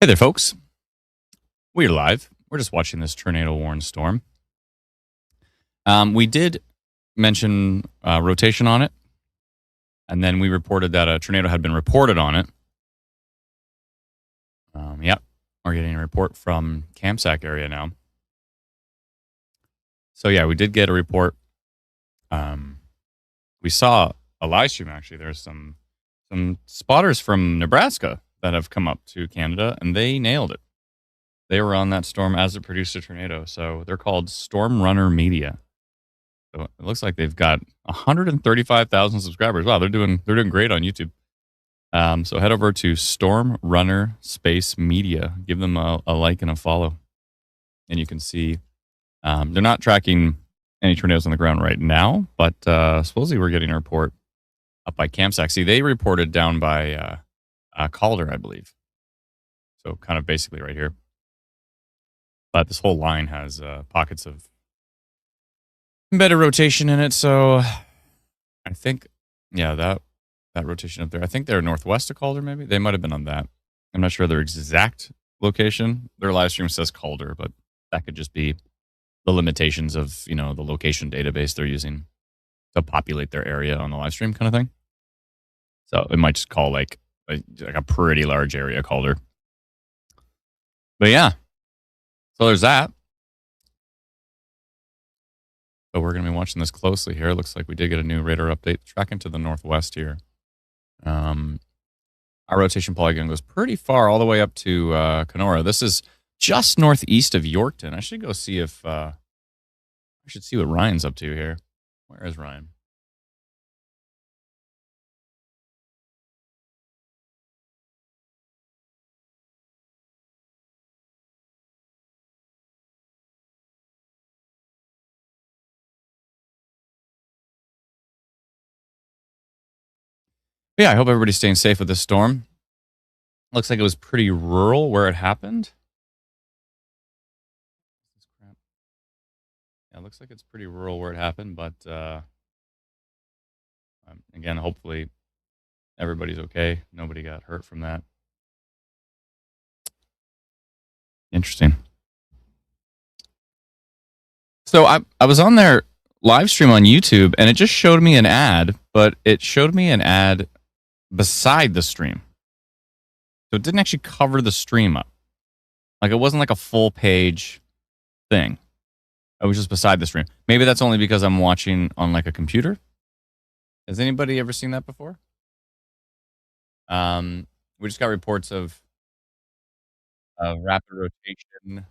Hey there, folks. We're live. We're just watching this tornado warned storm. We did mention rotation on it, and then we reported that a tornado had been reported on it. Yep, we're getting a report from Kamsack area now. So yeah, we did get a report. We saw a live stream actually. There's some spotters from Nebraska that have come up to Canada, and they nailed it. They were on that storm as it produced a tornado. So they're called Storm Runner Media. So it looks like they've got 135,000 subscribers. Wow, they're doing great on YouTube. So head over to Storm Runner Space Media. Give them a like and a follow, and you can see they're not tracking any tornadoes on the ground right now, but supposedly we're getting a report up by Kamsack. See, they reported down by Calder, I believe. So kind of basically right here. But this whole line has pockets of better rotation in it. So I think, yeah, that rotation up there. I think they're northwest of Calder, maybe. They might have been on that. I'm not sure their exact location. Their live stream says Calder, but that could just be the limitations of, the location database they're using to populate their area on the live stream kind of thing. So it might just call like a pretty large area Calder. But yeah. So there's that. So we're going to be watching this closely here. It looks like we did get a new radar update tracking to the northwest here. Our rotation polygon goes pretty far, all the way up to Kenora. This is just northeast of Yorkton. I should go see if I should see what Ryan's up to here. Where is Ryan? But yeah, I hope everybody's staying safe with this storm. Looks like it was pretty rural where it happened. Yeah, it looks like it's pretty rural where it happened, but again, hopefully everybody's okay. Nobody got hurt from that. Interesting. So I was on their live stream on YouTube, and it just showed me an ad, but it showed me an ad beside the stream. So it didn't actually cover the stream up. Like, it wasn't like a full page thing. It was just beside the stream. Maybe that's only because I'm watching on like a computer. Has anybody ever seen that before? We just got reports of rapid rotation,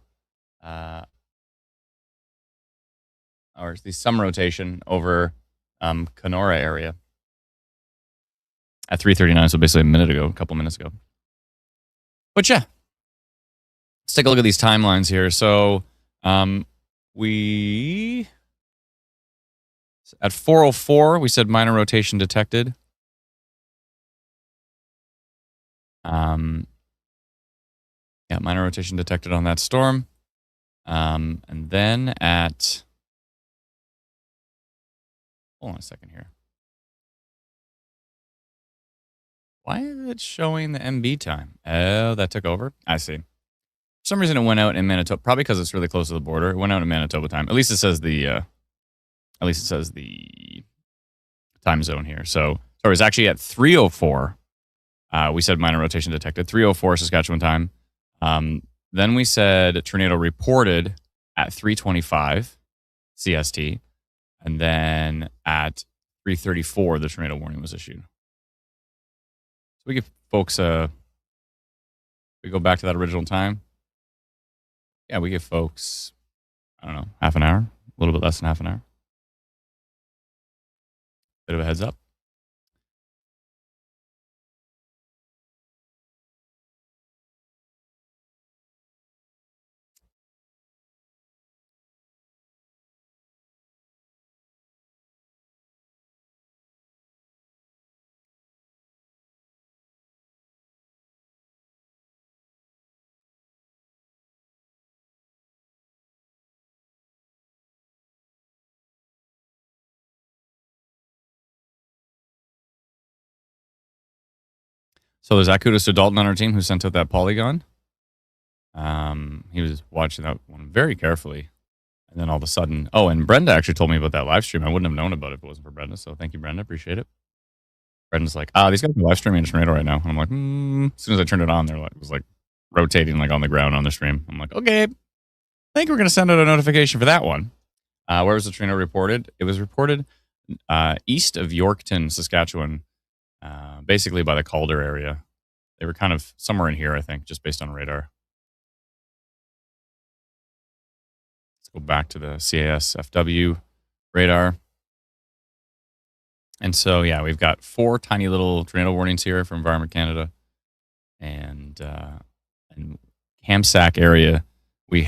or the some rotation over Kenora area at 3:39. So basically a couple minutes ago. But yeah, let's take a look at these timelines here. So we at 4:04 we said minor rotation detected. Yeah, minor rotation detected on that storm. And then at, hold on a second here. Why is it showing the MB time? Oh, that took over. I see. For some reason it went out in Manitoba, probably because it's really close to the border. It went out in Manitoba time. At least it says the time zone here. So it was actually at 3:04. We said minor rotation detected. 3:04 Saskatchewan time. Then we said tornado reported at 3:25 CST, and then at 3:34 the tornado warning was issued. So we give folks we go back to that original time. Yeah, we give folks, I don't know, half an hour, a little bit less than half an hour. Bit of a heads up. So there's kudos to Dalton on our team who sent out that polygon. He was watching that one very carefully. And then all of a sudden, oh, and Brenda actually told me about that live stream. I wouldn't have known about it if it wasn't for Brenda. So thank you, Brenda. Appreciate it. Brenda's like, these guys are live streaming a tornado right now. And I'm like, As soon as I turned it on, it was like rotating like on the ground on the stream. I'm like, okay, I think we're going to send out a notification for that one. Where was the tornado reported? It was reported east of Yorkton, Saskatchewan, basically by the Calder area. They were kind of somewhere in here, I think, just based on radar. Let's go back to the CAS-FW radar. And so, yeah, we've got 4 tiny little tornado warnings here from Environment Canada. And Kamsack area, we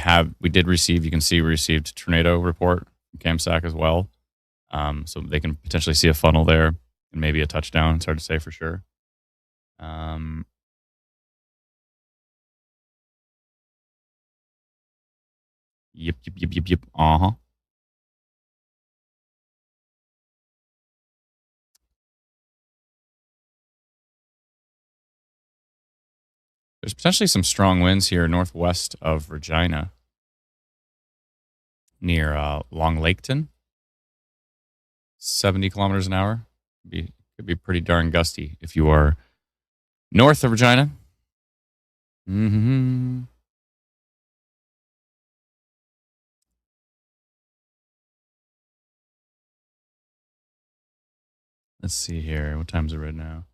did receive, you can see we received tornado report from Kamsack as well. So they can potentially see a funnel there and maybe a touchdown. It's hard to say for sure. Yep. Uh-huh. There's potentially some strong winds here northwest of Regina near Long Laketon. 70 kilometers an hour. Could be pretty darn gusty if you are north of Regina. Mm-hmm. Let's see here. What time is it right now?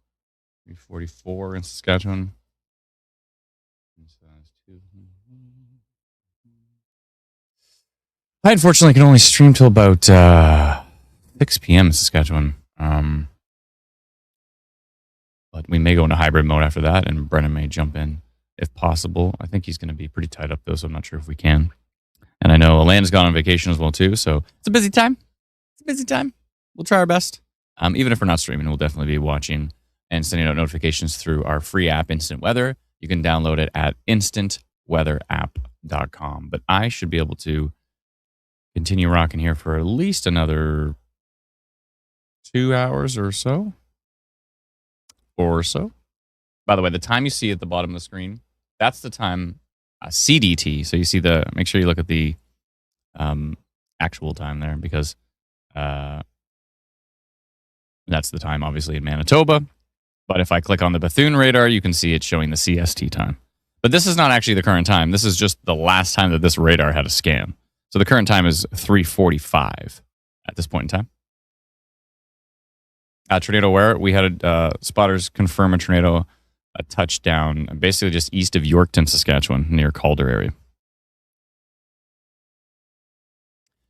3:44 in Saskatchewan. I unfortunately can only stream till about 6 p.m. in Saskatchewan. But we may go into hybrid mode after that, and Brennan may jump in if possible. I think he's going to be pretty tied up, though, so I'm not sure if we can. And I know Alaina's gone on vacation as well, too, so it's a busy time. We'll try our best. Even if we're not streaming, we'll definitely be watching and sending out notifications through our free app, Instant Weather. You can download it at instantweatherapp.com. But I should be able to continue rocking here for at least another 2 hours or so. By the way, the time you see at the bottom of the screen, that's the time CDT. So you see make sure you look at the actual time there, because that's the time, obviously, in Manitoba. But if I click on the Bethune radar, you can see it showing the CST time. But this is not actually the current time. This is just the last time that this radar had a scan. So the current time is 3:45 at this point in time. Tornado where? We had spotters confirm a tornado, a touchdown, basically just east of Yorkton, Saskatchewan, near Calder area.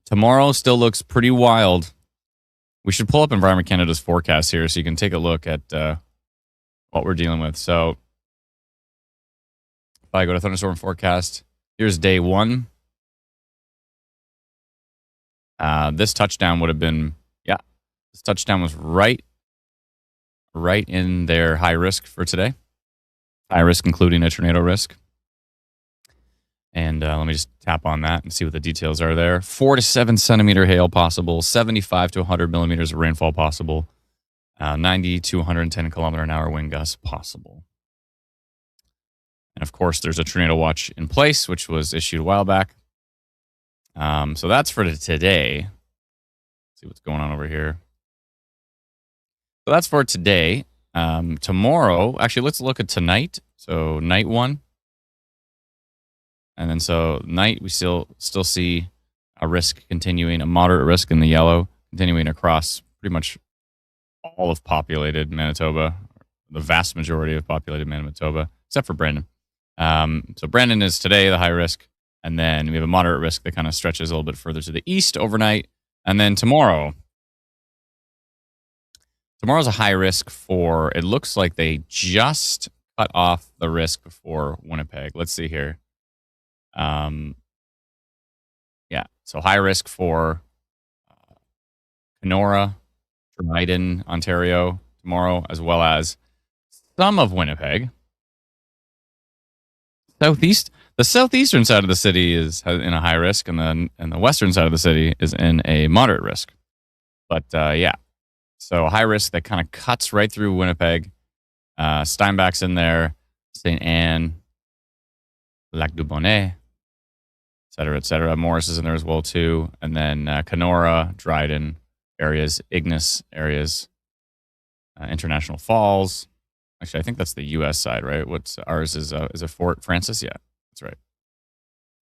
Tomorrow still looks pretty wild. We should pull up Environment Canada's forecast here so you can take a look at what we're dealing with. So if I go to thunderstorm forecast, here's day 1. This touchdown would have been, this touchdown was right in their high risk for today. High risk, including a tornado risk. And let me just tap on that and see what the details are there. 4 to 7 centimeter hail possible, 75 to 100 millimeters of rainfall possible, 90 to 110 kilometer an hour wind gusts possible. And of course, there's a tornado watch in place, which was issued a while back. So that's for today. Let's see what's going on over here. So that's for today. Tomorrow, actually, let's look at tonight. So night 1. And then so night, we still see a risk continuing, a moderate risk in the yellow, continuing across pretty much all of populated Manitoba, the vast majority of populated Manitoba, except for Brandon. So Brandon is today the high risk. And then we have a moderate risk that kind of stretches a little bit further to the east overnight. And then tomorrow's a high risk for, it looks like they just cut off the risk for Winnipeg. Let's see here. So high risk for Kenora, Dryden, Ontario tomorrow, as well as some of Winnipeg. The southeastern side of the city is in a high risk, and the western side of the city is in a moderate risk. But so high risk that kind of cuts right through Winnipeg. Steinbach's in there, St. Anne, Lac du Bonnet, et cetera, et cetera. Morris is in there as well, too. And then Kenora, Dryden areas, Ignis areas, International Falls. Actually, I think that's the U.S. side, right? What's ours is a Fort Francis? Yeah, that's right.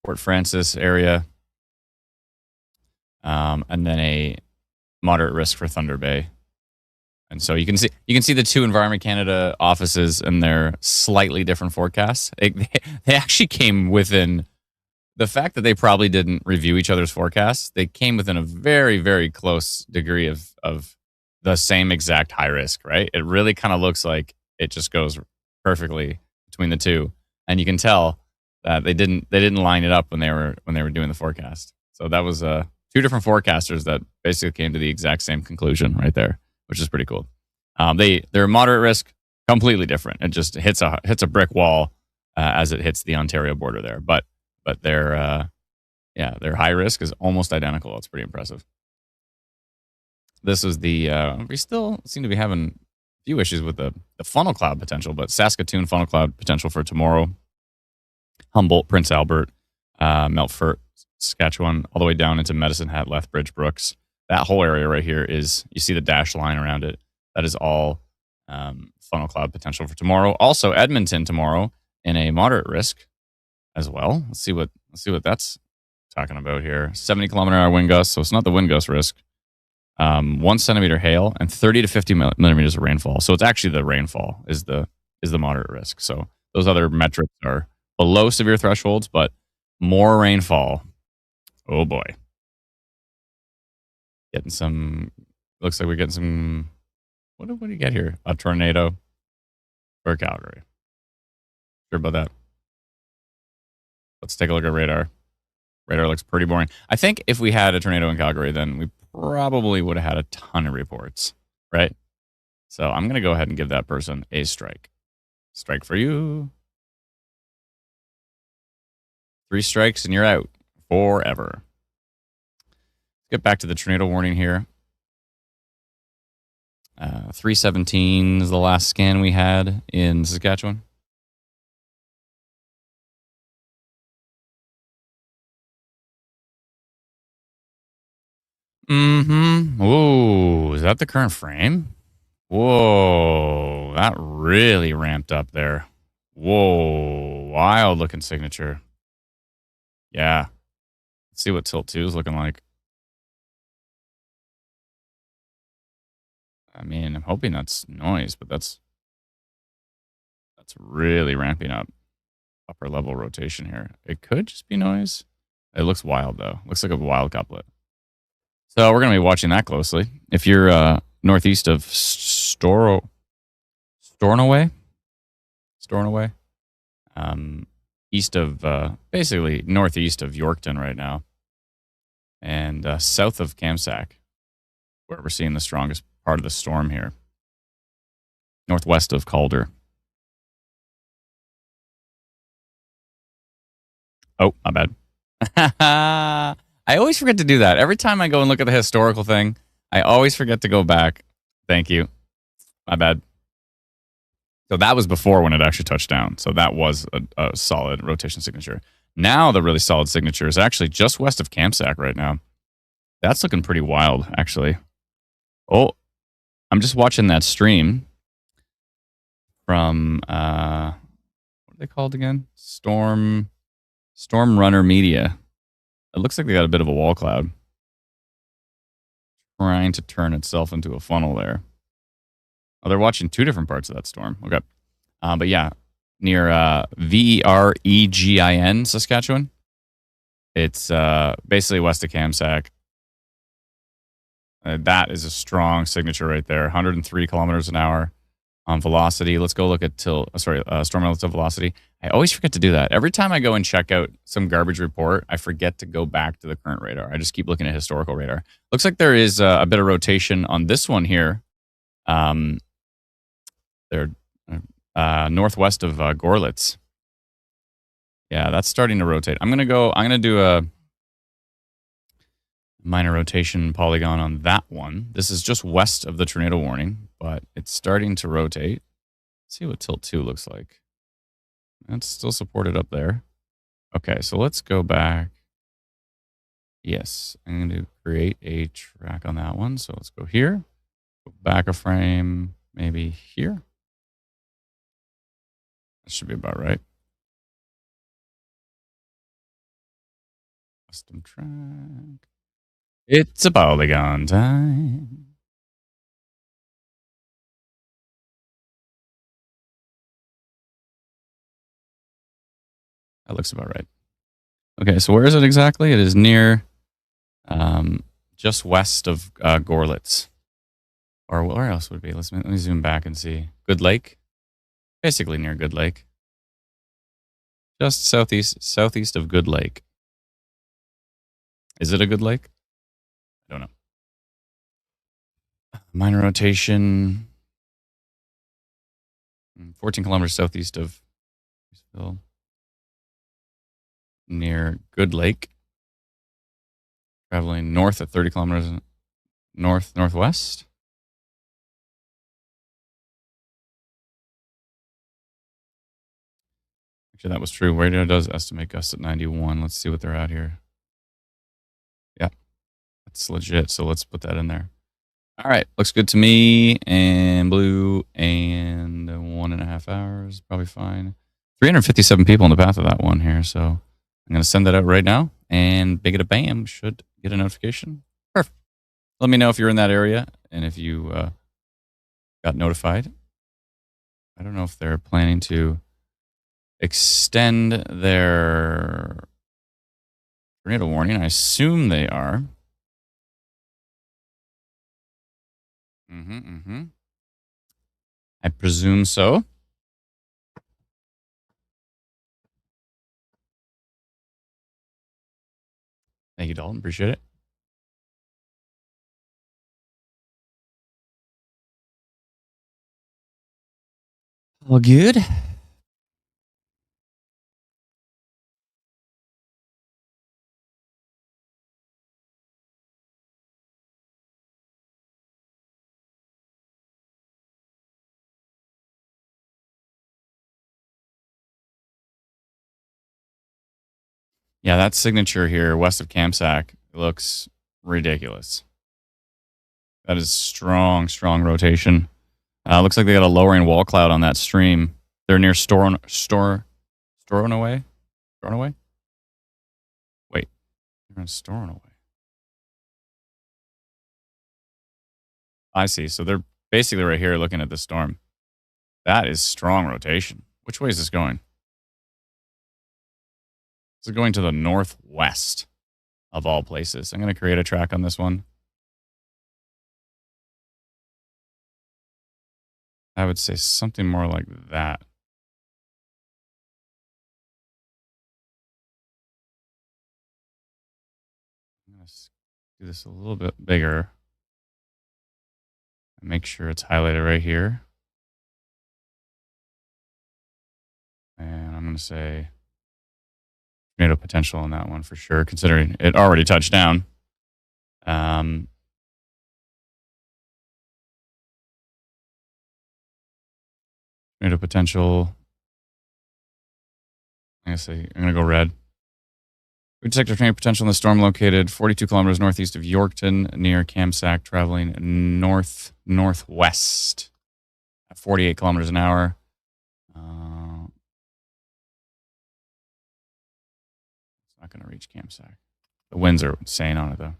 Fort Francis area. And then a moderate risk for Thunder Bay. And so you can see the two Environment Canada offices and their slightly different forecasts. They actually came within the fact that they probably didn't review each other's forecasts. They came within a very, very close degree of the same exact high risk, right? It really kind of looks like it just goes perfectly between the two. And you can tell that they didn't line it up when they were doing the forecast. So that was two different forecasters that basically came to the exact same conclusion right there, which is pretty cool. They're moderate risk, completely different. It just hits a brick wall as it hits the Ontario border there. But their high risk is almost identical. It's pretty impressive. This is we still seem to be having a few issues with the funnel cloud potential, but Saskatoon funnel cloud potential for tomorrow. Humboldt, Prince Albert, Melfort, Saskatchewan, all the way down into Medicine Hat, Lethbridge, Brooks. That whole area right here is, you see the dashed line around it. That is all funnel cloud potential for tomorrow. Also, Edmonton tomorrow in a moderate risk as well. Let's see what that's talking about here. 70-kilometer-hour wind gusts, so it's not the wind gust risk. 1 centimeter hail and 30 to 50 millimeters of rainfall. So it's actually the rainfall is the moderate risk. So those other metrics are below severe thresholds, but more rainfall. Oh boy. Looks like we're getting some, what do you get here? A tornado for Calgary. Sure about that. Let's take a look at radar. Radar looks pretty boring. I think if we had a tornado in Calgary, then we probably would have had a ton of reports, right? So I'm going to go ahead and give that person a strike. Strike for you. 3 strikes and you're out forever. Let's get back to the tornado warning here. 317 is the last scan we had in Saskatchewan. Mm-hmm. Whoa, is that the current frame? Whoa, that really ramped up there. Whoa, wild looking signature. Yeah. Let's see what Tilt 2 is looking like. I mean, I'm hoping that's noise, but that's really ramping up upper level rotation here. It could just be noise. It looks wild, though. Looks like a wild couplet. So we're going to be watching that closely. If you're northeast of Stornoway, east of, basically northeast of Yorkton right now, and south of Kamsack, where we're seeing the strongest part of the storm here, northwest of Calder. Oh, my bad. I always forget to do that. Every time I go and look at the historical thing, I always forget to go back. Thank you. My bad. So that was before when it actually touched down. So that was a solid rotation signature. Now the really solid signature is actually just west of Kamsack right now. That's looking pretty wild, actually. Oh, I'm just watching that stream from, what are they called again? Storm Runner Media. It looks like they got a bit of a wall cloud trying to turn itself into a funnel there. Oh, they're watching 2 different parts of that storm. Okay. But yeah, near Veregin, Saskatchewan. It's basically west of Kamsack. That is a strong signature right there. 103 kilometers an hour on velocity. Let's go look at storm relative velocity. I always forget to do that. Every time I go and check out some garbage report, I forget to go back to the current radar. I just keep looking at historical radar. Looks like there is a bit of rotation on this one here. They're northwest of Gorlitz. Yeah, that's starting to rotate. I'm going to do a minor rotation polygon on that one. This is just west of the tornado warning, but it's starting to rotate. Let's see what Tilt 2 looks like. That's still supported up there. Okay, so let's go back. Yes, I'm going to create a track on that one. So let's go here, go back a frame, maybe here. That should be about right. Custom track. It's a polygon time. That looks about right. Okay, so where is it exactly? It is near, just west of Gorlitz. Or where else would it be? Let me zoom back and see. Good Lake, basically near Good Lake, just southeast of Good Lake. Is it a good lake? I don't know. Minor rotation, 14 kilometers southeast of Eastville, near Good Lake. Traveling north at 30 kilometers northwest. Actually, that was true. Radar does estimate gusts at 91. Let's see what they're at here. Yeah, that's legit. So let's put that in there. All right, looks good to me. And blue and 1.5 hours, probably fine. 357 people in the path of that one here. So I'm going to send that out right now. And big a bam, should get a notification. Perfect. Let me know if you're in that area and if you got notified. I don't know if they're planning to extend their tornado warning. I assume they are. I presume so. Thank you, Dalton. Appreciate it. All good. Yeah, that signature here west of Kamsack looks ridiculous. That is strong rotation. Looks like they got a lowering wall cloud on that stream. They're near Stornoway. Stornoway? Wait, they're in Stornoway. I see. So they're basically right here looking at the storm. That is strong rotation. Which way is this going? This is going to the northwest of all places. I'm going to create a track on this one. I would say something more like that. I'm going to do this a little bit bigger. Make sure it's highlighted right here. And I'm going to say tornado potential on that one for sure, considering it already touched down. Tornado potential. I'm going to go red. We detect a tornado potential in the storm located 42 kilometers northeast of Yorkton near Kamsack, traveling northwest at 48 kilometers an hour. It's not going to reach Kamsack. The winds are insane on it, though.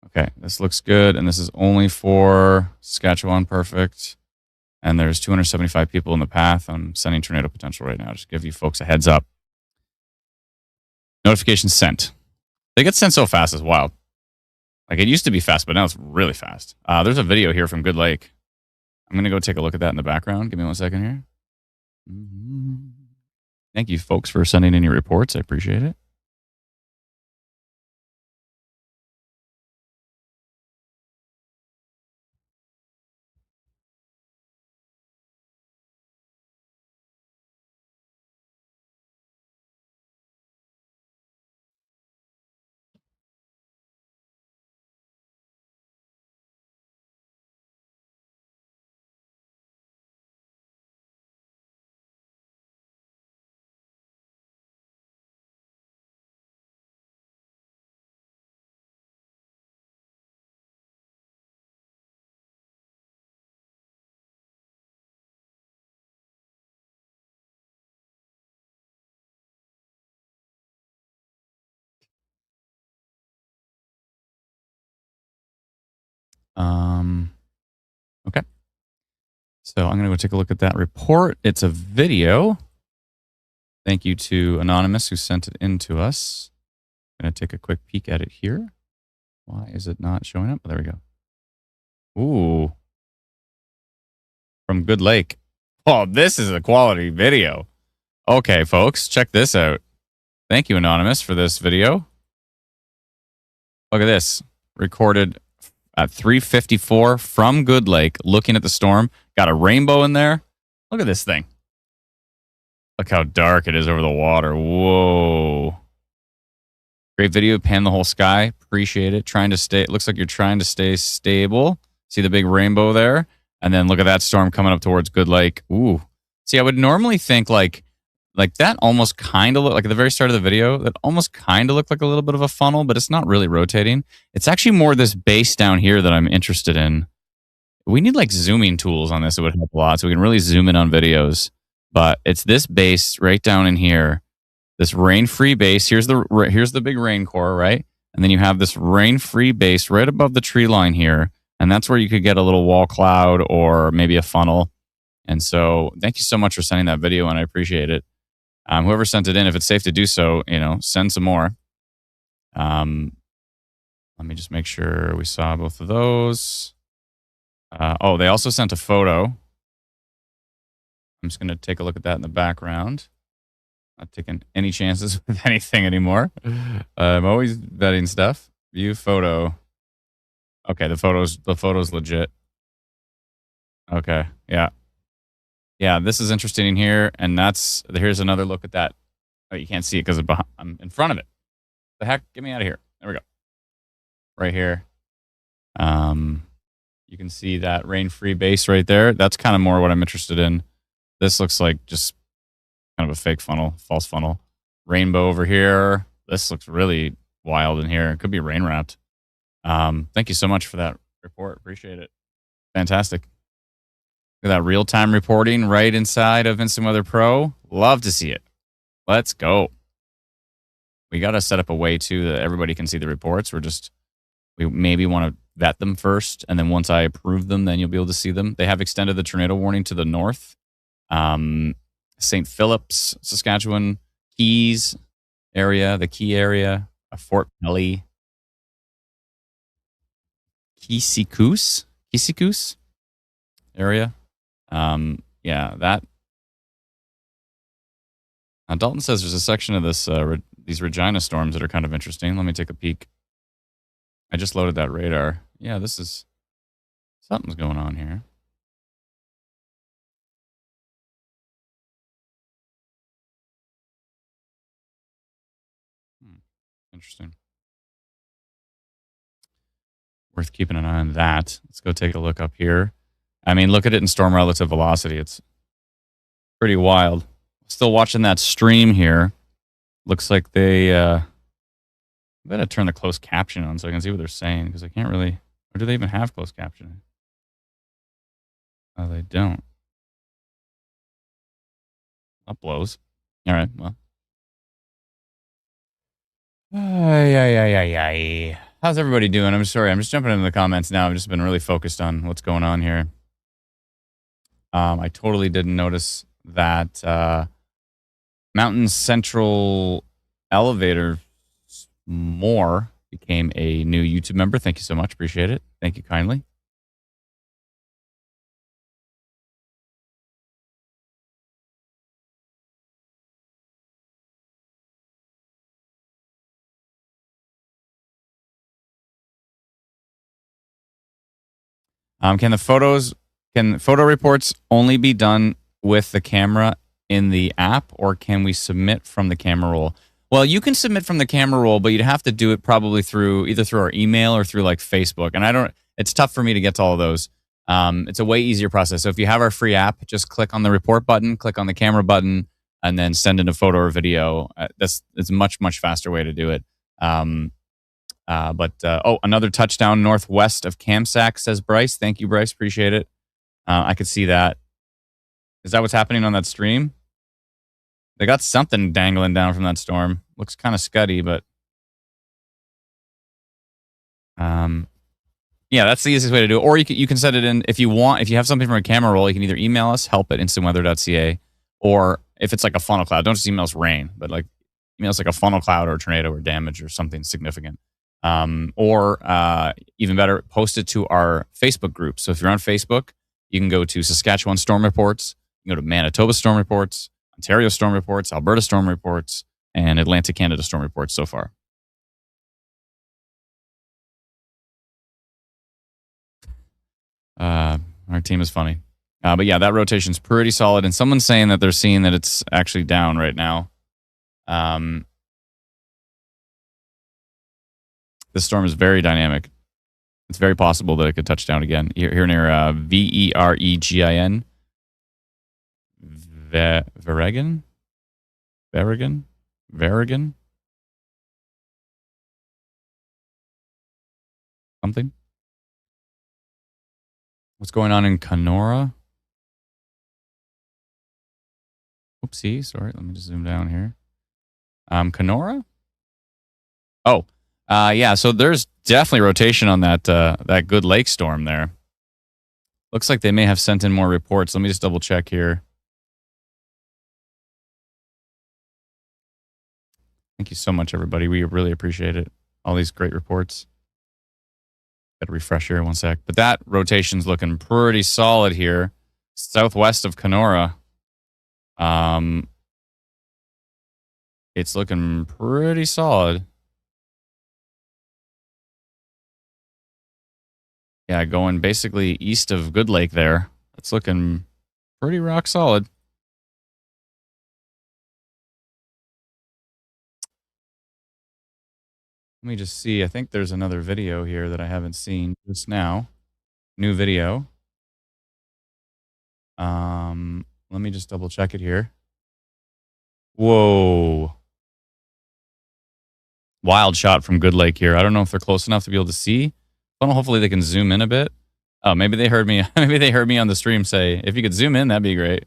Okay, this looks good, and this is only for Saskatchewan. Perfect. And there's 275 people in the path. I'm sending tornado potential right now. Just give you folks a heads up. Notification sent. They get sent so fast, it's wild. Like it used to be fast, but now it's really fast. There's a video here from Good Lake. I'm going to go take a look at that in the background. Give me 1 second here. Thank you, folks, for sending in your reports. I appreciate it. So I'm going to go take a look at that report. It's a video. Thank you to Anonymous who sent it in to us. I'm going to take a quick peek at it here. Why is it not showing up? Oh, there we go. Ooh. From Good Lake. Oh, this is a quality video. Okay, folks, check this out. Thank you, Anonymous, for this video. Look at this. Recorded at 3:54 from Good Lake, looking at the storm. Got a rainbow in there. Look at this thing. Look how dark it is over the water. Whoa. Great video. Pan the whole sky. Appreciate it. Trying to stay. It looks like you're trying to stay stable. See the big rainbow there? And then look at that storm coming up towards Good Lake. Ooh. See, I would normally think like that almost kind of looked like at the very start of the video, that almost kind of looked like a little bit of a funnel, but it's not really rotating. It's actually more this base down here that I'm interested in. We need like zooming tools on this. It would help a lot so we can really zoom in on videos. But it's this base right down in here, this rain-free base. Here's the big rain core, right? And then you have this rain-free base right above the tree line here. And that's where you could get a little wall cloud or maybe a funnel. And so thank you so much for sending that video, and I appreciate it. Whoever sent it in, if it's safe to do so, send some more. Let me just make sure we saw both of those. They also sent a photo. I'm just going to take a look at that in the background. Not taking any chances with anything anymore. I'm always vetting stuff. View photo. Okay, the photo's legit. Okay, yeah. Yeah, this is interesting in here, and here's another look at that. Oh, you can't see it because I'm in front of it. The heck? Get me out of here. There we go. Right here. You can see that rain-free base right there. That's kind of more what I'm interested in. This looks like just kind of a fake funnel, false funnel. Rainbow over here. This looks really wild in here. It could be rain-wrapped. Thank you so much for that report. Appreciate it. Fantastic. Look at that real-time reporting right inside of Instant Weather Pro. Love to see it. Let's go. We got to set up a way, too, that everybody can see the reports. We maybe want to vet them first, and then once I approve them, then you'll be able to see them. They have extended the tornado warning to the north. St. Phillips, Saskatchewan, Keys area, the Key area, Fort Pelly, Kisikoos area. That. Dalton says there's a section of these Regina storms that are kind of interesting. Let me take a peek. I just loaded that radar. Yeah, something's going on here. Interesting. Worth keeping an eye on that. Let's go take a look up here. I mean, look at it in storm relative velocity. It's pretty wild. Still watching that stream here. Looks like I'm going to turn the closed caption on so I can see what they're saying, because I can't really... Or do they even have closed captioning? Oh, they don't. That blows. All right, well. How's everybody doing? I'm sorry. I'm just jumping into the comments now. I've just been really focused on what's going on here. I totally didn't notice that Mountain Central Elevator More became a new YouTube member. Thank you so much. Appreciate it. Thank you kindly. Can photo reports only be done with the camera in the app, or can we submit from the camera roll? Well, you can submit from the camera roll, but you'd have to do it probably either through our email or through like Facebook. And it's tough for me to get to all of those. It's a way easier process. So if you have our free app, just click on the report button, click on the camera button, and then send in a photo or video. It's a much, much faster way to do it. Another touchdown northwest of Kamsack, says Bryce. Thank you, Bryce. Appreciate it. I could see that. Is that what's happening on that stream? They got something dangling down from that storm. Looks kind of scuddy, but Yeah, that's the easiest way to do it. Or you can set it in if you want. If you have something from a camera roll, you can either email us help@instantweather.ca, or if it's like a funnel cloud, don't just email us rain, but like email us like a funnel cloud or a tornado or damage or something significant. Or even better, post it to our Facebook group. So if you're on Facebook, you can go to Saskatchewan Storm Reports, you can go to Manitoba Storm Reports, Ontario Storm Reports, Alberta Storm Reports, and Atlantic Canada Storm Reports so far. Our team is funny. But yeah, that rotation's pretty solid. And someone's saying that they're seeing that it's actually down right now. This storm is very dynamic. It's very possible that it could touch down again. Here near Veregin. Veregin? Veregin? Something? What's going on in Kenora? Oopsie, sorry. Let me just zoom down here. Kenora? Oh, yeah. So there's definitely rotation on that Good Lake storm there. Looks like they may have sent in more reports. Let me just double check here. Thank you so much, everybody. We really appreciate it. All these great reports. Got to refresh here 1 sec. But that rotation's looking pretty solid here. Southwest of Kenora. It's looking pretty solid. Yeah, going basically east of Good Lake there. It's looking pretty rock solid. Let me just see. I think there's another video here that I haven't seen just now. New video. Let me just double check it here. Whoa. Wild shot from Good Lake here. I don't know if they're close enough to be able to see. But hopefully they can zoom in a bit. Oh, maybe they heard me. Maybe they heard me on the stream say, if you could zoom in, that'd be great.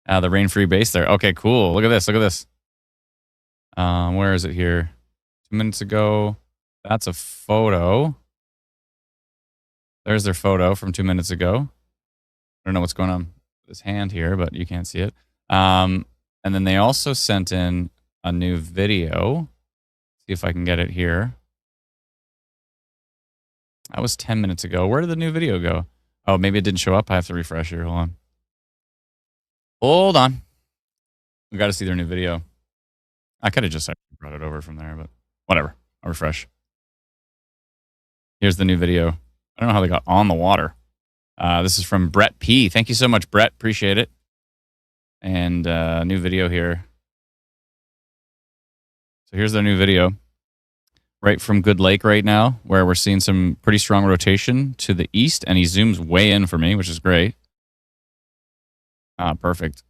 The rain-free base there. Okay, cool. Look at this. Look at this. Where is it here? 2 minutes ago. That's a photo. There's their photo from 2 minutes ago. I don't know what's going on with this hand here, but you can't see it. And then they also sent in a new video. See if I can get it here. That was 10 minutes ago. Where did the new video go? Oh, maybe it didn't show up. I have to refresh here. Hold on. Hold on. We got to see their new video. I could have just brought it over from there, but whatever. I'll refresh. Here's the new video. I don't know how they got on the water. This is from Brett P. Thank you so much, Brett. Appreciate it. And new video here. So here's their new video. Right from Good Lake right now, where we're seeing some pretty strong rotation to the east, and he zooms way in for me, which is great. Perfect.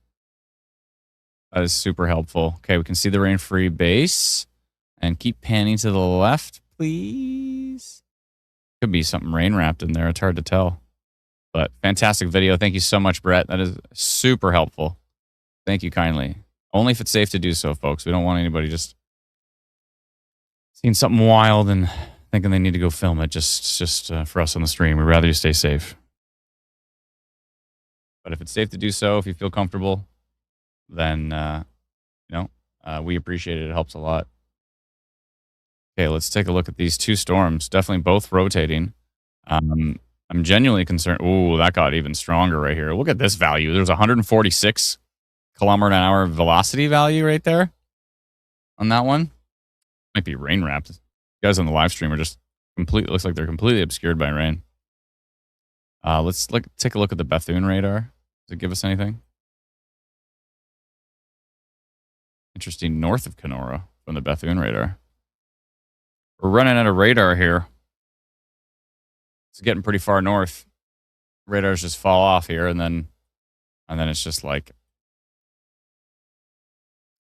That is super helpful. Okay, we can see the rain-free base, and keep panning to the left, please. Could be something rain-wrapped in there. It's hard to tell. But fantastic video. Thank you so much, Brett. That is super helpful. Thank you kindly. Only if it's safe to do so, folks. We don't want anybody just seeing something wild and thinking they need to go film it just for us on the stream. We'd rather you stay safe. But if it's safe to do so, if you feel comfortable, then, we appreciate it. It helps a lot. Okay, let's take a look at these two storms. Definitely both rotating. I'm genuinely concerned. Ooh, that got even stronger right here. Look at this value. There's 146 kilometer an hour velocity value right there on that one. Might be rain wrapped. You guys on the live stream are just looks like they're completely obscured by rain. Let's take a look at the Bethune radar. Does it give us anything interesting north of Kenora from the Bethune radar? We're running out of radar here. It's getting pretty far north. Radars just fall off here, and then it's just like,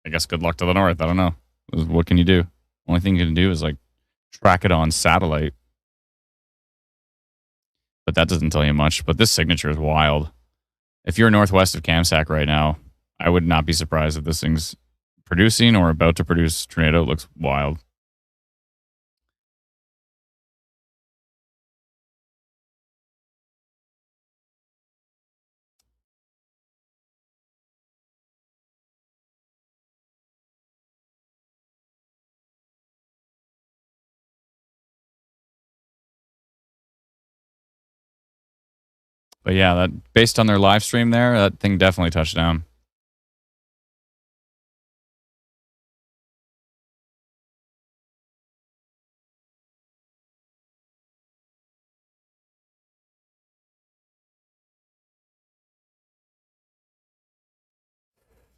I guess good luck to the north. I don't know. What can you do? Only thing you can do is like track it on satellite. But that doesn't tell you much. But this signature is wild. If you're northwest of Kamsack right now, I would not be surprised if this thing's producing or about to produce tornado. It looks wild. But yeah, that based on their live stream there, that thing definitely touched down.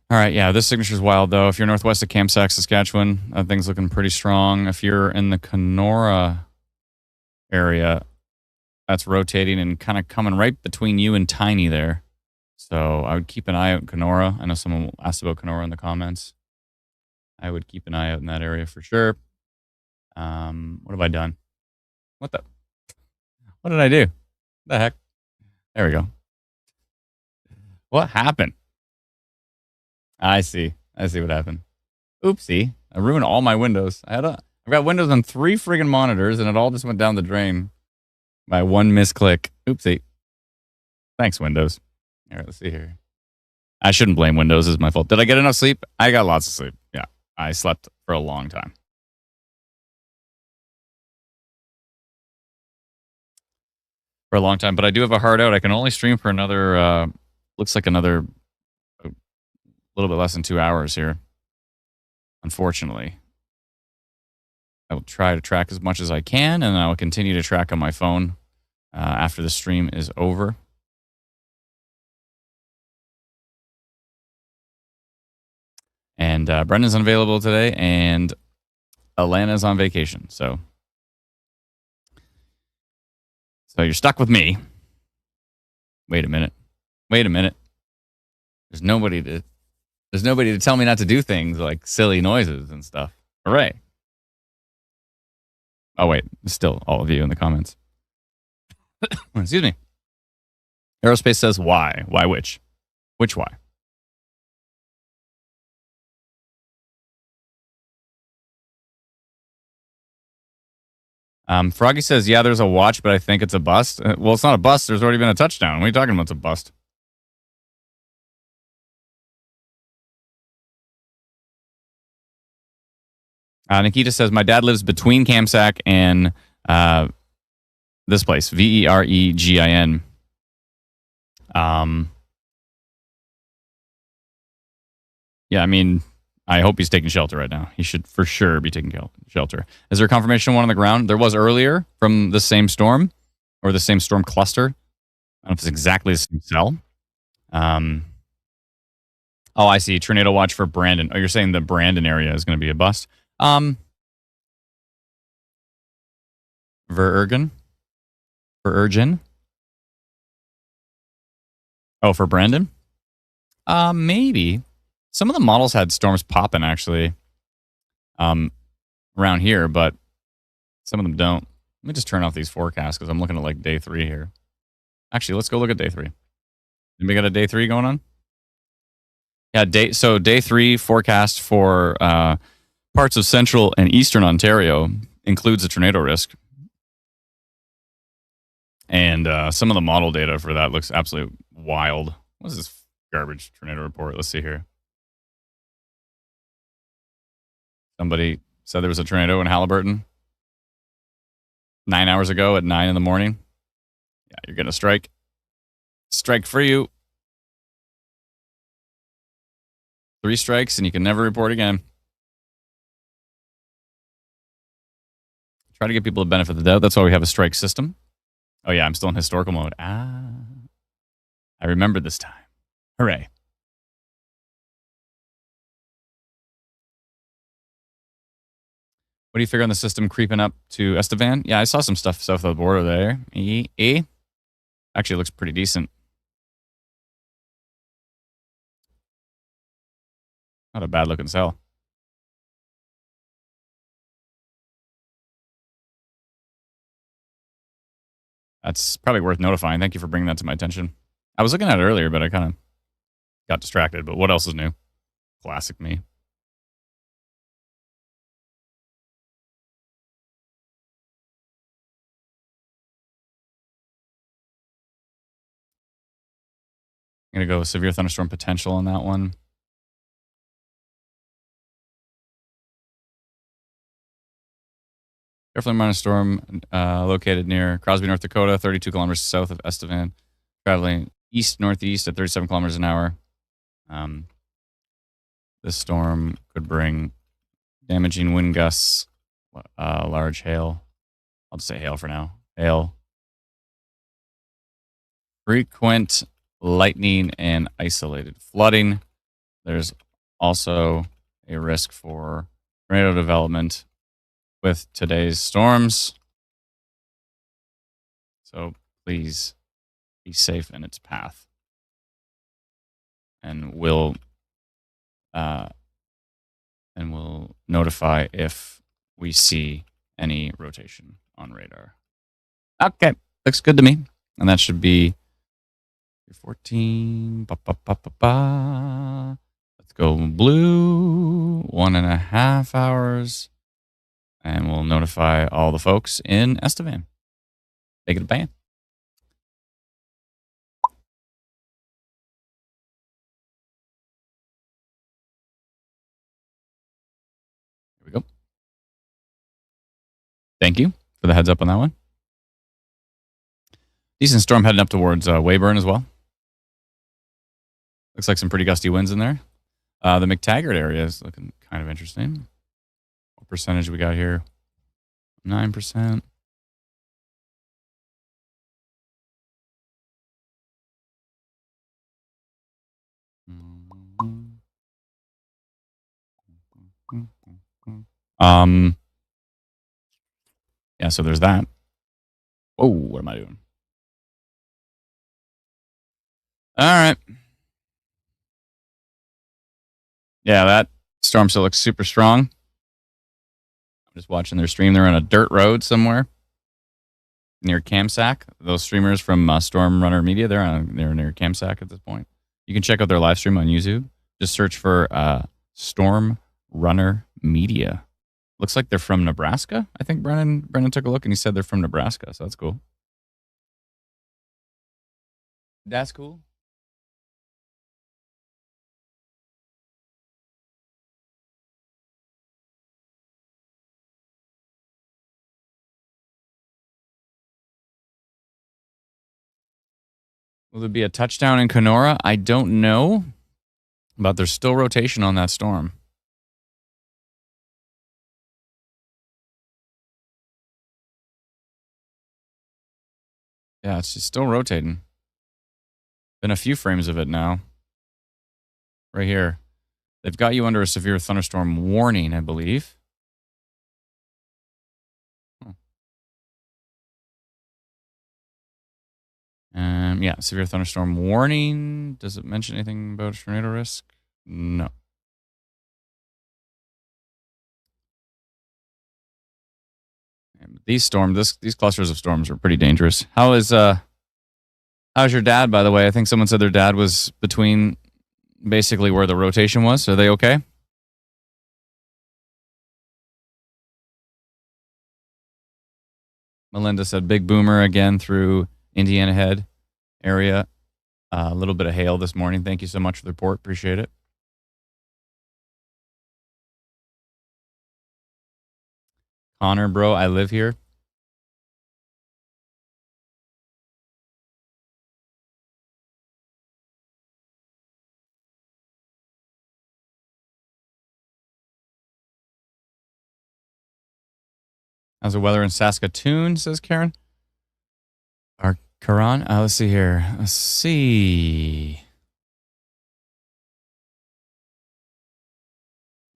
All right, yeah, this signature's wild though. If you're northwest of Kamsack, Saskatchewan, that thing's looking pretty strong. If you're in the Kenora area, that's rotating and kind of coming right between you and Tiny there. So I would keep an eye out in Kenora. I know someone asked about Kenora in the comments. I would keep an eye out in that area for sure. What have I done? What did I do? The heck? There we go. What happened? I see what happened. Oopsie. I ruined all my windows. I've got windows on 3 friggin' monitors, and it all just went down the drain by one misclick. Oopsie. Thanks, Windows. All right, let's see here. I shouldn't blame Windows. It's my fault. Did I get enough sleep? I got lots of sleep. Yeah, I slept for a long time. But I do have a hard out. I can only stream for another, looks like another a little bit less than 2 hours here. Unfortunately. I will try to track as much as I can, and I will continue to track on my phone after the stream is over. And Brendan's unavailable today, and Alana's on vacation. So you're stuck with me. Wait a minute. There's nobody to tell me not to do things like silly noises and stuff. Hooray. Oh, wait. Still all of you in the comments. Excuse me. Aerospace says why? Why which? Which why? Froggy says, yeah, there's a watch, but I think it's a bust. Well, it's not a bust. There's already been a touchdown. What are you talking about? It's a bust. Nikita says, my dad lives between Kamsack and this place, Veregin. Yeah, I mean, I hope he's taking shelter right now. He should for sure be taking shelter. Is there confirmation one on the ground? There was earlier from the same storm or the same storm cluster. I don't know if it's exactly the same cell. Oh, I see. Tornado watch for Brandon. Oh, you're saying the Brandon area is going to be a bust? Verurgen? Oh, for Brandon? Maybe. Some of the models had storms popping actually around here, but some of them don't. Let me just turn off these forecasts because I'm looking at like day 3 here. Actually, let's go look at day 3. Anybody got a day 3 going on? Yeah, day 3 forecast for parts of central and eastern Ontario includes a tornado risk. And some of the model data for that looks absolutely wild. What is this garbage tornado report? Let's see here. Somebody said there was a tornado in Halliburton 9 hours ago at 9 in the morning. Yeah, you're getting a strike. Strike for you. 3 strikes and you can never report again. Try to give people the benefit of the doubt. That's why we have a strike system. Oh, yeah, I'm still in historical mode. I remember this time. Hooray. What do you figure on the system creeping up to Estevan? Yeah, I saw some stuff south of the border there. Actually, it looks pretty decent. Not a bad looking cell. That's probably worth notifying. Thank you for bringing that to my attention. I was looking at it earlier, but I kind of got distracted. But what else is new? Classic me. I'm going to go severe thunderstorm potential on that one. Carefully minor storm located near Crosby, North Dakota, 32 kilometers south of Estevan. traveling east-northeast at 37 kilometers an hour. Um, this storm could bring damaging wind gusts, large hail. I'll just say hail for now. Hail, frequent lightning, and isolated flooding. There's also a risk for tornado development with today's storms. So please be safe in its path. And we'll notify if we see any rotation on radar. Okay, looks good to me. And that should be 14. Let's go blue. 1.5 hours. And we'll notify all the folks in Estevan. Take it a ban. Here we go. Thank you for the heads up on that one. Decent storm heading up towards Weyburn as well. Looks like some pretty gusty winds in there. The McTaggart area is looking kind of interesting. What percentage we got here? 9%. Yeah, so there's that. Whoa, what am I doing? All right. Yeah, that storm still looks super strong. I'm just watching their stream. They're on a dirt road somewhere near Camsack. Those streamers from Storm Runner Media, they're near Camsack at this point. You can check out their live stream on YouTube. Just search for Storm Runner Media. Looks like they're from Nebraska. I think Brennan took a look and he said they're from Nebraska, so that's cool. That's cool. Will there be a touchdown in Kenora? I don't know, but there's still rotation on that storm. Yeah, it's just still rotating. Been a few frames of it now. Right here. They've got you under a severe thunderstorm warning, I believe. Yeah, severe thunderstorm warning. Does it mention anything about tornado risk? No. These clusters of storms are pretty dangerous. How's your dad, by the way? I think someone said their dad was between basically where the rotation was. Are they okay? Melinda said big boomer again through Indiana Head area. A little bit of hail this morning. Thank you so much for the report. Appreciate it. Connor, bro, I live here. How's the weather in Saskatoon, says Karen? Or Karan? Let's see here. Let's see.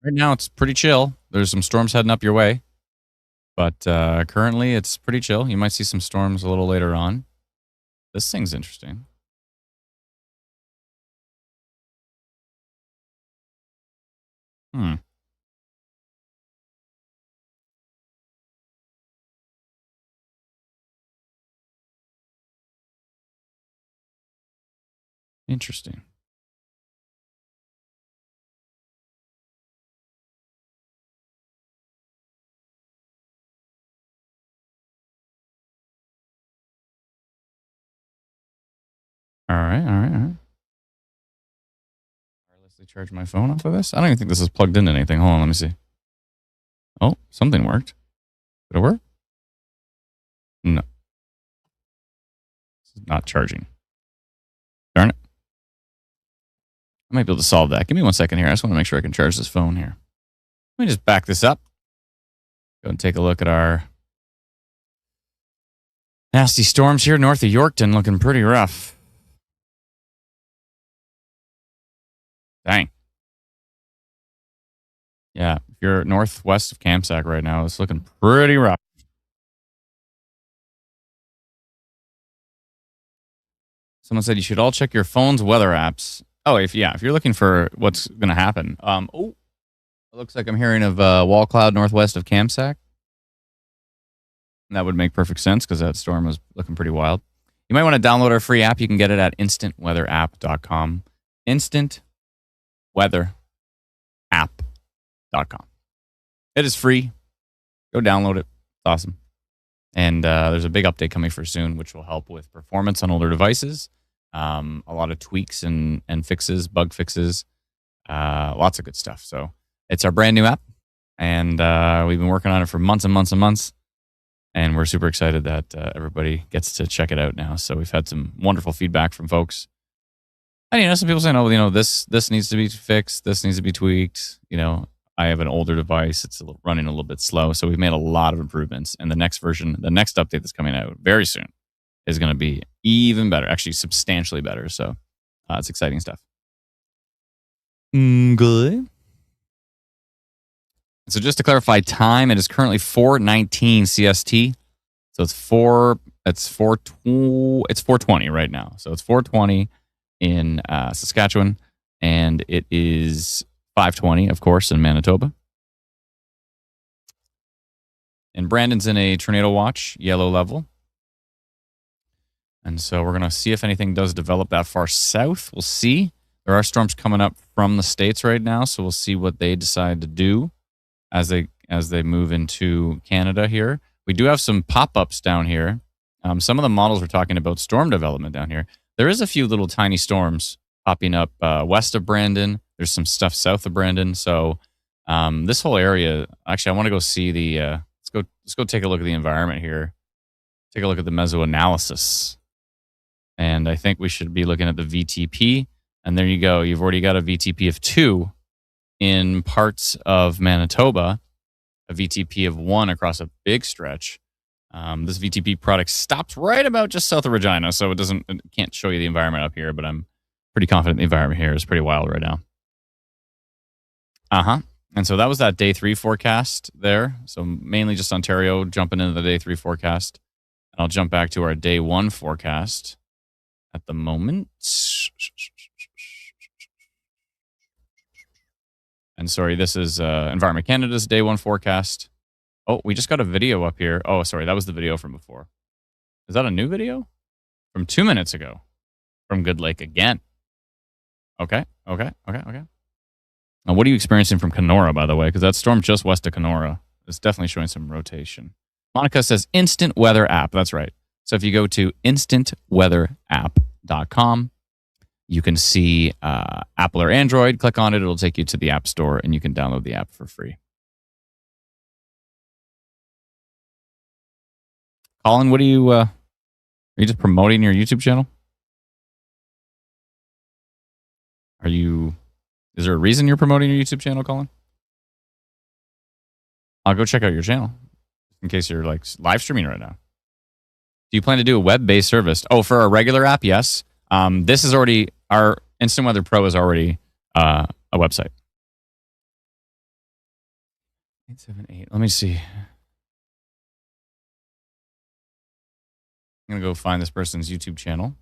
Right now, it's pretty chill. There's some storms heading up your way. But currently, it's pretty chill. You might see some storms a little later on. This thing's interesting. Interesting. All right. Wirelessly charge my phone off of this. I don't even think this is plugged into anything. Hold on, let me see. Oh, something worked. Did it work? No. This is not charging. Darn it. I might be able to solve that. Give me 1 second here. I just want to make sure I can charge this phone here. Let me just back this up. Go and take a look at our nasty storms here north of Yorkton, looking pretty rough. Dang. Yeah, if you're northwest of Kamsack right now, it's looking pretty rough. Someone said you should all check your phone's weather apps. Oh, if you're looking for what's going to happen. It looks like I'm hearing of wall cloud northwest of Kamsack. That would make perfect sense because that storm was looking pretty wild. You might want to download our free app. You can get it at instantweatherapp.com. Instantweatherapp.com. It is free. Go download it. It's awesome. And there's a big update coming for soon, which will help with performance on older devices. A lot of tweaks and fixes, bug fixes, lots of good stuff. So it's our brand new app, and we've been working on it for months and months and months. And we're super excited that everybody gets to check it out now. So we've had some wonderful feedback from folks. And, some people saying, this needs to be fixed. This needs to be tweaked. I have an older device. It's running a little bit slow. So we've made a lot of improvements. And the next version, the next update that's coming out very soon is going to be even better, actually substantially better. So it's exciting stuff. Good. So just to clarify time, it is currently 4:19 CST. So it's 4:20 right now. So it's 4:20 in Saskatchewan, and it is 5:20, of course, in Manitoba. And Brandon's in a tornado watch, yellow level. And so we're going to see if anything does develop that far south. We'll see. There are storms coming up from the States right now, so we'll see what they decide to do as they move into Canada here. We do have some pop-ups down here. Some of the models were talking about storm development down here. There is a few little tiny storms popping up west of Brandon. There's some stuff south of Brandon. So this whole area, actually, I want to go see the, let's go take a look at the environment here. Take a look at the mesoanalysis. And I think we should be looking at the VTP. And there you go. You've already got a VTP of 2 in parts of Manitoba, a VTP of 1 across a big stretch. This VTP product stops right about just south of Regina, so it can't show you the environment up here, but I'm pretty confident the environment here is pretty wild right now. And so that was that day 3 forecast there. So mainly just Ontario jumping into the day 3 forecast. And I'll jump back to our day 1 forecast at the moment. And sorry, this is Environment Canada's day 1 forecast. Oh, we just got a video up here. Oh, sorry, that was the video from before. Is that a new video? From 2 minutes ago. From Good Lake again. Okay. Now, what are you experiencing from Kenora, by the way? Because that storm just west of Kenora is definitely showing some rotation. Monica says instant weather app. That's right. So if you go to instantweatherapp.com, you can see Apple or Android. Click on it. It'll take you to the App Store, and you can download the app for free. Colin, what are you just promoting your YouTube channel? Is there a reason you're promoting your YouTube channel, Colin? I'll go check out your channel in case you're live streaming right now. Do you plan to do a web-based service? Oh, for a regular app, yes. This is already, our Instant Weather Pro is already a website. 878. Let me see. I'm going to go find this person's YouTube channel.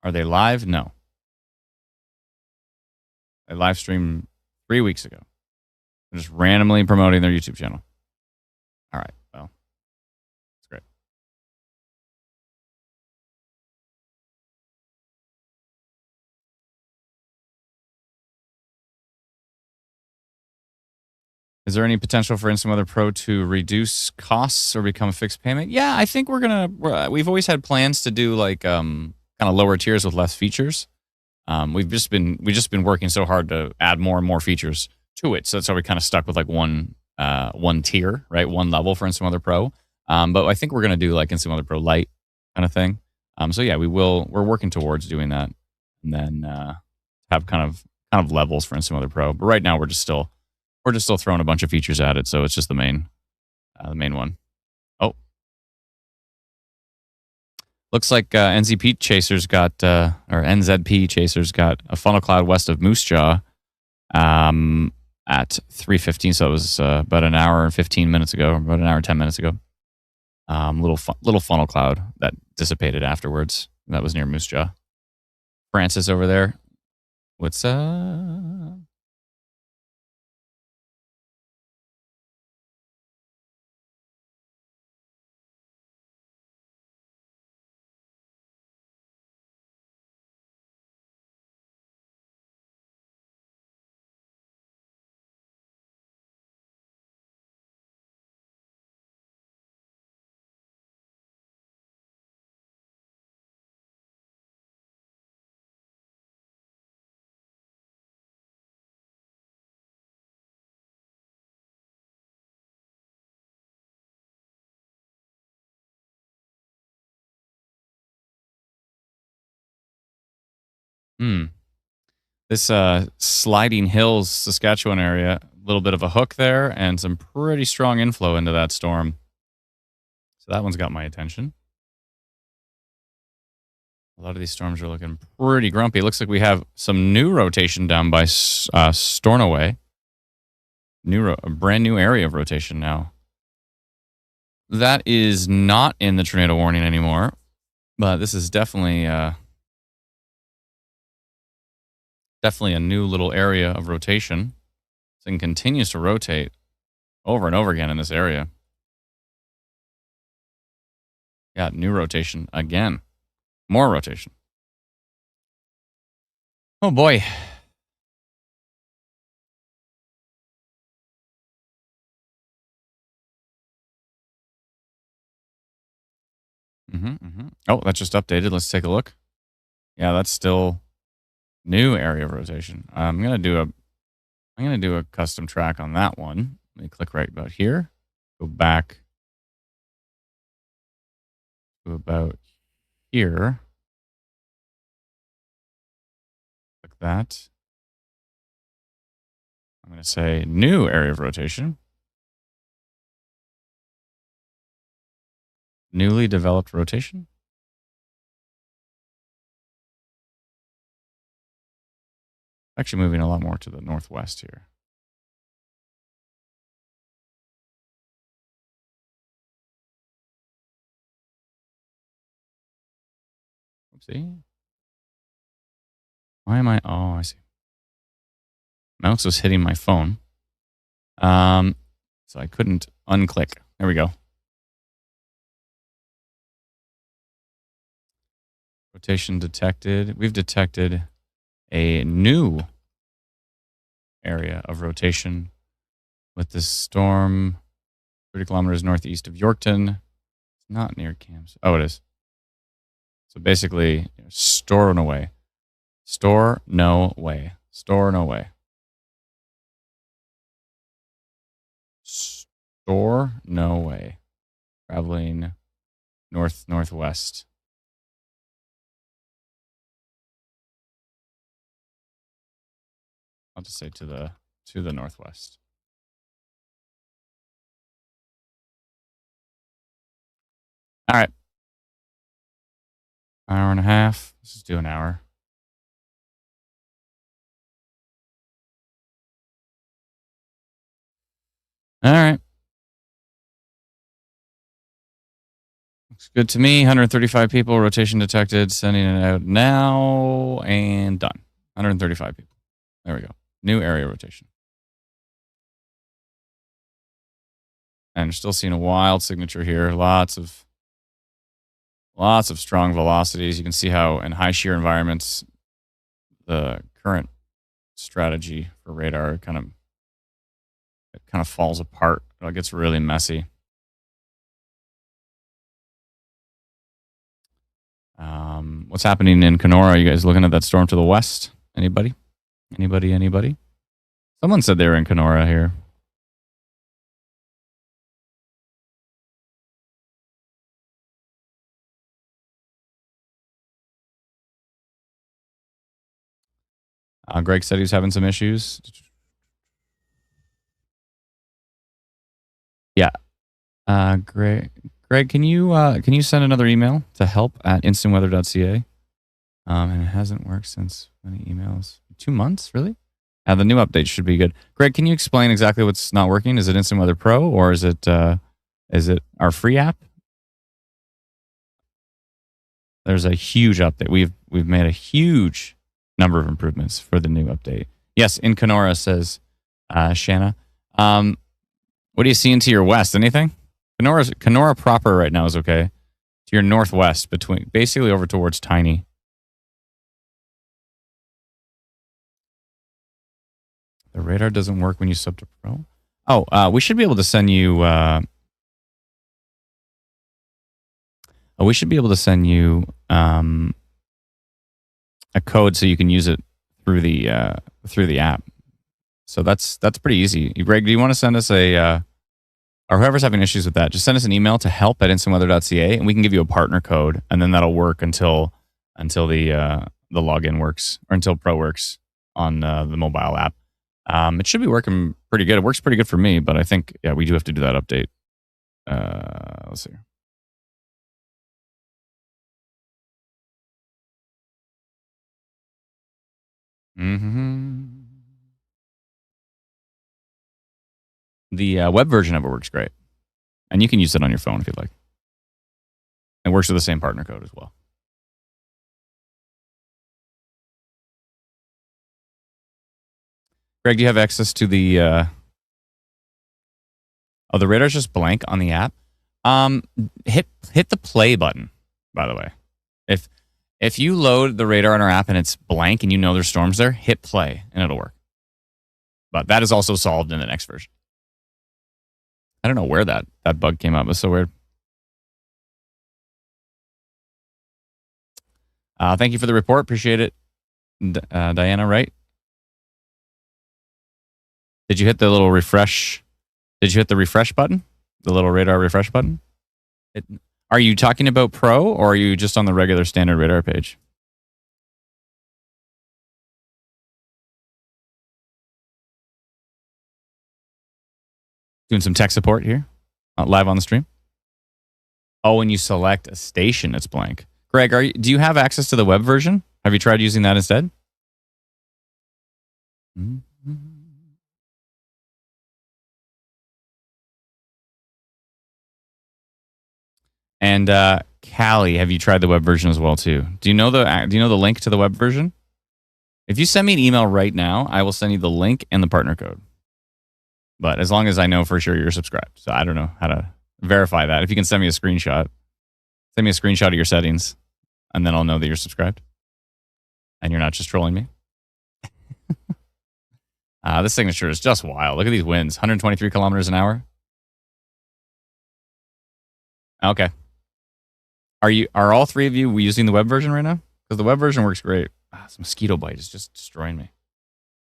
Are they live? No. They live streamed 3 weeks ago. They're just randomly promoting their YouTube channel. All right. Well, that's great. Is there any potential for Instant Weather Pro to reduce costs or become a fixed payment? Yeah, I think we've always had plans to do kind of lower tiers with less features. We've just been working so hard to add more and more features to it. So that's why we kind of stuck with one tier, right? One level for Instant Weather Pro. But I think we're going to do Instant Weather Pro Lite kind of thing. So yeah, we're working towards doing that, and then have kind of levels for Instant Weather Pro. But right now we're just still throwing a bunch of features at it. So it's just the main one. Oh, looks like NZP Chasers got or NZP Chasers got a funnel cloud west of Moose Jaw at 3:15. So it was about an hour and 15 minutes ago, about an hour and 10 minutes ago. Little funnel cloud that dissipated afterwards. That was near Moose Jaw. Francis over there. What's up? Hmm. This sliding hills Saskatchewan area, a little bit of a hook there, and some pretty strong inflow into that storm. So that one's got my attention. A lot of these storms are looking pretty grumpy. It looks like we have some new rotation down by Stornoway. A brand new area of rotation now. That is not in the tornado warning anymore, but this is definitely a new little area of rotation. This thing continues to rotate over and over again in this area. Got new rotation again. More rotation. Oh boy. Oh, that just updated. Let's take a look. Yeah, that's still new area of rotation. I'm gonna do a custom track on that one. Let me click right about here. Go back to about here. Click that. I'm gonna say new area of rotation. Newly developed rotation. Actually moving a lot more to the northwest here. Oopsie. Why am I? Oh, I see. Mouse was hitting my phone. So I couldn't unclick. There we go. Rotation detected. We've detected a new area of rotation with this storm 30 kilometers northeast of Yorkton. It's not near Camps. Oh, it is. So basically, store no way. Store no way. Store no way. Store no way. Traveling northwest. I'll just say to the northwest. All right. Hour and a half. Let's just do an hour. All right. Looks good to me. 135 people. Rotation detected. Sending it out now and done. 135 people. There we go. New area rotation. And we're still seeing a wild signature here. Lots of strong velocities. You can see how in high shear environments, the current strategy for radar kind of falls apart. It gets really messy. What's happening in Kenora? Are you guys looking at that storm to the west? Anybody? Someone said they were in Kenora here. Greg said he was having some issues. Yeah. Greg, can you send another email to help@instantweather.ca? And it hasn't worked since many emails. 2 months, really? The new update should be good. Greg, can you explain exactly what's not working? Is it Instant Weather Pro or is it our free app? There's a huge update. We've made a huge number of improvements for the new update. Yes, in Kenora, says Shanna. What are you seeing to your west? Anything? Kenora proper right now is okay. To your northwest, basically over towards Tiny. The radar doesn't work when you sub to Pro. Oh, we should be able to send you. We should be able to send you a code so you can use it through the app. So that's pretty easy. Greg, do you want to send us or whoever's having issues with that, just send us an email to help@instantweather.ca and we can give you a partner code, and then that'll work until the login works, or until Pro works on the mobile app. It should be working pretty good. It works pretty good for me, but I think we do have to do that update. Let's see. The web version of it works great, and you can use it on your phone if you'd like. It works with the same partner code as well. Greg, do you have access to the? The radar's just blank on the app. Hit the play button. By the way, if you load the radar on our app and it's blank and you know there's storms there, hit play and it'll work. But that is also solved in the next version. I don't know where that bug came up. It was so weird. Thank you for the report. Appreciate it, Diana. Right? Did you hit the little refresh? Did you hit the refresh button? The little radar refresh button? Are you talking about Pro or are you just on the regular standard radar page? Doing some tech support here, live on the stream. Oh, when you select a station, it's blank. Greg, do you have access to the web version? Have you tried using that instead? Mm-hmm. And Callie, have you tried the web version as well too? Do you know the link to the web version? If you send me an email right now, I will send you the link and the partner code. But as long as I know for sure you're subscribed. So I don't know how to verify that. If you can send me a screenshot of your settings, and then I'll know that you're subscribed. And you're not just trolling me. This signature is just wild. Look at these winds, 123 kilometers an hour. Okay. Are all three of you using the web version right now? Because the web version works great. This mosquito bite is just destroying me.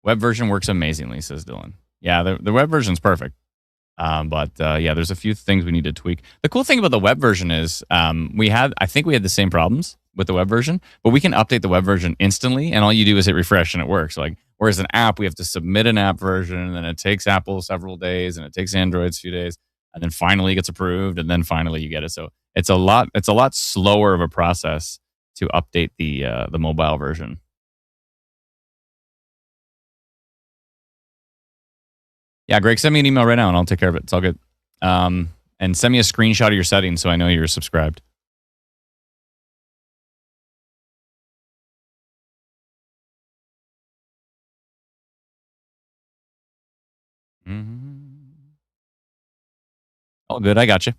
Web version works amazingly, says Dylan. Yeah, the web version's perfect. But there's a few things we need to tweak. The cool thing about the web version is I think we had the same problems with the web version, but we can update the web version instantly, and all you do is hit refresh and it works. Whereas an app, we have to submit an app version, and then it takes Apple several days, and it takes Android a few days, and then finally it gets approved, and then finally you get it. So it's a lot slower of a process to update the mobile version. Yeah, Greg, send me an email right now and I'll take care of it. It's all good. And send me a screenshot of your settings so I know you're subscribed. All good. I got you.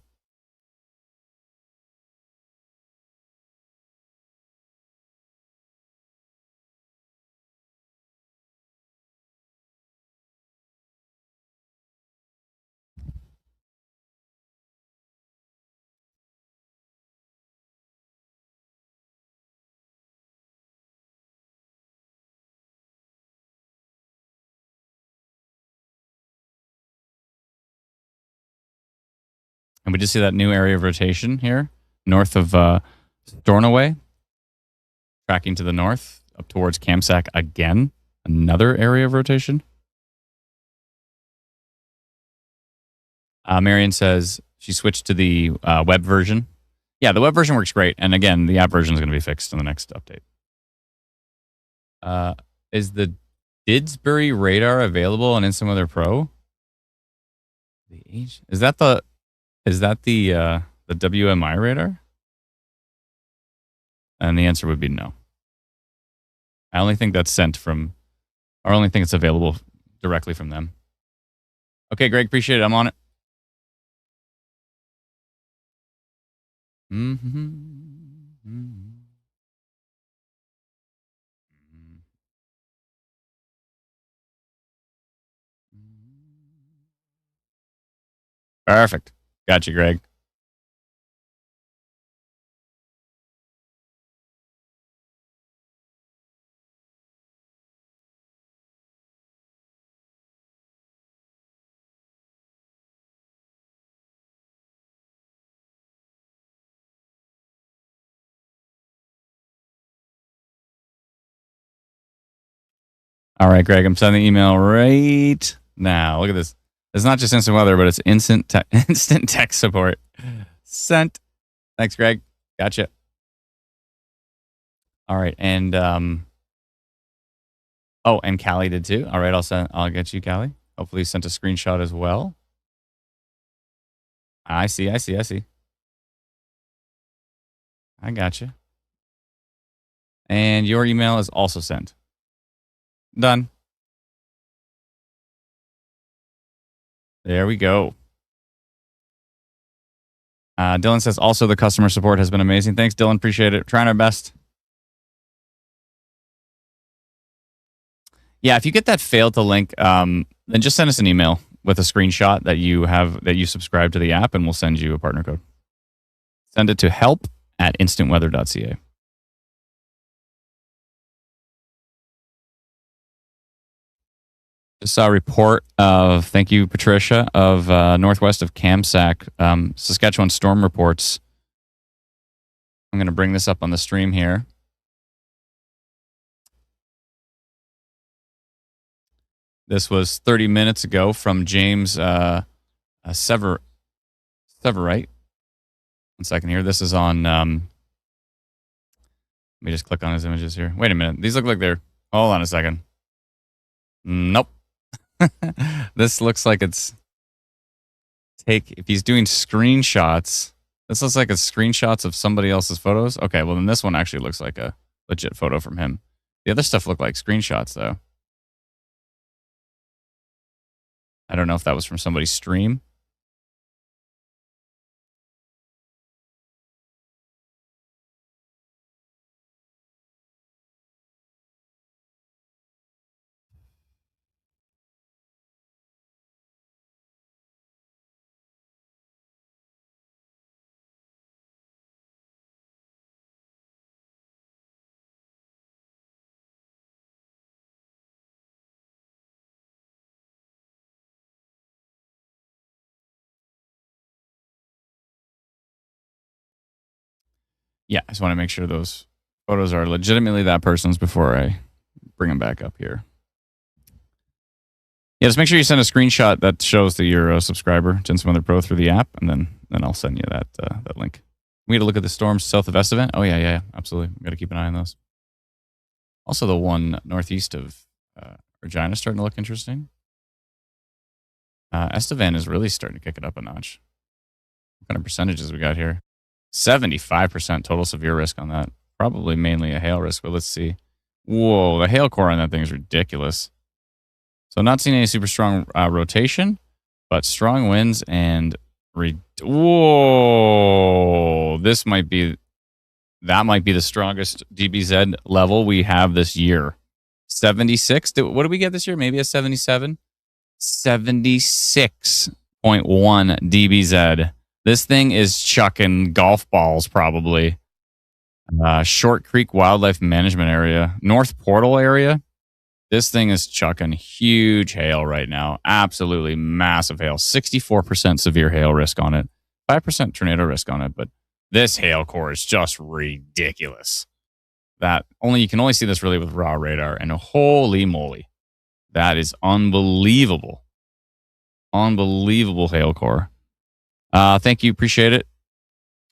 And we just see that new area of rotation here, north of Stornoway, tracking to the north, up towards Kamsack again. another area of rotation. Marion says she switched to the web version. Yeah, the web version works great. And again, the app version is going to be fixed in the next update. Is the Didsbury radar available on Instant Weather Pro? Is that the WMI radar? And the answer would be no. I only think that's sent from, or only think it's available directly from them. Okay, Greg, appreciate it. I'm on it. Perfect. Got you, Greg. All right, Greg, I'm sending the email right now. Look at this. It's not just instant weather, but it's instant tech support. Sent. Thanks, Greg. Gotcha. All right, and and Callie did too. All right, I'll get you, Callie. Hopefully, you sent a screenshot as well. I see. I gotcha. And your email is also sent. Done. There we go. Dylan says, also, the customer support has been amazing. Thanks, Dylan. Appreciate it. Trying our best. Yeah, if you get that failed to link, then just send us an email with a screenshot that you subscribe to the app, and we'll send you a partner code. Send it to help@instantweather.ca. Just saw a report of, thank you, Patricia, of northwest of Kamsack, Saskatchewan storm reports. I'm going to bring this up on the stream here. This was 30 minutes ago from James Severite. One second here. This is on... let me just click on his images here. Wait a minute. These look like they're... Hold on a second. Nope. This looks like it's... If he's doing screenshots... This looks like it's screenshots of somebody else's photos. Okay, well then this one actually looks like a legit photo from him. The other stuff looked like screenshots, though. I don't know if that was from somebody's stream. Yeah, I just want to make sure those photos are legitimately that person's before I bring them back up here. Yeah, just make sure you send a screenshot that shows that you're a subscriber to Instant Weather Pro through the app, and then I'll send you that link. We got to look at the storms south of Estevan. Oh, yeah, absolutely. We got to keep an eye on those. Also, the one northeast of Regina is starting to look interesting. Estevan is really starting to kick it up a notch. What kind of percentages we got here? 75% total severe risk on that. Probably mainly a hail risk, but let's see. Whoa, the hail core on that thing is ridiculous. So not seeing any super strong rotation, but strong winds and... Whoa! That might be the strongest DBZ level we have this year. 76? What did we get this year? Maybe a 77? 76.1 DBZ. This thing is chucking golf balls, probably. Short Creek Wildlife Management Area. North Portal area. This thing is chucking huge hail right now. Absolutely massive hail. 64% severe hail risk on it. 5% tornado risk on it. But this hail core is just ridiculous. that only you can only see this really with raw radar. And holy moly, that is unbelievable. Unbelievable hail core. Thank you. Appreciate it.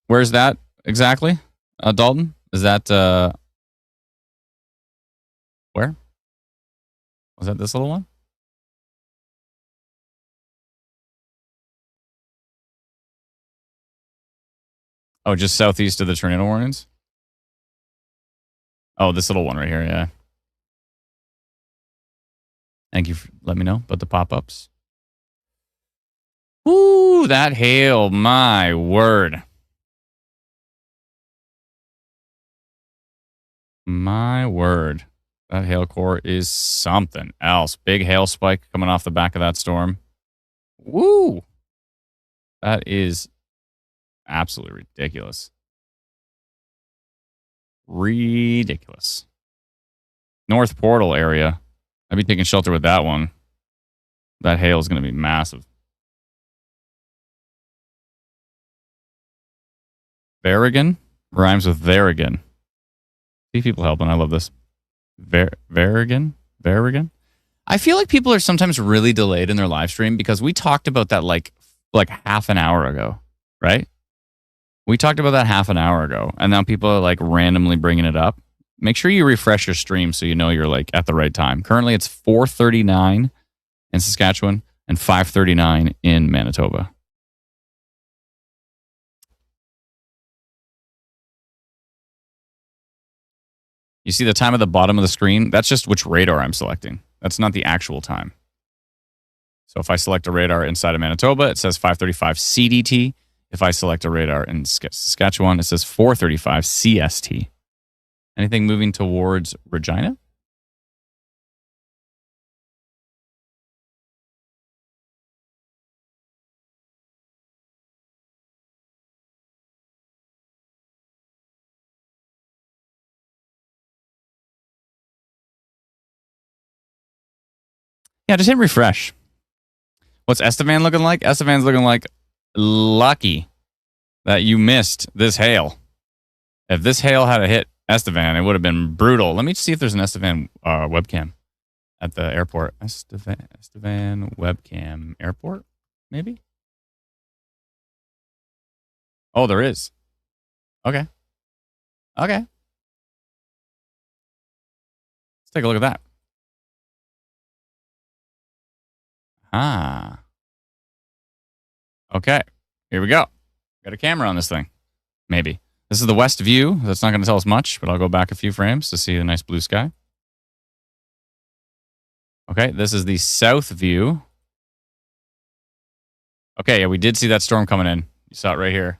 Where's that exactly? Dalton? Is that where? Was that this little one? Oh, just southeast of the tornado warnings? Oh, this little one right here, yeah. Thank you for letting me know about the pop-ups. Ooh, that hail, my word. My word. That hail core is something else. Big hail spike coming off the back of that storm. Woo! That is absolutely ridiculous. Ridiculous. North Portal area. I'd be taking shelter with that one. That hail is going to be massive. Varigan rhymes with Varigan. See people helping. I love this. Varigan? I feel like people are sometimes really delayed in their live stream because we talked about that like half an hour ago, right? We talked about that half an hour ago, and now people are like randomly bringing it up. Make sure you refresh your stream so you know you're like at the right time. Currently, it's 4:39 in Saskatchewan and 5:39 in Manitoba. You see the time at the bottom of the screen? That's just which radar I'm selecting. That's not the actual time. So if I select a radar inside of Manitoba, it says 5:35 CDT. If I select a radar in Saskatchewan, it says 4:35 CST. Anything moving towards Regina? Yeah, just hit refresh. What's Estevan looking like? Estevan's looking like lucky that you missed this hail. If this hail had hit Estevan, it would have been brutal. Let me see if there's an Estevan webcam at the airport. Estevan webcam airport, maybe? Oh, there is. Okay. Okay. Let's take a look at that. Ah. Okay. Here we go. Got a camera on this thing. Maybe. This is the west view. That's not going to tell us much, but I'll go back a few frames to see the nice blue sky. Okay, this is the south view. Okay, yeah, we did see that storm coming in. You saw it right here.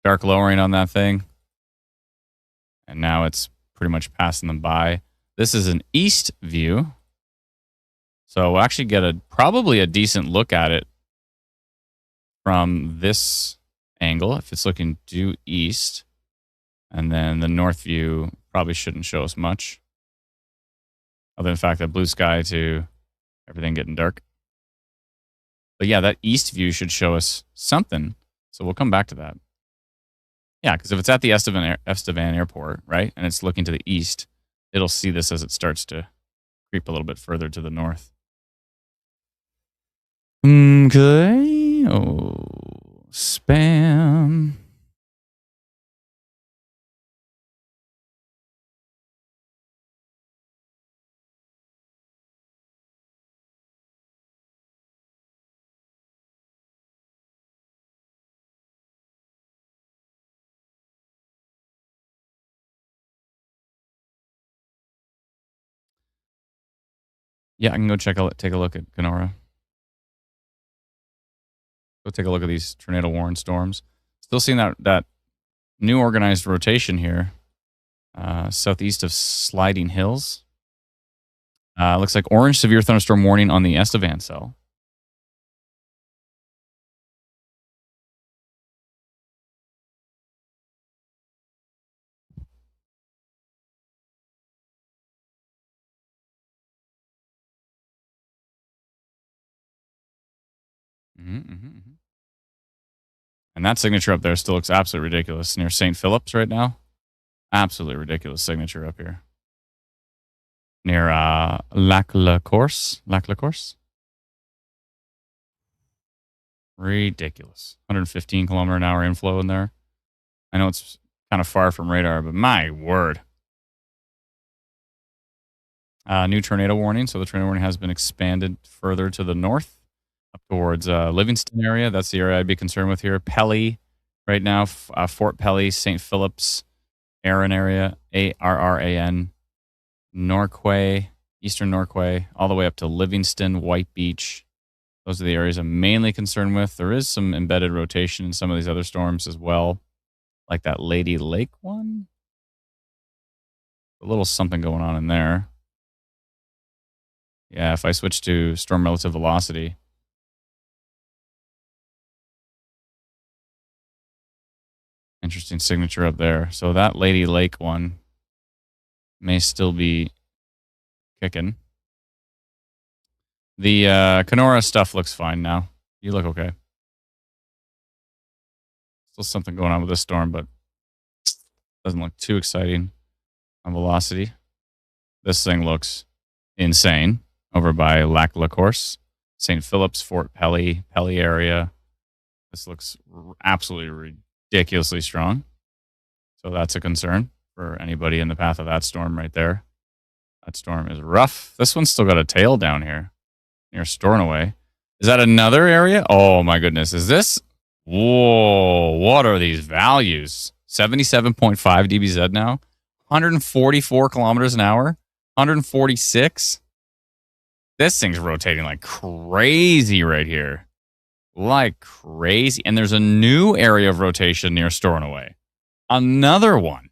Dark lowering on that thing. And now it's pretty much passing them by. This is an east view. So we'll actually get probably a decent look at it from this angle if it's looking due east. And then the north view probably shouldn't show us much. Other than the fact that blue sky to everything getting dark. But yeah, that east view should show us something. So we'll come back to that. Yeah, because if it's at the Estevan airport, right, and it's looking to the east, it'll see this as it starts to creep a little bit further to the north. Okay. Oh, spam. Yeah, I can go take a look at Kenora. Go take a look at these tornado warning storms. Still seeing that new organized rotation here, southeast of Sliding Hills. Looks like orange severe thunderstorm warning on the Estevan cell. And that signature up there still looks absolutely ridiculous near St. Philip's right now. Absolutely ridiculous signature up here near Lac-La-Course. Ridiculous. 115 km/h inflow in there. I know it's kind of far from radar, but my word. New tornado warning. So the tornado warning has been expanded further to the north up towards Livingston area. That's the area I'd be concerned with here. Pelly right now, Fort Pelly, St. Philip's, Arran area, Arran, Norquay, Eastern Norquay, all the way up to Livingston, White Beach. Those are the areas I'm mainly concerned with. There is some embedded rotation in some of these other storms as well, like that Lady Lake one. A little something going on in there. Yeah, if I switch to storm relative velocity, interesting signature up there. So that Lady Lake one may still be kicking. The Kenora stuff looks fine now. You look okay. Still something going on with this storm, but doesn't look too exciting on velocity. This thing looks insane over by Lac-La-Course, St. Philip's, Fort Pelly, Pelly area. This looks absolutely ridiculously strong. So that's a concern for anybody in the path of that storm right there. That storm is rough. This one's still got a tail down here near Stornoway. Is that another area? Oh my goodness. Is this? Whoa. What are these values? 77.5 dBz now. 144 kilometers an hour. 146. This thing's rotating like crazy right here. Like crazy. And there's a new area of rotation near Stornoway. Another one.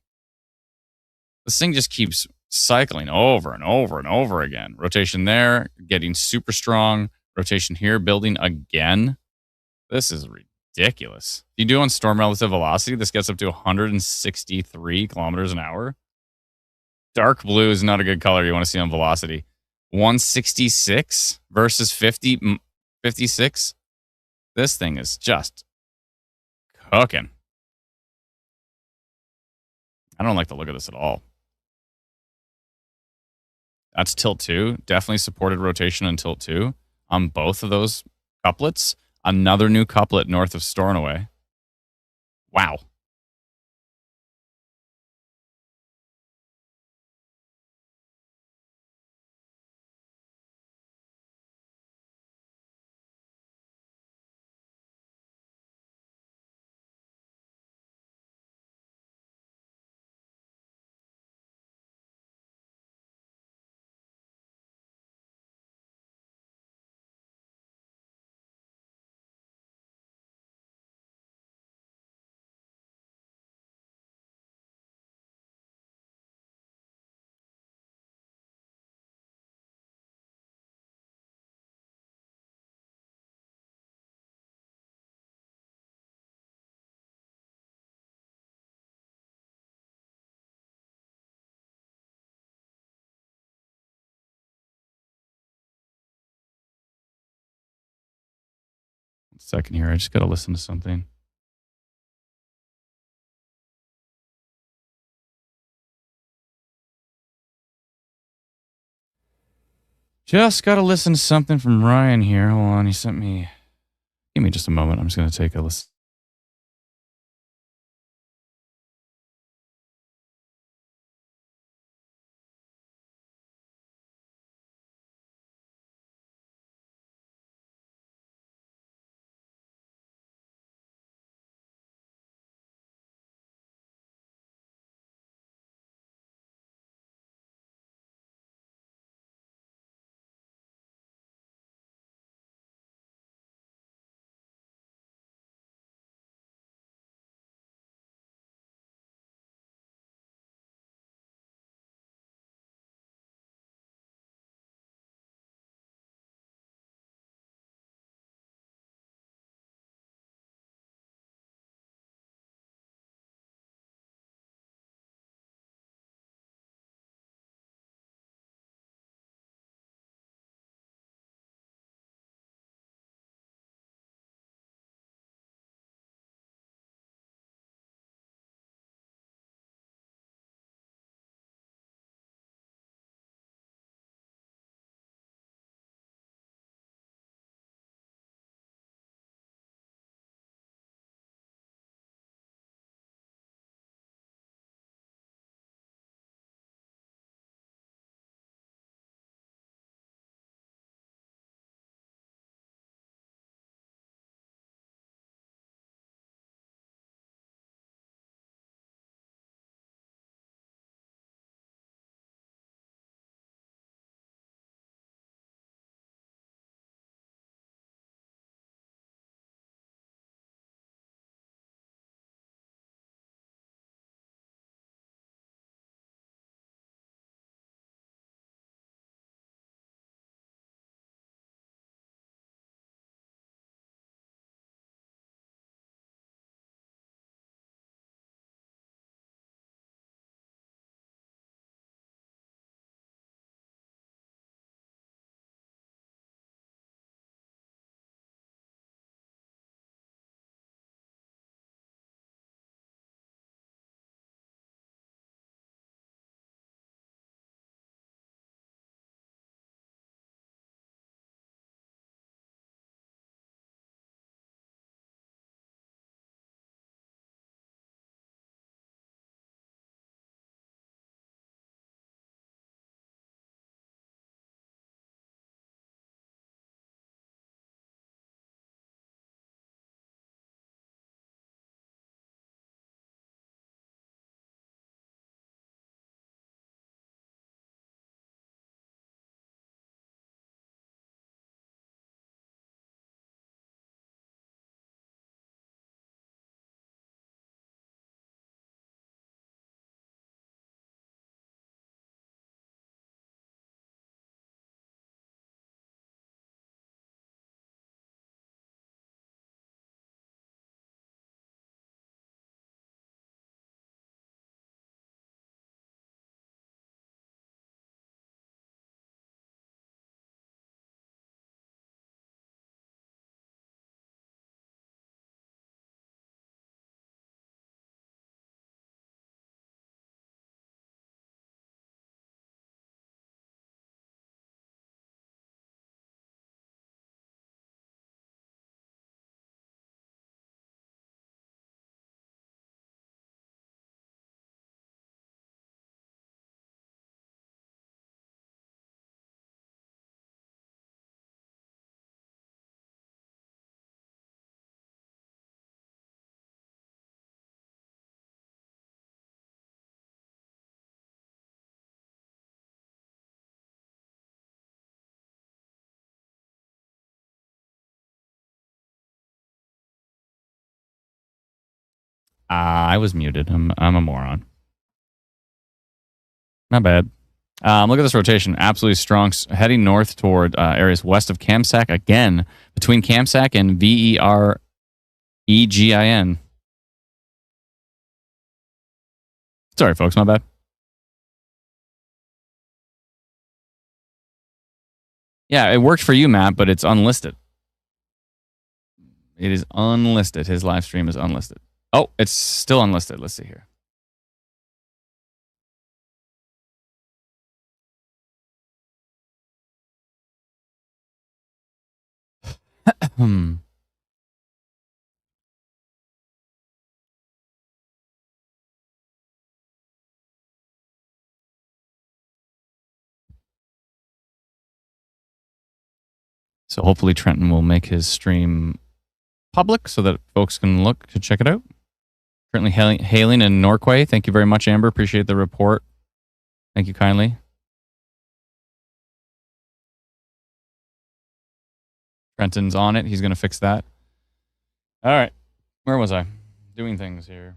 This thing just keeps cycling over and over and over again. Rotation there, getting super strong. Rotation here, building again. This is ridiculous. If you do on storm relative velocity, this gets up to 163 kilometers an hour. Dark blue is not a good color you want to see on velocity. 166 versus 56. This thing is just cooking. I don't like the look of this at all. That's tilt 2. Definitely supported rotation on tilt 2 on both of those couplets. Another new couplet north of Stornoway. Wow. Second here. I just got to listen to something. Just got to listen to something from Ryan here. Hold on. He sent me. Give me just a moment. I'm just going to take a listen. I was muted. I'm a moron. Not bad. Look at this rotation. Absolutely strong. Heading north toward areas west of Kamsack again, between Kamsack and Veregin. Sorry, folks. My bad. Yeah, it worked for you, Matt, but it's unlisted. It is unlisted. His live stream is unlisted. Oh, it's still unlisted. Let's see here. So hopefully Trenton will make his stream public so that folks can look to check it out. Currently hailing in Norquay. Thank you very much, Amber. Appreciate the report. Thank you kindly. Trenton's on it. He's going to fix that. All right. Where was I? Doing things here.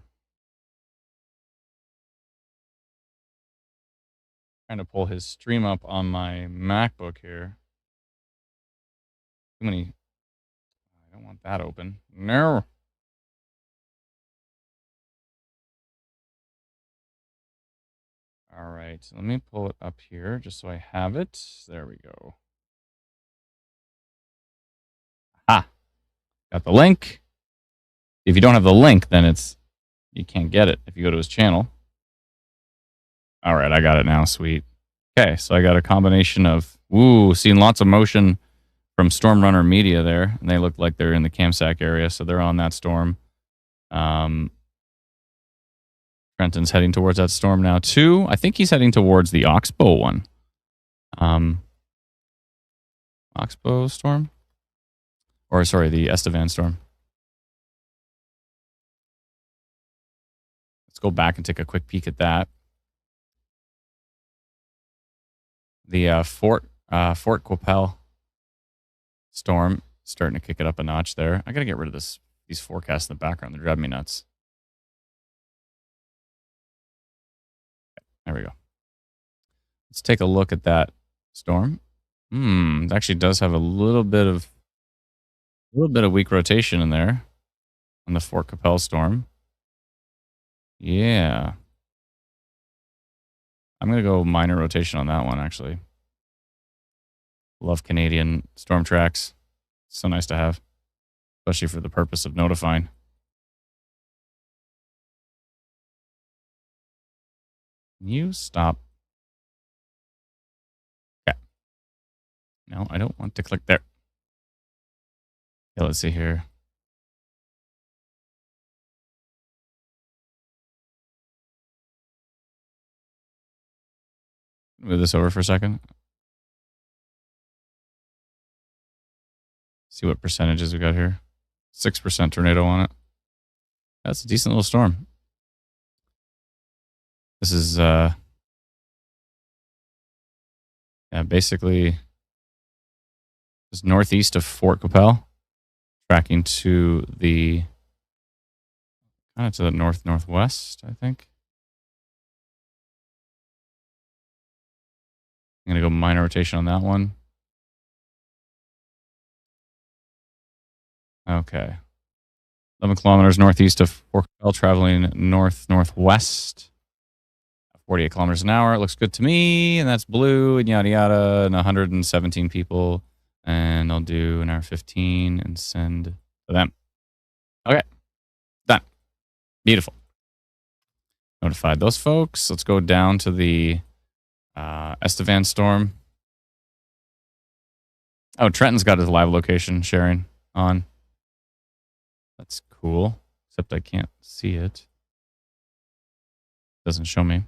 Trying to pull his stream up on my MacBook here. Too many. I don't want that open. No. All right. Let me pull it up here just so I have it. There we go. Ah. Got the link. If you don't have the link, then you can't get it if you go to his channel. All right, I got it now. Sweet. Okay, so I got a combination of seeing lots of motion from Storm Runner Media there, and they look like they're in the Kamsack area, so they're on that storm. Trenton's heading towards that storm now too. I think he's heading towards the Oxbow one. Oxbow storm, or sorry, the Estevan storm. Let's go back and take a quick peek at that. The Fort Qu'Appelle storm starting to kick it up a notch there. I got to get rid of these forecasts in the background. They're driving me nuts. There we go. Let's take a look at that storm. It actually does have a little bit of weak rotation in there on the Fort Qu'Appelle storm. Yeah. I'm going to go minor rotation on that one, actually. Love Canadian storm tracks. So nice to have, especially for the purpose of notifying. Can you stop? Okay. No, I don't want to click there. Okay, let's see here. Move this over for a second. See what percentages we got here. 6% tornado on it. That's a decent little storm. This is basically just northeast of Fort Qu'Appelle, tracking to the northwest, I think. I'm going to go minor rotation on that one. Okay. 11 kilometers northeast of Fort Qu'Appelle, traveling north-northwest. 48 kilometers an hour. It looks good to me. And that's blue and yada yada. And 117 people. And I'll do an hour 15 and send to them. Okay. Done. Beautiful. Notified those folks. Let's go down to the Estevan storm. Oh, Trenton's got his live location sharing on. That's cool. Except I can't see it. Doesn't show me.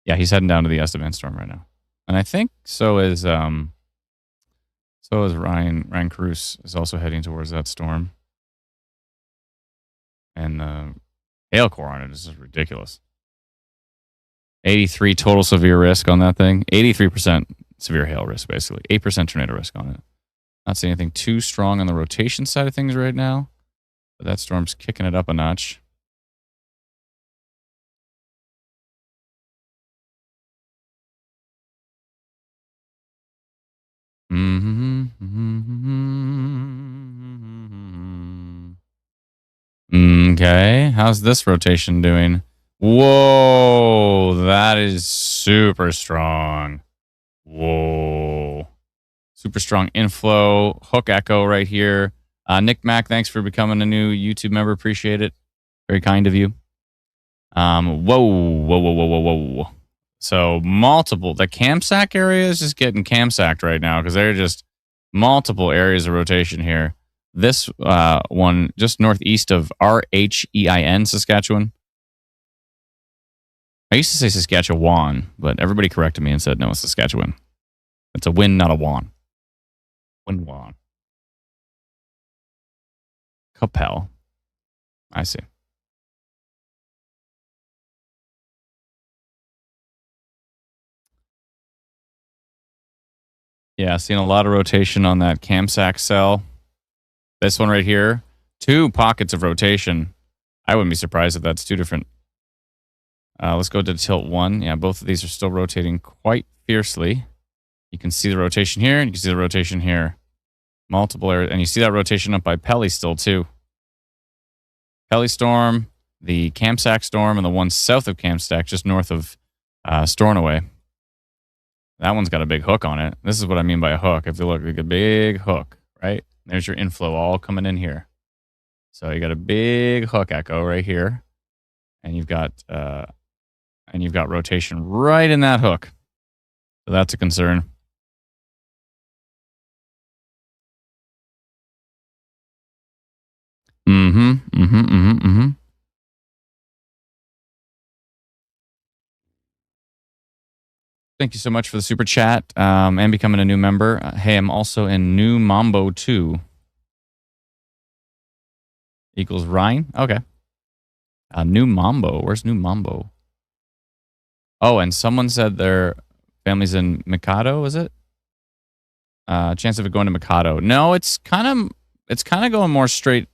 Yeah, he's heading down to the Estevan storm right now. And I think so is Ryan Cruz is also heading towards that storm. And the hail core on it is just ridiculous. 83 total severe risk on that thing. 83% severe hail risk, basically. 8% tornado risk on it. Not seeing anything too strong on the rotation side of things right now, but that storm's kicking it up a notch. Okay, how's this rotation doing? Whoa, that is super strong. Whoa. Super strong inflow. Hook echo right here. Nick Mack, thanks for becoming a new YouTube member. Appreciate it. Very kind of you. Whoa. So multiple. The Camsack area is just getting Camsacked right now because they're just multiple areas of rotation here. This one just northeast of RHEIN, Saskatchewan. I used to say Saskatchewan, but everybody corrected me and said no, it's Saskatchewan. It's a win, not a won. Win. Capel. I see. Yeah, seeing a lot of rotation on that Camsack cell. This one right here, 2 pockets of rotation. I wouldn't be surprised if that's 2 different. Let's go to tilt 1. Yeah, both of these are still rotating quite fiercely. You can see the rotation here, and you can see the rotation here. Multiple areas, and you see that rotation up by Pelly still too. Pelly Storm, the Camsack Storm, and the one south of Camsack, just north of Stornoway. That one's got a big hook on it. This is what I mean by a hook. If you look, like a big hook, right? There's your inflow all coming in here. So you got a big hook echo right here, and you've got rotation right in that hook. So that's a concern. Thank you so much for the super chat and becoming a new member. Hey, I'm also in New Mambo 2. Equals Rhine? Okay. New Mambo. Where's New Mambo? Oh, and someone said their family's in Mikado, is it? Chance of it going to Mikado. No, it's kind of going more straight.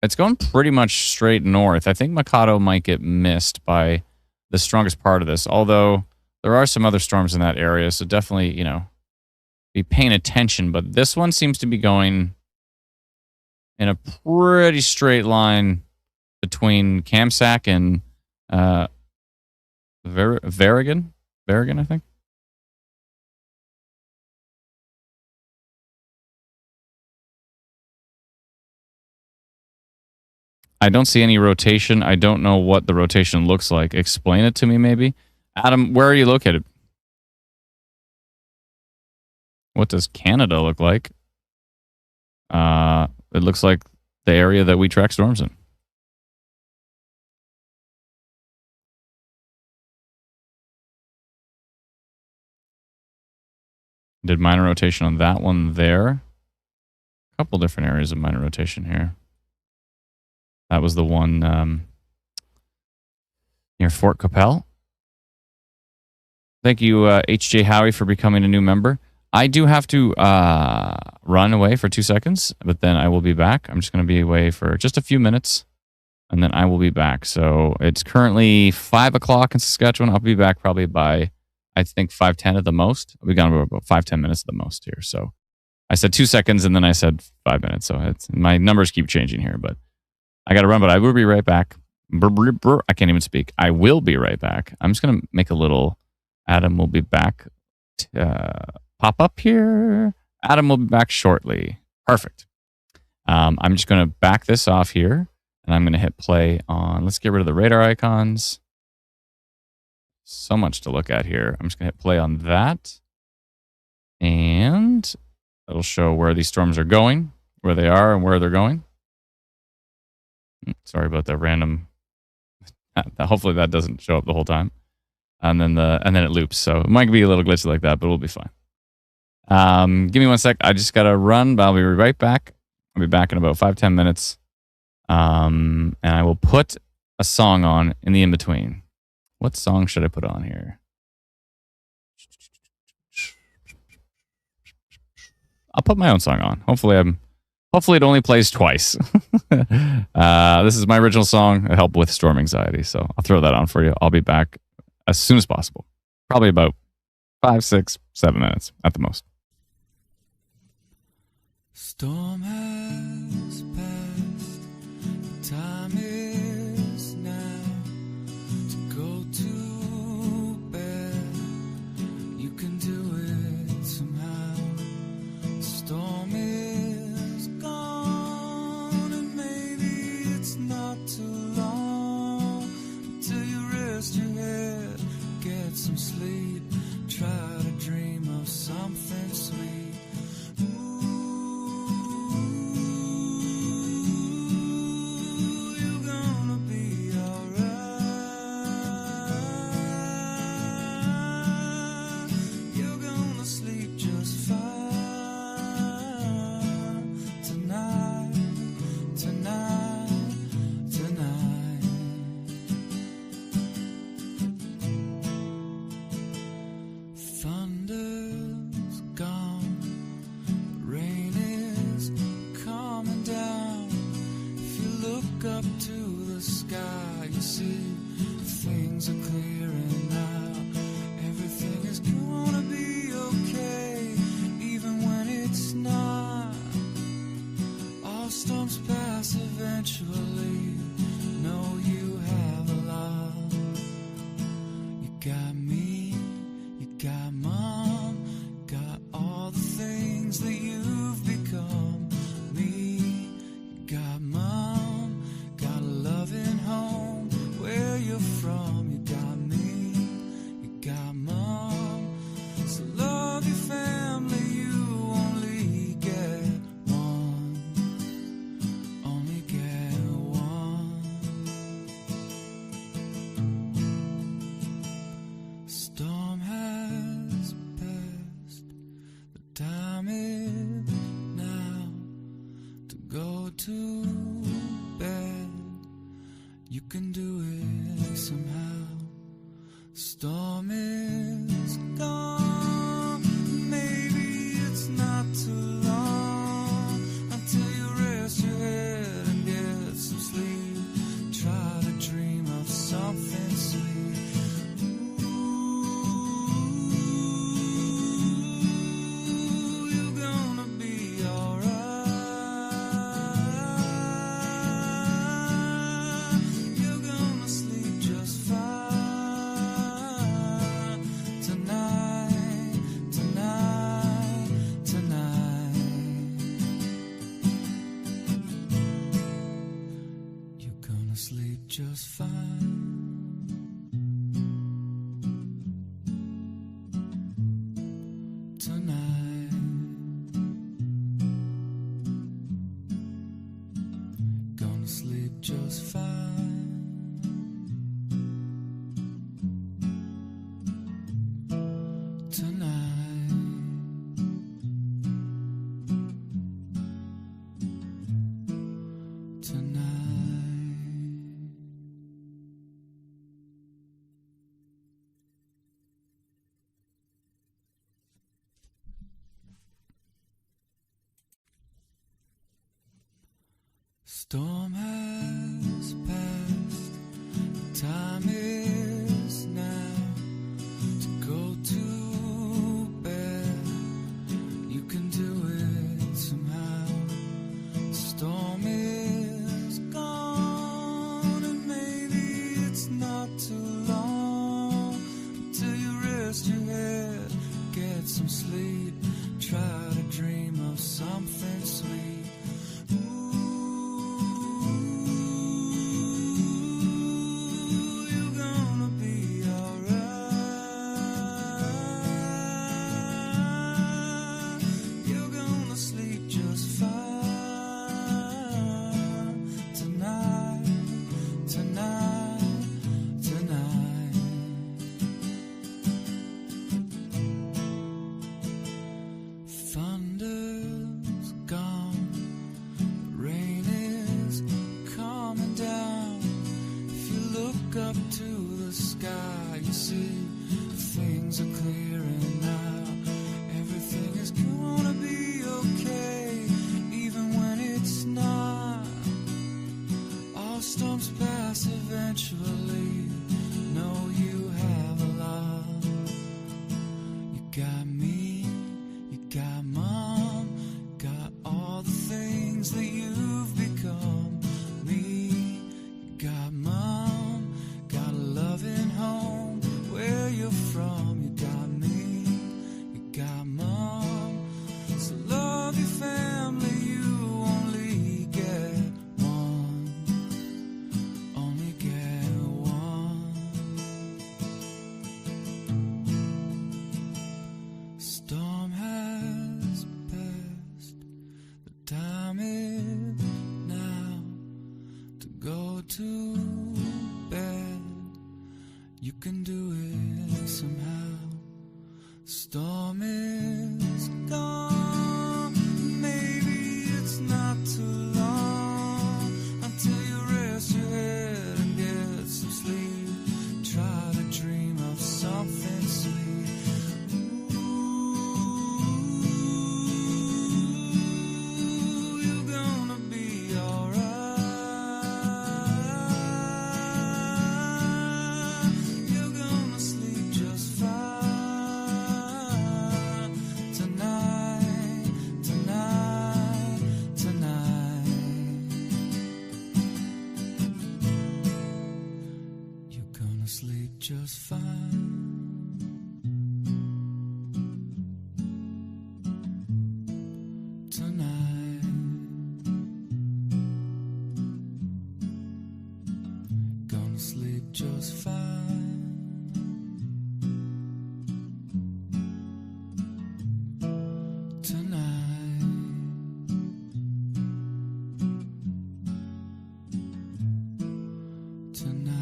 It's going pretty much straight north. I think Mikado might get missed by the strongest part of this, although there are some other storms in that area, so definitely, be paying attention. But this one seems to be going in a pretty straight line between Camsack and Varigan, I think. I don't see any rotation. I don't know what the rotation looks like. Explain it to me, maybe. Adam, where are you located? What does Canada look like? It looks like the area that we track storms in. Did minor rotation on that one there. A couple different areas of minor rotation here. That was the one near Fort Capel. Thank you, HJ Howie, for becoming a new member. I do have to run away for 2 seconds, but then I will be back. I'm just going to be away for just a few minutes, and then I will be back. So it's currently 5 o'clock in Saskatchewan. I'll be back probably by, I think, 5:10 at the most. We've gone about 5-10 minutes at the most here. So I said 2 seconds, and then I said 5 minutes. So my numbers keep changing here, but I got to run, but I will be right back. I can't even speak. I will be right back. I'm just going to make a little, Adam will be back. Pop up here. Adam will be back shortly. Perfect. I'm just going to back this off here, and I'm going to hit play on, let's get rid of the radar icons. So much to look at here. I'm just going to hit play on that, and it'll show where these storms are going, where they are, and where they're going. Sorry about that random. Hopefully that doesn't show up the whole time, and then it loops. So it might be a little glitchy like that, but we'll be fine. Give me 1 sec. I just gotta run, but I'll be right back. I'll be back in about 5-10 minutes. And I will put a song on in the in between. What song should I put on here? I'll put my own song on. Hopefully it only plays twice. This is my original song. It helped with storm anxiety, so I'll throw that on for you. I'll be back as soon as possible. Probably about 5, 6, 7 minutes at the most. Storm has passed, the time is now to go to bed. You can do it somehow. The storm is gone, and maybe it's not too long until you rest your head, get some sleep, try to dream of something sweet. Just fine. Tonight, gonna sleep just fine. Tonight, tonight. Storm has passed, the time is now to go to bed. You can do it somehow. The storm is gone, and maybe it's not too long until you rest your head, get some sleep, try to dream of something sweet. Thunder's gone, storm is gone. Maybe it's not too long until you rest your head and get some sleep. Try to dream of something sweet. Ooh, you're gonna be alright. You're gonna sleep just fine tonight, tonight, tonight. You're gonna sleep just fine. Tonight, gonna sleep just fine. Tonight, tonight.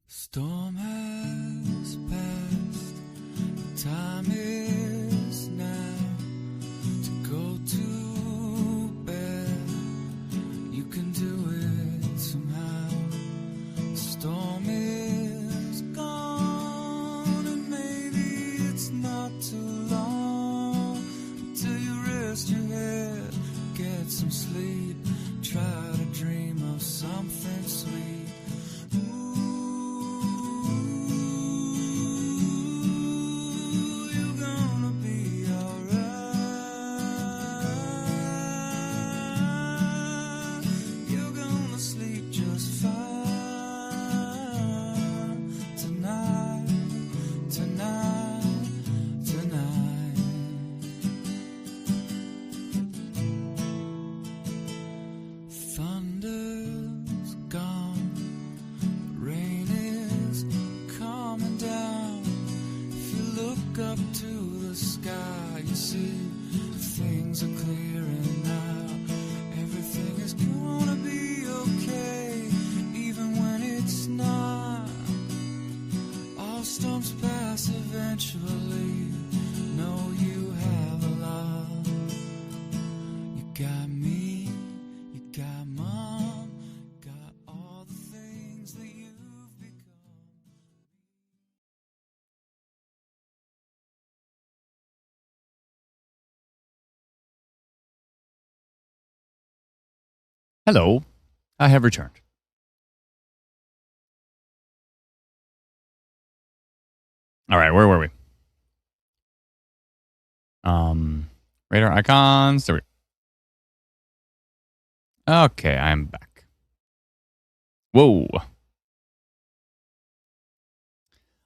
Storm has passed, the time is now to go to bed. You can do it somehow. The storm is gone, and maybe it's not too long until you rest your head, get some sleep, try to dream of something sweet. You're gonna be alright. You're gonna sleep just fine tonight, tonight, tonight. Thunder's gone, rain is coming down. If you look up to the sky, you see things are clearing out. Everything is gonna be okay, even when it's not. All storms pass eventually. Know you have a lot. You got me, you got mom, got all the things that you've become. Hello, I have returned. All right, where were we? Radar icons. There we Okay, I'm back. Whoa.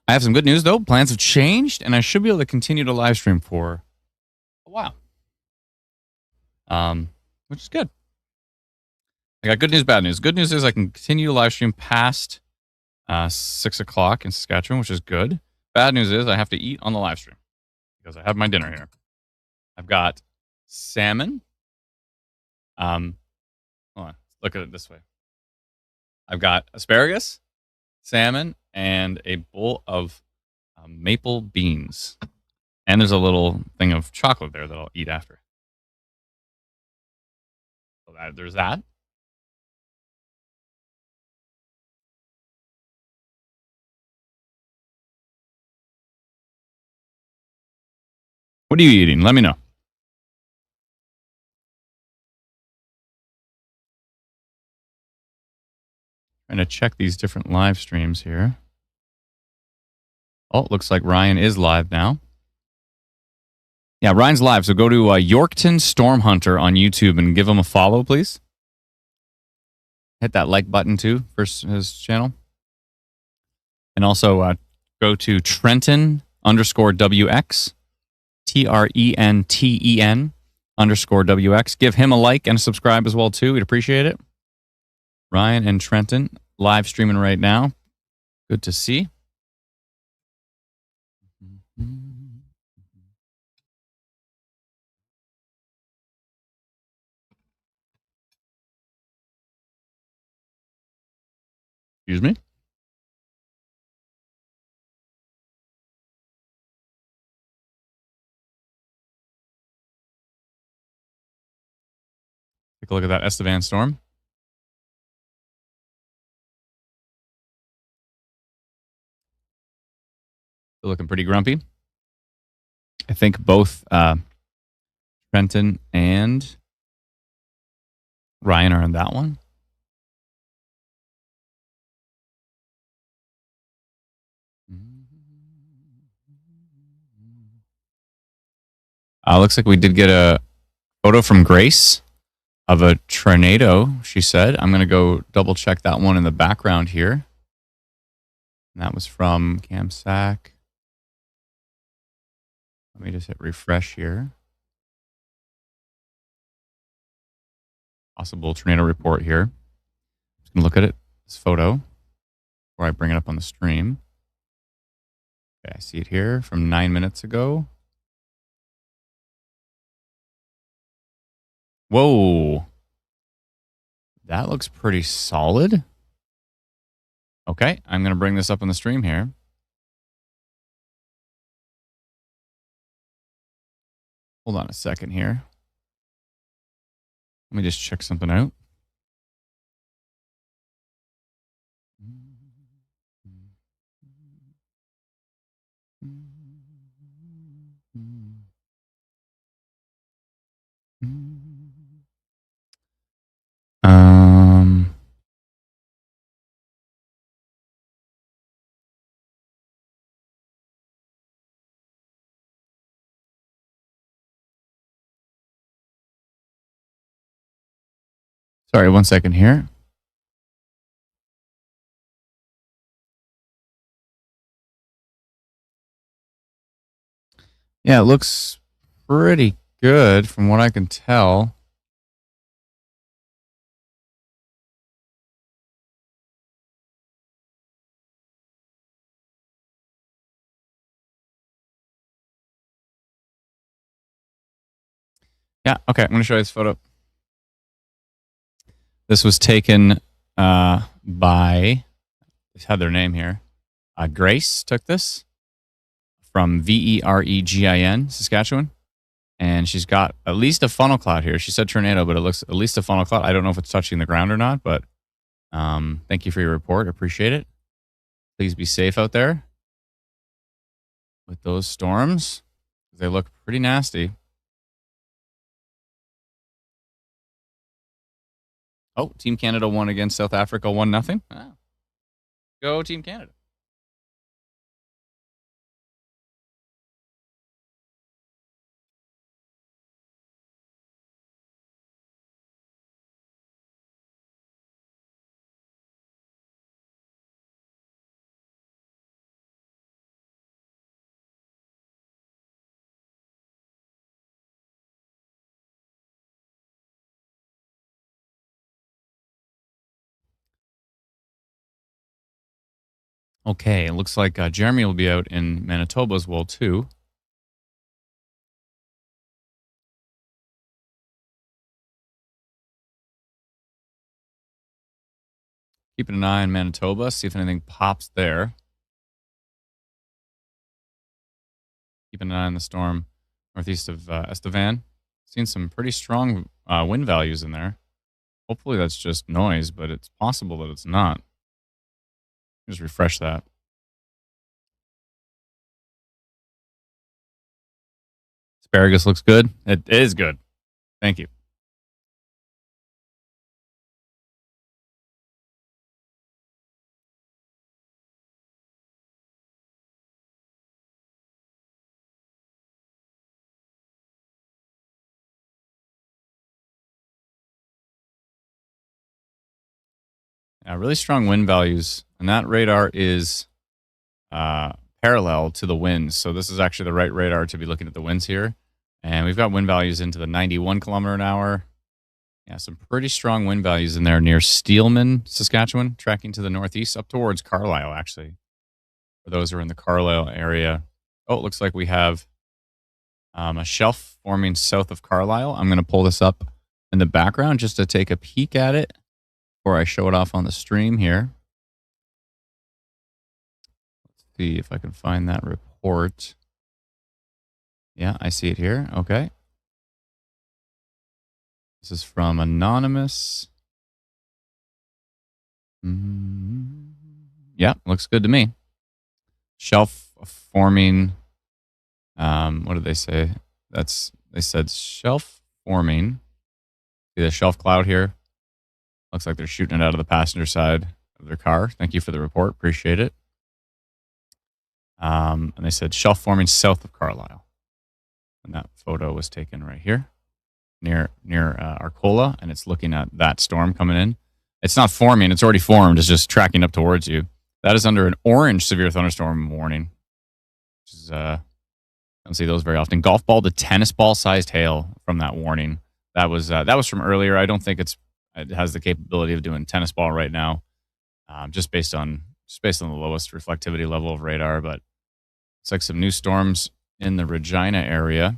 I have some good news, though. Plans have changed, and I should be able to continue to live stream for a while. Which is good. I got good news, bad news. Good news is I can continue to live stream past 6 o'clock in Saskatchewan, which is good. Bad news is I have to eat on the live stream because I have my dinner here. I've got salmon. Hold on. Look at it this way. I've got asparagus, salmon, and a bowl of maple beans. And there's a little thing of chocolate there that I'll eat after. So there's that. What are you eating? Let me know. Trying to check these different live streams here. Oh, it looks like Ryan is live now. Yeah, Ryan's live. So go to Yorkton Storm Hunter on YouTube and give him a follow, please. Hit that like button too for his channel. And also go to Trenton_WX. TRENTEN_WX. Give him a like and a subscribe as well too. We'd appreciate it. Ryan and Trenton live streaming right now. Good to see. Excuse me? Take a look at that Estevan storm. Still looking pretty grumpy. I think both Trenton and Ryan are on that one. Looks like we did get a photo from Grace of a tornado, she said. I'm going to go double check that one in the background here. And that was from Cam Sack. Let me just hit refresh here. Possible tornado report here. Just going to look at it, this photo, before I bring it up on the stream. Okay, I see it here from 9 minutes ago. Whoa. That looks pretty solid. Okay, I'm going to bring this up on the stream here. Hold on a second here. Let me just check something out. Sorry, 1 second here. Yeah, it looks pretty good from what I can tell. Yeah, okay, I'm going to show you this photo. This was taken by, they had their name here. Grace took this from Veregin, Saskatchewan. And she's got at least a funnel cloud here. She said tornado, but it looks at least a funnel cloud. I don't know if it's touching the ground or not, but thank you for your report. Appreciate it. Please be safe out there with those storms. They look pretty nasty. Oh, Team Canada won against South Africa 1-0. Wow. Go Team Canada. Okay, it looks like Jeremy will be out in Manitoba as well, too. Keeping an eye on Manitoba, see if anything pops there. Keeping an eye on the storm northeast of Estevan. Seen some pretty strong wind values in there. Hopefully that's just noise, but it's possible that it's not. Just refresh that. Asparagus looks good. It is good. Thank you. Yeah, really strong wind values. And that radar is parallel to the winds. So this is actually the right radar to be looking at the winds here. And we've got wind values into the 91 kilometer an hour. Yeah, some pretty strong wind values in there near Steelman, Saskatchewan, tracking to the northeast up towards Carlisle, actually. For those who are in the Carlisle area. Oh, it looks like we have a shelf forming south of Carlisle. I'm going to pull this up in the background just to take a peek at it before I show it off on the stream here. see if I can find that report. Yeah, I see it here. Okay. This is from Anonymous. Yeah, looks good to me. Shelf forming. What did they say? They said shelf forming. See the shelf cloud here? Looks like they're shooting it out of the passenger side of their car. Thank you for the report. Appreciate it. And they said shelf forming south of Carlisle. And that photo was taken right here near Arcola, and it's looking at that storm coming in. It's not forming. It's already formed. It's just tracking up towards you. That is under an orange severe thunderstorm warning. Which is, I don't see those very often. Golf ball to tennis ball sized hail from that warning. That was from earlier. I don't think it has the capability of doing tennis ball right now, just based on the lowest reflectivity level of radar. But it's like some new storms in the Regina area.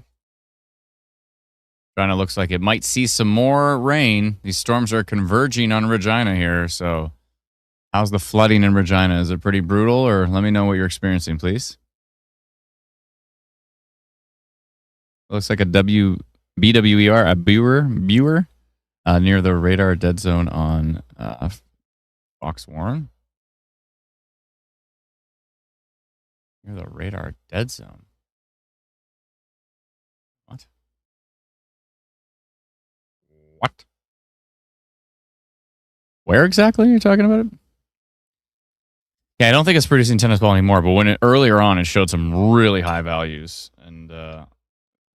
Regina looks like it might see some more rain. These storms are converging on Regina here. So how's the flooding in Regina? Is it pretty brutal? Or let me know what you're experiencing, please. It looks like a BWER, a Buer, near the radar dead zone on Fox Warren. Near the radar dead zone. What? Where exactly are you talking about it? Yeah, I don't think it's producing tennis ball anymore, but earlier on, it showed some really high values, and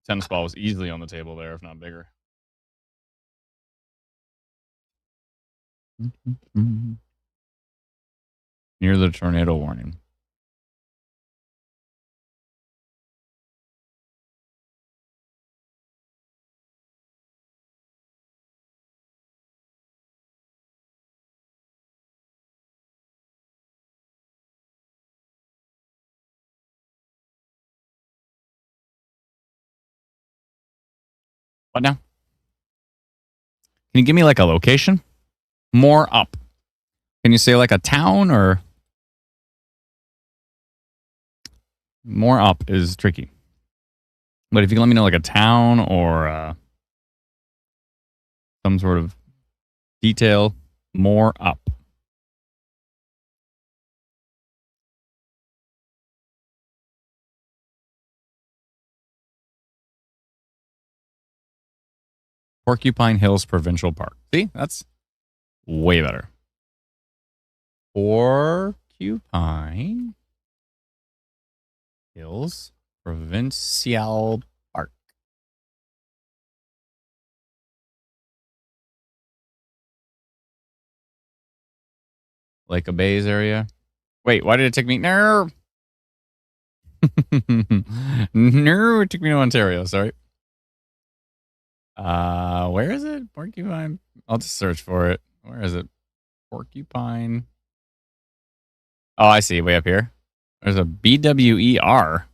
tennis ball was easily on the table there, if not bigger. Near the tornado warning. What now? Can you give me like a location? More up. Can you say like a town or? More up is tricky. But if you can let me know like a town or some sort of detail, more up. Porcupine Hills Provincial Park. See, that's way better. Porcupine Hills Provincial Park. Lake of Bays area. Wait, why did it take me? No. No, it took me to Ontario. Sorry. Where is it? Porcupine. I'll just search for it. Where is it? Porcupine. Oh, I see. Way up here. There's a BWER.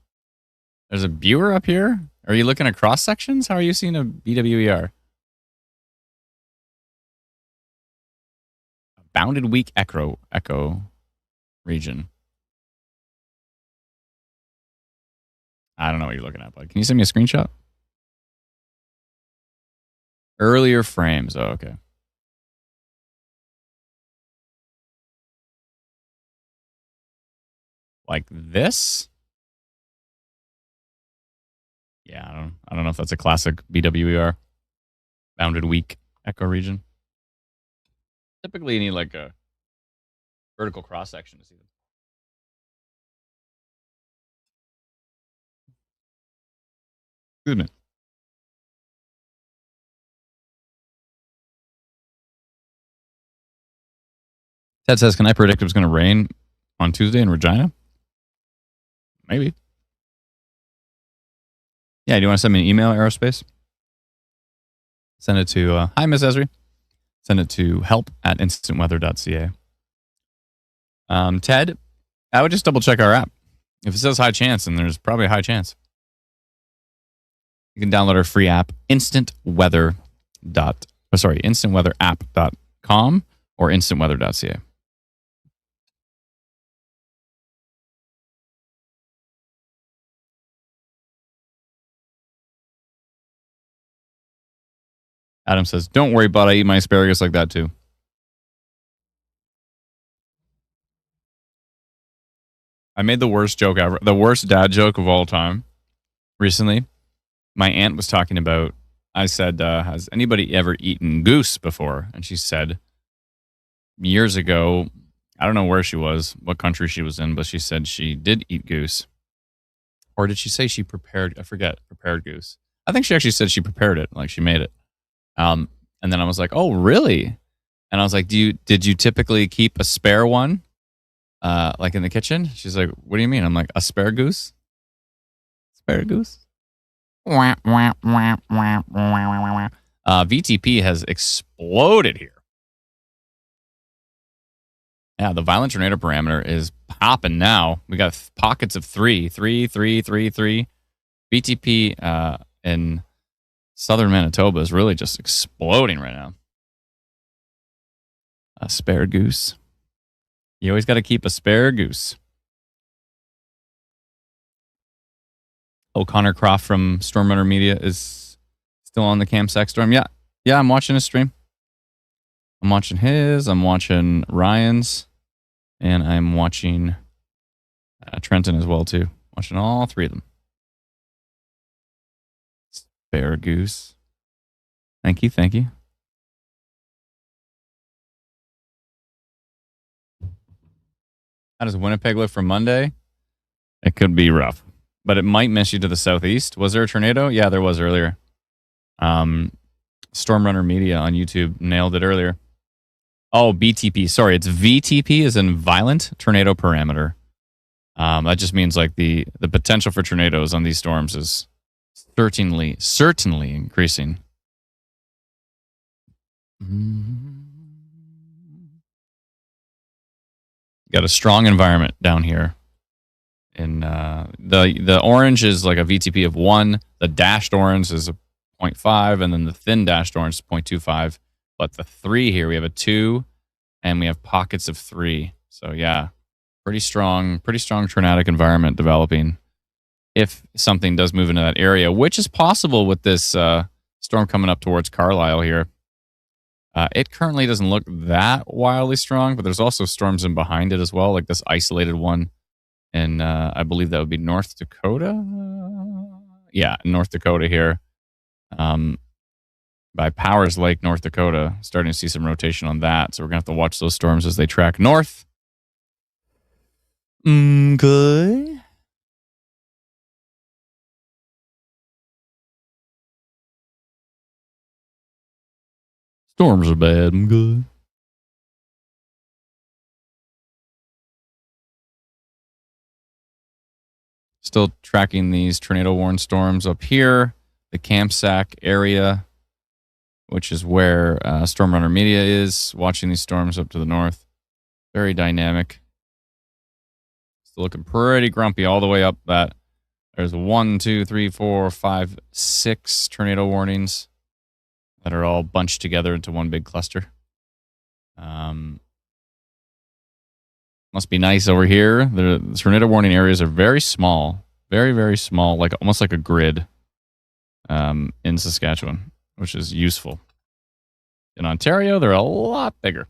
There's a Buer up here. Are you looking at cross sections? How are you seeing a BWER? Bounded weak echo region. I don't know what you're looking at, bud. Can you send me a screenshot? Earlier frames. Oh, okay. Like this? Yeah, I don't know if that's a classic BWER. Bounded weak echo region. Typically, you need like a vertical cross section to see them. Excuse me. Ted says, can I predict it's going to rain on Tuesday in Regina? Maybe. Yeah, do you want to send me an email, Aerospace? Send it to, hi, Miss Esri. Send it to help@instantweather.ca. Ted, I would just double check our app. If it says high chance, then there's probably a high chance. You can download our free app, instantweatherapp.com or instantweather.ca. Adam says, "Don't worry, bud. I eat my asparagus like that too." I made the worst joke ever, the worst dad joke of all time recently. My aunt was talking about, I said, has anybody ever eaten goose before? And she said, years ago, I don't know where she was, what country she was in, but she said she did eat goose. Or did she say she prepared? I forget, prepared goose. I think she actually said she prepared it, like she made it. Um, and then I was like, oh, really? And I was like, did you typically keep a spare one, like in the kitchen? She's like, what do you mean? I'm like, asparagus? Asparagus? VTP has exploded here. Yeah, the violent tornado parameter is popping now. We got pockets of 3. VTP in southern Manitoba is really just exploding right now. Asparagus. You always got to keep asparagus. O'Connor Croft from Stormrunner Media is still on the Camsack Storm. Yeah, I'm watching his stream. I'm watching his. I'm watching Ryan's. And I'm watching Trenton as well, too. Watching all 3 of them. Asparagus. Thank you. How does Winnipeg look for Monday? It could be rough, but it might miss you to the southeast. Was there a tornado? Yeah, there was earlier. Stormrunner Media on YouTube nailed it earlier. Oh, BTP. Sorry, it's VTP as in violent tornado parameter. That just means like the potential for tornadoes on these storms is certainly increasing. Got a strong environment down here. In the orange is like a VTP of 1. The dashed orange is a 0.5, and then the thin dashed orange is 0.25. But the 3 here, we have a 2, and we have pockets of 3. So yeah, pretty strong tornadic environment developing. If something does move into that area, which is possible with this storm coming up towards Carlisle here. It currently doesn't look that wildly strong, but there's also storms in behind it as well, like this isolated one. And I believe that would be North Dakota. Yeah, North Dakota here. By Powers Lake, North Dakota. Starting to see some rotation on that. So we're going to have to watch those storms as they track north. Okay. Storms are bad. I'm good. Still tracking these tornado warned storms up here. The Camsack area, which is where Stormrunner Media is, watching these storms up to the north. Very dynamic. Still looking pretty grumpy all the way up that. There's 1, 2, 3, 4, 5, 6 tornado warnings that are all bunched together into one big cluster. Must be nice over here. The tornado warning areas are very small. Very, very small, like almost like a grid in Saskatchewan, which is useful. In Ontario, they're a lot bigger.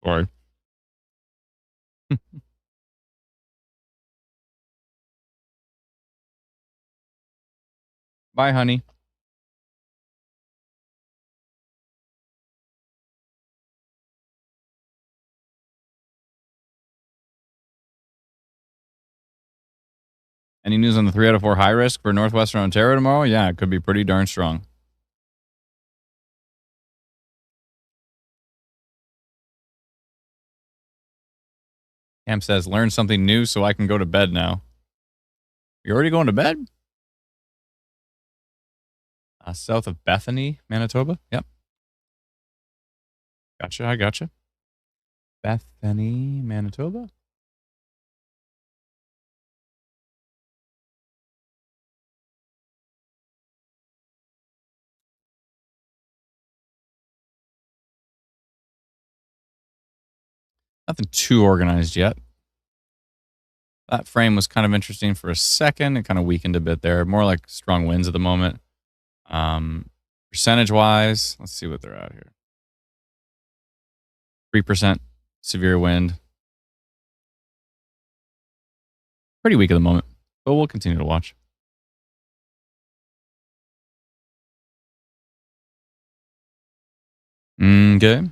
Sorry. Bye, honey. Any news on the 3 out of 4 high risk for Northwestern Ontario tomorrow? Yeah, it could be pretty darn strong. Cam says, learn something new so I can go to bed now. You're already going to bed? South of Bethany, Manitoba. Yep. Gotcha. I gotcha. Bethany, Manitoba. Nothing too organized yet. That frame was kind of interesting for a second. It kind of weakened a bit there. More like strong winds at the moment. Percentage wise, let's see what they're at here. 3% severe wind. Pretty weak at the moment, but we'll continue to watch. Okay.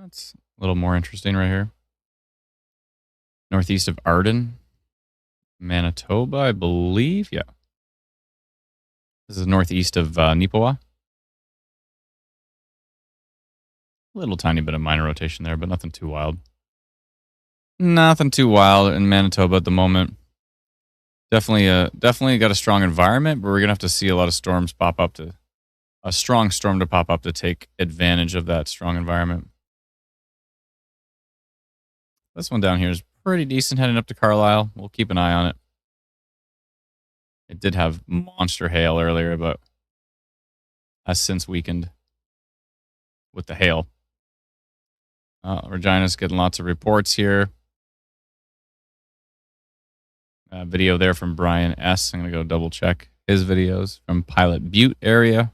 That's a little more interesting right here. Northeast of Arden, Manitoba, I believe. Yeah. This is northeast of Nipawa. A little tiny bit of minor rotation there, but nothing too wild. Nothing too wild in Manitoba at the moment. Definitely got a strong environment, but we're gonna have to see a lot of storms pop up to a strong storm to pop up to take advantage of that strong environment. This one down here is pretty decent heading up to Carlisle. We'll keep an eye on it. It did have monster hail earlier, but has since weakened with the hail. Regina's getting lots of reports here. Video there from Brian S. I'm going to go double check his videos from Pilot Butte area.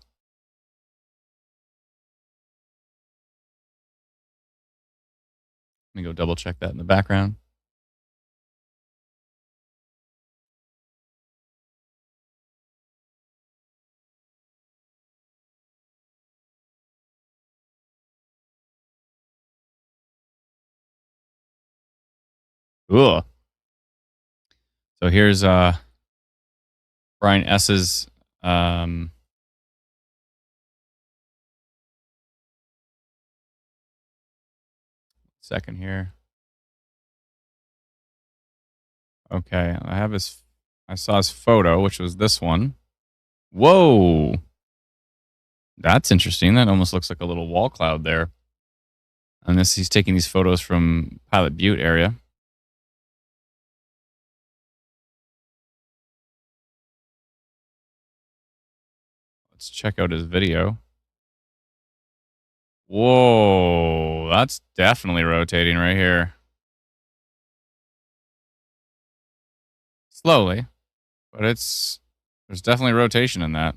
Let me go double check that in the background. Ugh. So here's Brian S.'s second here. Okay, I saw his photo, which was this one. Whoa. That's interesting. That almost looks like a little wall cloud there. And he's taking these photos from Pilot Butte area. Let's check out his video. Whoa, that's definitely rotating right here. Slowly, but there's definitely rotation in that.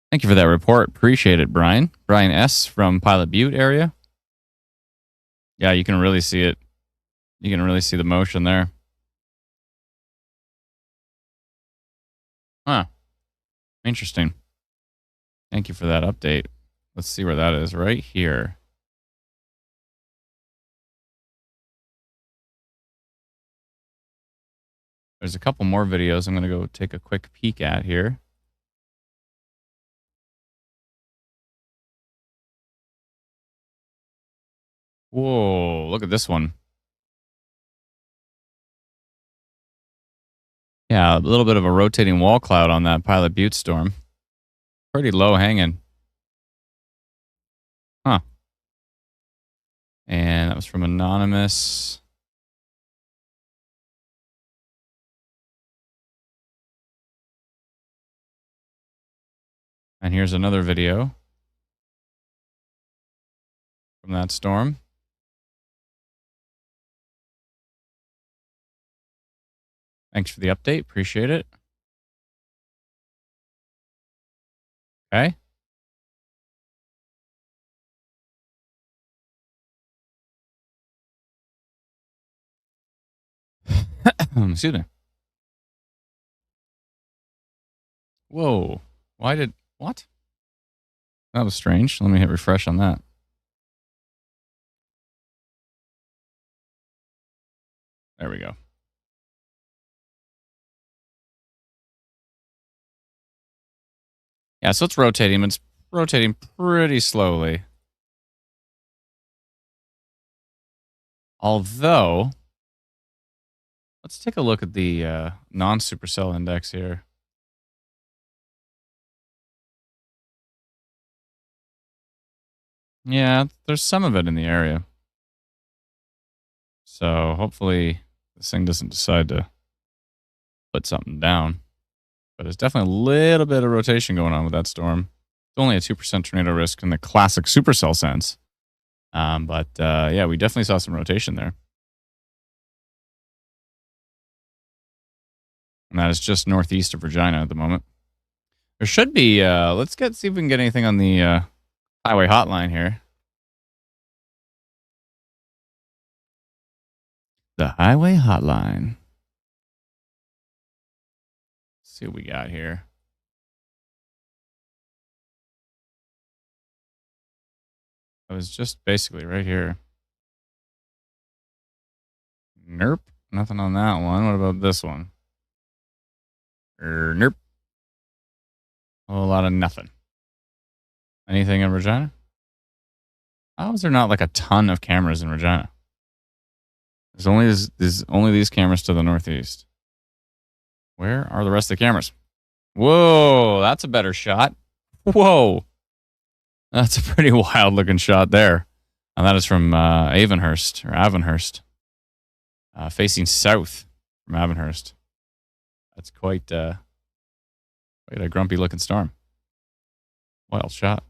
Thank you for that report. Appreciate it, Brian. Brian S. from Pilot Butte area. Yeah, you can really see it. You can really see the motion there. Huh. Interesting. Thank you for that update. Let's see where that is. Right here. There's a couple more videos I'm going to go take a quick peek at here. Whoa, look at this one. Yeah, a little bit of a rotating wall cloud on that Pilot Butte storm. Pretty low hanging. Huh. And that was from Anonymous. And here's another video from that storm. Thanks for the update. Appreciate it. Okay. Excuse me. Whoa. What? That was strange. Let me hit refresh on that. There we go. Yeah, so it's rotating. It's rotating pretty slowly. Although, let's take a look at the non-supercell index here. Yeah, there's some of it in the area. So hopefully this thing doesn't decide to put something down. But there's definitely a little bit of rotation going on with that storm. It's only a 2% tornado risk in the classic supercell sense. But yeah, we definitely saw some rotation there. And that is just northeast of Regina at the moment. There should be, let's see if we can get anything on the highway hotline here. The highway hotline. Let's see what we got here. I was just basically right here. Nope. Nothing on that one. What about this one? Nope. A whole lot of nothing. Anything in Regina? How is there not like a ton of cameras in Regina? There's only these cameras to the northeast. Where are the rest of the cameras? Whoa, that's a better shot. Whoa. That's a pretty wild looking shot there. And that is from Avonhurst. Facing south from Avonhurst. That's quite a grumpy looking storm. Wild shot.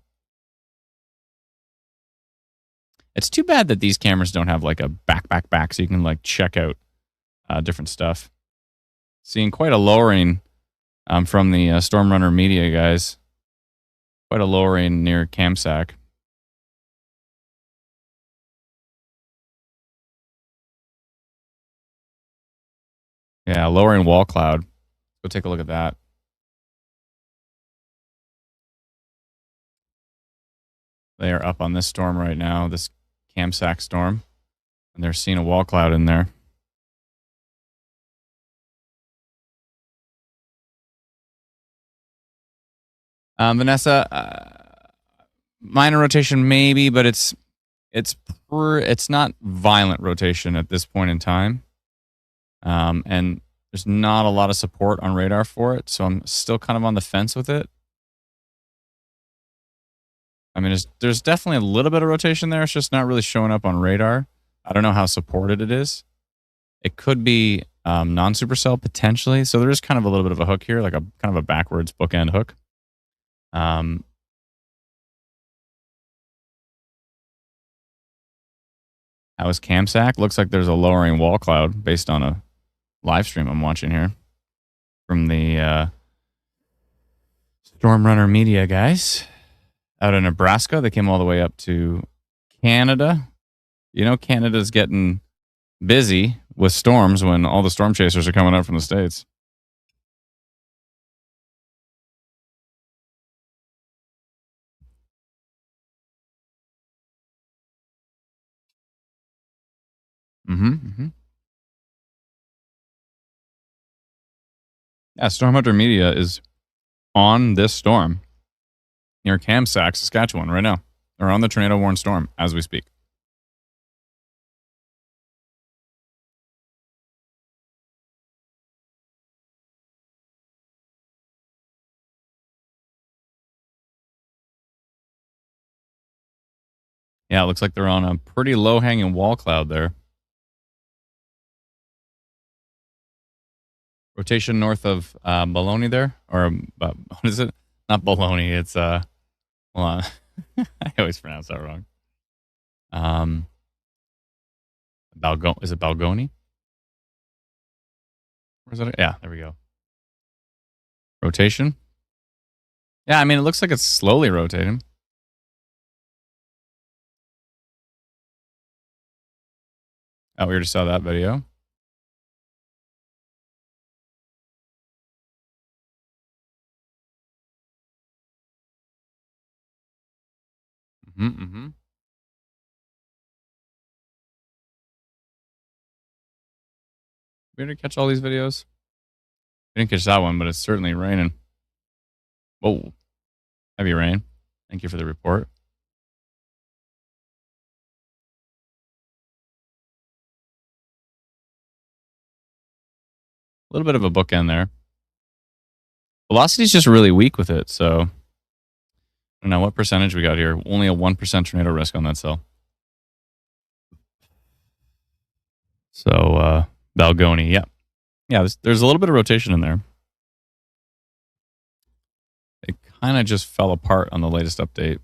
It's too bad that these cameras don't have like a back so you can like check out different stuff. Seeing quite a lowering from the Storm Runner Media guys. Quite a lowering near Camsack. Yeah, lowering wall cloud. Go take a look at that. They are up on this storm right now, this Camsack storm, and they're seeing a wall cloud in there. Vanessa, minor rotation maybe, but it's not violent rotation at this point in time, and there's not a lot of support on radar for it, so I'm still kind of on the fence with it. I mean, there's definitely a little bit of rotation there. It's just not really showing up on radar. I don't know how supported it is. It could be non-supercell potentially. So there is kind of a little bit of a hook here, like a kind of a backwards bookend hook. How is Camsack? Looks like there's a lowering wall cloud based on a live stream I'm watching here from the Storm Runner Media guys out of Nebraska. They came all the way up to Canada. You know, Canada's getting busy with storms when all the storm chasers are coming up from the States. Yeah, Storm Hunter Media is on this storm near Camsack, Saskatchewan right now. They're on the tornado warned storm as we speak. Yeah, it looks like they're on a pretty low hanging wall cloud there. Rotation north of Bologna there, or what is it? Not Bologna. It's hold on. I always pronounce that wrong. Is it Balgoni? Where's that? Yeah, there we go. Rotation. Yeah, I mean it looks like it's slowly rotating. Oh, we already saw that video. We didn't catch all these videos. We didn't catch that one, but it's certainly raining. Whoa. Heavy rain. Thank you for the report. A little bit of a bookend there. Velocity is just really weak with it, so I don't know what percentage we got here. Only a 1% tornado risk on that cell. So, Balgoni, yeah. Yeah, there's a little bit of rotation in there. kind of just fell apart on the latest update.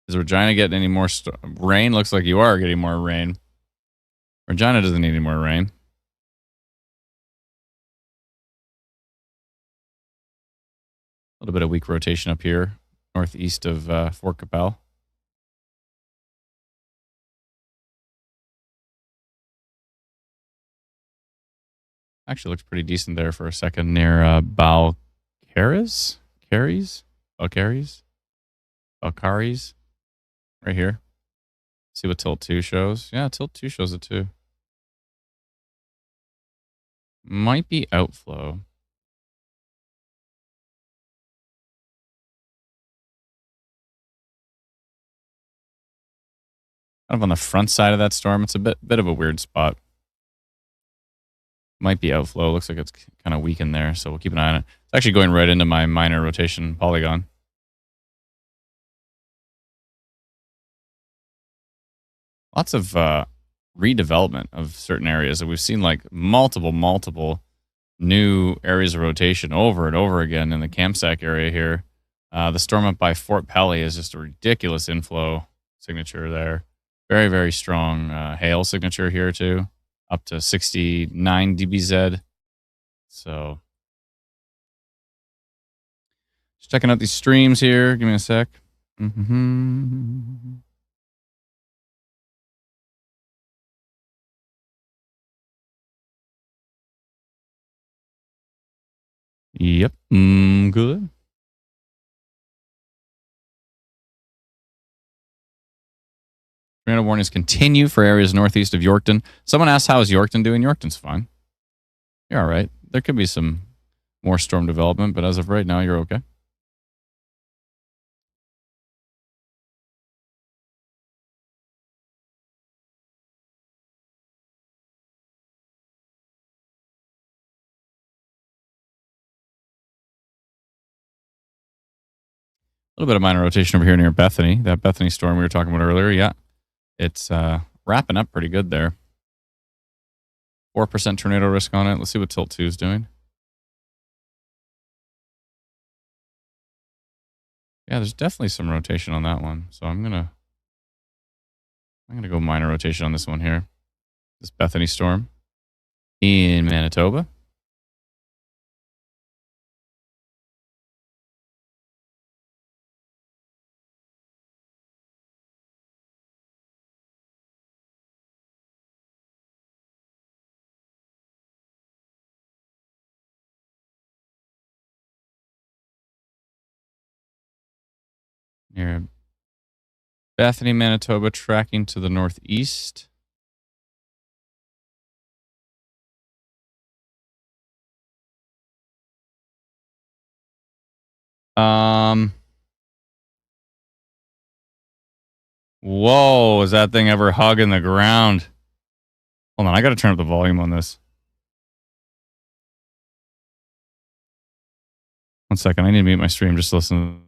Is Regina getting any more rain? Looks like you are getting more rain. Regina doesn't need any more rain. A little bit of weak rotation up here, northeast of Fort Capel. Actually looks pretty decent there for a second near Balcarres? Balcaries? Right here. See what tilt 2 shows. Yeah, tilt 2 shows it too. Might be outflow. Kind of on the front side of that storm. It's a bit of a weird spot. Might be outflow. Looks like it's kind of weak in there, so we'll keep an eye on it. It's actually going right into my minor rotation polygon. Lots of redevelopment of certain areas. We've seen like multiple new areas of rotation over and over again in the Kamsack area here. The storm up by Fort Pelly is just a ridiculous inflow signature there. Very, very strong hail signature here too. Up to 69 dBz. So just checking out these streams here. Give me a sec. Yep. Good. Tornado warnings continue for areas northeast of Yorkton. Someone asked, how is Yorkton doing? Yorkton's fine. You're all right. There could be some more storm development, but as of right now, you're okay. A little bit of minor rotation over here near Bethany. That Bethany storm we were talking about earlier. Yeah. It's wrapping up pretty good there. 4% tornado risk on it. Let's see what Tilt 2 is doing. Yeah, there's definitely some rotation on that one. So I'm gonna go minor rotation on this one here. This Bethany storm in Manitoba. Near Bethany, Manitoba, tracking to the northeast. Whoa, is that thing ever hugging the ground? Hold on, I got to turn up the volume on this. 1 second, I need to mute my stream just to listen.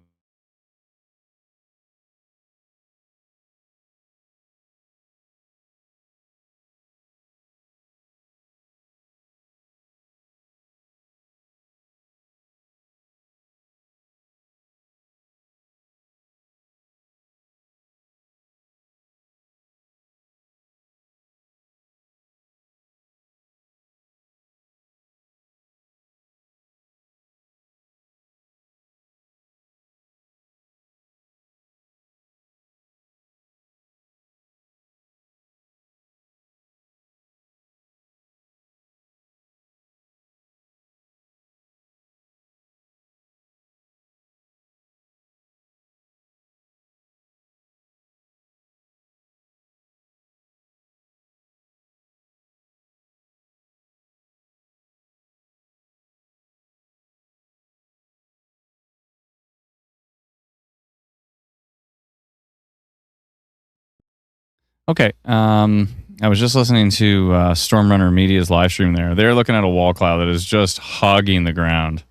Okay. I was just listening to Stormrunner Media's live stream there. They're looking at a wall cloud that is just hugging the ground.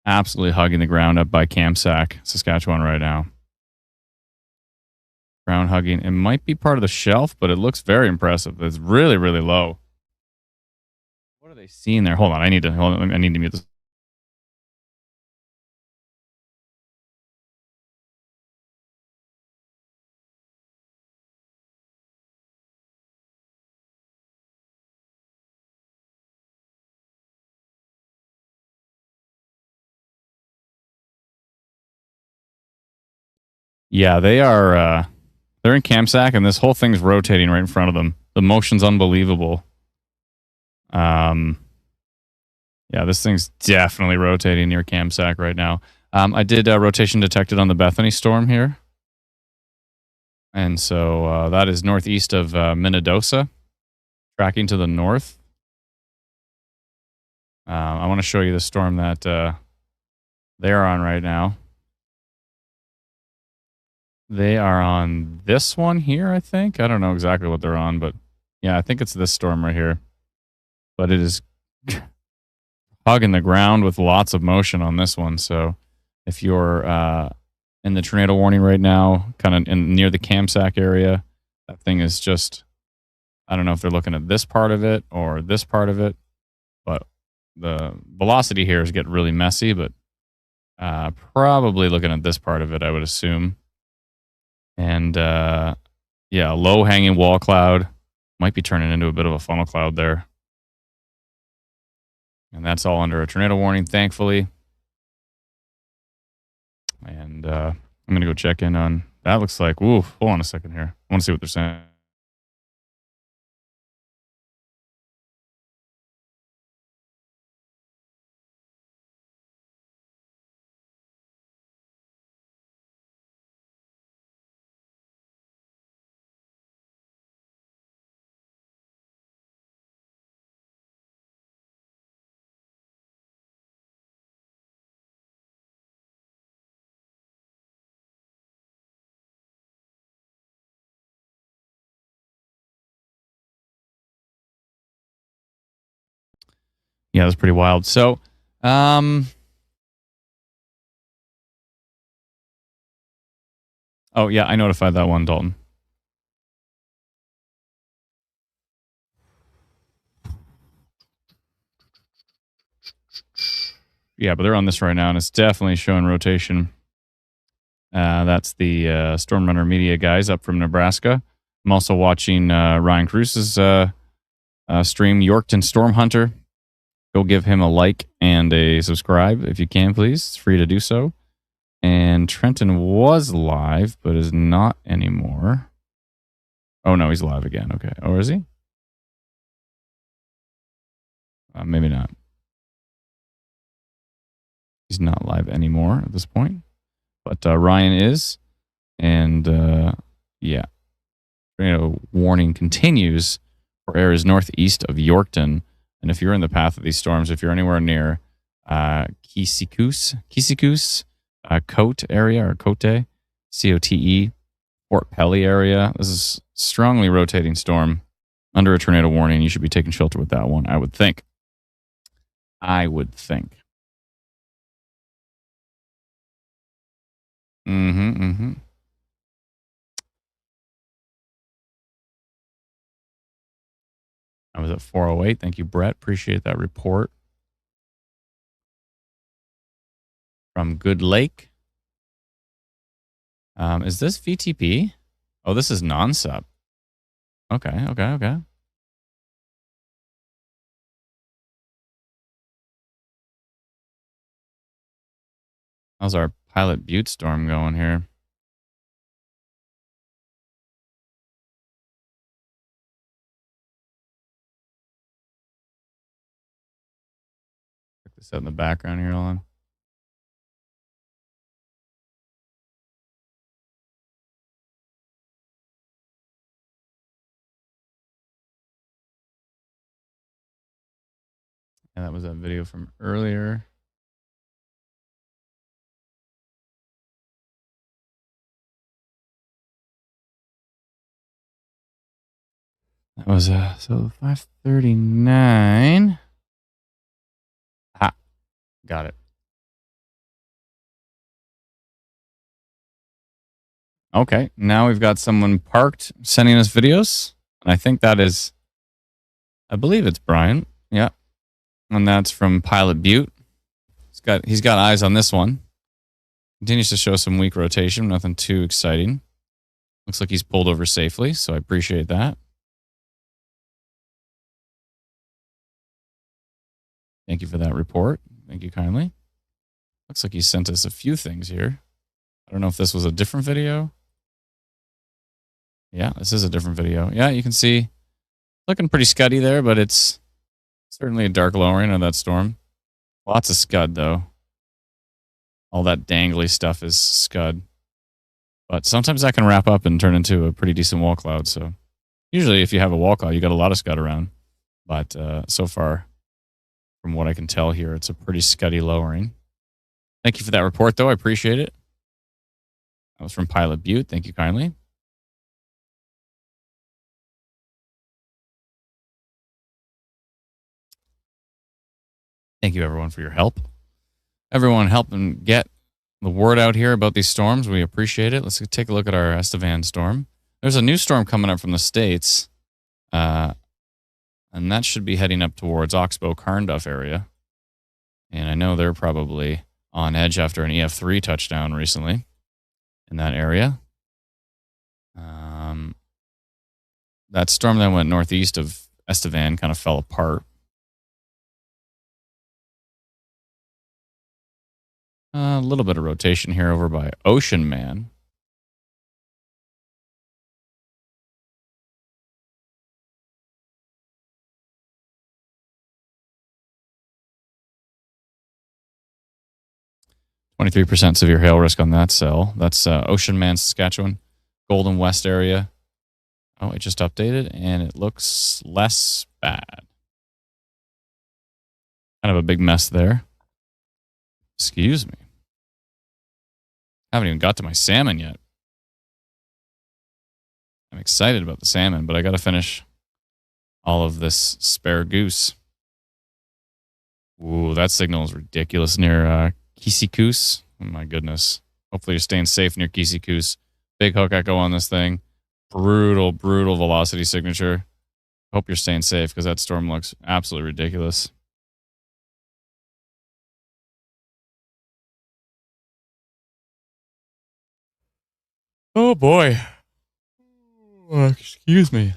Absolutely hugging the ground up by Kamsack, Saskatchewan right now. Ground hugging. It might be part of the shelf, but it looks very impressive. It's really, really low. What are they really seen there. Hold on, I need to mute this. Yeah, they are. They're in Kamsack, and this whole thing's rotating right in front of them. The motion's unbelievable. Yeah, this thing's definitely rotating near Kamsack right now. I did rotation detected on the Bethany storm here. And so that is northeast of Minnedosa, tracking to the north. I want to show you the storm that they're on right now. They are on this one here, I think. I don't know exactly what they're on, but yeah, I think it's this storm right here. But it is hugging the ground with lots of motion on this one. So if you're in the tornado warning right now, kind of near the Kamsack area, that thing is just, I don't know if they're looking at this part of it or this part of it, but the velocity here is getting really messy, but probably looking at this part of it, I would assume. And yeah, low hanging wall cloud might be turning into a bit of a funnel cloud there. And that's all under a tornado warning, thankfully. And I'm going to go check in on, that looks like, ooh, hold on a second here. I want to see what they're saying. Yeah, that's pretty wild. So, oh yeah, I notified that one, Dalton. Yeah, but they're on this right now, and it's definitely showing rotation. That's the Storm Runner Media guys up from Nebraska. I'm also watching Ryan Cruz's stream, Yorkton Storm Hunter. Go give him a like and a subscribe if you can, please. It's free to do so. And Trenton was live, but is not anymore. Oh, no, he's live again. Okay. Or is he? Maybe not. He's not live anymore at this point. But Ryan is. And yeah. Tornado warning continues for areas northeast of Yorkton. And if you're in the path of these storms, if you're anywhere near Kisikus, Cote area or Cote, C-O-T-E, Fort Pelly area, this is strongly rotating storm under a tornado warning. You should be taking shelter with that one, I would think. Mm-hmm. I was at 408. Thank you, Brett. Appreciate that report. From Good Lake. Is this VTP? Oh, this is non-sub. Okay. How's our Pilot Butte storm going here? Check this out in the background here, on. And that was that video from earlier. That was so 539. Ah, got it. Okay, now we've got someone parked sending us videos. And I think that is, I believe it's Brian. Yeah. And that's from Pilot Butte. He's got eyes on this one. Continues to show some weak rotation, nothing too exciting. Looks like he's pulled over safely, so I appreciate that. Thank you for that report. Thank you kindly. Looks like he sent us a few things here. I don't know if this was a different video. Yeah, this is a different video. Yeah, you can see looking pretty scuddy there, but it's certainly a dark lowering of that storm. Lots of scud, though. All that dangly stuff is scud. But sometimes that can wrap up and turn into a pretty decent wall cloud. So usually if you have a wall cloud, you got a lot of scud around. But so far, from what I can tell here, it's a pretty scuddy lowering. Thank you for that report, though. I appreciate it. That was from Pilot Butte. Thank you kindly. Thank you, everyone, for your help. Everyone helping get the word out here about these storms. We appreciate it. Let's take a look at our Estevan storm. There's a new storm coming up from the States, and that should be heading up towards Oxbow-Carnduff area. And I know they're probably on edge after an EF3 touchdown recently in that area. That storm that went northeast of Estevan kind of fell apart. A little bit of rotation here over by Ocean Man. %23 severe hail risk on that cell. That's Ocean Man, Saskatchewan, Golden West area. Oh, it just updated, and it looks less bad. Kind of a big mess there. Excuse me. Haven't even got to my salmon yet. I'm excited about the salmon, but I got to finish all of this spare goose. Ooh, that signal is ridiculous near Kisikoos. Oh my goodness. Hopefully you're staying safe near Kisikoos. Big hook echo on this thing. Brutal, brutal velocity signature. Hope you're staying safe because that storm looks absolutely ridiculous. Oh boy. Oh, excuse me.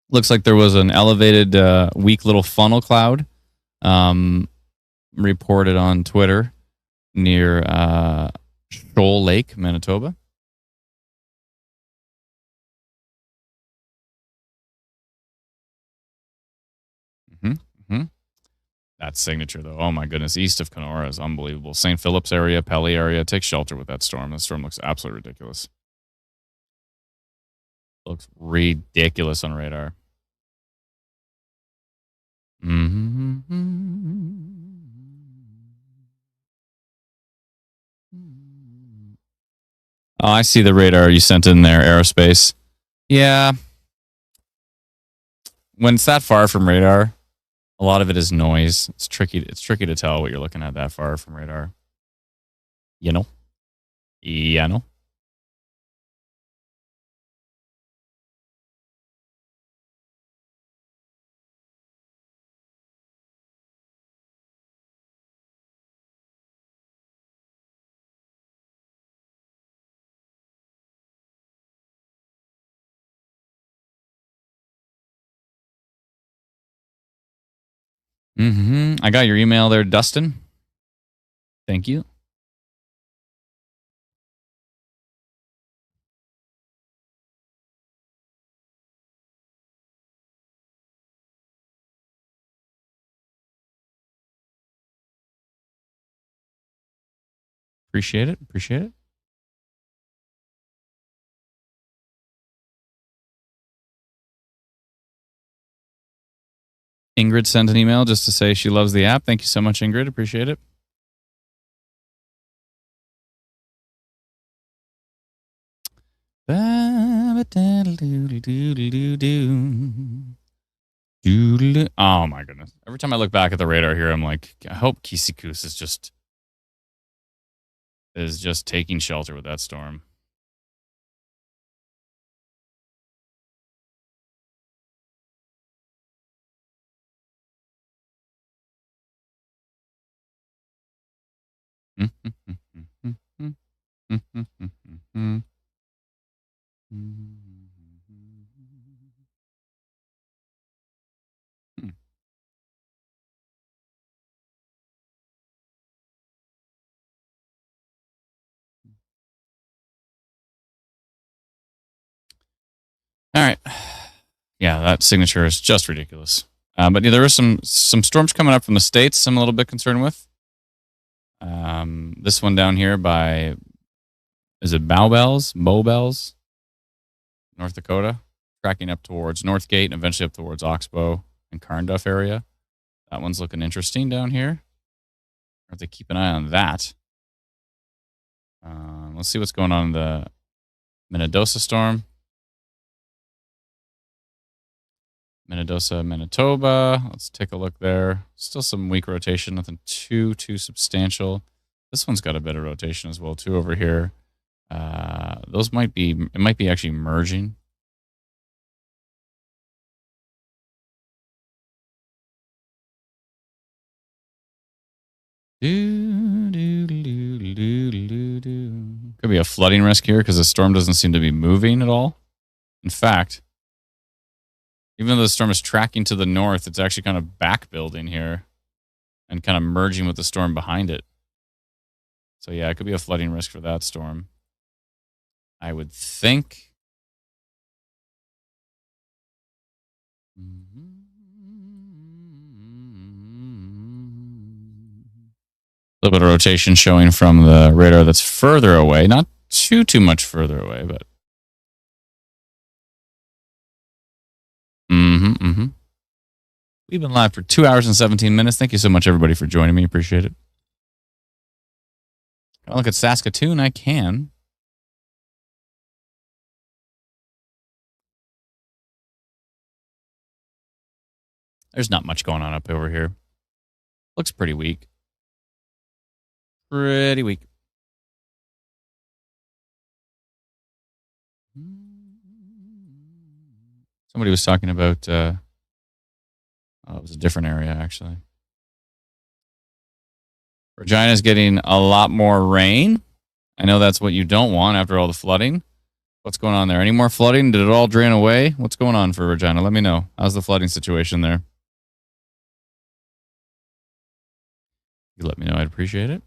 Looks like there was an elevated, weak little funnel cloud reported on Twitter near Shoal Lake, Manitoba. That signature, though, oh my goodness, east of Kenora is unbelievable. St. Philip's area, Pelly area, take shelter with that storm. The storm looks absolutely ridiculous. Looks ridiculous on radar. Oh, I see the radar you sent in there, aerospace. Yeah. When it's that far from radar, a lot of it is noise. It's tricky to tell what you're looking at that far from radar. You know? Yeah, no. I got your email there, Dustin. Thank you. Appreciate it. Appreciate it. Ingrid sent an email just to say she loves the app. Thank you so much, Ingrid. Appreciate it. Oh my goodness. Every time I look back at the radar here, I'm like, I hope Kisikoos is just taking shelter with that storm. All right. Yeah, that signature is just ridiculous. But yeah, there are some storms coming up from the States I'm a little bit concerned with. This one down here by, is it Bowbells? Bowbells? North Dakota. Tracking up towards Northgate and eventually up towards Oxbow and Carnduff area. That one's looking interesting down here. I have to keep an eye on that. Let's see what's going on in the Minnedosa storm. Minnedosa, Manitoba. Let's take a look there. Still some weak rotation, nothing too substantial. This one's got a bit of rotation as well too over here. Those might be, it might be actually merging. Could be a flooding risk here because the storm doesn't seem to be moving at all. In fact, even though the storm is tracking to the north, it's actually kind of back building here and kind of merging with the storm behind it. So yeah, it could be a flooding risk for that storm, I would think. A little bit of rotation showing from the radar that's further away. Not too much further away, but. We've been live for 2 hours and 17 minutes. Thank you so much, everybody, for joining me. Appreciate it. Can I look at Saskatoon? I can. There's not much going on up over here. Looks pretty weak. Pretty weak. Somebody was talking about, it was a different area, actually. Regina's getting a lot more rain. I know that's what you don't want after all the flooding. What's going on there? Any more flooding? Did it all drain away? What's going on for Regina? Let me know. How's the flooding situation there? You let me know. I'd appreciate it.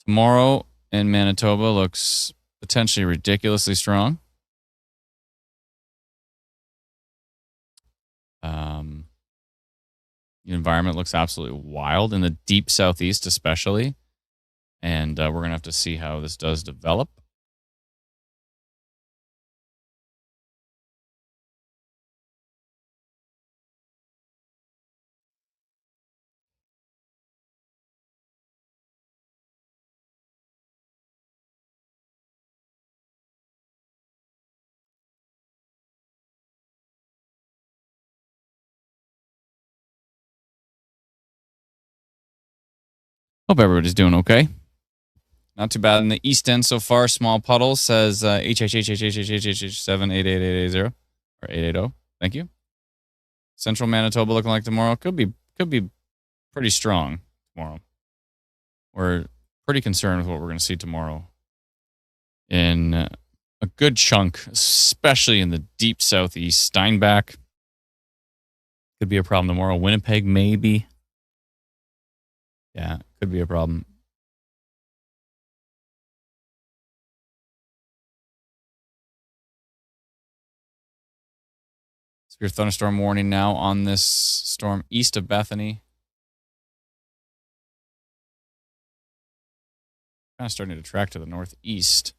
Tomorrow in Manitoba looks potentially ridiculously strong. The environment looks absolutely wild in the deep southeast, especially. And we're going to have to see how this does develop. Hope everybody's doing okay. Not too bad in the east end so far. Small puddles says HH78880 or 880. Thank you. Central Manitoba looking like tomorrow could be pretty strong tomorrow. We're pretty concerned with what we're going to see tomorrow in a good chunk, especially in the deep southeast. Steinbach could be a problem tomorrow. Winnipeg maybe. Yeah, could be a problem. Severe thunderstorm warning now on this storm east of Bethany. Kind of starting to track to the northeast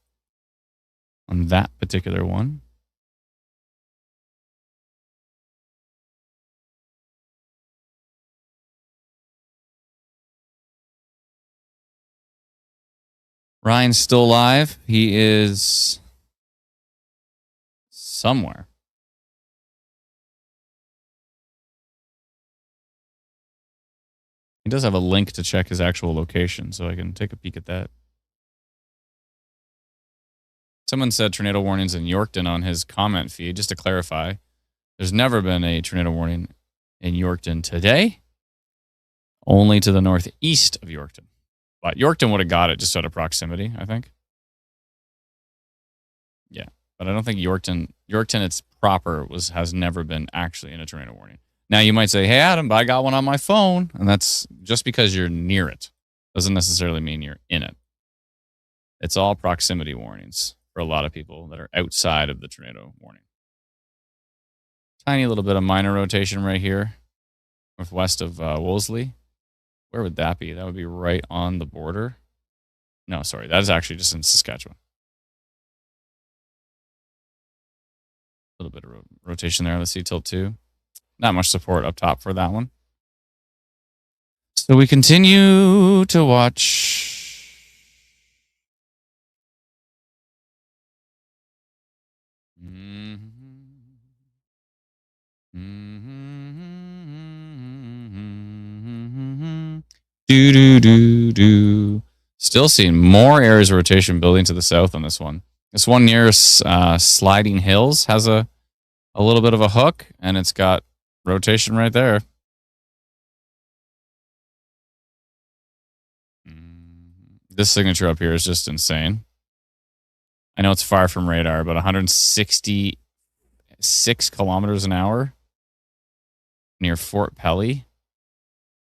on that particular one. Ryan's still alive. He is somewhere. He does have a link to check his actual location, so I can take a peek at that. Someone said tornado warnings in Yorkton on his comment feed. Just to clarify, there's never been a tornado warning in Yorkton today, only to the northeast of Yorkton. But Yorkton would have got it just out of proximity, I think. Yeah, but I don't think Yorkton its proper has never been actually in a tornado warning. Now you might say, "Hey Adam, but I got one on my phone," and that's just because you're near it doesn't necessarily mean you're in it. It's all proximity warnings for a lot of people that are outside of the tornado warning. Tiny little bit of minor rotation right here, northwest of Wolseley. Where would that be? That would be right on the border. No, sorry, that is actually just in Saskatchewan. A little bit of rotation there. Let's see, tilt 2. Not much support up top for that one. So we continue to watch. Do do do do. Still seeing more areas of rotation building to the south on this one. This one near Sliding Hills has a little bit of a hook, and it's got rotation right there. This signature up here is just insane. I know it's far from radar, but 166 kilometers an hour near Fort Pelly.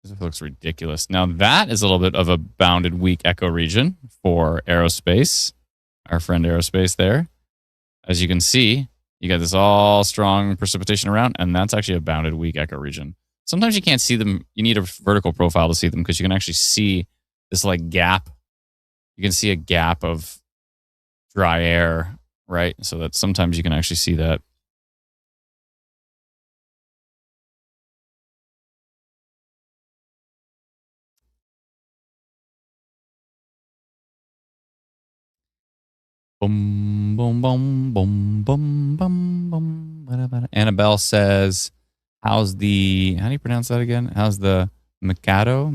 This looks ridiculous. Now, that is a little bit of a bounded weak echo region for aerospace, our friend aerospace there. As you can see, you got this all strong precipitation around, and that's actually a bounded weak echo region. Sometimes you can't see them. You need a vertical profile to see them because you can actually see this like gap. You can see a gap of dry air, right? So that sometimes you can actually see that. Boom, boom, boom, boom, boom, boom, boom. Annabelle says, how do you pronounce that again? How's the Mikado?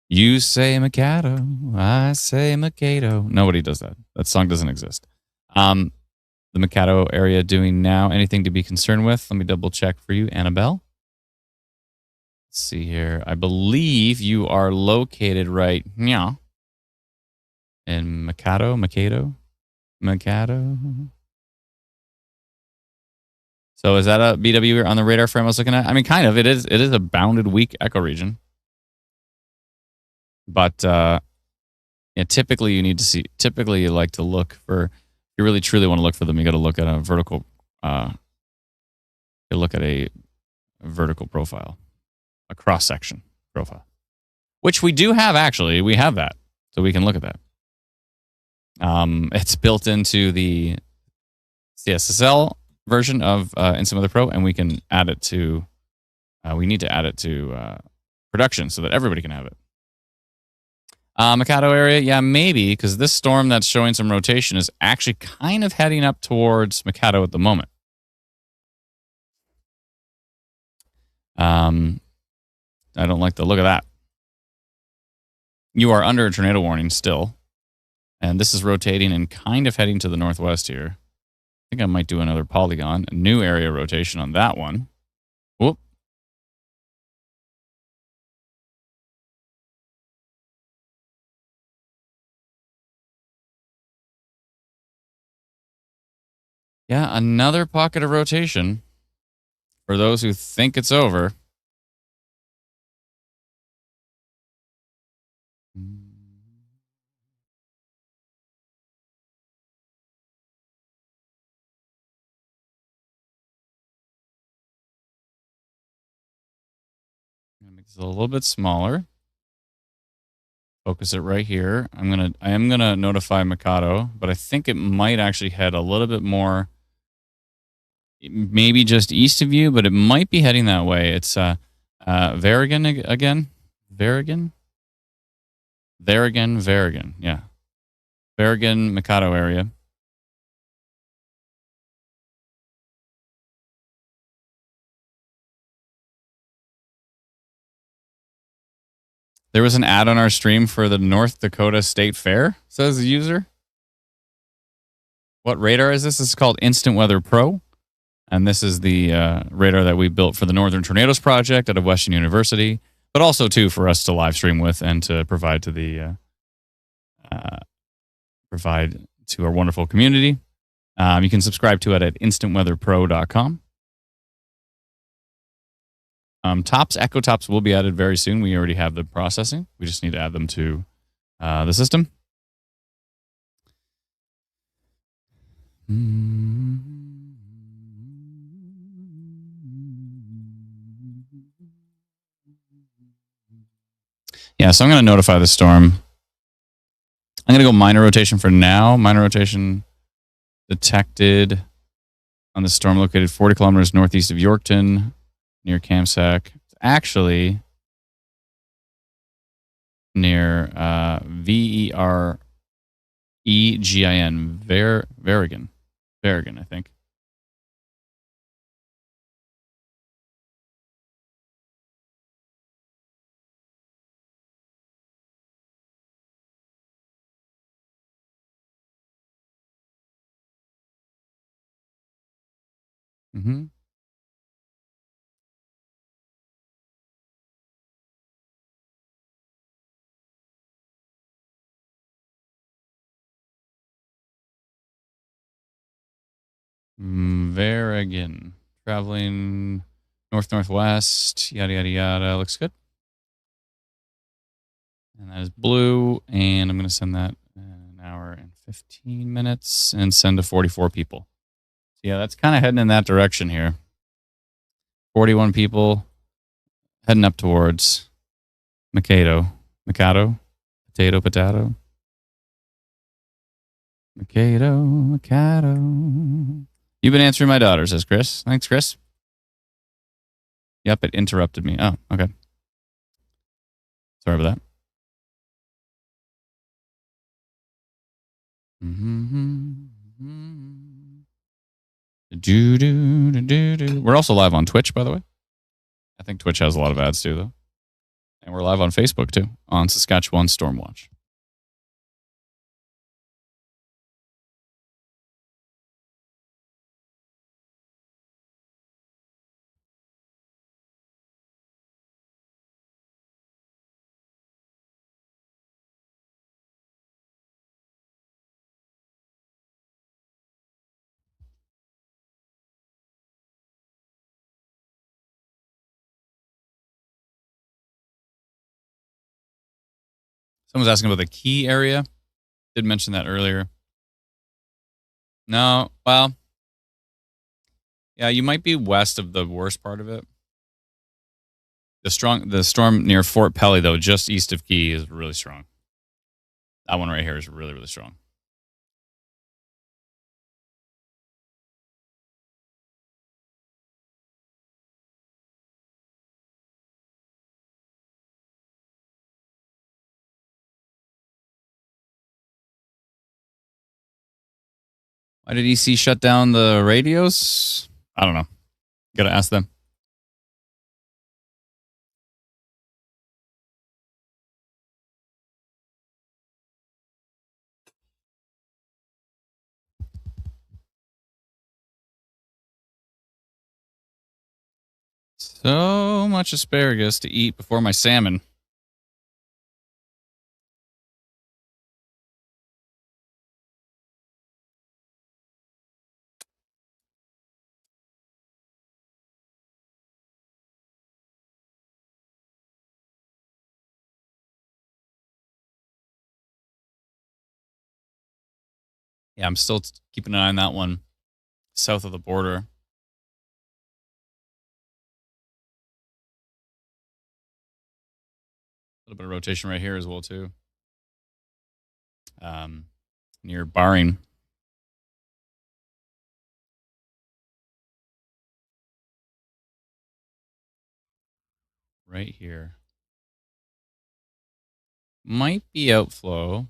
You say Mikado, I say Mikado. Nobody does that. That song doesn't exist. The Mikado area doing now. Anything to be concerned with? Let me double check for you, Annabelle. Let's see here. I believe you are located right now in Mikado. So is that a BW on the radar frame I was looking at? I mean, kind of. It is a bounded weak echo region. But typically you like to look for, if you really truly want to look for them, you got to look at a vertical, vertical profile, a cross-section profile, which we do have actually. We have that, so we can look at that. It's built into the CSSL version of Instant Weather Pro, and we can add it to, we need to add it to production so that everybody can have it. Mikado area, yeah, maybe, because this storm that's showing some rotation is actually kind of heading up towards Mikado at the moment. I don't like the look of that. You are under a tornado warning still, and this is rotating and kind of heading to the northwest here. I think I might do another polygon, a new area rotation on that one. Whoop. Yeah, another pocket of rotation for those who think it's over. I'm gonna make this a little bit smaller. Focus it right here. I am gonna notify Mikado, but I think it might actually head a little bit more, maybe just east of you, but it might be heading that way. It's Varigan again. Varigan, yeah. Varigan, Mikado area. There was an ad on our stream for the North Dakota State Fair, says the user. What radar is this? This is called Instant Weather Pro. And this is the radar that we built for the Northern Tornadoes Project out of Western University. but also too for us to live stream with and to provide to the uh, provide to our wonderful community. You can subscribe to it at instantweatherpro.com. Tops, Echo Tops will be added very soon. We already have the processing. We just need to add them to the system. Yeah, so I'm going to notify the storm. I'm going to go minor rotation for now. Minor rotation detected on the storm located 40 kilometers northeast of Yorkton, near Kamsack. It's actually near Veregin. Veregin, I think. Mm-hmm. Veregin. Traveling north-northwest, yada, yada, yada. Looks good. And that is blue. And I'm going to send that an hour and 15 minutes and send to 44 people. So yeah, that's kind of heading in that direction here. 41 people heading up towards Mikado. Mikado? Potato, potato. Mikado. You've been answering my daughter, says Chris. Thanks, Chris. Yep, it interrupted me. Oh, okay. Sorry about that. We're also live on Twitch, by the way. I think Twitch has a lot of ads too, though. And we're live on Facebook too, on Saskatchewan Stormwatch. Someone's asking about the key area. Did mention that earlier. No, well, yeah, you might be west of the worst part of it. The storm near Fort Pelly, though, just east of Key, is really strong. That one right here is really, really strong. Why did EC shut down the radios? I don't know. Got to ask them. So much asparagus to eat before my salmon. Yeah, I'm still keeping an eye on that one south of the border. A little bit of rotation right here as well, too. Near Barring. Right here. Might be outflow.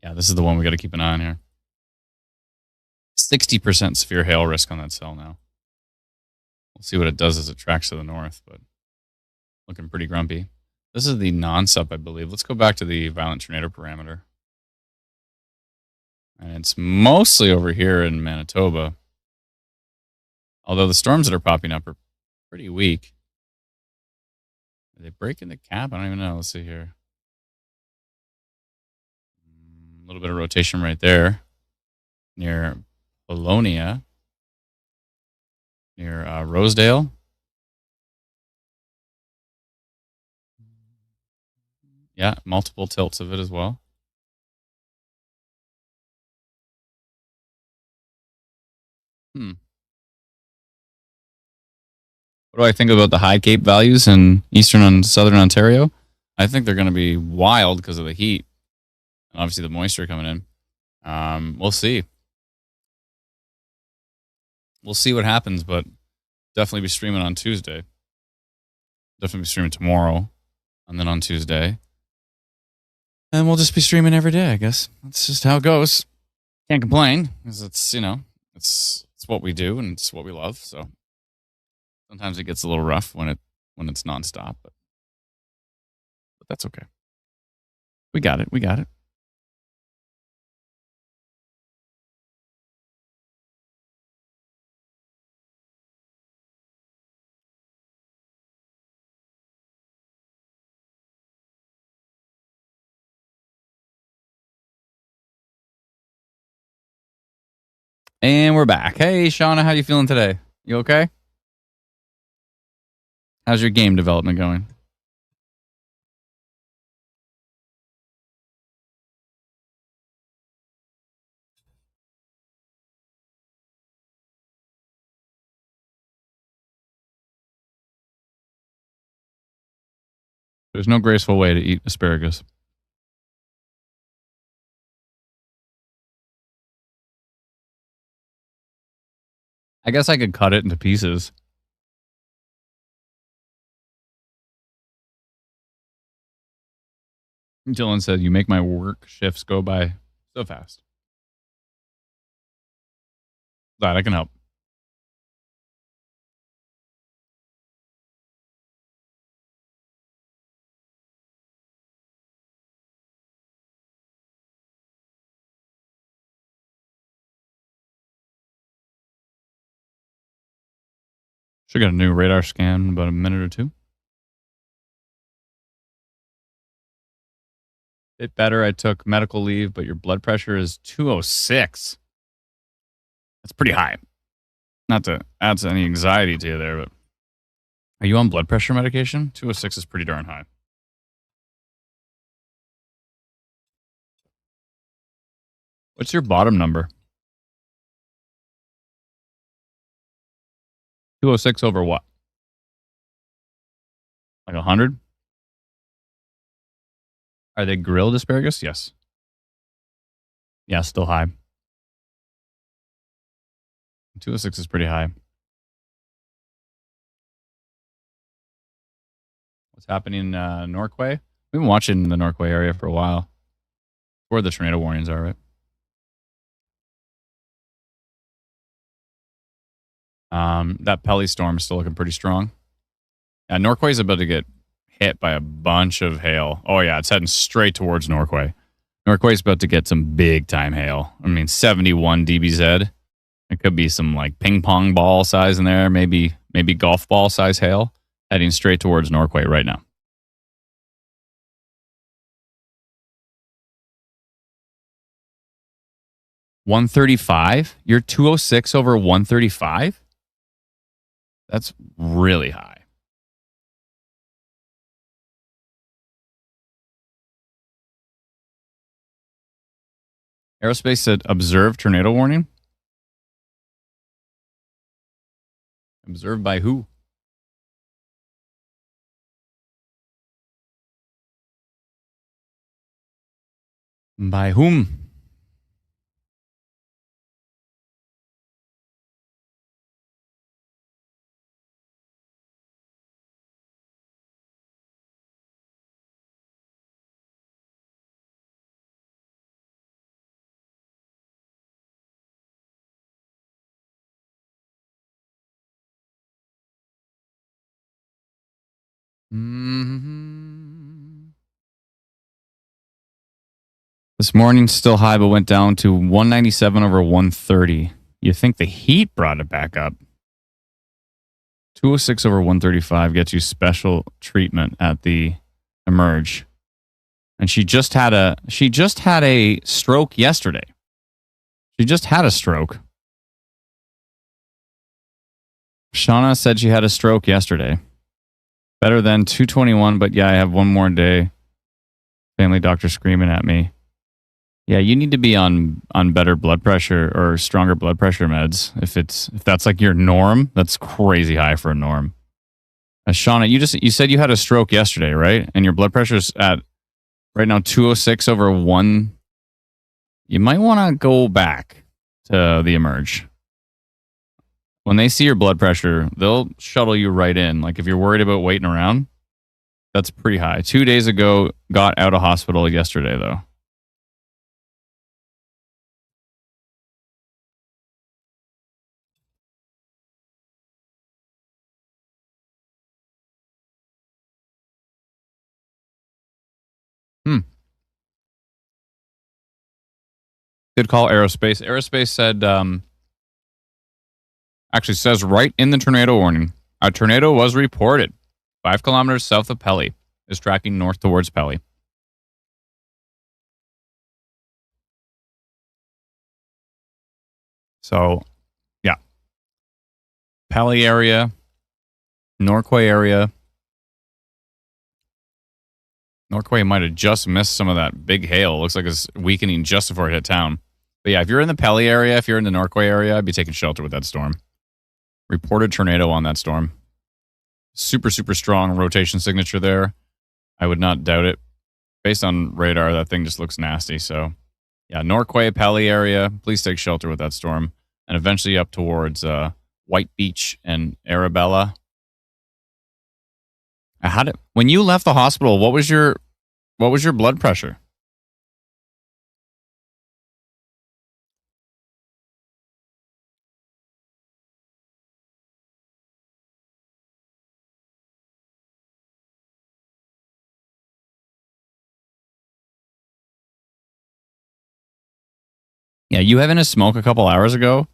Yeah, this is the one we got to keep an eye on here. 60% severe hail risk on that cell now. We'll see what it does as it tracks to the north, but looking pretty grumpy. This is the non-sup, I believe. Let's go back to the violent tornado parameter. And it's mostly over here in Manitoba. Although the storms that are popping up are pretty weak. Are they breaking the cap? I don't even know. Let's see here. A little bit of rotation right there near Polonia, near Rosedale. Yeah, multiple tilts of it as well. What do I think about the high Cape values in eastern and southern Ontario? I think they're going to be wild because of the heat and obviously the moisture coming in. We'll see. We'll see what happens, but definitely be streaming on Tuesday. Definitely be streaming tomorrow, and then on Tuesday. And we'll just be streaming every day, I guess. That's just how it goes. Can't complain because it's, it's what we do and it's what we love. So sometimes it gets a little rough when it's nonstop, but that's okay. We got it. We got it. And we're back. Hey, Shauna, how you feeling today? You okay? How's your game development going? There's no graceful way to eat asparagus. I guess I could cut it into pieces. Dylan said, "You make my work shifts go by so fast." Glad I can help. Should get a new radar scan in about a minute or two. Bit better. I took medical leave, but your blood pressure is 206. That's pretty high. Not to add any anxiety to you there, but are you on blood pressure medication? 206 is pretty darn high. What's your bottom number? 206 over what? Like 100? Are they grilled asparagus? Yes. Yeah, still high. 206 is pretty high. What's happening in Norquay? We've been watching the Norquay area for a while. Where the tornado warnings are, right? That Pelly storm is still looking pretty strong. Yeah, Norquay's about to get hit by a bunch of hail. Oh, yeah, it's heading straight towards Norquay. Norquay's about to get some big time hail. I mean, 71 dBz. It could be some like ping pong ball size in there, maybe golf ball size hail heading straight towards Norquay right now. $135? You're 206 over 135? That's really high. Aerospace said observed tornado warning. Observed by who? By whom? Mhm. This morning still high, but went down to 197 over 130. You think the heat brought it back up? 206 over 135 gets you special treatment at the Emerge. And she just had a stroke yesterday. She just had a stroke. Shauna said she had a stroke yesterday. Better than 221, but yeah, I have one more day. Family doctor screaming at me. Yeah, you need to be on better blood pressure or stronger blood pressure meds. If that's like your norm, that's crazy high for a norm. Shauna, you said you had a stroke yesterday, right? And your blood pressure's at right now 206 over 1. You might want to go back to the Emerge. When they see your blood pressure, they'll shuttle you right in. Like if you're worried about waiting around, that's pretty high. 2 days ago, got out of hospital yesterday though. Hmm. Did call aerospace. Aerospace said, actually says right in the tornado warning, a tornado was reported 5 kilometers south of Pelly. Is tracking north towards Pelly. So, yeah. Pelly area, Norquay area. Norquay might have just missed some of that big hail. Looks like it's weakening just before it hit town. But yeah, if you're in the Pelly area, if you're in the Norquay area, I'd be taking shelter with that storm. Reported tornado on that storm. Super, super strong rotation signature there. I would not doubt it. Based on radar, that thing just looks nasty. So, yeah, Norquay, Pelly area, please take shelter with that storm. And eventually up towards White Beach and Arabella. When you left the hospital, what was your blood pressure? Yeah, you having a smoke a couple hours ago,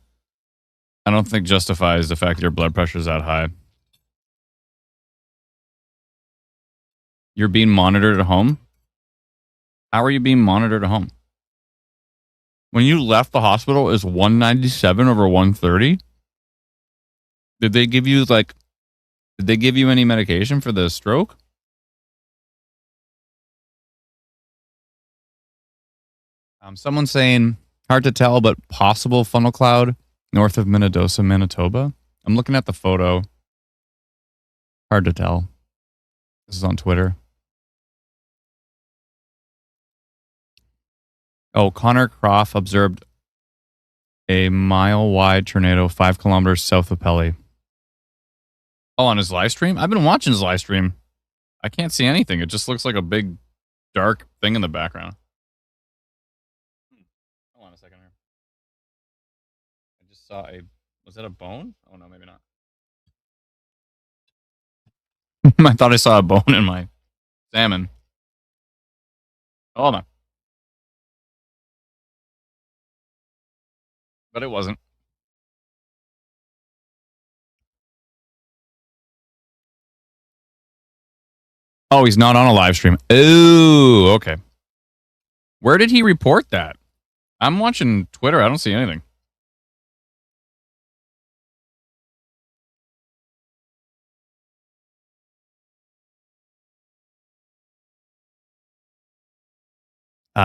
I don't think justifies the fact that your blood pressure is that high. You're being monitored at home? How are you being monitored at home? When you left the hospital, is 197 over 130? Did they give you any medication for the stroke? Someone's saying hard to tell, but possible funnel cloud north of Minnedosa, Manitoba. I'm looking at the photo. Hard to tell. This is on Twitter. Oh, Connor Croft observed a mile-wide tornado 5 kilometers south of Pelly. Oh, on his live stream? I've been watching his live stream. I can't see anything. It just looks like a big, dark thing in the background. Hold on a second here. I just saw was that a bone? Oh, no, maybe not. I thought I saw a bone in my salmon. Hold on. But it wasn't. Oh, he's not on a live stream. Oh, okay. Where did he report that? I'm watching Twitter. I don't see anything.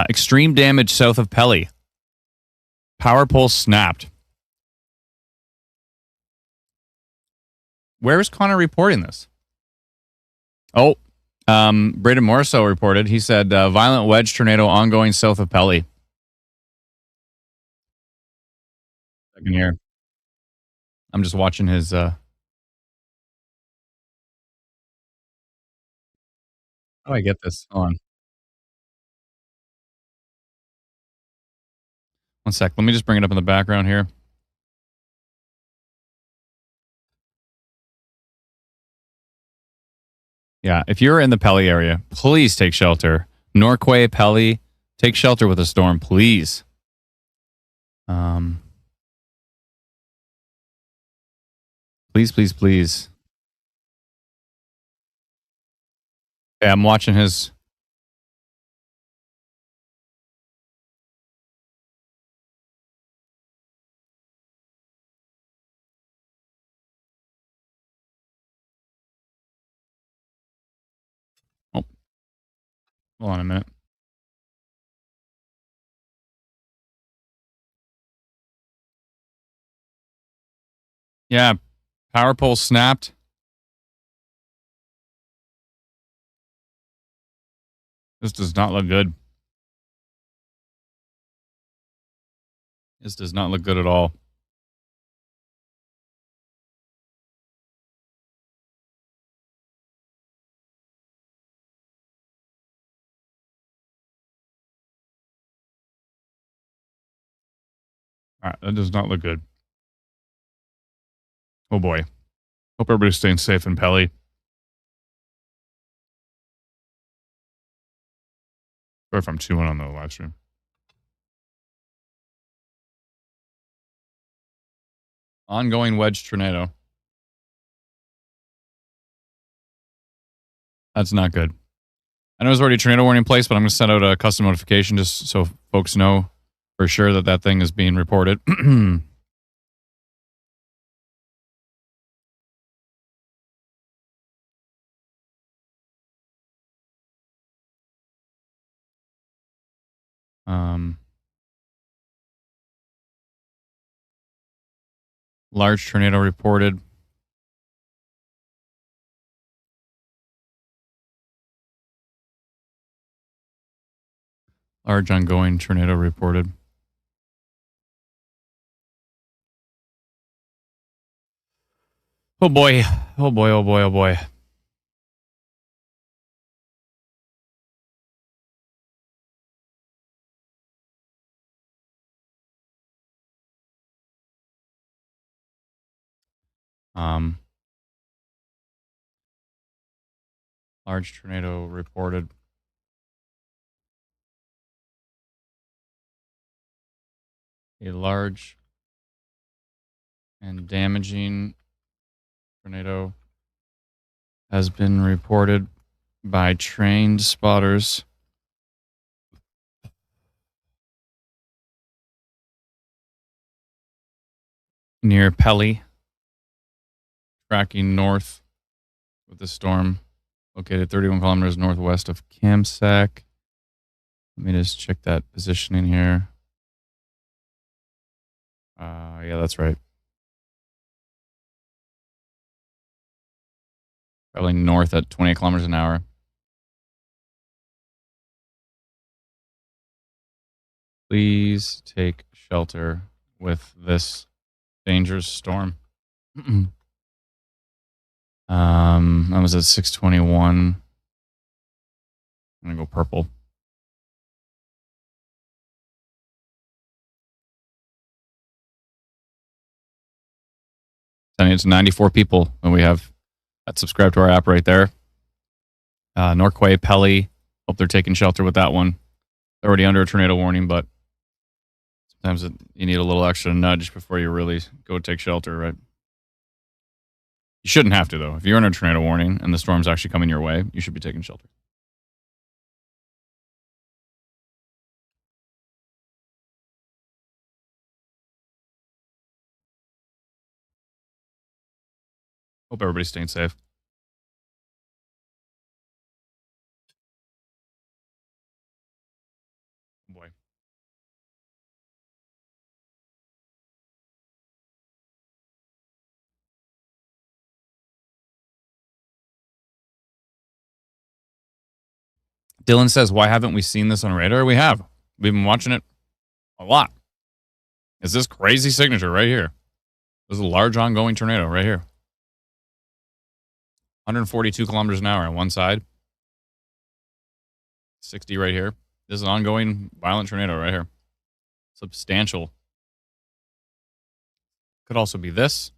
Extreme damage south of Pelly. Power pole snapped. Where is Connor reporting this? Oh, Braden Morriso reported. He said violent wedge tornado ongoing south of Pelly. I can hear. I'm just watching his. How do I get this? Hold on. One sec. Let me just bring it up in the background here. Yeah, if you're in the Pelly area, please take shelter. Norquay, Pelly, take shelter with a storm, please. Please, please, please. Yeah, I'm watching his. Oh, hold on a minute. Yeah, power pole snapped. This does not look good. This does not look good at all. All right, that does not look good. Oh boy. Hope everybody's staying safe in Pelly. Sorry if I'm chewing on the live stream. Ongoing wedge tornado. That's not good. I know there's already a tornado warning in place, but I'm going to send out a custom notification just so folks know for sure that that thing is being reported. Large tornado reported. Large ongoing tornado reported. Oh boy. Oh boy. Oh boy. Oh boy. Large tornado reported. A large and damaging tornado has been reported by trained spotters near Pelly, tracking north with the storm, located 31 kilometers northwest of Kamsack. Let me just check that positioning here. Yeah, that's right. Traveling north at 28 kilometers an hour. Please take shelter with this dangerous storm. I was at 621. I'm gonna go purple. Sending it to 94 people, and we have that subscribe to our app right there. Norquay, Pelly. Hope they're taking shelter with that one. They're already under a tornado warning, but sometimes you need a little extra nudge before you really go take shelter, right? You shouldn't have to, though. If you're under a tornado warning and the storm's actually coming your way, you should be taking shelter. Hope everybody's staying safe. Oh boy. Dylan says, why haven't we seen this on radar? We have. We've been watching it a lot. It's this crazy signature right here. This is a large ongoing tornado right here. 142 kilometers an hour on one side. 60 right here. This is an ongoing violent tornado right here. Substantial. Could also be this.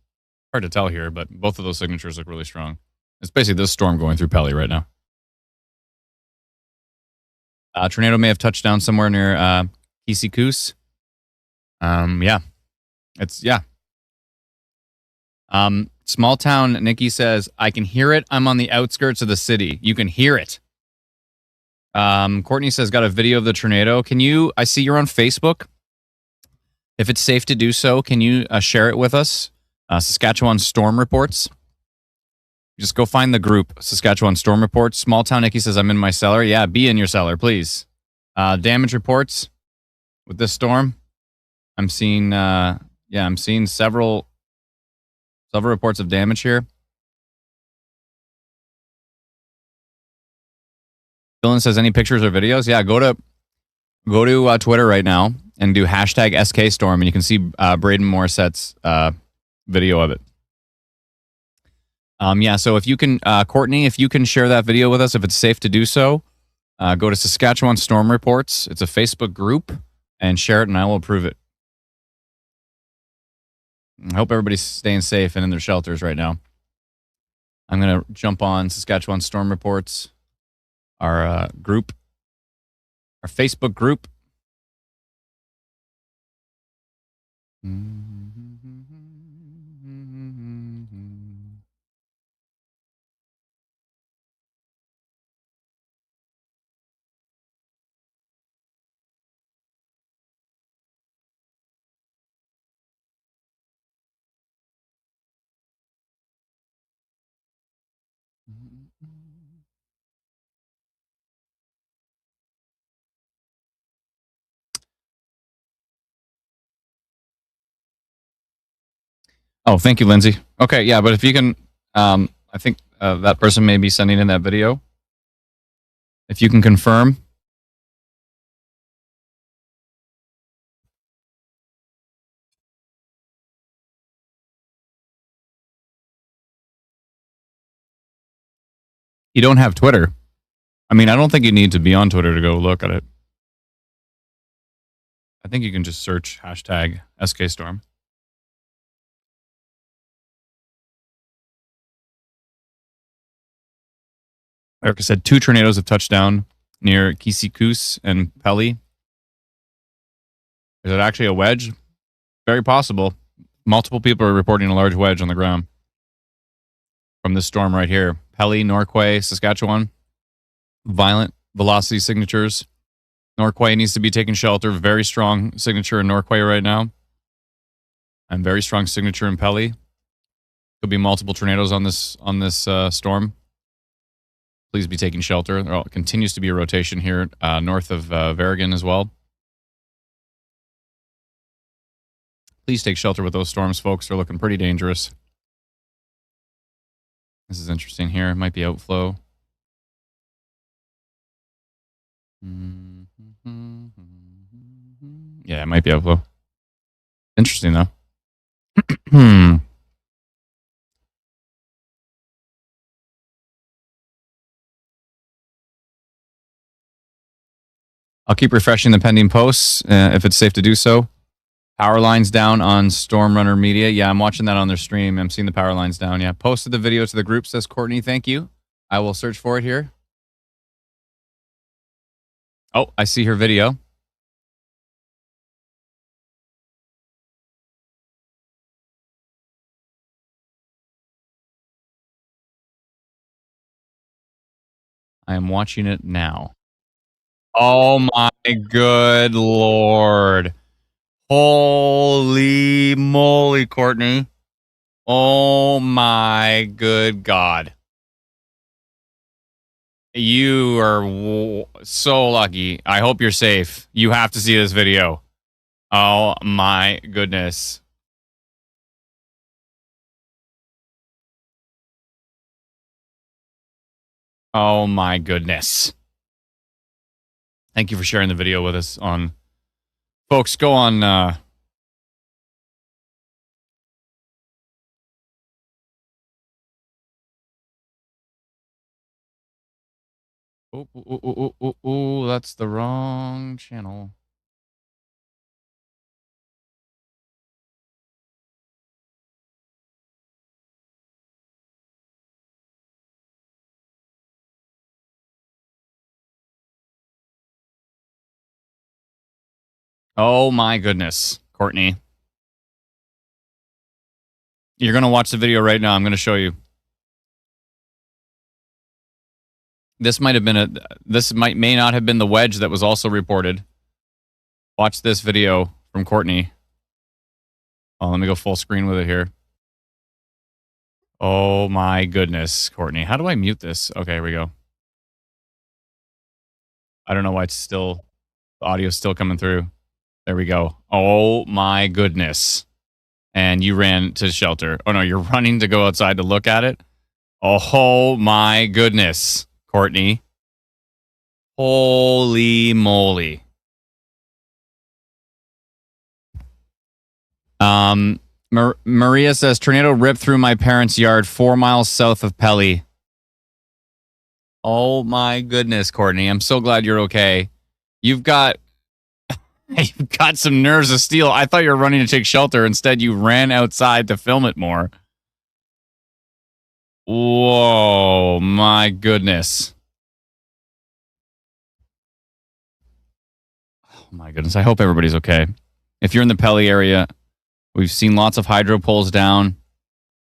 Hard to tell here, but both of those signatures look really strong. It's basically this storm going through Pelly right now. Tornado may have touched down somewhere near Kisikoos. Yeah, yeah. Small town. Nikki says, "I can hear it. I'm on the outskirts of the city. You can hear it." Courtney says, "Got a video of the tornado. Can you? I see you're on Facebook. If it's safe to do so, can you share it with us? Saskatchewan Storm Reports. Just go find the group, Saskatchewan Storm Reports. Small Town Nikki says, I'm in my cellar. Yeah, be in your cellar, please. Damage reports with this storm. I'm seeing, I'm seeing several reports of damage here. Dylan says, any pictures or videos? Yeah, go to Twitter right now and do hashtag SKStorm, and you can see Braden Morissette's video of it. So if you can, Courtney, if you can share that video with us, if it's safe to do so, go to Saskatchewan Storm Reports. It's a Facebook group, and share it, and I will approve it. I hope everybody's staying safe and in their shelters right now. I'm going to jump on Saskatchewan Storm Reports, our group, our Facebook group. Oh, thank you, Lindsay. Okay, yeah, but if you can, I think that person may be sending in that video. If you can confirm. You don't have Twitter. I mean, I don't think you need to be on Twitter to go look at it. I think you can just search hashtag SKStorm. Like I said, 2 tornadoes have touched down near Kisikoos and Pelly. Is it actually a wedge? Very possible. Multiple people are reporting a large wedge on the ground from this storm right here. Pelly, Norquay, Saskatchewan. Violent velocity signatures. Norquay needs to be taking shelter. Very strong signature in Norquay right now. And very strong signature in Pelly. Could be multiple tornadoes on this storm. Please be taking shelter. There continues to be a rotation here north of Verrigan as well. Please take shelter with those storms, folks. They're looking pretty dangerous. This is interesting here. It might be outflow. Yeah, it might be outflow. Interesting, though. I'll keep refreshing the pending posts if it's safe to do so. Power lines down on Storm Runner Media. Yeah, I'm watching that on their stream. I'm seeing the power lines down. Yeah, posted the video to the group, says Courtney. Thank you. I will search for it here. Oh, I see her video. I am watching it now. Oh my good Lord. Holy moly, Courtney. Oh my good God. You are so lucky. I hope you're safe. You have to see this video. Oh my goodness. Oh my goodness. Thank you for sharing the video with us on. Folks, go on. Oh, that's the wrong channel. Oh my goodness, Courtney. You're going to watch the video right now. I'm going to show you. This might have been may not have been the wedge that was also reported. Watch this video from Courtney. Oh, let me go full screen with it here. Oh my goodness, Courtney. How do I mute this? Okay, here we go. I don't know why the audio's still coming through. There we go. Oh my goodness. And you ran to shelter. Oh no, you're running to go outside to look at it. Oh my goodness, Courtney. Holy moly. Maria says, tornado ripped through my parents' yard 4 miles south of Pelly. Oh my goodness, Courtney. I'm so glad you're okay. You've got some nerves of steel. I thought you were running to take shelter. Instead, you ran outside to film it more. Whoa, my goodness. Oh my goodness. I hope everybody's okay. If you're in the Pelly area, we've seen lots of hydro poles down.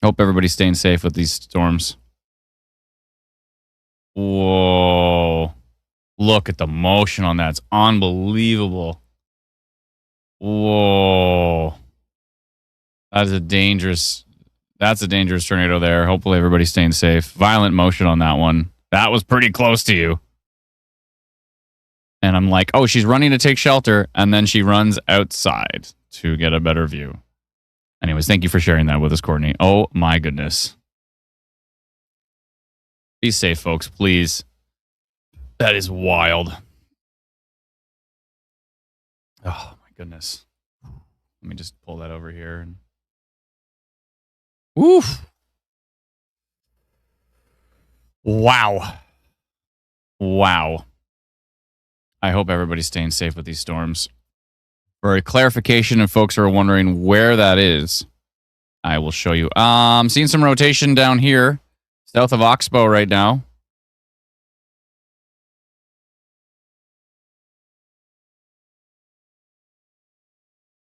Hope everybody's staying safe with these storms. Whoa. Look at the motion on that. It's unbelievable. Whoa. That's a dangerous tornado there. Hopefully everybody's staying safe. Violent motion on that one. That was pretty close to you. And I'm like, oh, she's running to take shelter. And then she runs outside to get a better view. Anyways, thank you for sharing that with us, Courtney. Oh, my goodness. Be safe, folks, please. That is wild. Oh, my goodness. Let me just pull that over here. Woof. Wow. Wow. I hope everybody's staying safe with these storms. For a clarification, if folks are wondering where that is, I will show you. I'm seeing some rotation down here, south of Oxbow right now.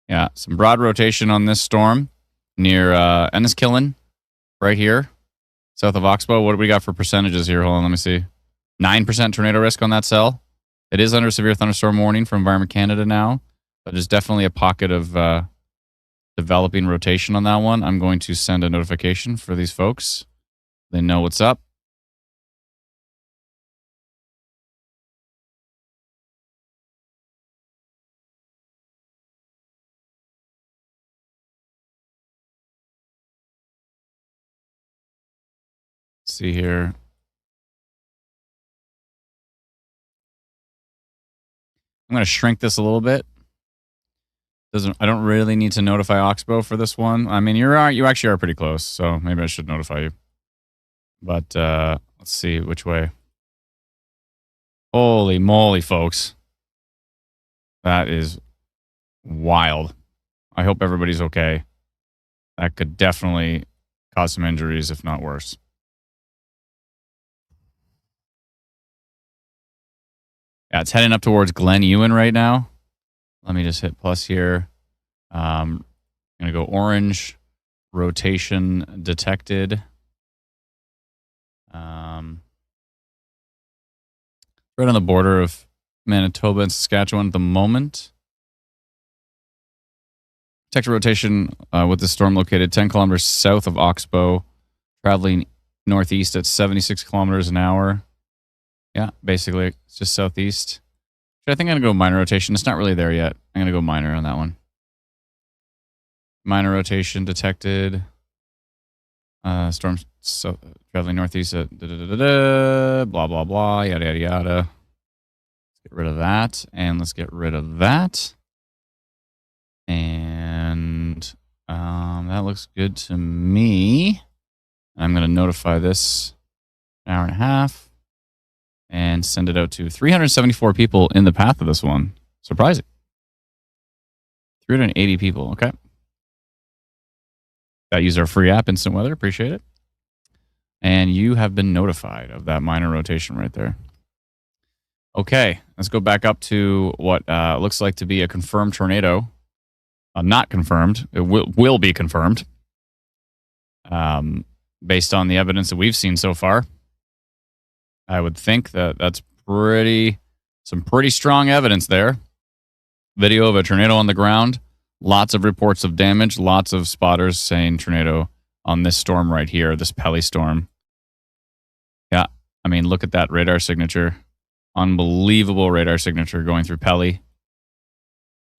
Yeah, some broad rotation on this storm near Enniskillen, right here, south of Oxbow. What do we got for percentages here? Hold on, let me see. 9% tornado risk on that cell. It is under severe thunderstorm warning from Environment Canada now, but there's definitely a pocket of developing rotation on that one. I'm going to send a notification for these folks. They know what's up. Let's see here. I'm going to shrink this a little bit. I don't really need to notify Oxbow for this one. I mean, you actually are pretty close, so maybe I should notify you. But let's see which way. Holy moly, folks. That is wild. I hope everybody's okay. That could definitely cause some injuries, if not worse. Yeah, it's heading up towards Glen Ewan right now. Let me just hit plus here. I'm going to go orange. Rotation detected. Right on the border of Manitoba and Saskatchewan at the moment. Detected rotation with the storm located 10 kilometers south of Oxbow, traveling northeast at 76 kilometers an hour. Yeah, basically, it's just southeast. I think I'm going to go minor rotation. It's not really there yet. I'm going to go minor on that one. Minor rotation detected. Storm traveling northeast at blah, blah, blah, yada, yada, yada. Let's get rid of that. And let's get rid of that. And that looks good to me. I'm going to notify this an hour and a half. And send it out to 374 people in the path of this one. Surprising. 380 people. Okay. That used our free app, Instant Weather. Appreciate it. And you have been notified of that minor rotation right there. Okay, let's go back up to what looks like to be a confirmed tornado. Not confirmed. It will be confirmed. Based on the evidence that we've seen so far, I would think that that's some pretty strong evidence there. Video of a tornado on the ground. Lots of reports of damage. Lots of spotters saying tornado on this storm right here, this Pelly storm. Yeah, I mean, look at that radar signature. Unbelievable radar signature going through Pelly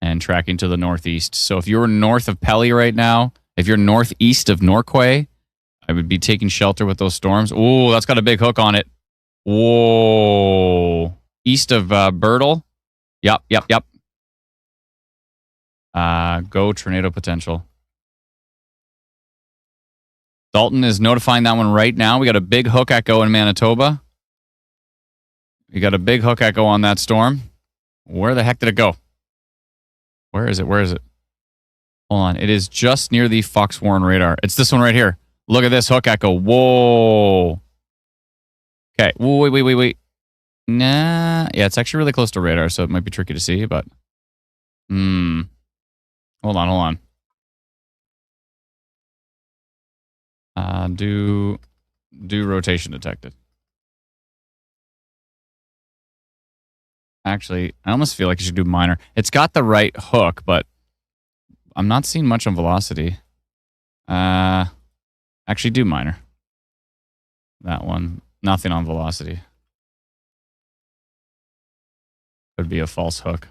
and tracking to the northeast. So if you're north of Pelly right now, if you're northeast of Norquay, I would be taking shelter with those storms. Ooh, that's got a big hook on it. Whoa. East of Birtle. Yep. Go tornado potential. Dalton is notifying that one right now. We got a big hook echo in Manitoba. We got a big hook echo on that storm. Where the heck did it go? Where is it? Hold on. It is just near the Fox Warren radar. It's this one right here. Look at this hook echo. Whoa. Okay. Wait. Nah. Yeah, it's actually really close to radar, so it might be tricky to see, but... Hold on. Do rotation detected. Actually, I almost feel like you should do minor. It's got the right hook, but I'm not seeing much on velocity. Actually, do minor. That one. Nothing on velocity. Could be a false hook.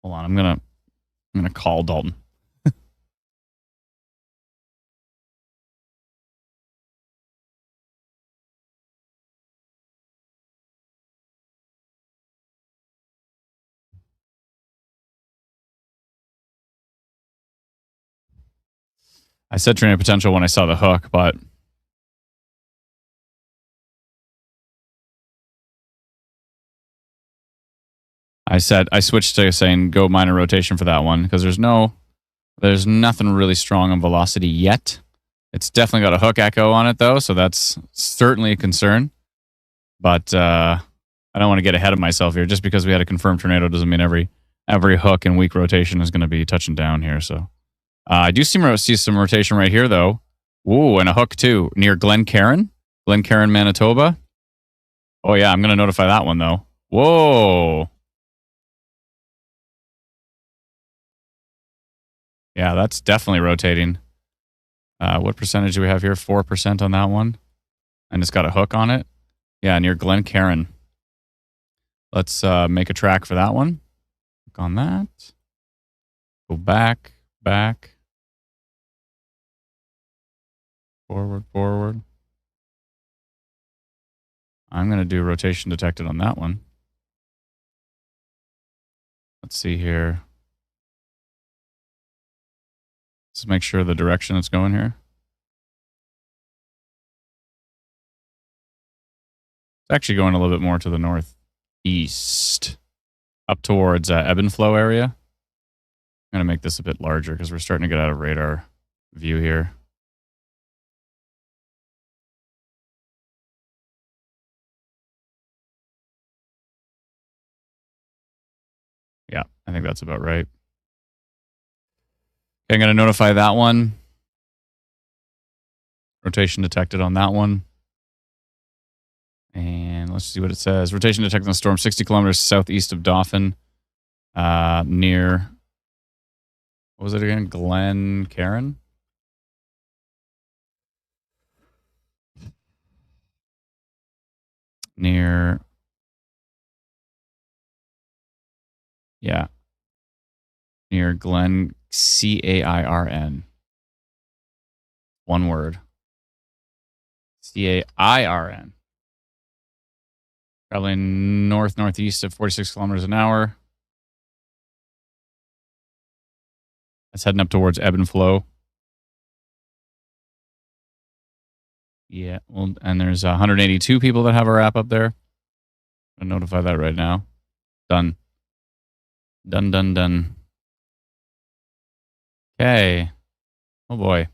Hold on, I'm gonna call Dalton. I said tornado potential when I saw the hook, but I switched to saying go minor rotation for that one because there's nothing really strong on velocity yet. It's definitely got a hook echo on it though, so that's certainly a concern. But I don't want to get ahead of myself here. Just because we had a confirmed tornado doesn't mean every hook and weak rotation is going to be touching down here. So I do see some rotation right here though. Ooh, and a hook too near Glencairn, Manitoba. Oh yeah, I'm going to notify that one though. Whoa. Yeah, that's definitely rotating. What percentage do we have here? 4% on that one. And it's got a hook on it. Yeah, near Glencairn. Let's make a track for that one. Click on that. Go back. Forward. I'm going to do rotation detected on that one. Let's see here. Let's make sure the direction it's going here. It's actually going a little bit more to the northeast, up towards ebb and flow area. I'm going to make this a bit larger because we're starting to get out of radar view here. Yeah, I think that's about right. Okay, I'm going to notify that one. Rotation detected on that one. And let's see what it says. Rotation detected on the storm 60 kilometers southeast of Dauphin. Near, what was it again? Glencairn? Near, yeah. Near Glen, Cairn. One word. Cairn. Traveling northeast at 46 kilometers an hour. That's heading up towards ebb and flow. Yeah, well, and there's 182 people that have our app up there. I'll notify that right now. Done. Okay. Oh boy.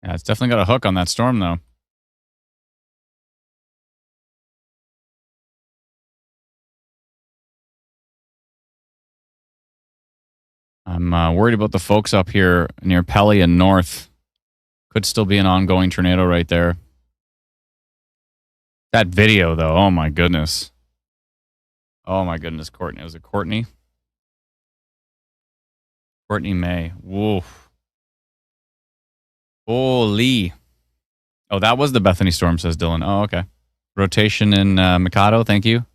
Yeah, it's definitely got a hook on that storm, though. I'm worried about the folks up here near Pelly and North. Could still be an ongoing tornado right there. That video, though, oh my goodness. Oh my goodness, Courtney. Was it Courtney? Courtney May. Woof. Holy. Oh, that was the Bethany storm, says Dylan. Oh, okay. Rotation in Mikado, thank you.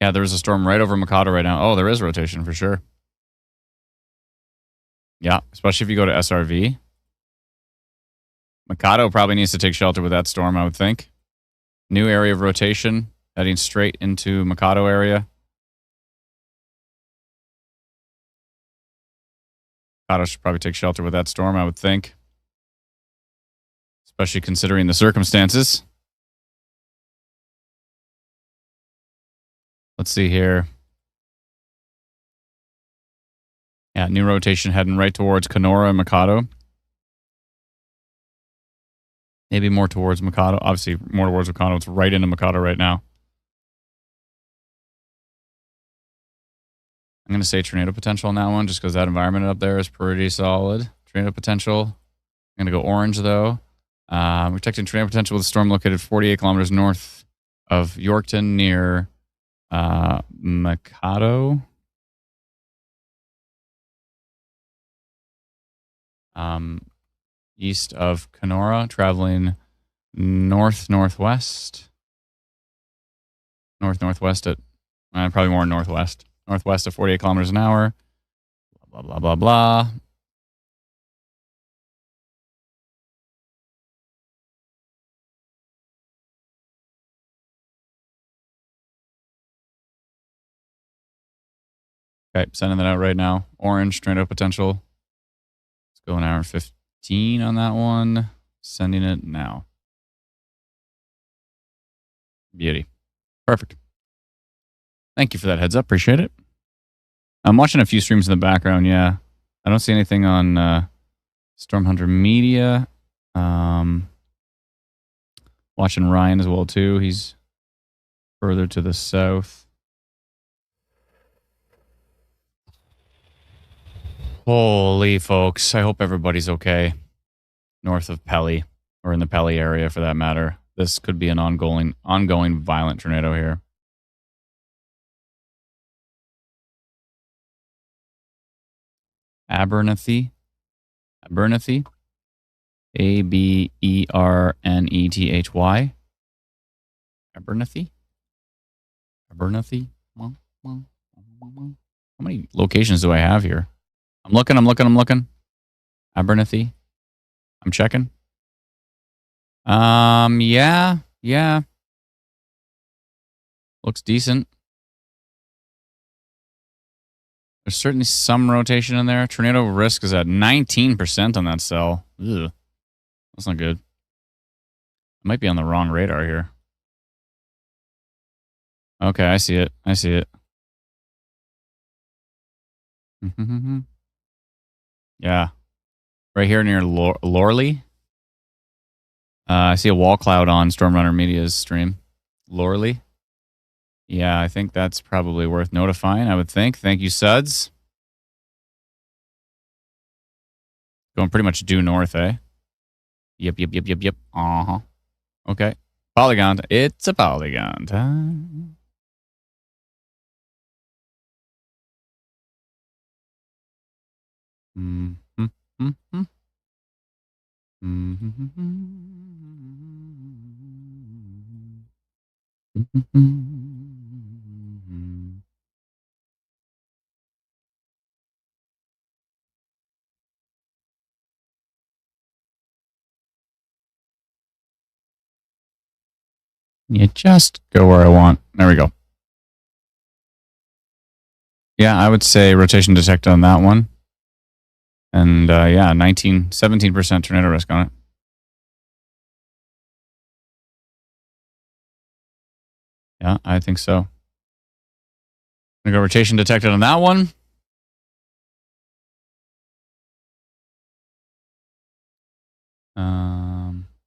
Yeah, there's a storm right over Mikado right now. Oh, there is rotation for sure. Yeah, especially if you go to SRV. Mikado probably needs to take shelter with that storm, I would think. New area of rotation, heading straight into Mikado area. Mikado should probably take shelter with that storm, I would think. Especially considering the circumstances. Let's see here. Yeah, new rotation heading right towards Kenora and Mikado. Maybe more towards Mikado. Obviously, more towards Mikado. It's right into Mikado right now. I'm going to say tornado potential on that one just because that environment up there is pretty solid. Tornado potential. I'm going to go orange, though. Protecting tornado potential with a storm located 48 kilometers north of Yorkton near Mikado. East of Kenora, traveling north-northwest. North-northwest at probably more northwest. Northwest of 48 kilometers an hour. Blah, blah, blah, blah. Okay, sending that out right now. Orange, tornado potential. Let's go an hour and 15 on that one. Sending it now. Beauty. Perfect. Thank you for that heads up. Appreciate it. I'm watching a few streams in the background. Yeah. I don't see anything on Storm Hunter Media. Watching Ryan as well, too. He's further to the south. Holy folks. I hope everybody's okay. North of Pelly, or in the Pelly area for that matter. This could be an ongoing violent tornado here. Abernethy. Abernethy. Abernethy. Abernethy. Abernethy. How many locations do I have here? I'm looking. Abernethy. I'm checking. Yeah. Looks decent. There's certainly some rotation in there. Tornado risk is at 19% on that cell. Ugh. That's not good. I might be on the wrong radar here. Okay, I see it. Yeah. Right here near Lorley. I see a wall cloud on Stormrunner Media's stream. Lorley. Yeah, I think that's probably worth notifying, I would think. Thank you, Suds. Going pretty much due north, eh? Yep. Uh-huh. Okay. Polygon. It's a polygon time. You just go where I want. There we go. Yeah, I would say rotation detected on that one. And yeah, 17% tornado risk on it. Yeah, I think so. I'm going to go rotation detected on that one.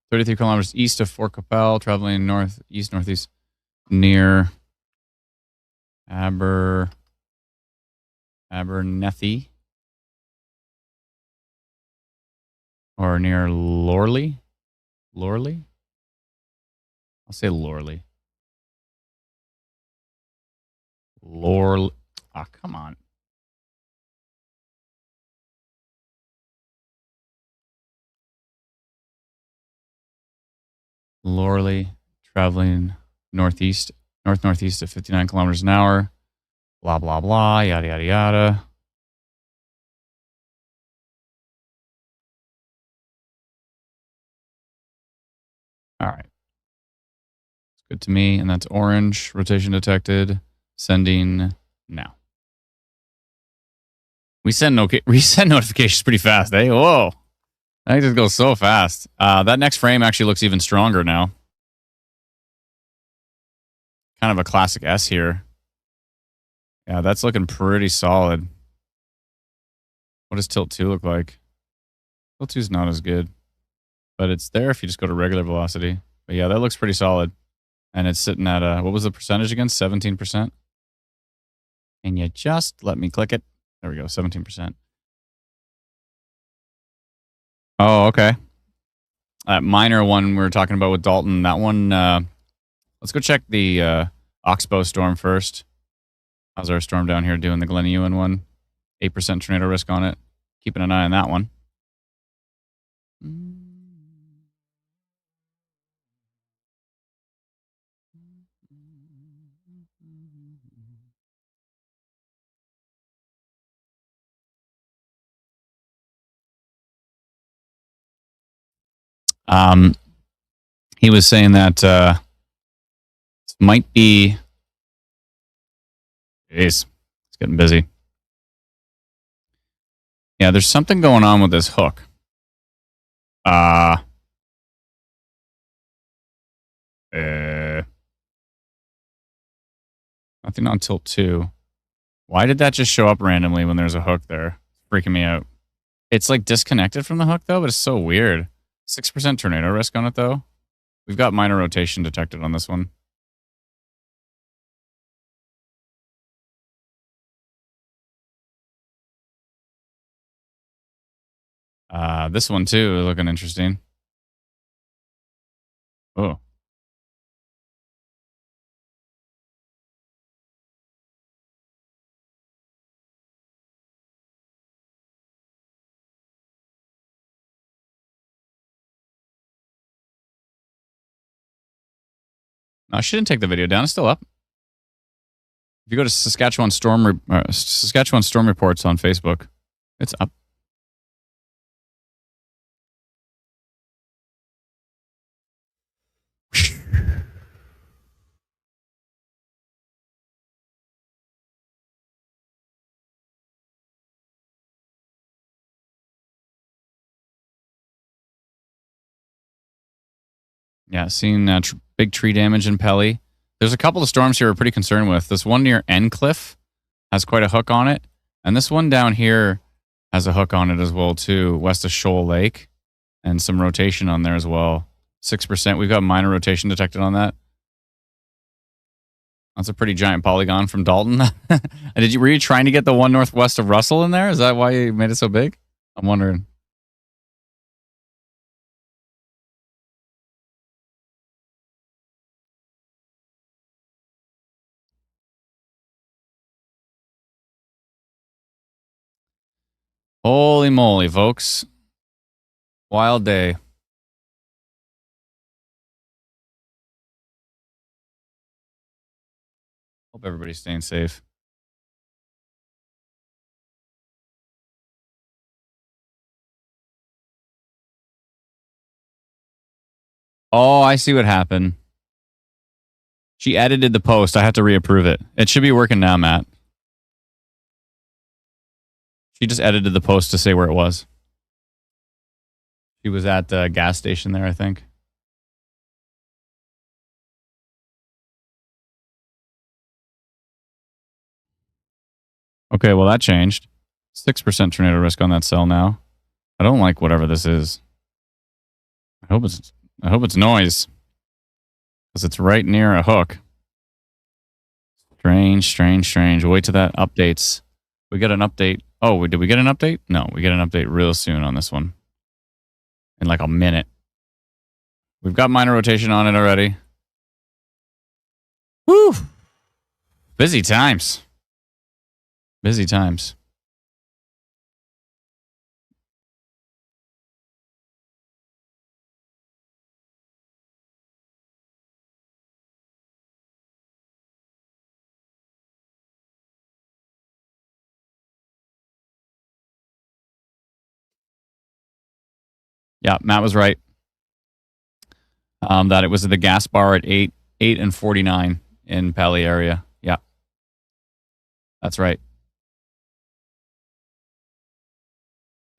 33 kilometers east of Fort Capel, traveling northeast near Abernethy or near Lorley. Lorley? I'll say Lorley. Lorley. Ah, come on. Lorley, traveling northeast at 59 kilometers an hour. Blah, blah, blah, yada, yada, yada. All right. It's good to me. And that's orange. Rotation detected. Sending now. We send notifications pretty fast, eh? Whoa. That just goes so fast. That next frame actually looks even stronger now. Kind of a classic S here. Yeah, that's looking pretty solid. What does tilt 2 look like? Tilt 2 is not as good, but it's there if you just go to regular velocity. But yeah, that looks pretty solid. And it's sitting at, what was the percentage again? 17%. And you just let me click it. There we go, 17%. Oh, okay. That minor one we were talking about with Dalton, that one, let's go check the Oxbow storm first. How's our storm down here doing? The Glen Ewan one. 8% tornado risk on it. Keeping an eye on that one. He was saying that might be. Jeez, it's getting busy. Yeah, there's something going on with this hook. Nothing on tilt 2. Why did that just show up randomly when there's a hook there? It's freaking me out. It's like disconnected from the hook though, but it's so weird. 6% tornado risk on it though. We've got minor rotation detected on this one. This one too, looking interesting. Oh. No, she didn't take the video down. It's still up. If you go to Saskatchewan Storm Reports on Facebook, it's up. Yeah, seeing big tree damage in Pelly. There's a couple of storms here we're pretty concerned with. This one near Endcliff has quite a hook on it. And this one down here has a hook on it as well, too, west of Shoal Lake. And some rotation on there as well. 6%. We've got minor rotation detected on that. That's a pretty giant polygon from Dalton. Were you trying to get the one northwest of Russell in there? Is that why you made it so big? I'm wondering. Holy moly, folks. Wild day. Hope everybody's staying safe. Oh, I see what happened. She edited the post. I have to reapprove it. It should be working now, Matt. She just edited the post to say where it was. She was at the gas station there, I think. Okay, well, that changed. 6% tornado risk on that cell now. I don't like whatever this is. I hope it's I hope it's noise. Because it's right near a hook. Strange, strange, strange. Wait till that updates. We got an update. Oh, did we get an update? No, we get an update real soon on this one. In like a minute. We've got minor rotation on it already. Woo! Busy times. Busy times. Yeah, Matt was right. That it was the gas bar at 8 and 49 in Pelly area. Yeah. That's right.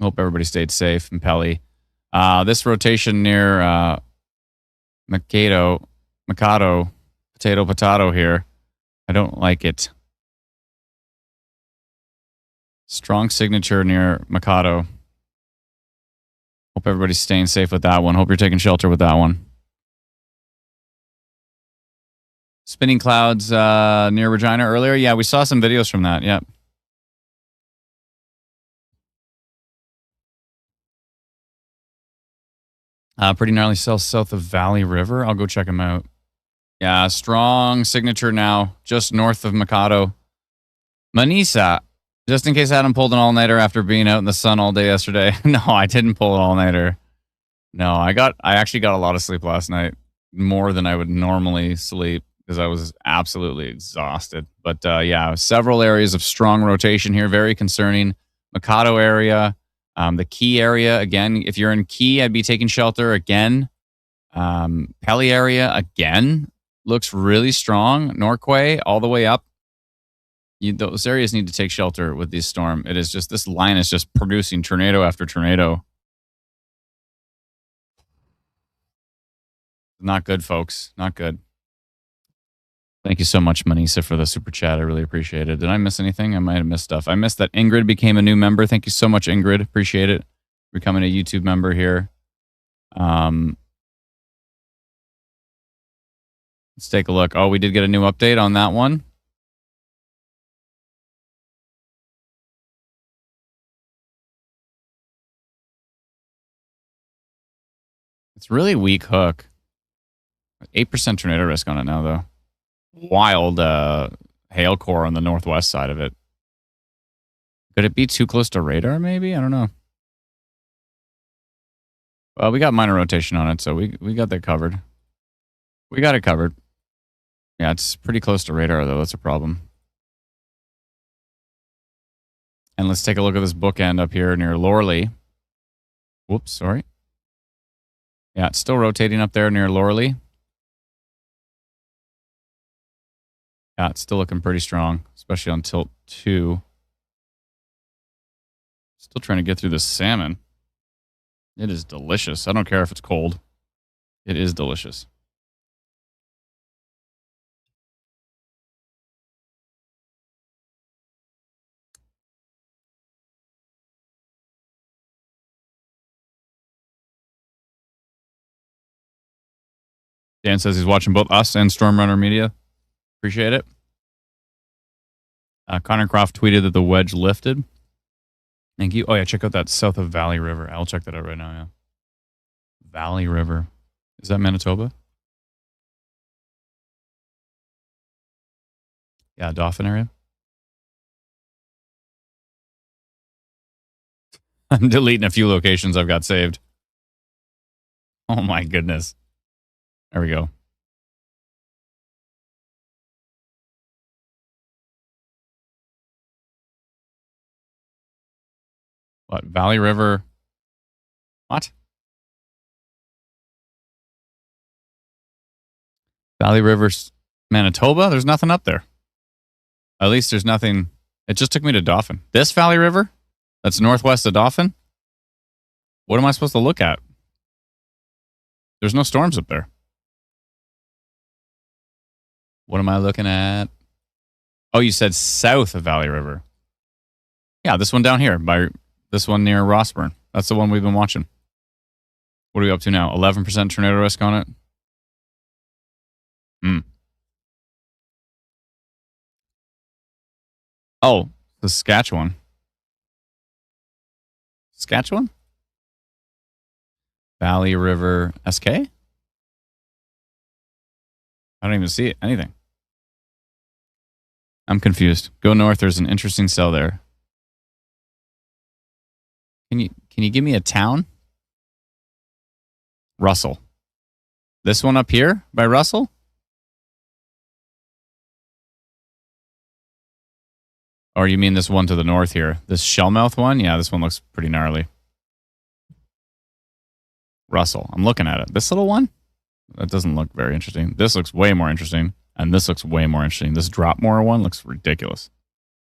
Hope everybody stayed safe in Pelly. This rotation near Mikado, potato here. I don't like it. Strong signature near Mikado. Hope everybody's staying safe with that one. Hope you're taking shelter with that one. Spinning clouds near Regina earlier. Yeah, we saw some videos from that. Yep. Pretty gnarly cells south of Valley River. I'll go check them out. Yeah, strong signature now, just north of Mikado. Manisa, just in case Adam pulled an all-nighter after being out in the sun all day yesterday. No, I didn't pull an all-nighter. No, I actually got a lot of sleep last night, more than I would normally sleep because I was absolutely exhausted. But yeah, several areas of strong rotation here, very concerning. Mikado area, the Key area, again, if you're in Key, I'd be taking shelter again. Pelly area, again, looks really strong. Norquay, all the way up. Those areas need to take shelter with this storm. It is just, this line is just producing tornado after tornado. Not good, folks. Not good. Thank you so much, Manisa, for the super chat. I really appreciate it. Did I miss anything? I might have missed stuff. I missed that Ingrid became a new member. Thank you so much, Ingrid. Appreciate it. Becoming a YouTube member here. Let's take a look. Oh, we did get a new update on that one. It's really weak hook. 8% tornado risk on it now, though. Wild hail core on the northwest side of it. Could it be too close to radar, maybe? I don't know. Well, we got minor rotation on it, so we got that covered. We got it covered. Yeah, it's pretty close to radar, though. That's a problem. And let's take a look at this bookend up here near Lorley. Whoops, sorry. Yeah, it's still rotating up there near Lorley. Yeah, it's still looking pretty strong, especially on tilt 2. Still trying to get through this salmon. It is delicious. I don't care if it's cold. It is delicious. Dan says he's watching both us and Stormrunner Media. Appreciate it. Connor Croft tweeted that the wedge lifted. Thank you. Oh, yeah, check out that south of Valley River. I'll check that out right now, yeah. Valley River. Is that Manitoba? Yeah, Dauphin area. I'm deleting a few locations I've got saved. Oh, my goodness. There we go. What? Valley River? What? Valley River, Manitoba? There's nothing up there. At least there's nothing. It just took me to Dauphin. This Valley River? That's northwest of Dauphin? What am I supposed to look at? There's no storms up there. What am I looking at? Oh, you said south of Valley River. Yeah, this one down here, by this one near Rossburn. That's the one we've been watching. What are we up to now? 11% tornado risk on it? Hmm. Oh, Saskatchewan. Saskatchewan? Valley River SK? I don't even see anything. I'm confused. Go north. There's an interesting cell there. Can you give me a town? Russell. This one up here by Russell? Or you mean this one to the north here? This Shellmouth one? Yeah, this one looks pretty gnarly. Russell. I'm looking at it. This little one? That doesn't look very interesting. This looks way more interesting. And this looks way more interesting. This Dropmore one looks ridiculous.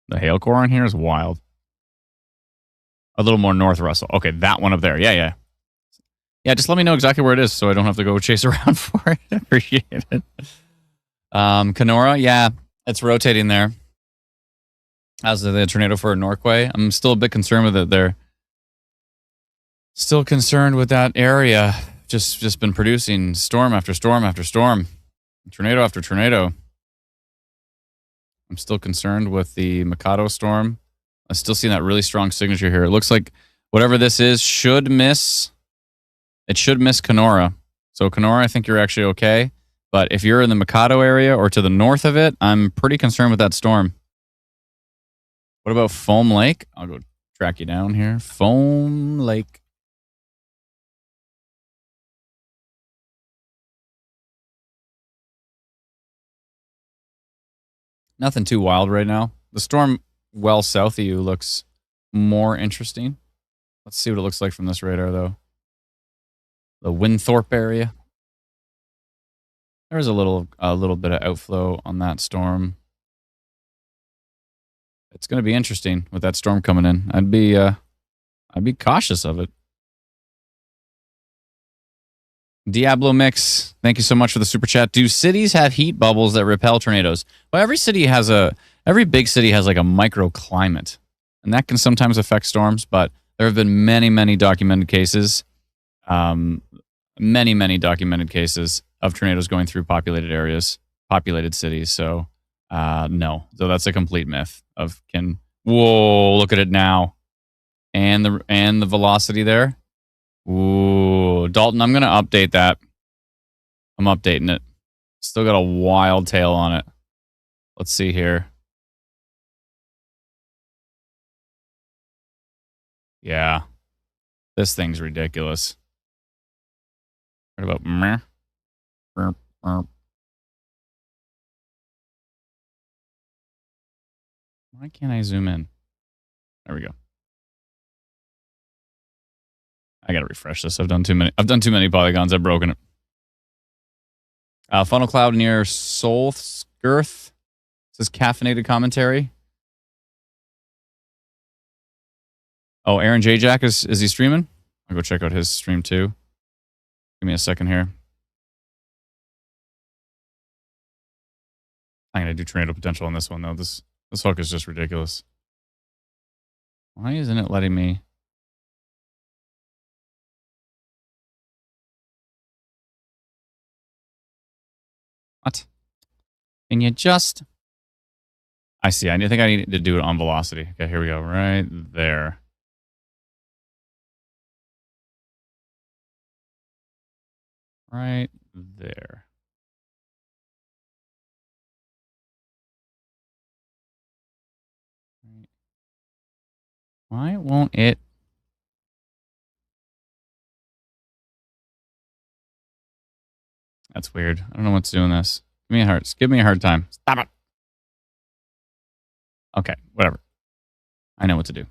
The hail core on here is wild. A little more north Russell. Okay, that one up there. Yeah. Yeah, just let me know exactly where it is so I don't have to go chase around for it. I appreciate it. Kenora, yeah, it's rotating there. As the tornado for Norquay. I'm still a bit concerned with it. They're still concerned with that area. Just been producing storm after storm after storm. Tornado after tornado. I'm still concerned with the Mikado storm. I'm still seeing that really strong signature here. It looks like whatever this is should miss. It should miss Kenora. So Kenora, I think you're actually okay. But if you're in the Mikado area or to the north of it, I'm pretty concerned with that storm. What about Foam Lake? I'll go track you down here. Foam Lake. Nothing too wild right now. The storm well south of you looks more interesting. Let's see what it looks like from this radar, though. The Winthorpe area. There's a little bit of outflow on that storm. It's going to be interesting with that storm coming in. I'd be cautious of it. Diablo Mix, thank you so much for the super chat. Do cities have heat bubbles that repel tornadoes? Well, every big city has like a microclimate, and that can sometimes affect storms. But there have been many documented cases, many documented cases of tornadoes going through populated areas, populated cities. So no, so that's a complete myth. Whoa, look at it now, and the velocity there. Ooh, Dalton, I'm going to update that. I'm updating it. Still got a wild tail on it. Let's see here. Yeah. This thing's ridiculous. What about meh? Why can't I zoom in? There we go. I gotta refresh this. I've done too many polygons. I've broken it. Funnel cloud near Solskirth. Says caffeinated commentary. Oh, Aaron J. Jack is he streaming? I'll go check out his stream too. Give me a second here. I'm gonna do tornado potential on this one though. This hook is just ridiculous. Why isn't it letting me? What? And you just... I see. I think I need to do it on velocity. Okay, here we go. Right there. Right there. Why won't it? That's weird. I don't know what's doing this. Give me a hard time. Stop it. Okay, whatever. I know what to do.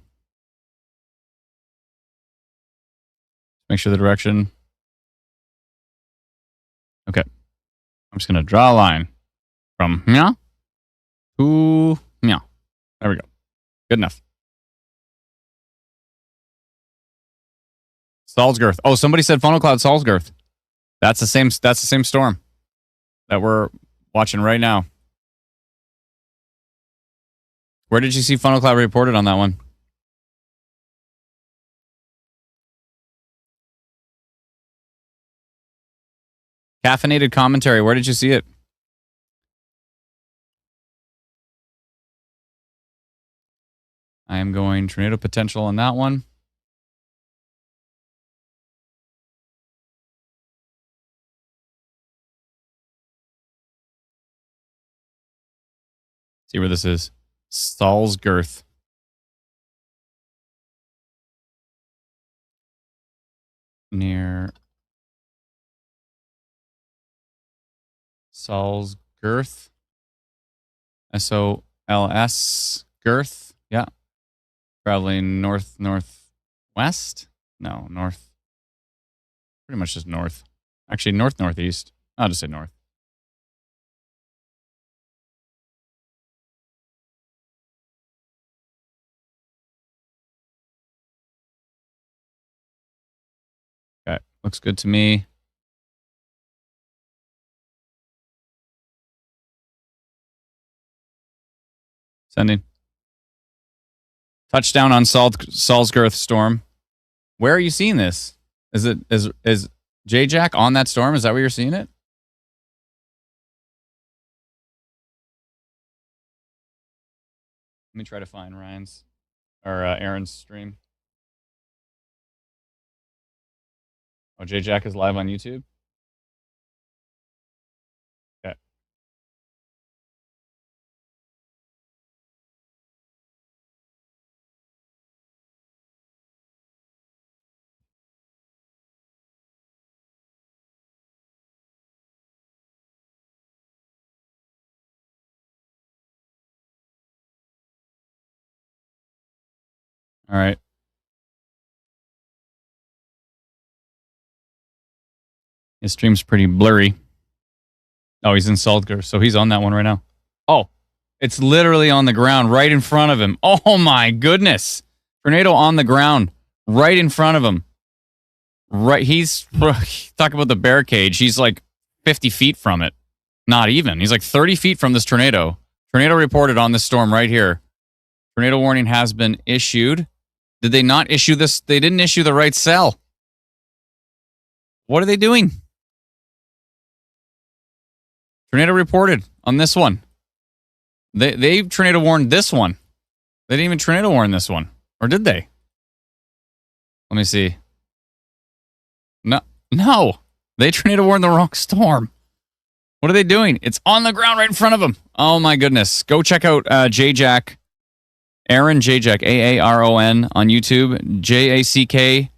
Make sure the direction. Okay. I'm just going to draw a line from meow to meow. There we go. Good enough. Salzgirth. Oh, somebody said funnel cloud Salzgirth. That's the same storm that we're watching right now. Where did you see funnel cloud reported on that one? Caffeinated commentary. Where did you see it? I am going tornado potential on that one. See where this is. Salzgirth. Near Salzgirth. SOLS girth. Yeah. Traveling northwest? No, north. Pretty much just north. Actually, northeast. I'll just say north. Okay, looks good to me. Sending. Touchdown on Salzgirth storm. Where are you seeing this? Is J-Jack on that storm? Is that where you're seeing it? Let me try to find Ryan's or Aaron's stream. Oh, J-Jack is live on YouTube? Okay. All right. His stream's pretty blurry. Oh, he's in Saltgirth, so he's on that one right now. Oh, it's literally on the ground right in front of him. Oh my goodness. Tornado on the ground right in front of him. Right, he's talk about the bear cage. He's like 50 feet from it. Not even. He's like 30 feet from this tornado. Tornado reported on this storm right here. Tornado warning has been issued. Did they not issue this? They didn't issue the right cell. What are they doing? Tornado reported on this one. They tornado warned this one. They didn't even tornado warn this one. Or did they? Let me see. No. They tornado warned the wrong storm. What are they doing? It's on the ground right in front of them. Oh my goodness. Go check out J-Jack. Aaron J-Jack. Aaron on YouTube. Jack.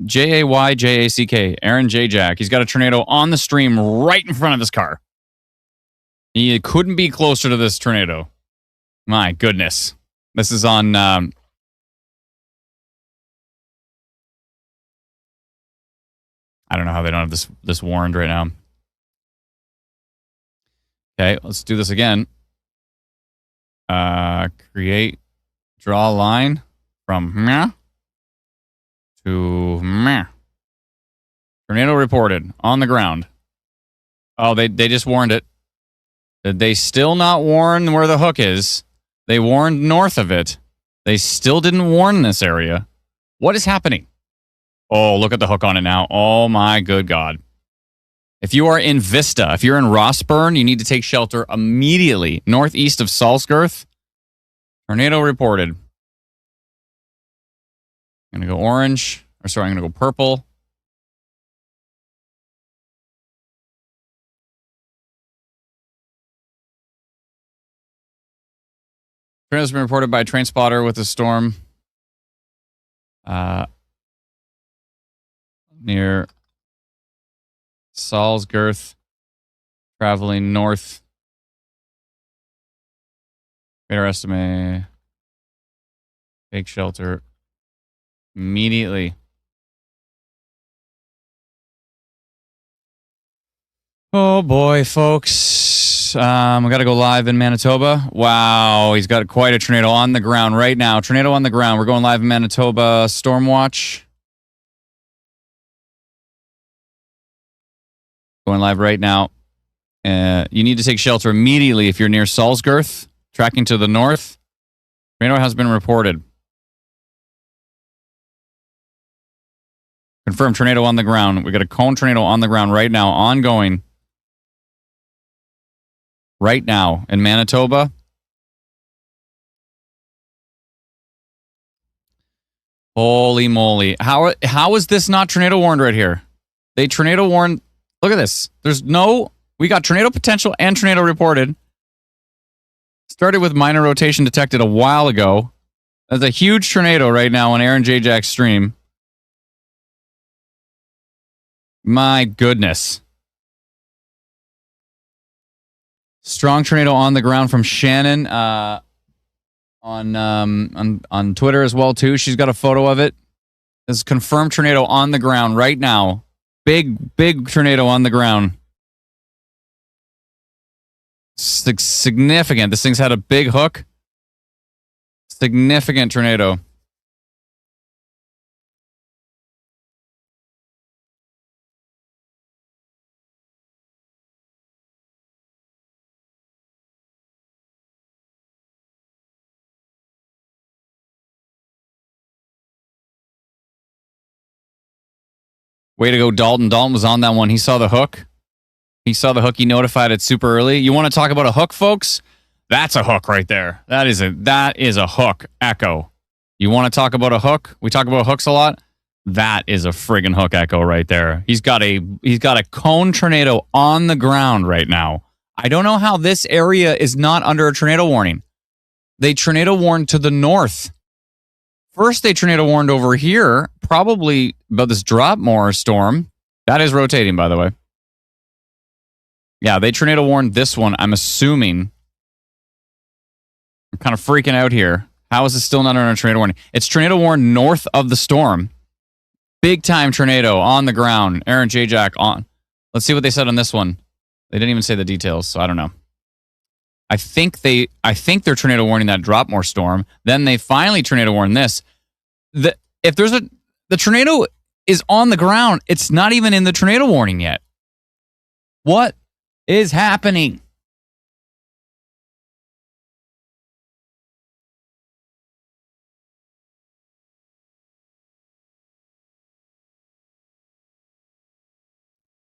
Jayjack. Aaron J-Jack. He's got a tornado on the stream right in front of his car. He couldn't be closer to this tornado. My goodness. This is on... I don't know how they don't have this warned right now. Okay, let's do this again. Create, draw a line from meh to meh. Tornado reported on the ground. Oh, they just warned it. Did they still not warn where the hook is? They warned north of it. They still didn't warn this area. What is happening? Oh, look at the hook on it now. Oh my good God. If you are in Vista, if you're in Rossburn, you need to take shelter immediately. Northeast of Salzgirth. Tornado reported. I'm going to go orange. Or sorry, I'm going to go purple. Tornado has been reported by a train spotter with a storm near Salzgirth, traveling north. Radar estimate. Take shelter immediately. Oh boy, folks. We got to go live in Manitoba. Wow, he's got quite a tornado on the ground right now. Tornado on the ground. We're going live in Manitoba. Storm watch. Going live right now. You need to take shelter immediately if you're near Salzgirth, tracking to the north. Tornado has been reported. Confirmed tornado on the ground. We got a cone tornado on the ground right now, ongoing. Right now in Manitoba. Holy moly. How is this not tornado warned right here? They tornado warned. Look at this. We got tornado potential and tornado reported. Started with minor rotation detected a while ago. There's a huge tornado right now on Aaron J. Jack's stream. My goodness. Strong tornado on the ground from Shannon on Twitter as well too. She's got a photo of it. There's a confirmed tornado on the ground right now. Big tornado on the ground. Significant. This thing's had a big hook. Significant tornado. Way to go, Dalton. Dalton was on that one. He saw the hook. He notified it super early. You want to talk about a hook, folks? That's a hook right there. That is a hook. Echo. You want to talk about a hook? We talk about hooks a lot. That is a friggin' hook, Echo, right there. He's got a cone tornado on the ground right now. I don't know how this area is not under a tornado warning. They tornado warned to the north. First, they tornado warned over here, probably about this Dropmore storm. That is rotating, by the way. Yeah, they tornado warned this one, I'm assuming. I'm kind of freaking out here. How is it still not under a tornado warning? It's tornado warned north of the storm. Big time tornado on the ground. Aaron J. Jack on. Let's see what they said on this one. They didn't even say the details, so I don't know. I think they're tornado warning that Dropmore storm. Then they finally tornado warn this. The tornado is on the ground. It's not even in the tornado warning yet. What is happening?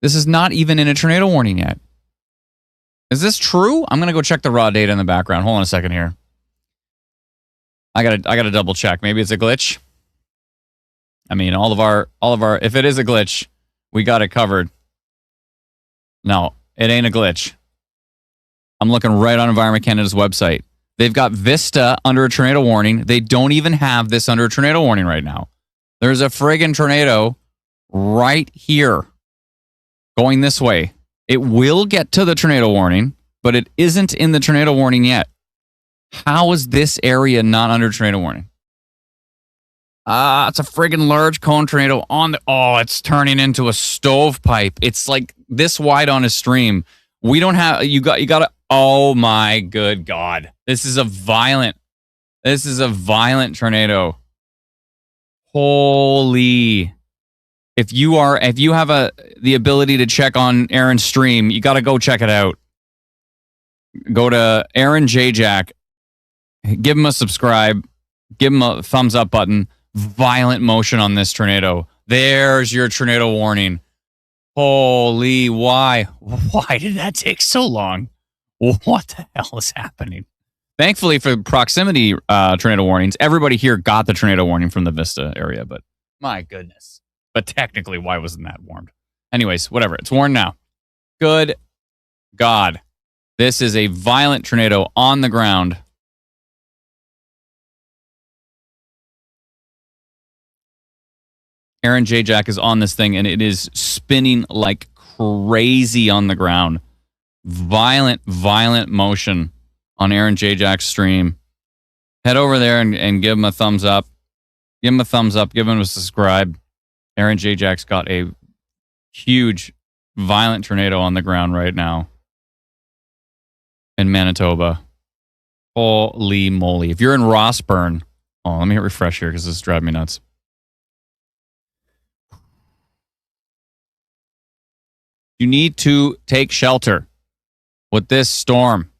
This is not even in a tornado warning yet. Is this true? I'm gonna go check the raw data in the background. Hold on a second here. I gotta double check. Maybe it's a glitch. I mean, all of our if it is a glitch, we got it covered. No, it ain't a glitch. I'm looking right on Environment Canada's website. They've got Vista under a tornado warning. They don't even have this under a tornado warning right now. There's a friggin' tornado right here going this way. It will get to the tornado warning, but it isn't in the tornado warning yet. How is this area not under tornado warning? It's a friggin' large cone tornado on the... Oh, it's turning into a stovepipe. It's like this wide on a stream. We don't have... You got to... Oh my good God. This is a violent tornado. Holy... If you have the ability to check on Aaron's stream, you got to go check it out. Go to Aaron J. Jack, give him a subscribe, give him a thumbs up button. Violent motion on this tornado. There's your tornado warning. Holy, why did that take so long? What the hell is happening? Thankfully for proximity tornado warnings, everybody here got the tornado warning from the Vista area, but my goodness. But technically, why wasn't that warned? Anyways, whatever. It's warned now. Good God. This is a violent tornado on the ground. Aaron J. Jack is on this thing, and it is spinning like crazy on the ground. Violent motion on Aaron J. Jack's stream. Head over there and give him a thumbs up. Give him a thumbs up. Give him a subscribe. Aaron J. Jack's got a huge, violent tornado on the ground right now in Manitoba. Holy moly. If you're in Rossburn... Oh, let me hit refresh here because this is driving me nuts. You need to take shelter with this storm.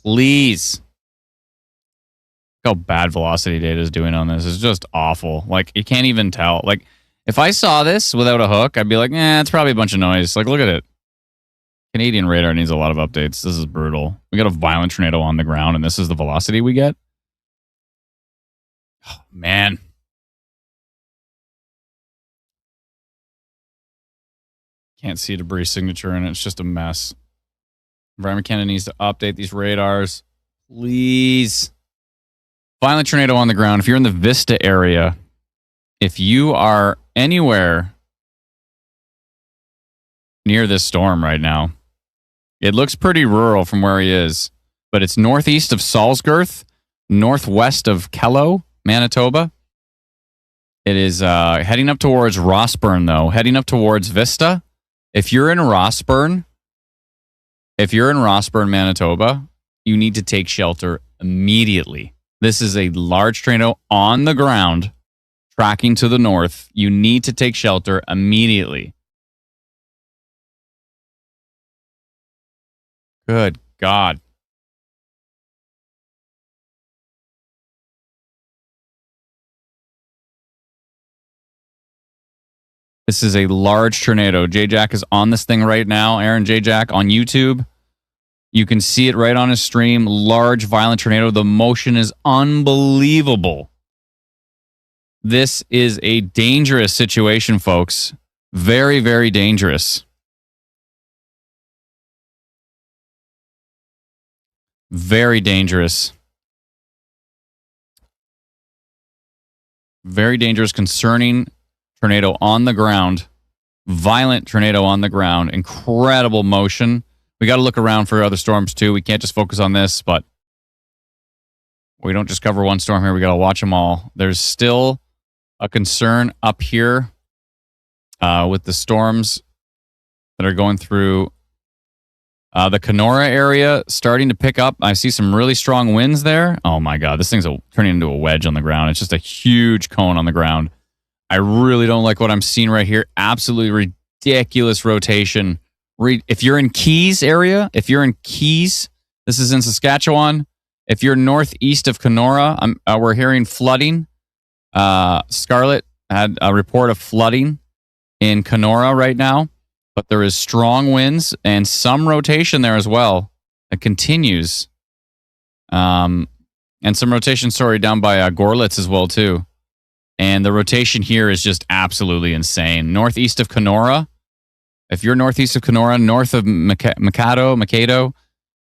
Please. Look how bad velocity data is doing on this. It's just awful. Like, you can't even tell. Like, If I saw this without a hook, I'd be like, it's probably a bunch of noise. Like, look at it. Canadian radar needs a lot of updates. This is brutal. We got a violent tornado on the ground, and this is the velocity we get. Oh, man. Can't see a debris signature in it. It's just a mess. Environment Canada needs to update these radars. Please. Violent tornado on the ground. If you're in the Vista area, if you are anywhere near this storm right now, it looks pretty rural from where he is, but it's northeast of Salzgirth, northwest of Kellow, Manitoba. It is heading up towards Rossburn, though, heading up towards Vista. If you're in Rossburn, Manitoba, you need to take shelter immediately. This is a large tornado on the ground, tracking to the north. You need to take shelter immediately. Good God. This is a large tornado. J-Jack is on this thing right now. Aaron J-Jack on YouTube. You can see it right on his stream. Large, violent tornado. The motion is unbelievable. This is a dangerous situation, folks. Very, very dangerous. Very dangerous. Very dangerous, concerning tornado on the ground. Violent tornado on the ground. Incredible motion. We got to look around for other storms too. We can't just focus on this, but we don't just cover one storm here. We got to watch them all. There's still a concern up here with the storms that are going through the Kenora area, starting to pick up. I see some really strong winds there. Oh my God, this thing's turning into a wedge on the ground. It's just a huge cone on the ground. I really don't like what I'm seeing right here. Absolutely ridiculous rotation. If you're in Keys area, this is in Saskatchewan. If you're northeast of Kenora, we're hearing flooding. Scarlett had a report of flooding in Kenora right now, but there is strong winds and some rotation there as well. It continues. And some rotation, down by Gorlitz as well too. And the rotation here is just absolutely insane. Northeast of Kenora. If you're northeast of Kenora, north of Mikado,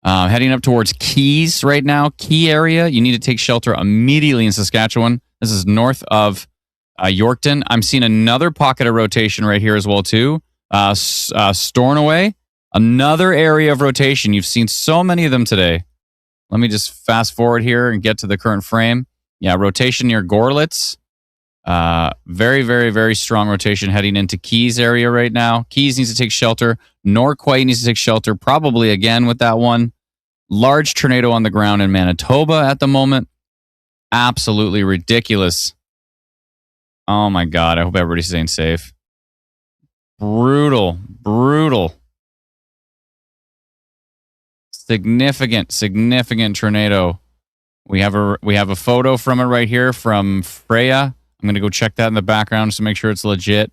heading up towards Keys right now, Key area, you need to take shelter immediately in Saskatchewan. This is north of Yorkton. I'm seeing another pocket of rotation right here as well too. Stornoway, another area of rotation. You've seen so many of them today. Let me just fast forward here and get to the current frame. Yeah, rotation near Gorlitz. Very, very, very strong rotation heading into Keys area right now. Keys needs to take shelter. Norquay needs to take shelter, probably again with that one. Large tornado on the ground in Manitoba at the moment. Absolutely ridiculous. Oh my God, I hope everybody's staying safe. Brutal, brutal. Significant tornado. We have a photo from it right here from Freya. I'm going to go check that in the background just to make sure it's legit.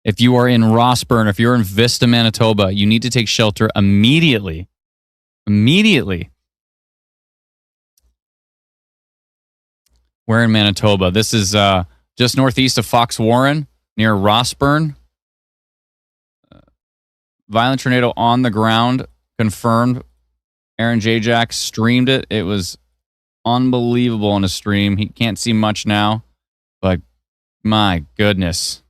If you are in Rossburn, if you're in Vista, Manitoba, you need to take shelter immediately. Immediately. We're in Manitoba. This is just northeast of Fox Warren, near Rossburn. Violent tornado on the ground, confirmed. Aaron J-Jack streamed it. It was unbelievable on his stream. He can't see much now, but my goodness.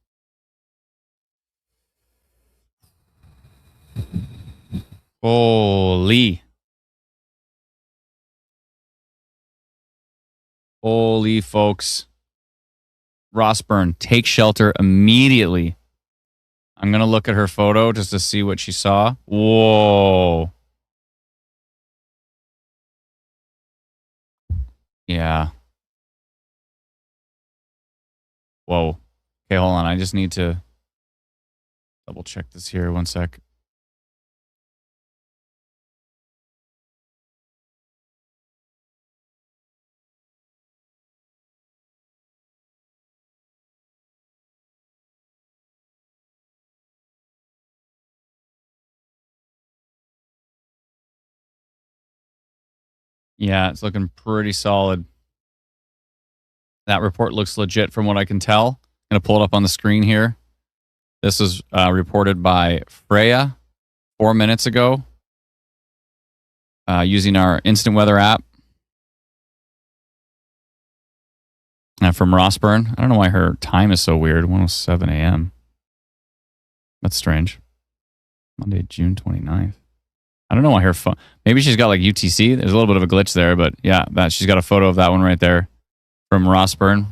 Holy folks. Rossburn, take shelter immediately. I'm going to look at her photo just to see what she saw. Whoa. Yeah. Whoa. Okay, hold on. I just need to double check this here. One sec. Yeah, it's looking pretty solid. That report looks legit from what I can tell. I'm going to pull it up on the screen here. This was reported by Freya 4 minutes ago using our instant weather app from Rossburn. I don't know why her time is so weird. 1:07 a.m. That's strange. Monday, June 29th. I don't know why her phone... Maybe she's got like UTC. There's a little bit of a glitch there, but yeah, that she's got a photo of that one right there from Rossburn.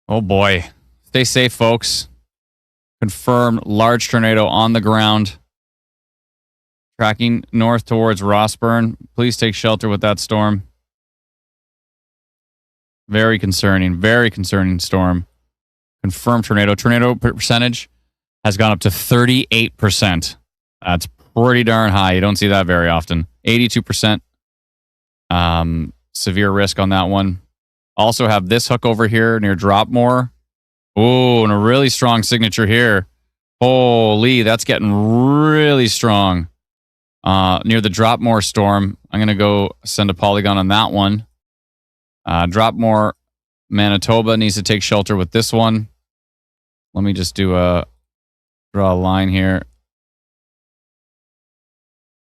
Oh boy. Stay safe, folks. Confirmed large tornado on the ground. Tracking north towards Rossburn. Please take shelter with that storm. Very concerning storm. Confirmed tornado. Tornado percentage has gone up to 38%. That's pretty darn high. You don't see that very often. 82%. Severe risk on that one. Also have this hook over here near Dropmore. Oh, and a really strong signature here. Holy, that's getting really strong. Near the Dropmore storm. I'm going to go send a polygon on that one. Dropmore, Manitoba needs to take shelter with this one. Let me just draw a line here.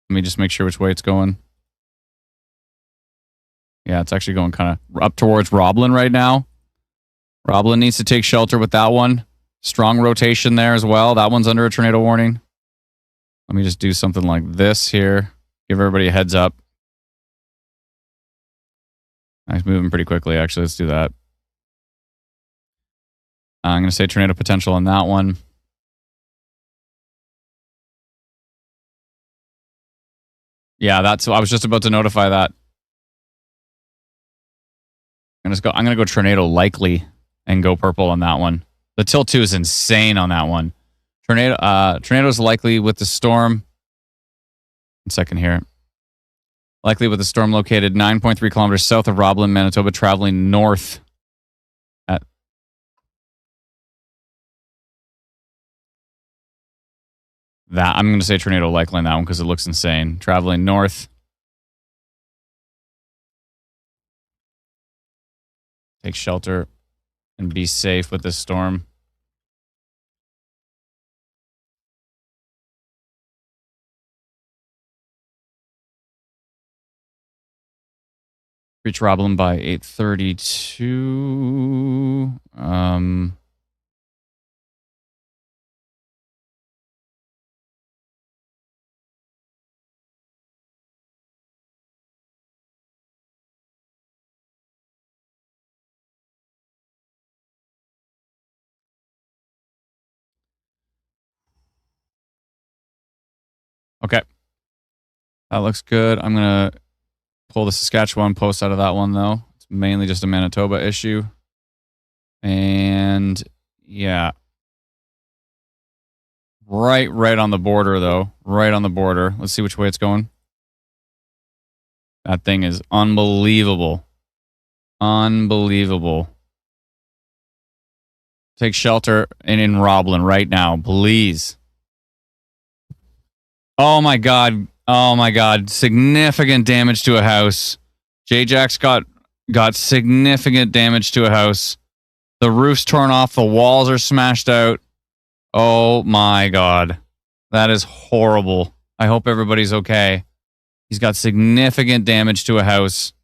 Let me just make sure which way it's going. Yeah, it's actually going kind of up towards Roblin right now. Roblin needs to take shelter with that one. Strong rotation there as well. That one's under a tornado warning. Let me just do something like this here. Give everybody a heads up. Nice, moving pretty quickly, actually. Let's do that. I'm going to say tornado potential on that one. Yeah, I was just about to notify that. I'm going to go tornado likely and go purple on that one. The tilt 2 is insane on that one. Tornado's likely with the storm. 1 second here. Likely with the storm located 9.3 kilometers south of Roblin, Manitoba, traveling north at that. I'm going to say tornado likely on that one because it looks insane. Traveling north. Take shelter and be safe with this storm. Reach Roblin by 8:32. Okay. That looks good. I'm going to pull the Saskatchewan post out of that one, though. It's mainly just a Manitoba issue. And yeah. Right on the border, though. Right on the border. Let's see which way it's going. That thing is unbelievable. Unbelievable. Take shelter in Roblin right now, please. Oh my God. Oh my God. Significant damage to a house. J-Jack's got significant damage to a house. The roof's torn off. The walls are smashed out. Oh my God. That is horrible. I hope everybody's okay. He's got significant damage to a house.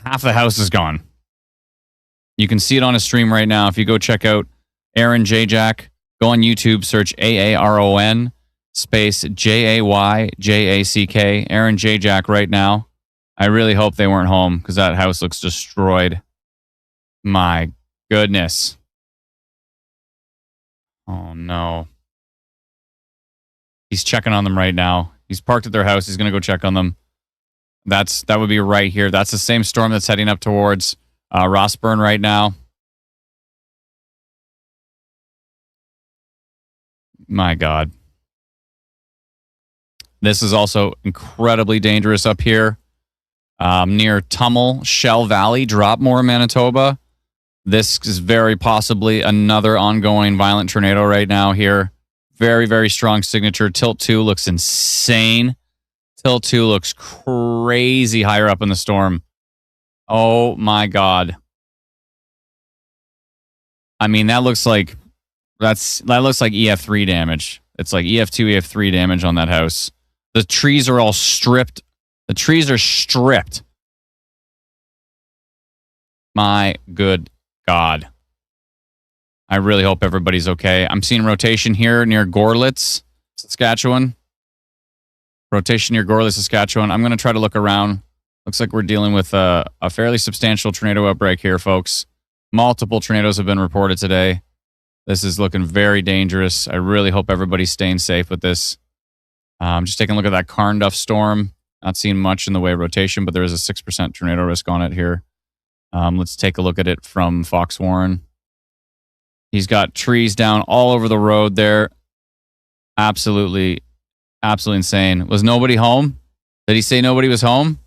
Half the house is gone. You can see it on his stream right now. If you go check out Aaron J-Jack, go on YouTube, search AARON space JAYJACK, Aaron J-Jack right now. I really hope they weren't home because that house looks destroyed. My goodness. Oh no. He's checking on them right now. He's parked at their house. He's going to go check on them. That would be right here. That's the same storm that's heading up towards Rossburn right now. My God. This is also incredibly dangerous up here near Tummel, Shell Valley, Dropmore, Manitoba. This is very possibly another ongoing violent tornado right now here. Very, very strong signature. Tilt 2 looks insane. Tilt 2 looks crazy higher up in the storm. Oh my God. I mean, that looks like EF3 damage. It's like EF2, EF3 damage on that house. The trees are all stripped. The trees are stripped. My good God. I really hope everybody's okay. I'm seeing rotation here near Gorlitz, Saskatchewan. Rotation near Gorlitz, Saskatchewan. I'm going to try to look around. Looks like we're dealing with a fairly substantial tornado outbreak here, folks. Multiple tornadoes have been reported today. This is looking very dangerous. I really hope everybody's staying safe with this. Just taking a look at that Carnduff storm. Not seeing much in the way of rotation, but there is a 6% tornado risk on it here. Let's take a look at it from Fox Warren. He's got trees down all over the road there. Absolutely insane. Was nobody home? Did he say nobody was home?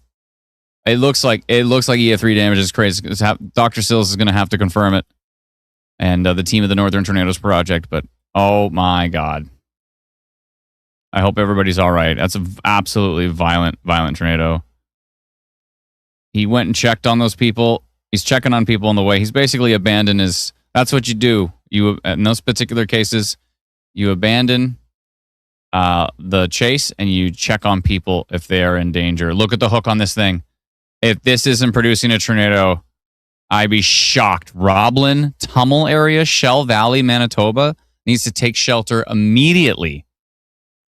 It looks like EF3 damage is crazy. Dr. Sills is going to have to confirm it. And the team of the Northern Tornadoes Project. But oh my God. I hope everybody's all right. That's an absolutely violent tornado. He went and checked on those people. He's checking on people on the way. He's basically abandoned his... That's what you do. In those particular cases, you abandon the chase and you check on people if they are in danger. Look at the hook on this thing. If this isn't producing a tornado, I'd be shocked. Roblin, Tummel area, Shell Valley, Manitoba needs to take shelter immediately.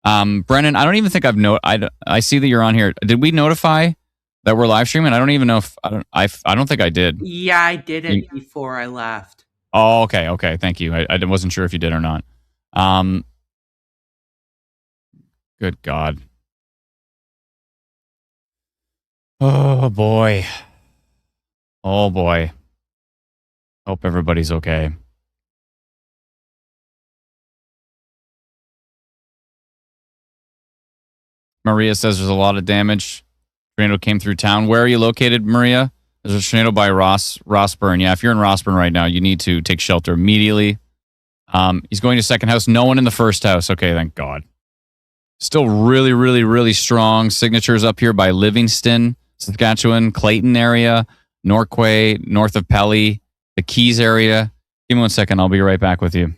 Brennan, I don't even think I see that you're on here. Did we notify that we're live streaming? I don't even know if I don't think I did. Yeah, I did it before I left. Oh, okay. Thank you. I wasn't sure if you did or not. Good God. Oh boy. Hope everybody's okay. Maria says there's a lot of damage. Tornado came through town. Where are you located, Maria? There's a tornado by Rossburn. Yeah, if you're in Rossburn right now, you need to take shelter immediately. He's going to second house. No one in the first house. Okay, thank God. Still really strong signatures up here by Livingston, Saskatchewan, Clayton area, Norquay, north of Pelly, the Keys area. Give me 1 second. I'll be right back with you.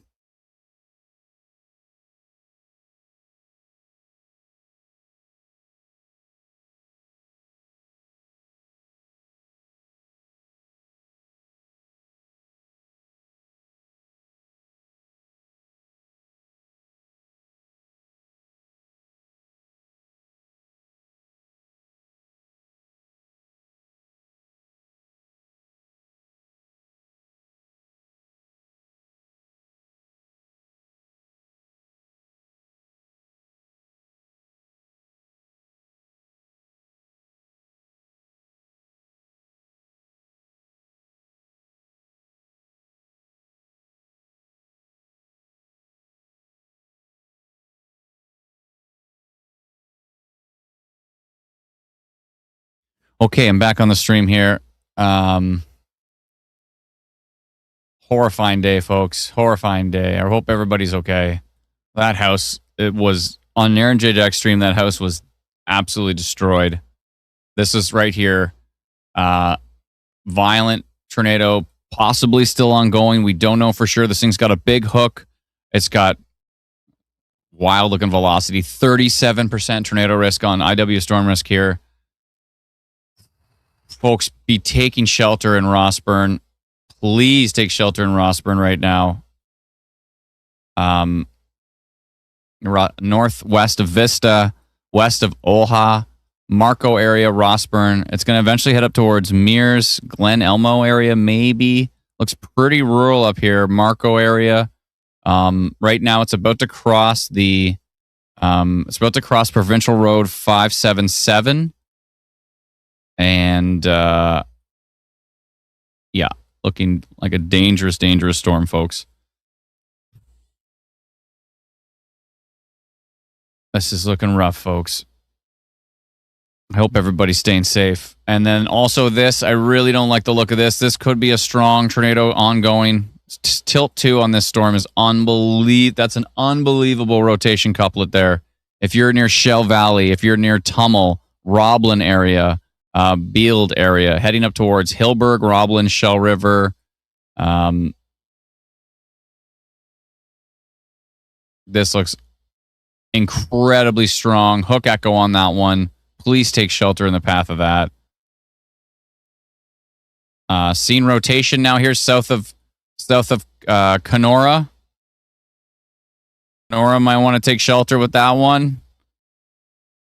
Okay, I'm back on the stream here. Horrifying day, folks. Horrifying day. I hope everybody's okay. That house, it was on Aaron J. Jack stream. That house was absolutely destroyed. This is right here. Violent tornado, possibly still ongoing. We don't know for sure. This thing's got a big hook. It's got wild looking velocity. 37% tornado risk on IW storm risk here. Folks, be taking shelter in Rossburn. Please take shelter in Rossburn right now. Northwest of Vista, west of Olha, Marco area, Rossburn. It's going to eventually head up towards Mears, Glen Elmo area, maybe. Looks pretty rural up here. Marco area. Right now, it's about to cross Provincial Road 577. And yeah, looking like a dangerous storm, folks. This is looking rough, folks. I hope everybody's staying safe. And then also this, I really don't like the look of this. This could be a strong tornado ongoing. Tilt 2 on this storm is unbelievable. That's an unbelievable rotation couplet there. If you're near Shell Valley, if you're near Tummel, Roblin area, Beald area, heading up towards Hillburg, Roblin, Shell River. This looks incredibly strong. Hook echo on that one. Please take shelter in the path of that. Scene rotation now here south of Kenora. Kenora might want to take shelter with that one.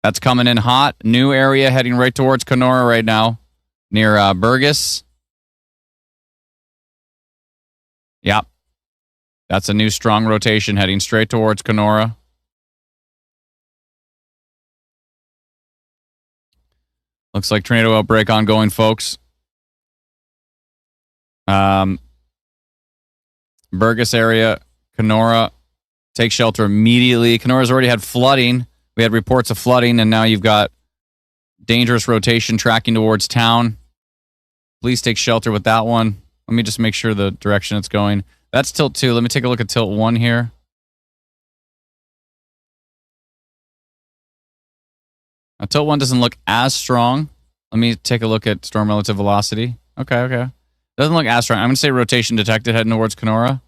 That's coming in hot. New area heading right towards Kenora right now, near Burgess. Yep. That's a new strong rotation heading straight towards Kenora. Looks like tornado outbreak ongoing, folks. Burgess area, Kenora, take shelter immediately. Kenora's already had flooding. We had reports of flooding, and now you've got dangerous rotation tracking towards town. Please take shelter with that one. Let me just make sure the direction it's going. That's tilt 2. Let me take a look at tilt 1 here. Now, tilt 1 doesn't look as strong. Let me take a look at storm relative velocity. Okay. Doesn't look as strong. I'm going to say rotation detected heading towards Kenora.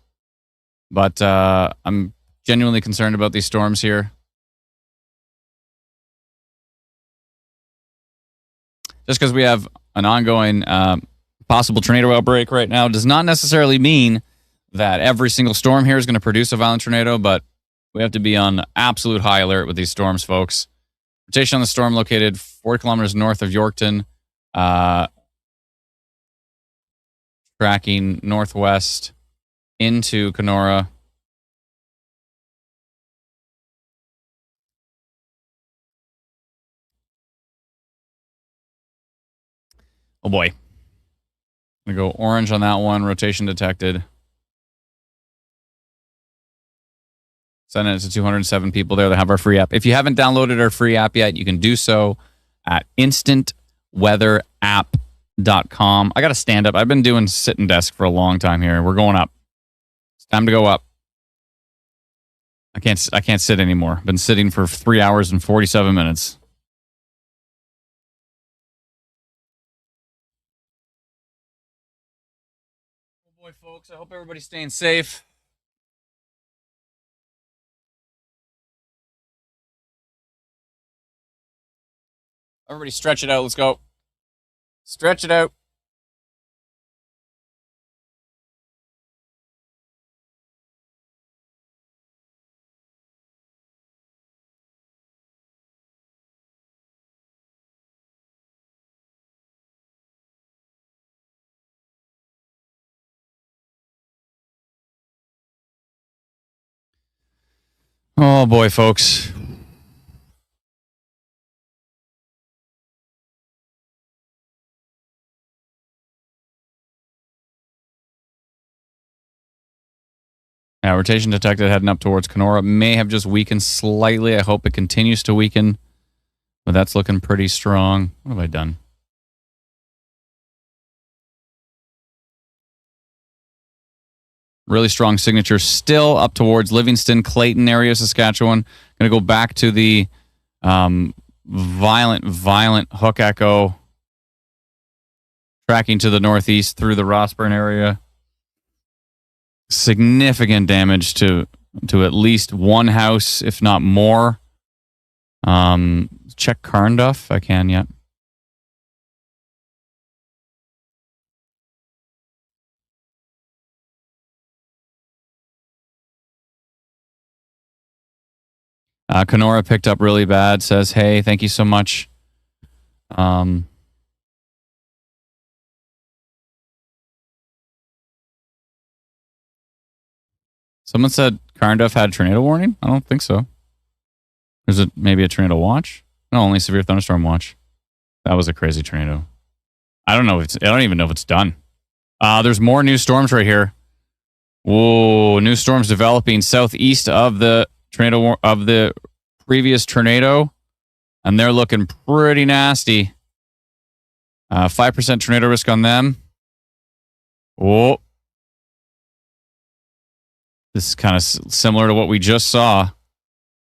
But I'm genuinely concerned about these storms here. Just because we have an ongoing possible tornado outbreak right now does not necessarily mean that every single storm here is going to produce a violent tornado, but we have to be on absolute high alert with these storms, folks. Rotation on the storm located 40 kilometers north of Yorkton, tracking northwest into Kenora. Oh boy. I'm going to go orange on that one. Rotation detected. Sending it to 207 people there that have our free app. If you haven't downloaded our free app yet, you can do so at instantweatherapp.com. I got to stand up. I've been doing sitting desk for a long time here. We're going up. It's time to go up. I can't sit anymore. Been sitting for 3 hours and 47 minutes. Oh boy, folks. I hope everybody's staying safe. Everybody stretch it out. Let's go. Stretch it out. Oh boy, folks. Yeah, rotation detected heading up towards Kenora. May have just weakened slightly. I hope it continues to weaken. But that's looking pretty strong. What have I done? Really strong signature. Still up towards Livingston, Clayton area, Saskatchewan. Going to go back to the violent hook echo. Tracking to the northeast through the Rossburn area. Significant damage to at least one house, if not more. Check Carnduff if I can yet. Kenora picked up really bad. Says, hey, thank you so much. Someone said Carnduff had a tornado warning? I don't think so. Is it maybe a tornado watch? No, only severe thunderstorm watch. That was a crazy tornado. I don't even know if it's done. There's more new storms right here. Whoa, new storms developing southeast of the tornado of the previous tornado, and they're looking pretty nasty. 5% tornado risk on them. Whoa. This is kind of similar to what we just saw.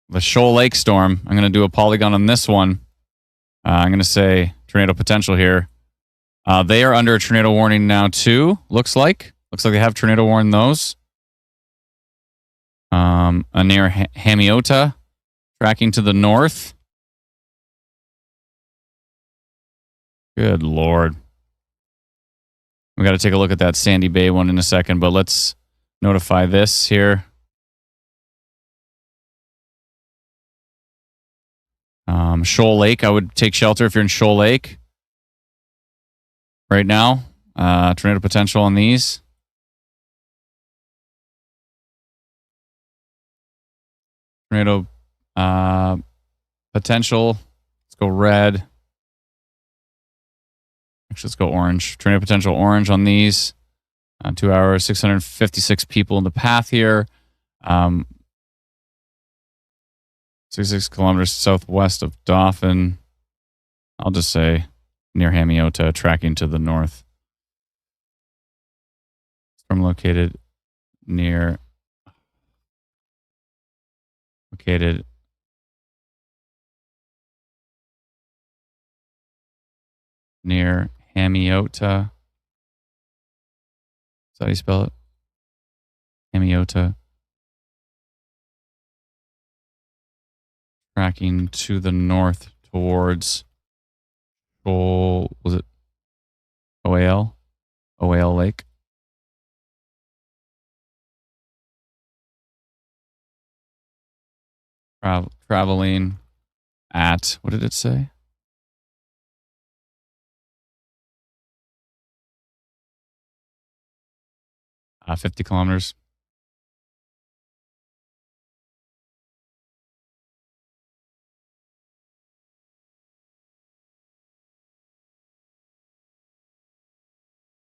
the Shoal Lake storm. I'm going to do a polygon on this one. I'm going to say tornado potential here. They are under a tornado warning now too. Looks like they have tornado warned those. Near Hamiota, tracking to the north. Good Lord. We got to take a look at that Sandy Bay one in a second, but let's notify this here. Shoal Lake, I would take shelter if you're in Shoal Lake right now. Tornado potential on these. Tornado potential. Let's go red. Actually, let's go orange. Tornado potential orange on these. 2 hours, 656 people in the path here. 66 kilometers southwest of Dauphin. I'll just say near Hamiota, tracking to the north. Storm located near Hamiota. Is that how you spell it? Hamiota. Tracking to the north towards was it OAL? OAL Lake. Traveling at, what did it say? Uh, 50 kilometers.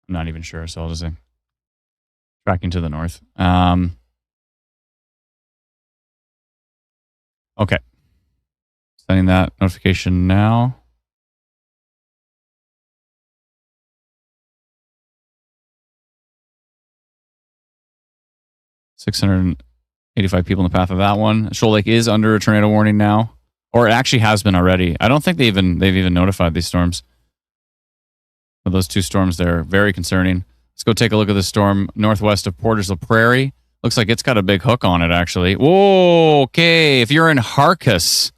I'm not even sure, so I'll just say tracking to the north. Okay. Sending that notification now. $685 people in the path of that one. Shoal Lake is under a tornado warning now, or it actually has been already. I don't think they've even notified these storms. But those two storms there, very concerning. Let's go take a look at the storm northwest of Porter's La Prairie. Looks like it's got a big hook on it, actually. Whoa, okay. If you're in Harcus,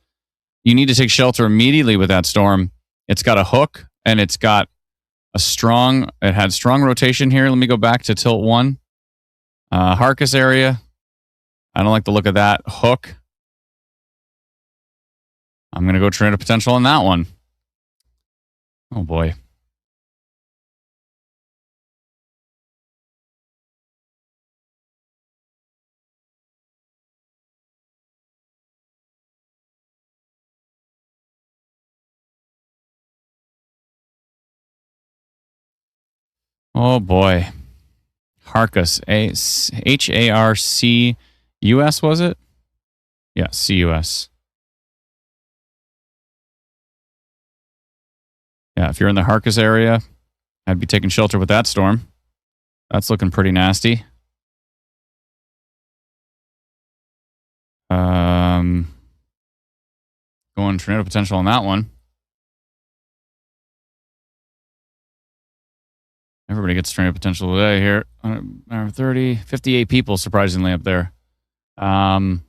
you need to take shelter immediately with that storm. It's got a hook, and it had strong rotation here. Let me go back to tilt 1. Harcus area. I don't like the look of that hook. I'm going to go tornado potential on that one. Oh, boy. Oh, boy. Harcus. Harcus, was it? Yeah, CUS. Yeah, if you're in the Harcus area, I'd be taking shelter with that storm. That's looking pretty nasty. Going tornado potential on that one. Everybody gets tornado potential today here. 58 people, surprisingly, up there. Of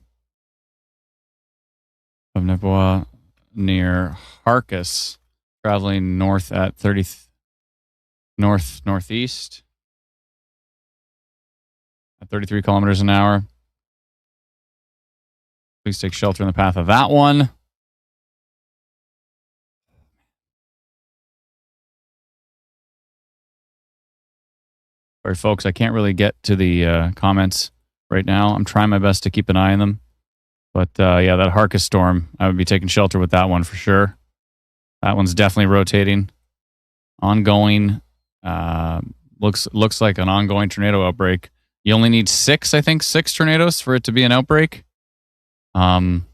Nepoa near Harcus, traveling north at 30 northeast at 33 kilometers an hour. Please take shelter in the path of that one. Sorry, folks, I can't really get to the comments right now. I'm trying my best to keep an eye on them. But yeah, that Harcus storm, I would be taking shelter with that one for sure. That one's definitely rotating. Ongoing. Looks like an ongoing tornado outbreak. You only need 6 tornadoes for it to be an outbreak. Dalton's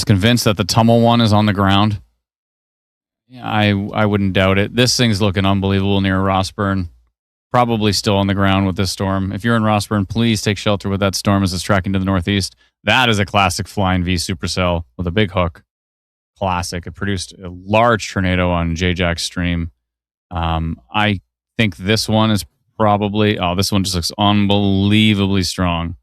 convinced that the Tummel one is on the ground. Yeah, I wouldn't doubt it. This thing's looking unbelievable near Rossburn. probably still on the ground with this storm. If you're in Rossburn, please take shelter with that storm as it's tracking to the northeast. That is a classic flying V supercell with a big hook. Classic. It produced a large tornado on J-Jack's stream. I think this one is probably... Oh, this one just looks unbelievably strong.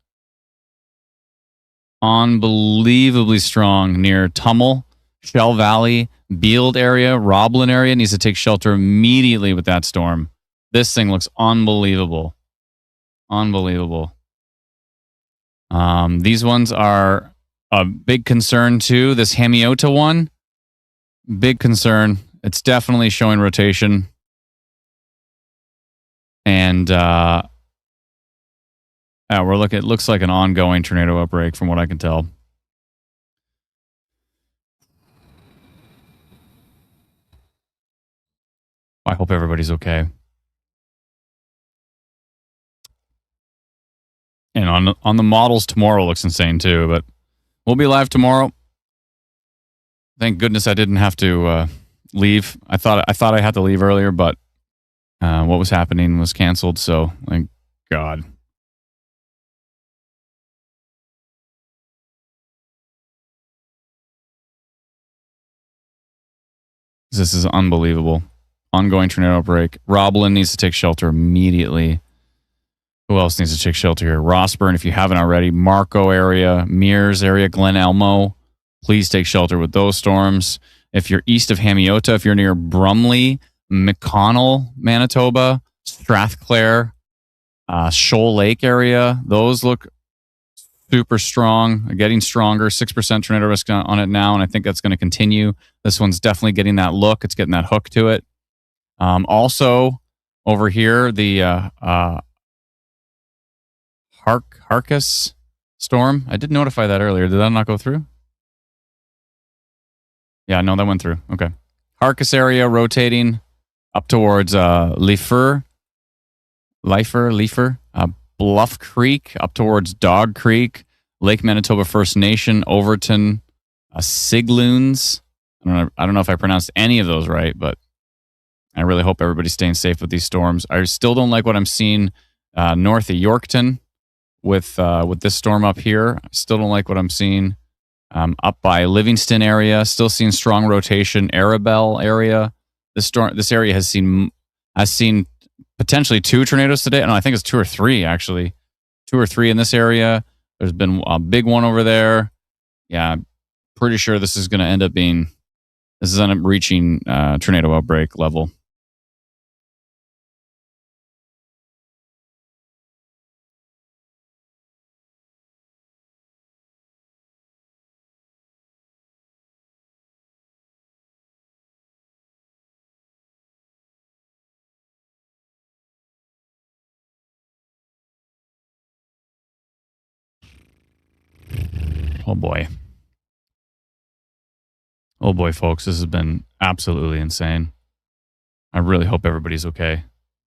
Unbelievably strong near Tummel, Shell Valley, Beald area, Roblin area. Needs to take shelter immediately with that storm. This thing looks unbelievable. Unbelievable. These ones are a big concern too. This Hamiota one, big concern. It's definitely showing rotation. And it looks like an ongoing tornado outbreak from what I can tell. I hope everybody's okay. And on the models, tomorrow looks insane too, but we'll be live tomorrow. Thank goodness I didn't have to leave. I thought I had to leave earlier, but what was happening was canceled, so thank God. This is unbelievable. Ongoing tornado outbreak. Roblin needs to take shelter immediately. Who else needs to take shelter here? Rossburn, if you haven't already. Marco area, Mears area, Glen Elmo. Please take shelter with those storms. If you're east of Hamiota, if you're near Brumley, McConnell, Manitoba, Strathclair, Shoal Lake area, those look super strong, getting stronger. 6% tornado risk on it now, and I think that's going to continue. This one's definitely getting that look. It's getting that hook to it. Also, over here, the Harkus storm. I did notify that earlier. Did that not go through? Yeah, no, that went through. Okay. Harkus area rotating up towards Bluff Creek, up towards Dog Creek, Lake Manitoba First Nation, Overton, Sigloons. I don't know if I pronounced any of those right, but I really hope everybody's staying safe with these storms. I still don't like what I'm seeing north of Yorkton with this storm up here. I still don't like what I'm seeing up by Livingston area. Still seeing strong rotation. Arabelle area. This area has seen potentially 2 tornadoes today. No, I think it's 2 or 3 actually. 2 or 3 in this area. There's been a big one over there. Yeah, I'm pretty sure this is going to end up reaching tornado outbreak level. Oh boy. Oh boy, folks, this has been absolutely insane. I really hope everybody's okay.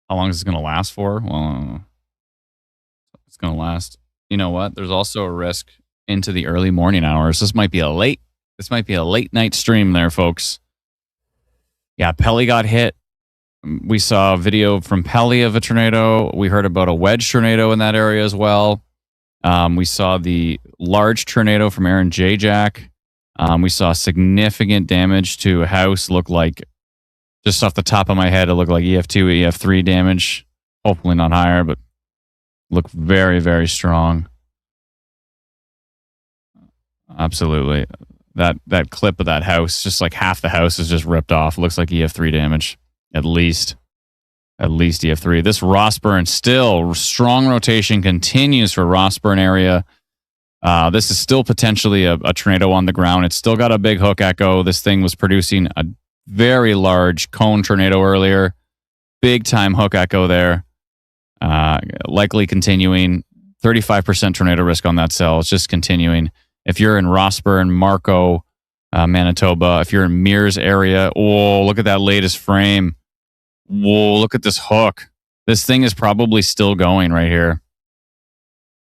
How long is this going to last for? Well, it's going to last. You know what? There's also a risk into the early morning hours. This might be a late night stream there, folks. Yeah, Pelly got hit. We saw a video from Pelly of a tornado. We heard about a wedge tornado in that area as well. We saw the large tornado from Aaron J-Jack. We saw significant damage to a house. Looked like, just off the top of my head, it looked like EF2, EF3 damage. Hopefully not higher, but looked very, very strong. Absolutely. That clip of that house, just like half the house is just ripped off. Looks like EF3 damage, at least EF3. This Rossburn, still strong rotation continues for Rossburn area. This is still potentially a tornado on the ground. It's still got a big hook echo. This thing was producing a very large cone tornado earlier. Big time hook echo there. Likely continuing. 35% tornado risk on that cell. It's just continuing. If you're in Rossburn, Marco, Manitoba, if you're in Mears area, oh, look at that latest frame. Whoa, look at this hook. This thing is probably still going right here.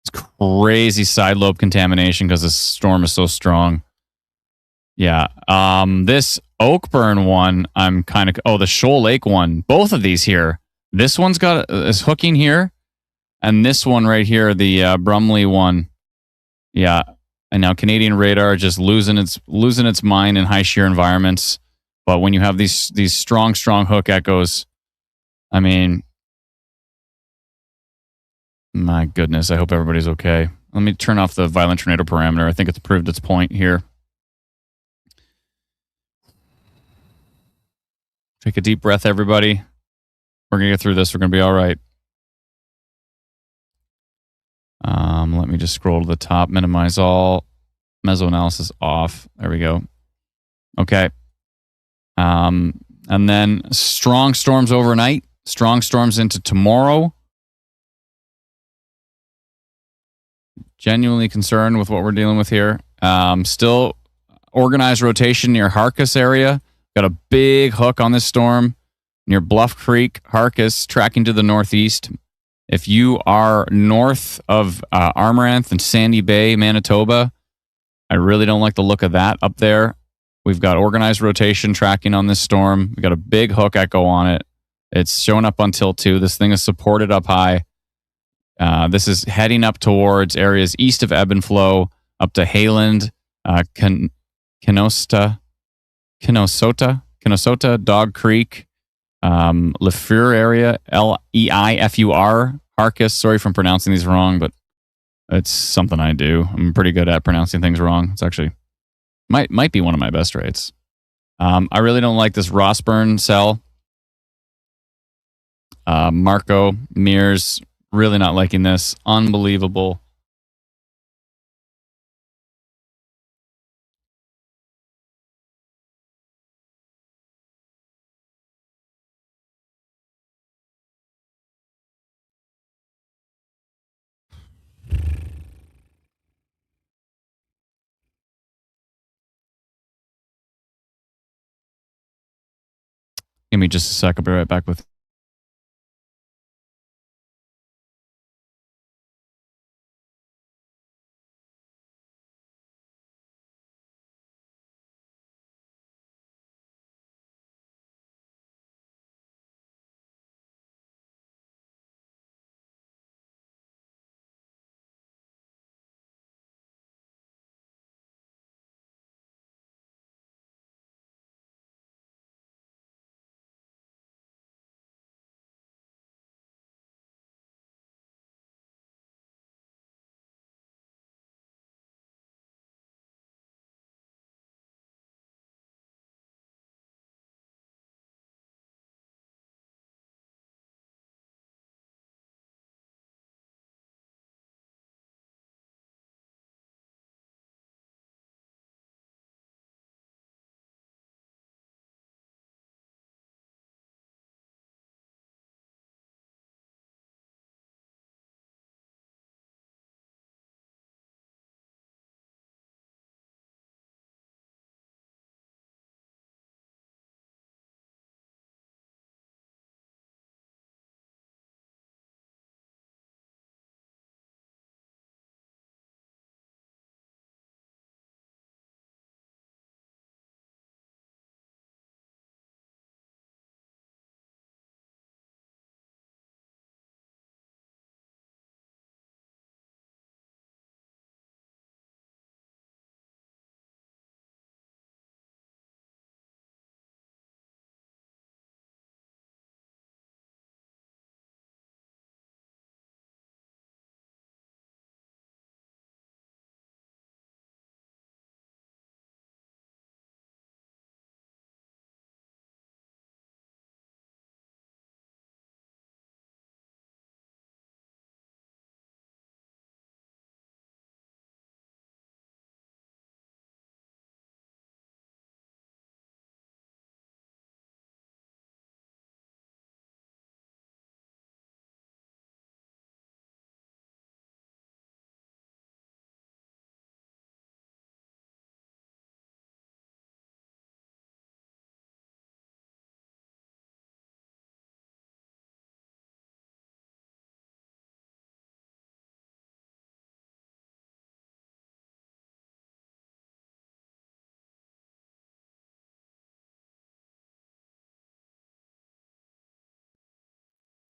It's crazy side lobe contamination because the storm is so strong. Yeah. This Oakburn one, I'm kind of... Oh, the Shoal Lake one. Both of these here. This one's got is hooking here, and this one right here, the Brumley one. Yeah, and now Canadian radar just losing its mind in high shear environments. But when you have these strong hook echoes, I mean, my goodness, I hope everybody's okay. Let me turn off the violent tornado parameter. I think it's proved its point here. Take a deep breath, everybody. We're going to get through this. We're going to be all right. Let me just scroll to the top, minimize all, mesoanalysis off. There we go. Okay. And then strong storms overnight, strong storms into tomorrow. Genuinely concerned with what we're dealing with here. Still organized rotation near Harcus area. Got a big hook on this storm near Bluff Creek, Harcus, tracking to the northeast. If you are north of Amaranth and Sandy Bay, Manitoba, I really don't like the look of that up there. We've got organized rotation tracking on this storm. We've got a big hook echo on it. It's showing up until 2. This thing is supported up high. This is heading up towards areas east of ebb and flow, up to Hayland, Kenosota, Dog Creek, Lefeur area, Leifur, Harcus. Sorry if I'm pronouncing these wrong, but it's something I do. I'm pretty good at pronouncing things wrong. It's actually might be one of my best rates. I really don't like this Rossburn cell. Marco Mears, really not liking this. Unbelievable. Give me just a sec. I'll be right back with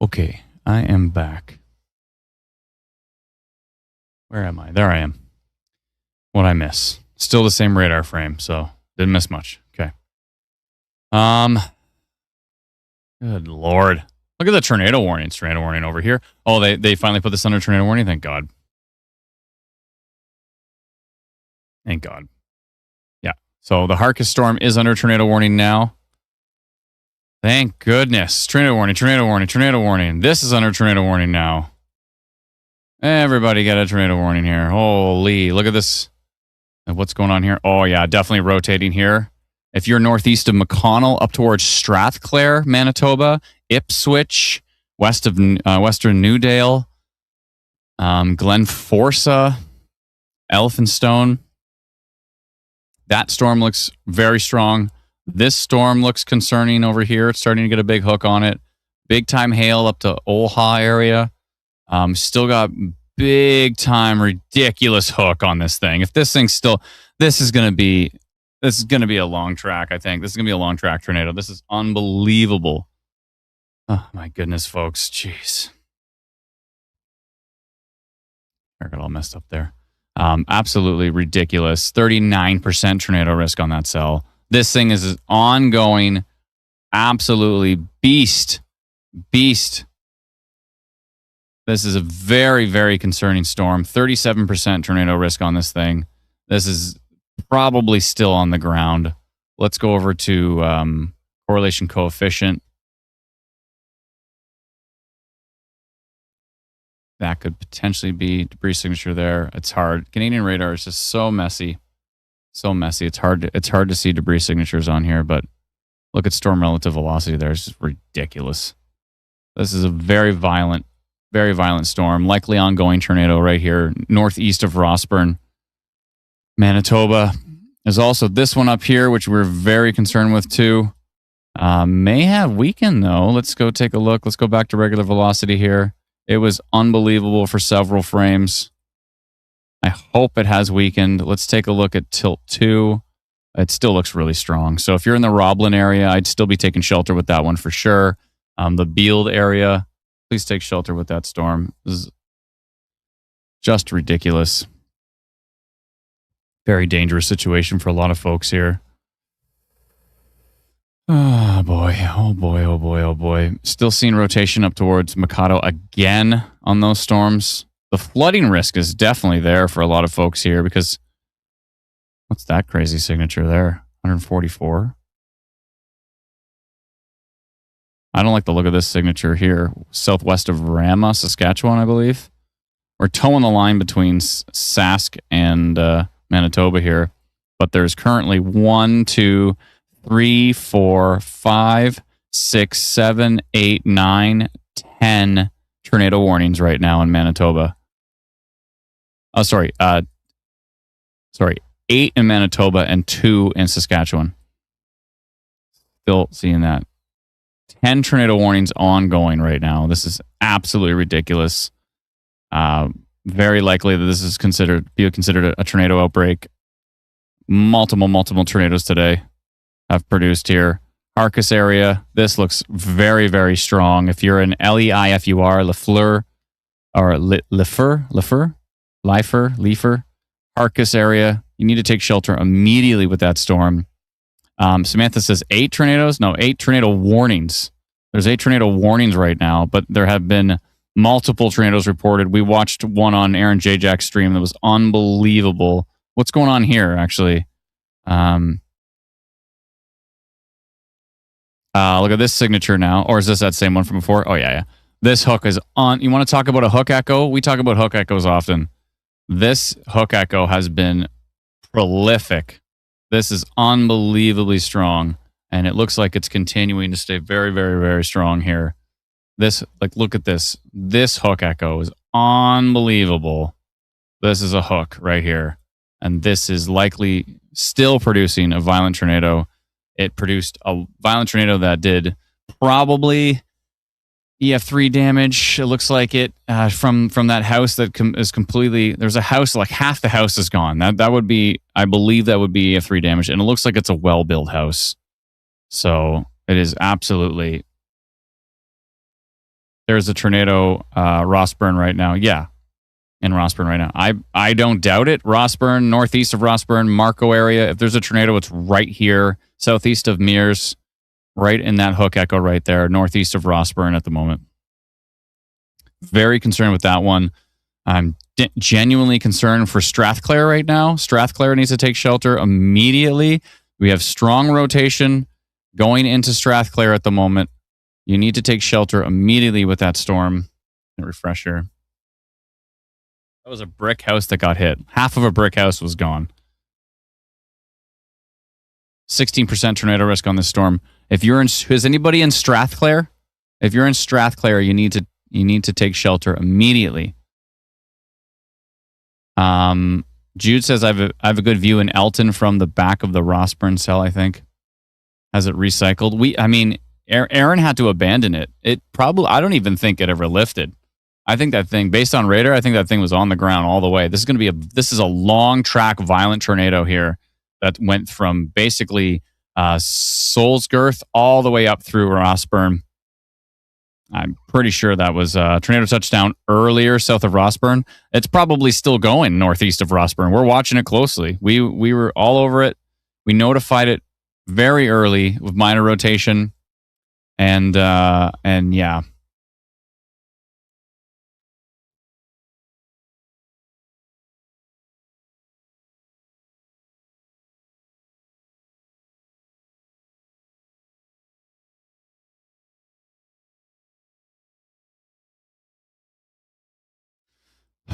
Okay, I am back. Where am I? There I am. What'd I miss? Still the same radar frame, so didn't miss much. Okay. Good Lord. Look at the tornado warning. It's tornado warning over here. Oh, they finally put this under tornado warning. Thank God. Thank God. Yeah. So the Harkus storm is under tornado warning now. Thank goodness. Tornado warning, tornado warning, tornado warning. This is under tornado warning now. Everybody get a tornado warning here. Holy, look at this. What's going on here? Oh, yeah, definitely rotating here. If you're northeast of McConnell, up towards Strathclair, Manitoba, Ipswich, western Newdale, Glenforsa, Elphinstone. That storm looks very strong. This storm looks concerning over here. It's starting to get a big hook on it. Big time hail up to Olha area. Still got big time ridiculous hook on this thing. If this thing's still, this is going to be a long track. I think this is going to be a long track tornado. This is unbelievable. Oh my goodness, folks. Jeez. I got all messed up there. Absolutely ridiculous. 39% tornado risk on that cell. This thing is ongoing. Absolutely beast. This is a very, very concerning storm. 37% tornado risk on this thing. This is probably still on the ground. Let's go over to correlation coefficient. That could potentially be debris signature there. It's hard. Canadian radar is just so messy. So messy. It's hard to see debris signatures on here, but look at storm relative velocity there. It's just ridiculous. This is a very violent storm. Likely ongoing tornado right here, northeast of Rossburn. Manitoba. There's also this one up here, which we're very concerned with too. May have weakened though. Let's go take a look. Let's go back to regular velocity here. It was unbelievable for several frames. I hope it has weakened. Let's take a look at tilt 2. It still looks really strong. So if you're in the Roblin area, I'd still be taking shelter with that one for sure. The Beald area, please take shelter with that storm. This is just ridiculous. Very dangerous situation for a lot of folks here. Oh boy, oh boy, oh boy, oh boy. Still seeing rotation up towards Mikado again on those storms. The flooding risk is definitely there for a lot of folks here because what's that crazy signature there? 144. I don't like the look of this signature here. Southwest of Rama, Saskatchewan, I believe. We're towing the line between Sask and Manitoba here, but there's currently 1, 2, 3, 4, 5, 6, 7, 8, 9, 10 tornado warnings right now in Manitoba. Oh, sorry. 8 in Manitoba and 2 in Saskatchewan. Still seeing that. 10 tornado warnings ongoing right now. This is absolutely ridiculous. Very likely that this is considered a tornado outbreak. Multiple tornadoes today have produced here. Harkus area, this looks very, very strong. If you're in Leifur, Lefleur, or Leifer, Harkus area, you need to take shelter immediately with that storm. Samantha says 8 tornadoes? No, 8 tornado warnings. There's 8 tornado warnings right now, but there have been multiple tornadoes reported. We watched one on Aaron Jajak's stream that was unbelievable. What's going on here, actually? Look at this signature now. Or is this that same one from before? Oh, yeah. This hook is on. You want to talk about a hook echo? We talk about hook echoes often. This hook echo has been prolific. This is unbelievably strong. And it looks like it's continuing to stay very, very, very strong here. This, look at this. This hook echo is unbelievable. This is a hook right here. And this is likely still producing a violent tornado. It produced a violent tornado that did probably EF3 damage. It looks like it from that house that is completely. There's a house, like half the house is gone. That would be, I believe that would be EF3 damage. And it looks like it's a well-built house. So it is absolutely there's a tornado, Rossburn right now. Yeah, in Rossburn right now. I don't doubt it. Rossburn, northeast of Rossburn, Marco area. If there's a tornado, it's right here, southeast of Mears, right in that hook echo right there, northeast of Rossburn at the moment. Very concerned with that one. I'm genuinely concerned for Strathclair right now. Strathclair needs to take shelter immediately. We have strong rotation going into Strathclair at the moment. You need to take shelter immediately with that storm. Refresher. That was a brick house that got hit. Half of a brick house was gone. 16% tornado risk on this storm. If you're in, is anybody in Strathclair? If you're in Strathclair, you need to take shelter immediately. Jude says I have a good view in Elton from the back of the Rossburn cell. I think has it recycled. Aaron had to abandon it. It probably, I don't even think it ever lifted. I think that thing, based on radar, I think that thing was on the ground all the way. This is a long track violent tornado here that went from basically Solsgirth all the way up through Rossburn. I'm pretty sure that was a tornado touchdown earlier south of Rossburn. It's probably still going northeast of Rossburn. We're watching it closely. We were all over it. We notified it very early with minor rotation. And yeah.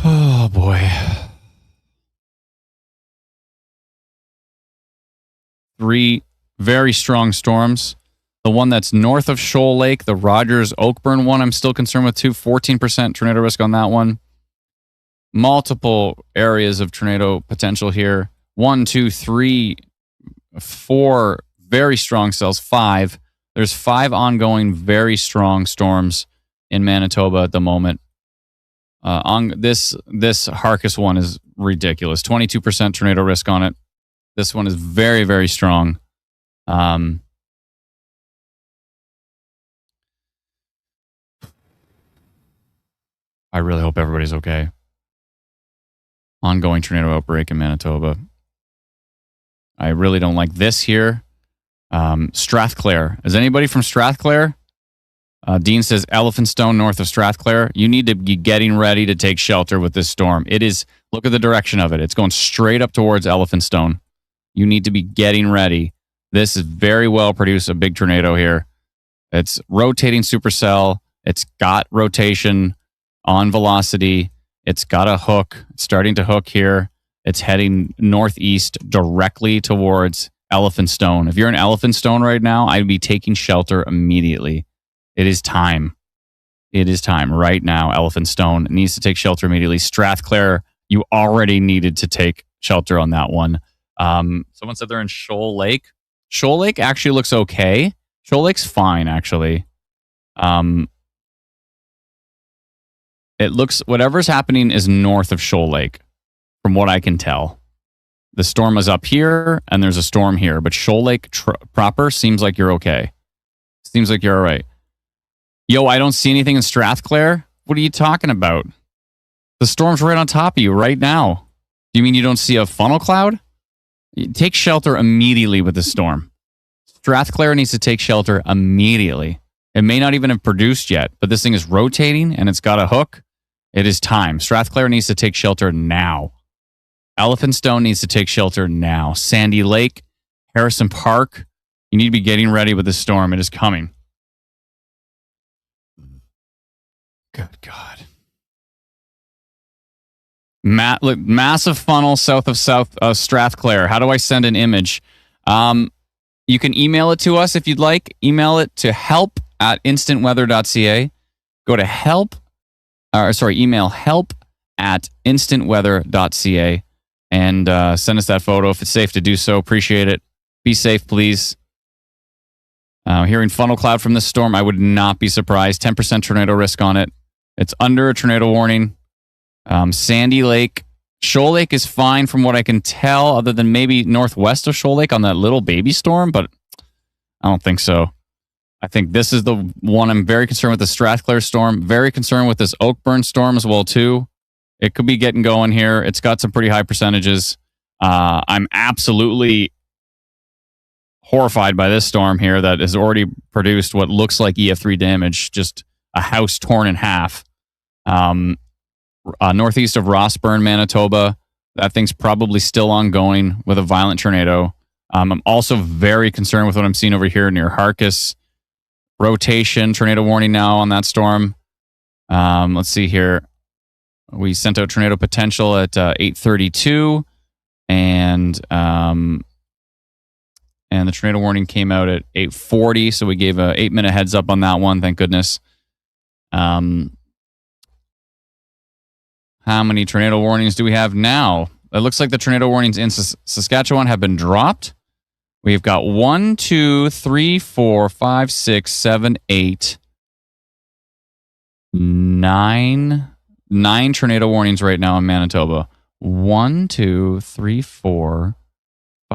Oh boy. 3 very strong storms. The one that's north of Shoal Lake, the Rogers Oakburn one, I'm still concerned with too. 14% tornado risk on that one. Multiple areas of tornado potential here. 1, 2, 3, 4 very strong cells. 5. There's 5 ongoing very strong storms in Manitoba at the moment. On this Harkis one is ridiculous. 22% tornado risk on it. This one is very, very strong. I really hope everybody's okay. Ongoing tornado outbreak in Manitoba. I really don't like this here. Strathclair. Is anybody from Strathclair? Dean says Elephantstone north of Strathclair. You need to be getting ready to take shelter with this storm. It is, look at the direction of it. It's going straight up towards Elephantstone. You need to be getting ready. This is very well produced, a big tornado here. It's rotating supercell. It's got rotation on velocity. It's got a hook. It's starting to hook here. It's heading northeast directly towards Elephantstone. If you're in Elephantstone right now, I'd be taking shelter immediately. It is time. It is time right now. Elephantstone needs to take shelter immediately. Strathclair, you already needed to take shelter on that one. Someone said they're in Shoal Lake. Shoal Lake actually looks okay. Shoal Lake's fine, actually. It looks, whatever's happening is north of Shoal Lake, from what I can tell. The storm is up here, and there's a storm here, but Shoal Lake proper seems like you're okay. Seems like you're all right. Yo, I don't see anything in Strathclair. What are you talking about? The storm's right on top of you right now. Do you mean you don't see a funnel cloud? Take shelter immediately with the storm. Strathclair needs to take shelter immediately. It may not even have produced yet, but this thing is rotating and it's got a hook. It is time. Strathclair needs to take shelter now. Elephantstone needs to take shelter now. Sandy Lake, Harrison Park, you need to be getting ready with the storm. It is coming. Good God. Look, massive funnel south of Strathclair. How do I send an image? You can email it to us if you'd like. Email it to help@instantweather.ca. Go to email help@instantweather.ca and send us that photo if it's safe to do so. Appreciate it. Be safe, please. Hearing funnel cloud from this storm, I would not be surprised. 10% tornado risk on it. It's under a tornado warning. Sandy Lake. Shoal Lake is fine from what I can tell, other than maybe northwest of Shoal Lake on that little baby storm, but I don't think so. I think this is the one I'm very concerned with, the Strathclair storm. Very concerned with this Oakburn storm as well, too. It could be getting going here. It's got some pretty high percentages. I'm absolutely horrified by this storm here that has already produced what looks like EF3 damage, just a house torn in half. Northeast of Rossburn, Manitoba. That thing's probably still ongoing with a violent tornado. I'm also very concerned with what I'm seeing over here near Harkis. Rotation, tornado warning now on that storm. Let's see here. We sent out tornado potential at 8:32, and the tornado warning came out at 8:40. So we gave a 8-minute heads up on that one. Thank goodness. How many tornado warnings do we have now? It looks like the tornado warnings in Saskatchewan have been dropped. We've got 1, 2, 3, 4, 5, 6, 7, 8, 9 tornado warnings right now in Manitoba. 1, 2, 3, 4,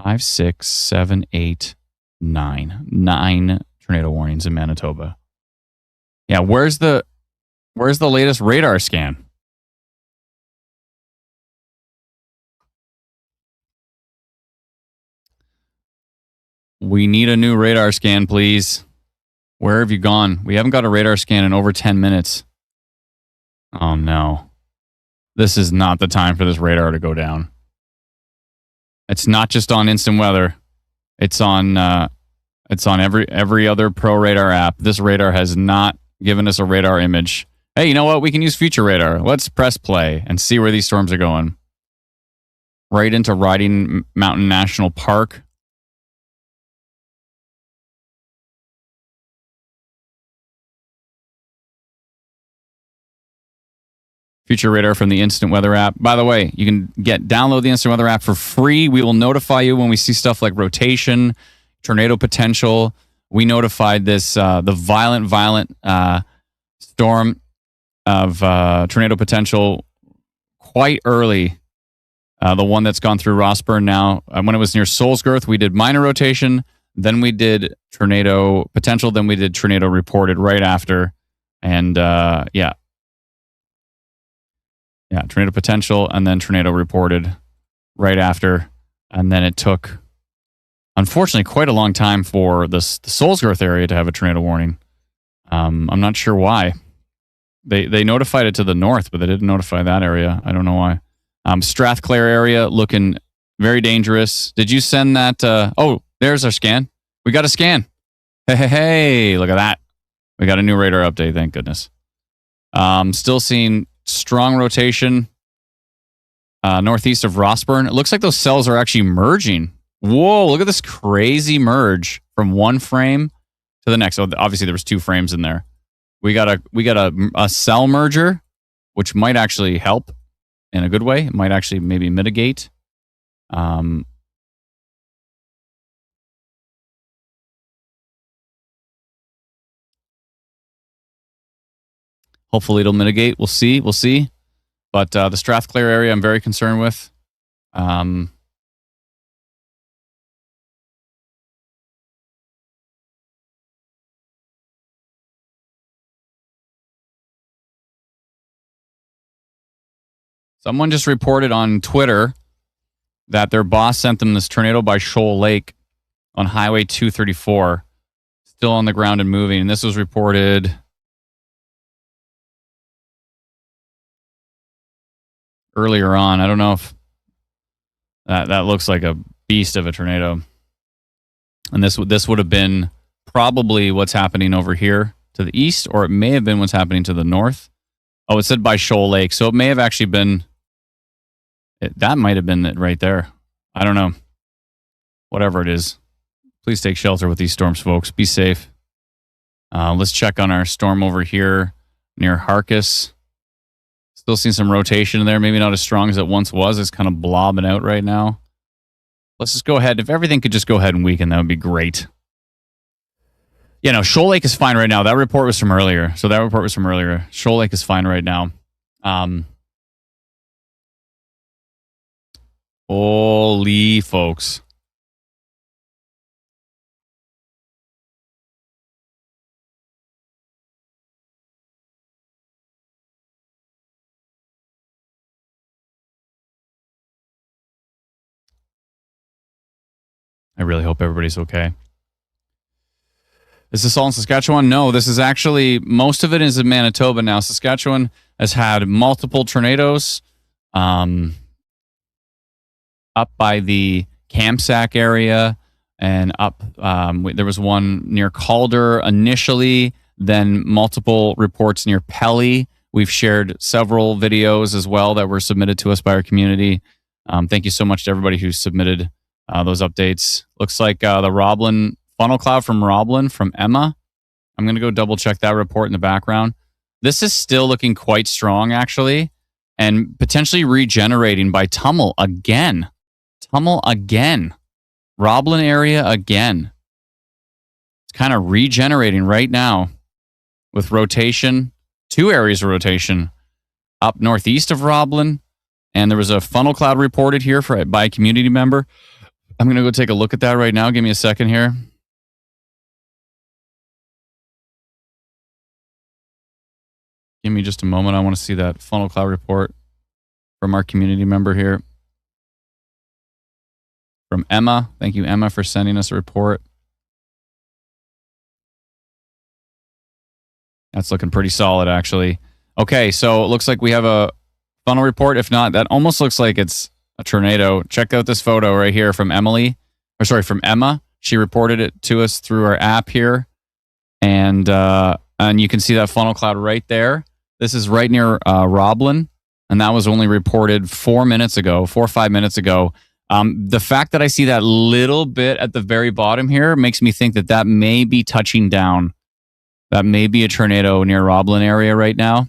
5, 6, 7, 8, 9. 9 tornado warnings in Manitoba. Yeah, where's the latest radar scan? We need a new radar scan, please. Where have you gone? We haven't got a radar scan in over 10 minutes. Oh, no. This is not the time for this radar to go down. It's not just on instant weather. It's on every other pro radar app. This radar has not given us a radar image. Hey, you know what? We can use future radar. Let's press play and see where these storms are going. Right into Riding Mountain National Park. Future radar from the Instant Weather app. By the way, you can download the Instant Weather app for free. We will notify you when we see stuff like rotation, tornado potential. We notified this the violent storm of tornado potential quite early. The one that's gone through Rossburn now. When it was near Solsgirth, we did minor rotation. Then we did tornado potential. Then we did tornado reported right after. And Yeah, tornado potential and then tornado reported right after. And then it took, unfortunately, quite a long time for the Solsgirth area to have a tornado warning. I'm not sure why. They notified it to the north, but they didn't notify that area. I don't know why. Strathclair area looking very dangerous. Did you send that? Oh, there's our scan. We got a scan. Hey, look at that. We got a new radar update, thank goodness. Still seeing strong rotation northeast of Rossburn. It looks like those cells are actually merging. Whoa, look at this crazy merge from one frame to the next. So obviously there was 2 frames in there. We got a cell merger, which might actually help in a good way. It might actually maybe mitigate. Hopefully it'll mitigate. We'll see. But the Strathclair area I'm very concerned with. Someone just reported on Twitter that their boss sent them this tornado by Shoal Lake on Highway 234. Still on the ground and moving. And this was reported earlier on. I don't know if that looks like a beast of a tornado. And this would have been probably what's happening over here to the east, or it may have been what's happening to the north. Oh, it said by Shoal Lake. So it may have actually been, that might have been it right there. I don't know. Whatever it is. Please take shelter with these storms, folks. Be safe. Let's check on our storm over here near Harkis. Still seeing some rotation in there. Maybe not as strong as it once was. It's kind of blobbing out right now. Let's just go ahead. If everything could just go ahead and weaken, that would be great. Yeah, no, Shoal Lake is fine right now. That report was from earlier. Shoal Lake is fine right now. Holy folks. I really hope everybody's okay. Is this all in Saskatchewan? No, this is actually, most of it is in Manitoba now. Saskatchewan has had multiple tornadoes up by the Kamsack area and up. There was one near Calder initially, then multiple reports near Pelly. We've shared several videos as well that were submitted to us by our community. Thank you so much to everybody who submitted those updates. Looks like the Roblin funnel cloud from Roblin from Emma. I'm going to go double check that report in the background. This is still looking quite strong, actually, and potentially regenerating by Tummel again. Tummel again. Roblin area again. It's kind of regenerating right now with rotation. 2 areas of rotation up northeast of Roblin. And there was a funnel cloud reported here by a community member. I'm going to go take a look at that right now. Give me a second here. Give me just a moment. I want to see that funnel cloud report from our community member here. From Emma. Thank you, Emma, for sending us a report. That's looking pretty solid, actually. Okay, so it looks like we have a funnel report. If not, that almost looks like it's a tornado. Check out this photo right here from from Emma. She reported it to us through our app here. And you can see that funnel cloud right there. This is right near Roblin, and that was only reported 4 or 5 minutes ago. The fact that I see that little bit at the very bottom here makes me think that that may be touching down. That may be a tornado near Roblin area right now.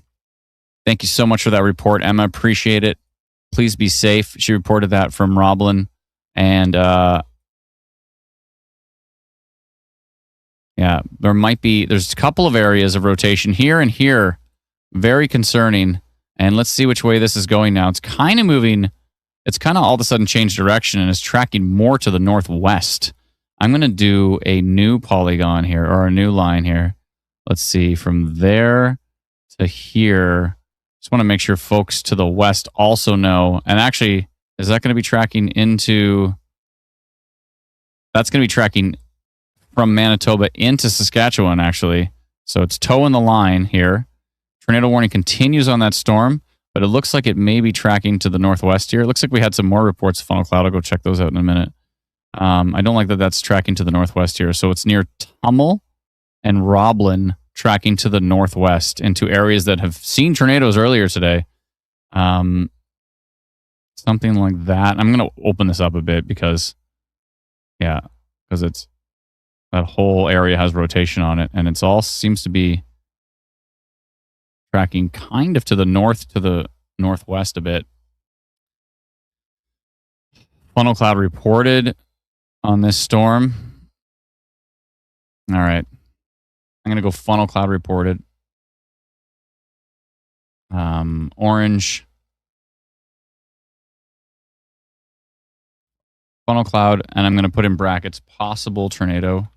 Thank you so much for that report, Emma. Appreciate it. Please be safe. She reported that from Roblin. And yeah, there's a couple of areas of rotation here and here. Very concerning. And let's see which way this is going now. It's kind of moving. It's kind of all of a sudden changed direction and is tracking more to the northwest. I'm going to do a new polygon here, or a new line here. Let's see, from there to here. Just want to make sure folks to the west also know. And actually, is that going to be tracking into... That's going to be tracking from Manitoba into Saskatchewan, actually. So it's toeing the line here. Tornado warning continues on that storm, but it looks like it may be tracking to the northwest here. It looks like we had some more reports of funnel cloud. I'll go check those out in a minute. I don't like that that's tracking to the northwest here. So it's near Tummel and Roblin, tracking to the northwest into areas that have seen tornadoes earlier today. Something like that. I'm going to open this up a bit because it's that whole area has rotation on it, and it's all seems to be tracking kind of to the north, to the northwest a bit. Funnel cloud reported on this storm. All right. I'm going to go funnel cloud reported. Orange. Funnel cloud, and I'm going to put in brackets possible tornado.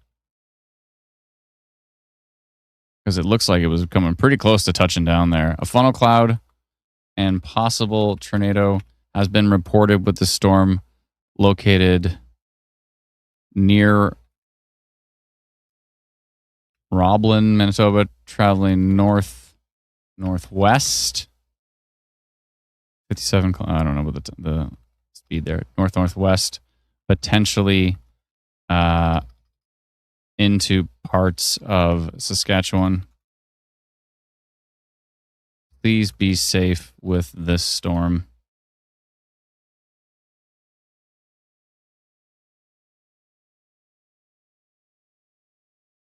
Because it looks like it was coming pretty close to touching down there. A funnel cloud and possible tornado has been reported with the storm located near Roblin, Manitoba, traveling northwest. 57, I don't know what the speed there. Northwest, potentially into parts of Saskatchewan. Please be safe with this storm.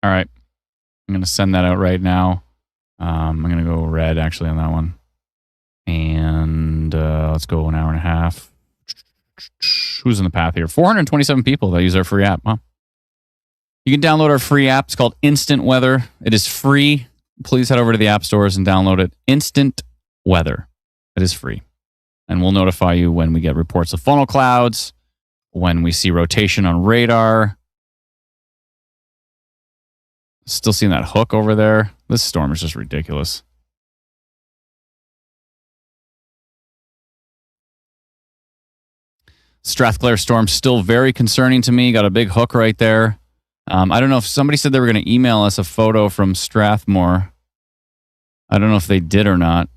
All right. I'm going to send that out right now. I'm going to go red, actually, on that one. And let's go an hour and a half. Who's in the path here? 427 people that use our free app. Huh? You can download our free app. It's called Instant Weather. It is free. Please head over to the app stores and download it. Instant Weather. It is free. And we'll notify you when we get reports of funnel clouds, when we see rotation on radar. Still seeing that hook over there. This storm is just ridiculous. Strathclair storm still very concerning to me. Got a big hook right there. I don't know if somebody said they were going to email us a photo from Strathmore. I don't know if they did or not.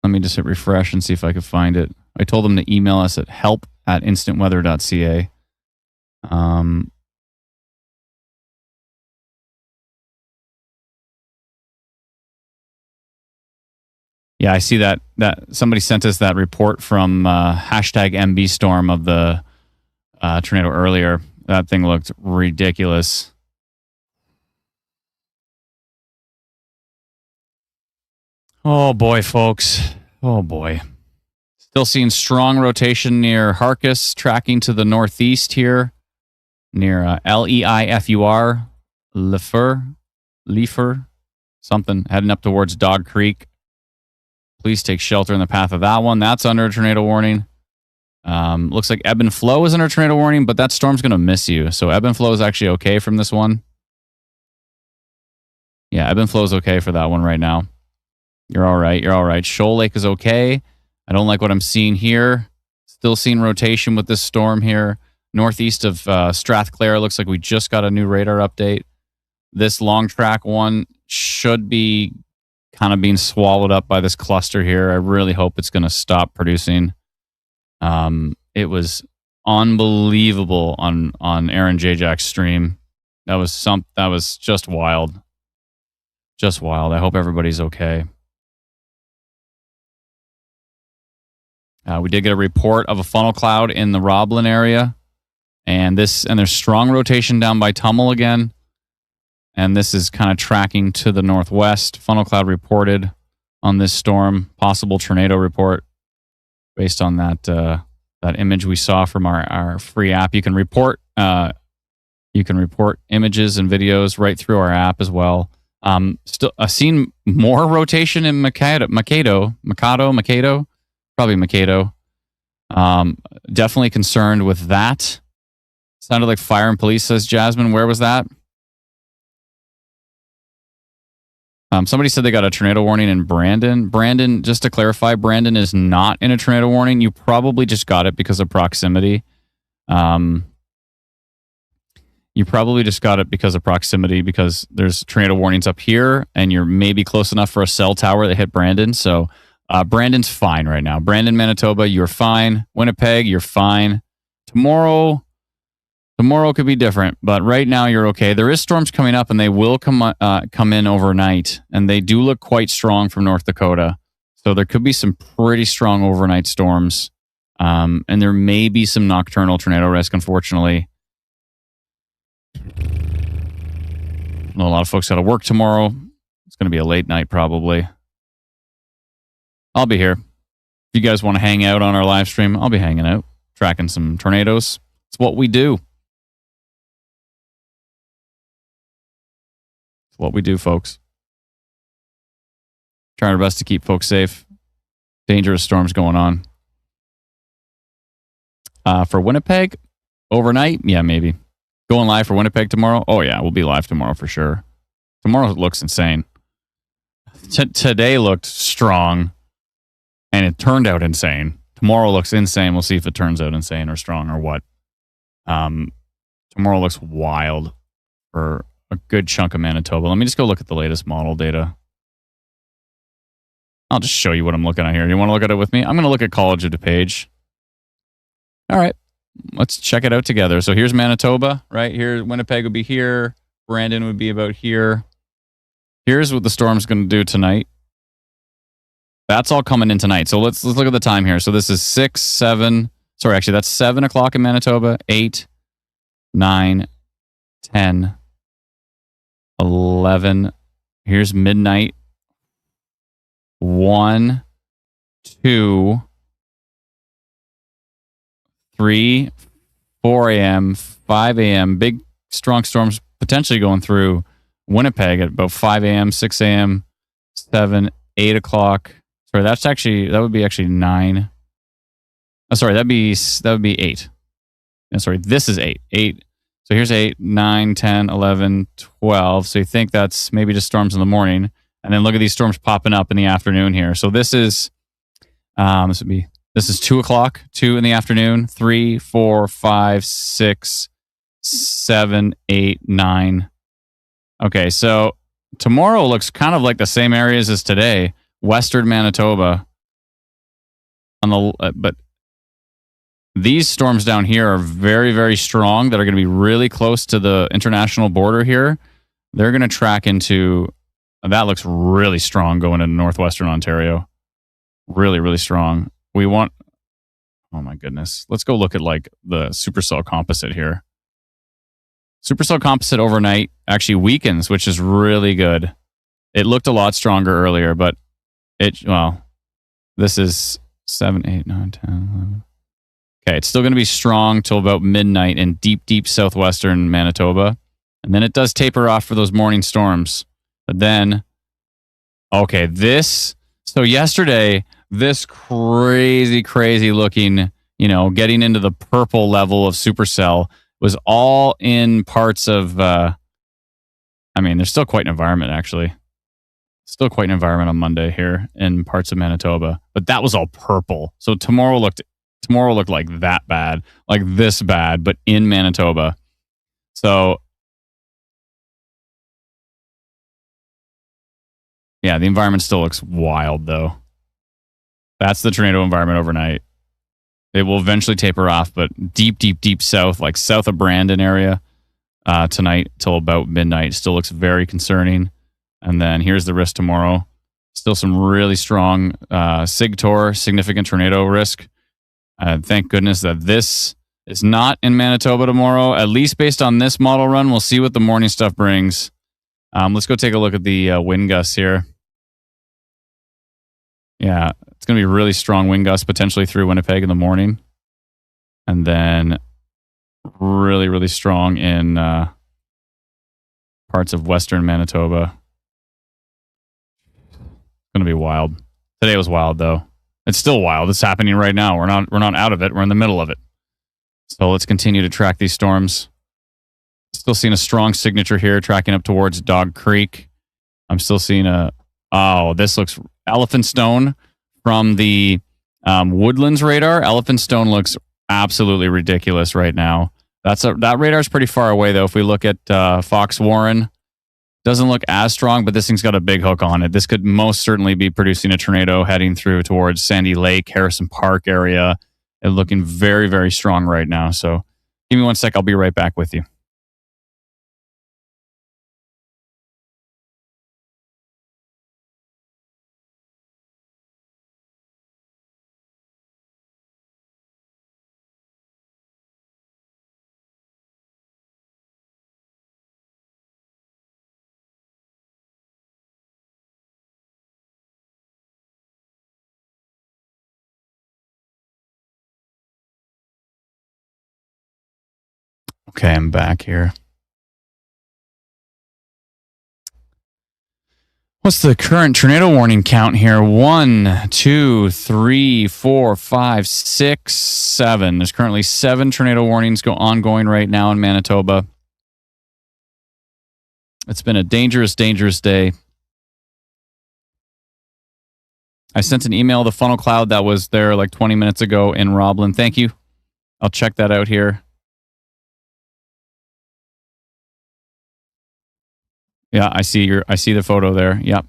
Let me just hit refresh and see if I can find it. I told them to email us at help@instantweather.ca. Yeah, I see that somebody sent us that report from hashtag MB Storm of the tornado earlier. That thing looked ridiculous. Oh boy, folks. Oh boy. Still seeing strong rotation near Harkus, tracking to the northeast here, near Leifur, Leifur, something, heading up towards Dog Creek. Please take shelter in the path of that one. That's under a tornado warning. Looks like ebb and flow is under a tornado warning, but that storm's going to miss you. So ebb and flow is actually okay from this one. Yeah, ebb and flow is okay for that one right now. You're all right. You're all right. Shoal Lake is okay. I don't like what I'm seeing here. Still seeing rotation with this storm here. Northeast of Strathclair. Looks like we just got a new radar update. This long track one should be kind of being swallowed up by this cluster here. I really hope it's going to stop producing. It was unbelievable on Aaron Jajak's stream. That was just wild. Just wild. I hope everybody's okay. We did get a report of a funnel cloud in the Roblin area, and there's strong rotation down by Tummel again. And this is kind of tracking to the northwest. Funnel cloud reported on this storm. Possible tornado report based on that image we saw from our free app. You can report images and videos right through our app as well. Still, I've seen more rotation in Makado. Probably Makado. Definitely concerned with that. Sounded like fire and police, says Jasmine. Where was that? Somebody said they got a tornado warning in Brandon. Brandon, just to clarify, Brandon is not in a tornado warning. You probably just got it because of proximity. You probably just got it because of proximity, because there's tornado warnings up here, and you're maybe close enough for a cell tower that hit Brandon. So Brandon's fine right now. Brandon, Manitoba, you're fine. Winnipeg, you're fine. Tomorrow could be different, but right now you're okay. There is storms coming up, and they will come in overnight, and they do look quite strong from North Dakota. So there could be some pretty strong overnight storms, and there may be some nocturnal tornado risk, unfortunately. I know a lot of folks got to work tomorrow. It's going to be a late night probably. I'll be here. If you guys want to hang out on our live stream, I'll be hanging out, tracking some tornadoes. It's what we do. It's what we do, folks. Trying our best to keep folks safe. Dangerous storms going on. For Winnipeg, overnight, yeah, maybe. Going live for Winnipeg tomorrow? Oh, yeah, we'll be live tomorrow for sure. Tomorrow looks insane. Today looked strong, and it turned out insane. Tomorrow looks insane. We'll see if it turns out insane or strong or what. Tomorrow looks wild for a good chunk of Manitoba. Let me just go look at the latest model data. I'll just show you what I'm looking at here. Do you want to look at it with me? I'm going to look at College of DuPage. All right. Let's check it out together. So here's Manitoba, right? Here, Winnipeg would be here. Brandon would be about here. Here's what the storm's going to do tonight. That's all coming in tonight. So let's look at the time here. So this is 6, 7. Sorry, actually, that's 7 o'clock in Manitoba. 8, 9, 10, 11. Here's midnight. 1, 2, 3, 4 a.m., 5 a.m. Big, strong storms potentially going through Winnipeg at about 5 a.m., 6 a.m., 7, 8 o'clock. Sorry, that would be actually 9. Oh, sorry, that would be 8. No, sorry, this is 8. 8. So here's 8, 9, 10, 11, 12. So you think that's maybe just storms in the morning. And then look at these storms popping up in the afternoon here. So this would be This is 2 o'clock, 2 in the afternoon, 3, 4, 5, 6, 7, 8, 9. Okay, so tomorrow looks kind of like the same areas as today. Western Manitoba. But these storms down here are very, very strong that are going to be really close to the international border here. They're going to track into... That looks really strong going into northwestern Ontario. Really, really strong. We want... Oh my goodness. Let's go look at like the supercell composite here. Supercell composite overnight actually weakens, which is really good. It looked a lot stronger earlier, but this is 7, 8, 9, 10, 11. Okay, it's still going to be strong till about midnight in deep, deep southwestern Manitoba. And then it does taper off for those morning storms. But then, okay, so yesterday, this crazy, crazy looking, getting into the purple level of supercell was all in parts of, there's still quite an environment, actually. Still quite an environment on Monday here in parts of Manitoba. But that was all purple. So tomorrow looked like that bad, like this bad, but in Manitoba. So, yeah, the environment still looks wild, though. That's the tornado environment overnight. It will eventually taper off, but deep, deep, deep south, like south of Brandon area, tonight till about midnight, still looks very concerning. And then here's the risk tomorrow. Still some really strong SIGTOR, significant tornado risk. Thank goodness that this is not in Manitoba tomorrow, at least based on this model run. We'll see what the morning stuff brings. Let's go take a look at the wind gusts here. Yeah, it's going to be really strong wind gusts potentially through Winnipeg in the morning. And then really, really strong in parts of western Manitoba. It's going to be wild. Today was wild, though. It's still wild. It's happening right now. We're not out of it. We're in the middle of it. So let's continue to track these storms. Still seeing a strong signature here, tracking up towards Dog Creek. I'm still seeing this looks Elephant Stone from the Woodlands radar. Elephant Stone looks absolutely ridiculous right now. That radar's pretty far away, though. If we look at Fox Warren, doesn't look as strong, but this thing's got a big hook on it. This could most certainly be producing a tornado heading through towards Sandy Lake, Harrison Park area. It's looking very, very strong right now. So give me 1 sec. I'll be right back with you. Okay, I'm back here. What's the current tornado warning count here? 1, 2, 3, 4, 5, 6, 7. There's currently 7 tornado warnings ongoing right now in Manitoba. It's been a dangerous, dangerous day. I sent an email to Funnel Cloud that was there like 20 minutes ago in Roblin. Thank you. I'll check that out here. Yeah, I see the photo there. Yep.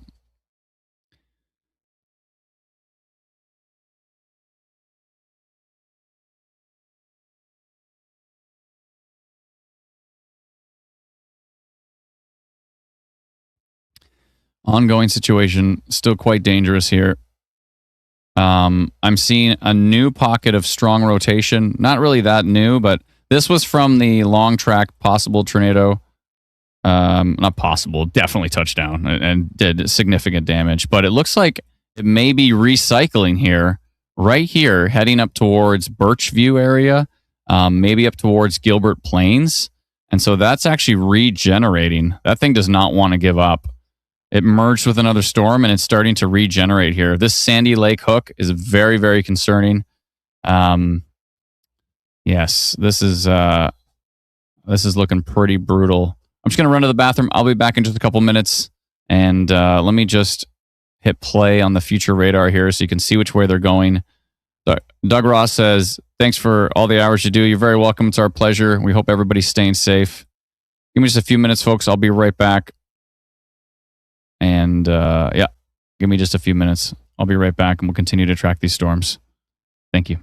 Ongoing situation, still quite dangerous here. I'm seeing a new pocket of strong rotation. Not really that new, but this was from the long track possible tornado. Not possible, definitely touchdown and did significant damage. But it looks like it may be recycling here, right here, heading up towards Birchview area, maybe up towards Gilbert Plains. And so that's actually regenerating. That thing does not want to give up. It merged with another storm and it's starting to regenerate here. This Sandy Lake hook is very, very concerning. Yes, this is looking pretty brutal. I'm just going to run to the bathroom. I'll be back in just a couple minutes. And let me just hit play on the future radar here so you can see which way they're going. Doug Ross says, thanks for all the hours you do. You're very welcome. It's our pleasure. We hope everybody's staying safe. Give me just a few minutes, folks. I'll be right back. And yeah, give me just a few minutes. I'll be right back and we'll continue to track these storms. Thank you.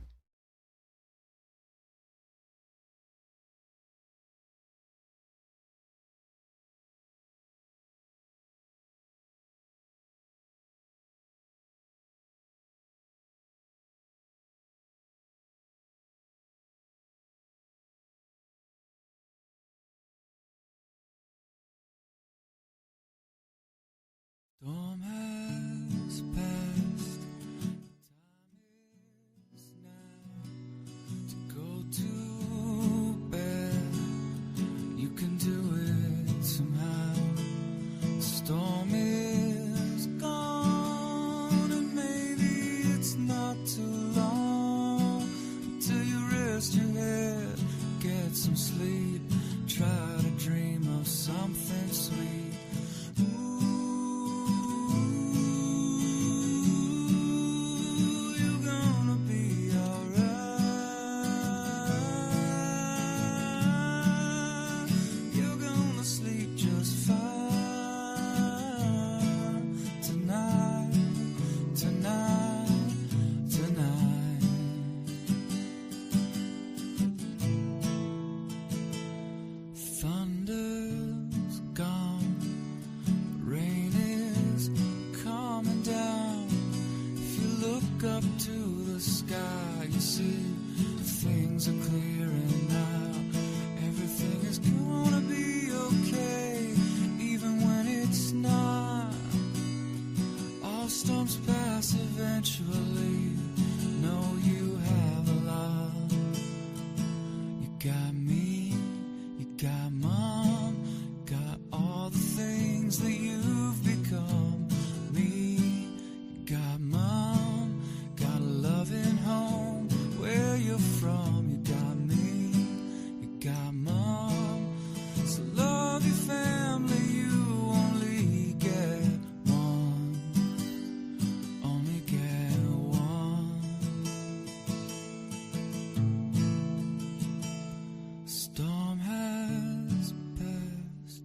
Storm has passed.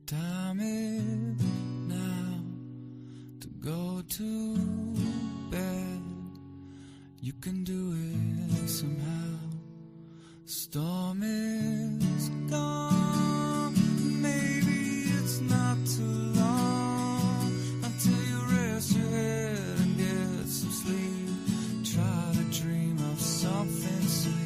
Time is now to go to bed. You can do it somehow. The storm is gone, and maybe it's not too long until you rest your head, get some sleep, try to dream of something sweet.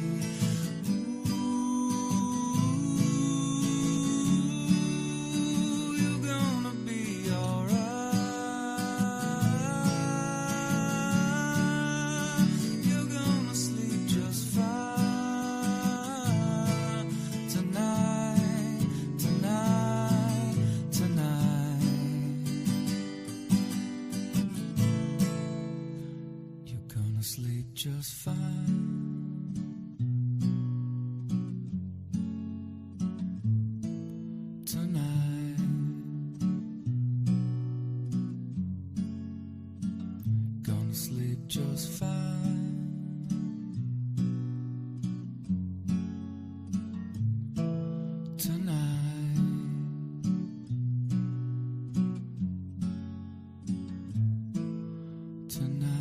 Just fine. Tonight, gonna sleep just fine. Tonight, tonight.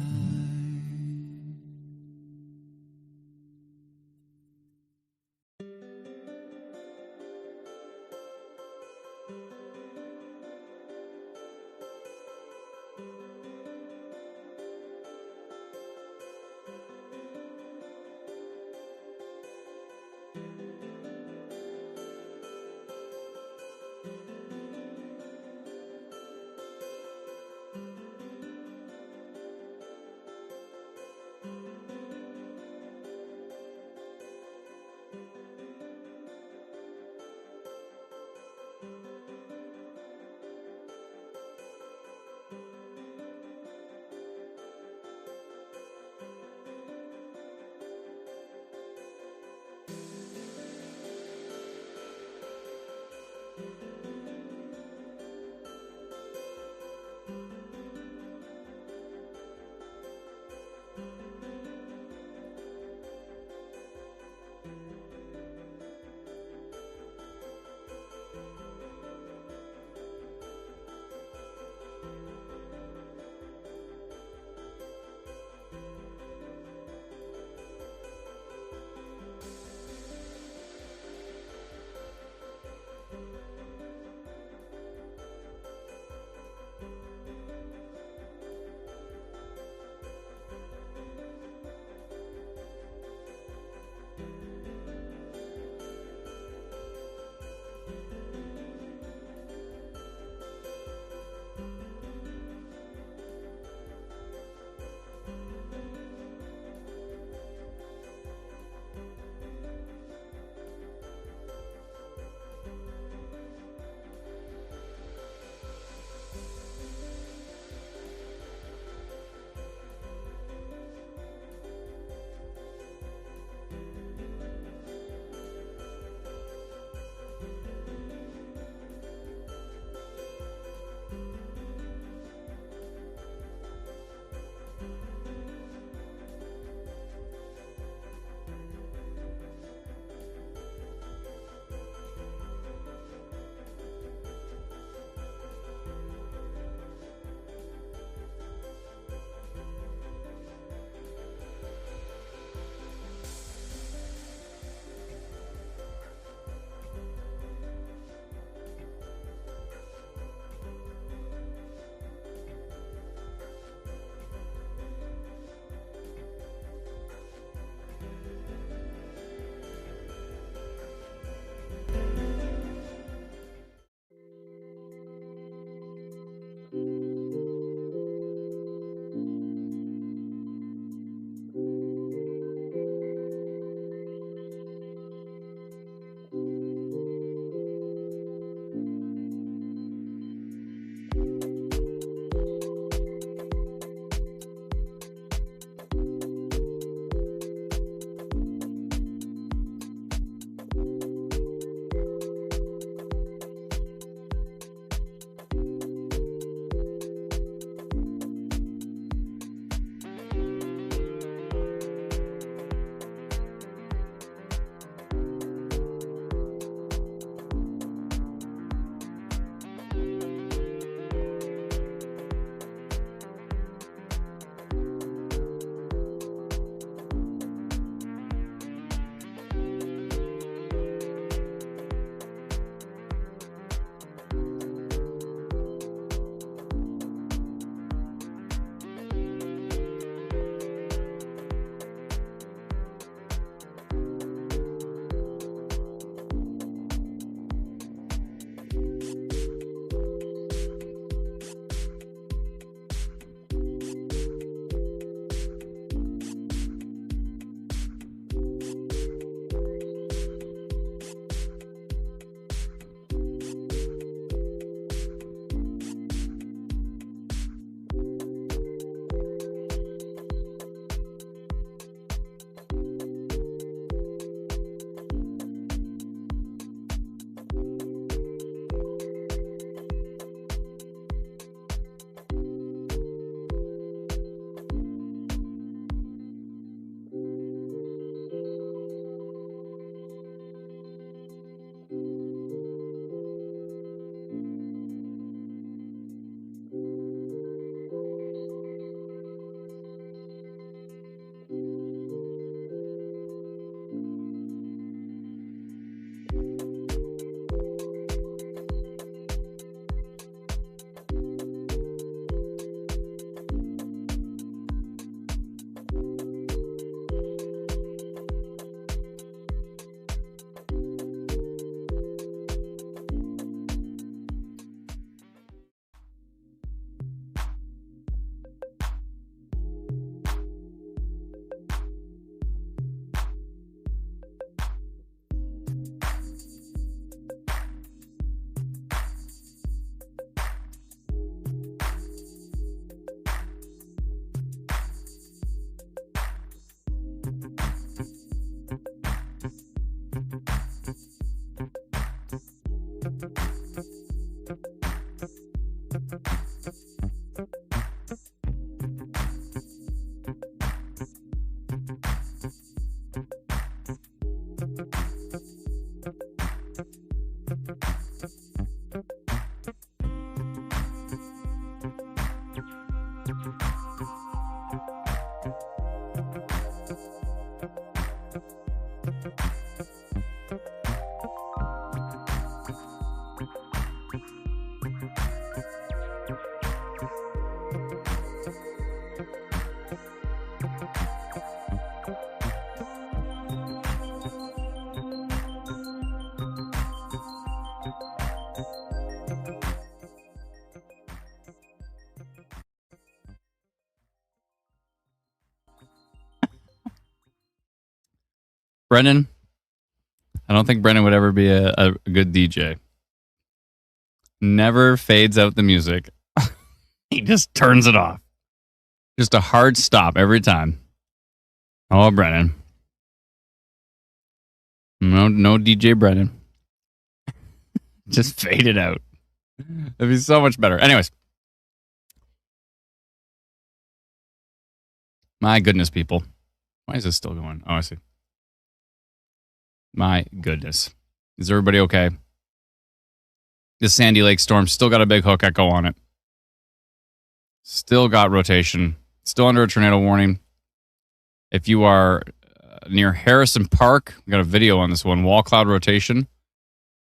Brennan, I don't think Brennan would ever be a good DJ. Never fades out the music. He just turns it off. Just a hard stop every time. Oh, Brennan. No DJ Brennan. Just fade it out. It'd be so much better. Anyways. My goodness, people. Why is this still going? Oh, I see. My goodness. Is everybody okay? The Sandy Lake storm still got a big hook echo on it. Still got rotation. Still under a tornado warning. If you are near Harrison Park, we got a video on this one. Wall cloud rotation.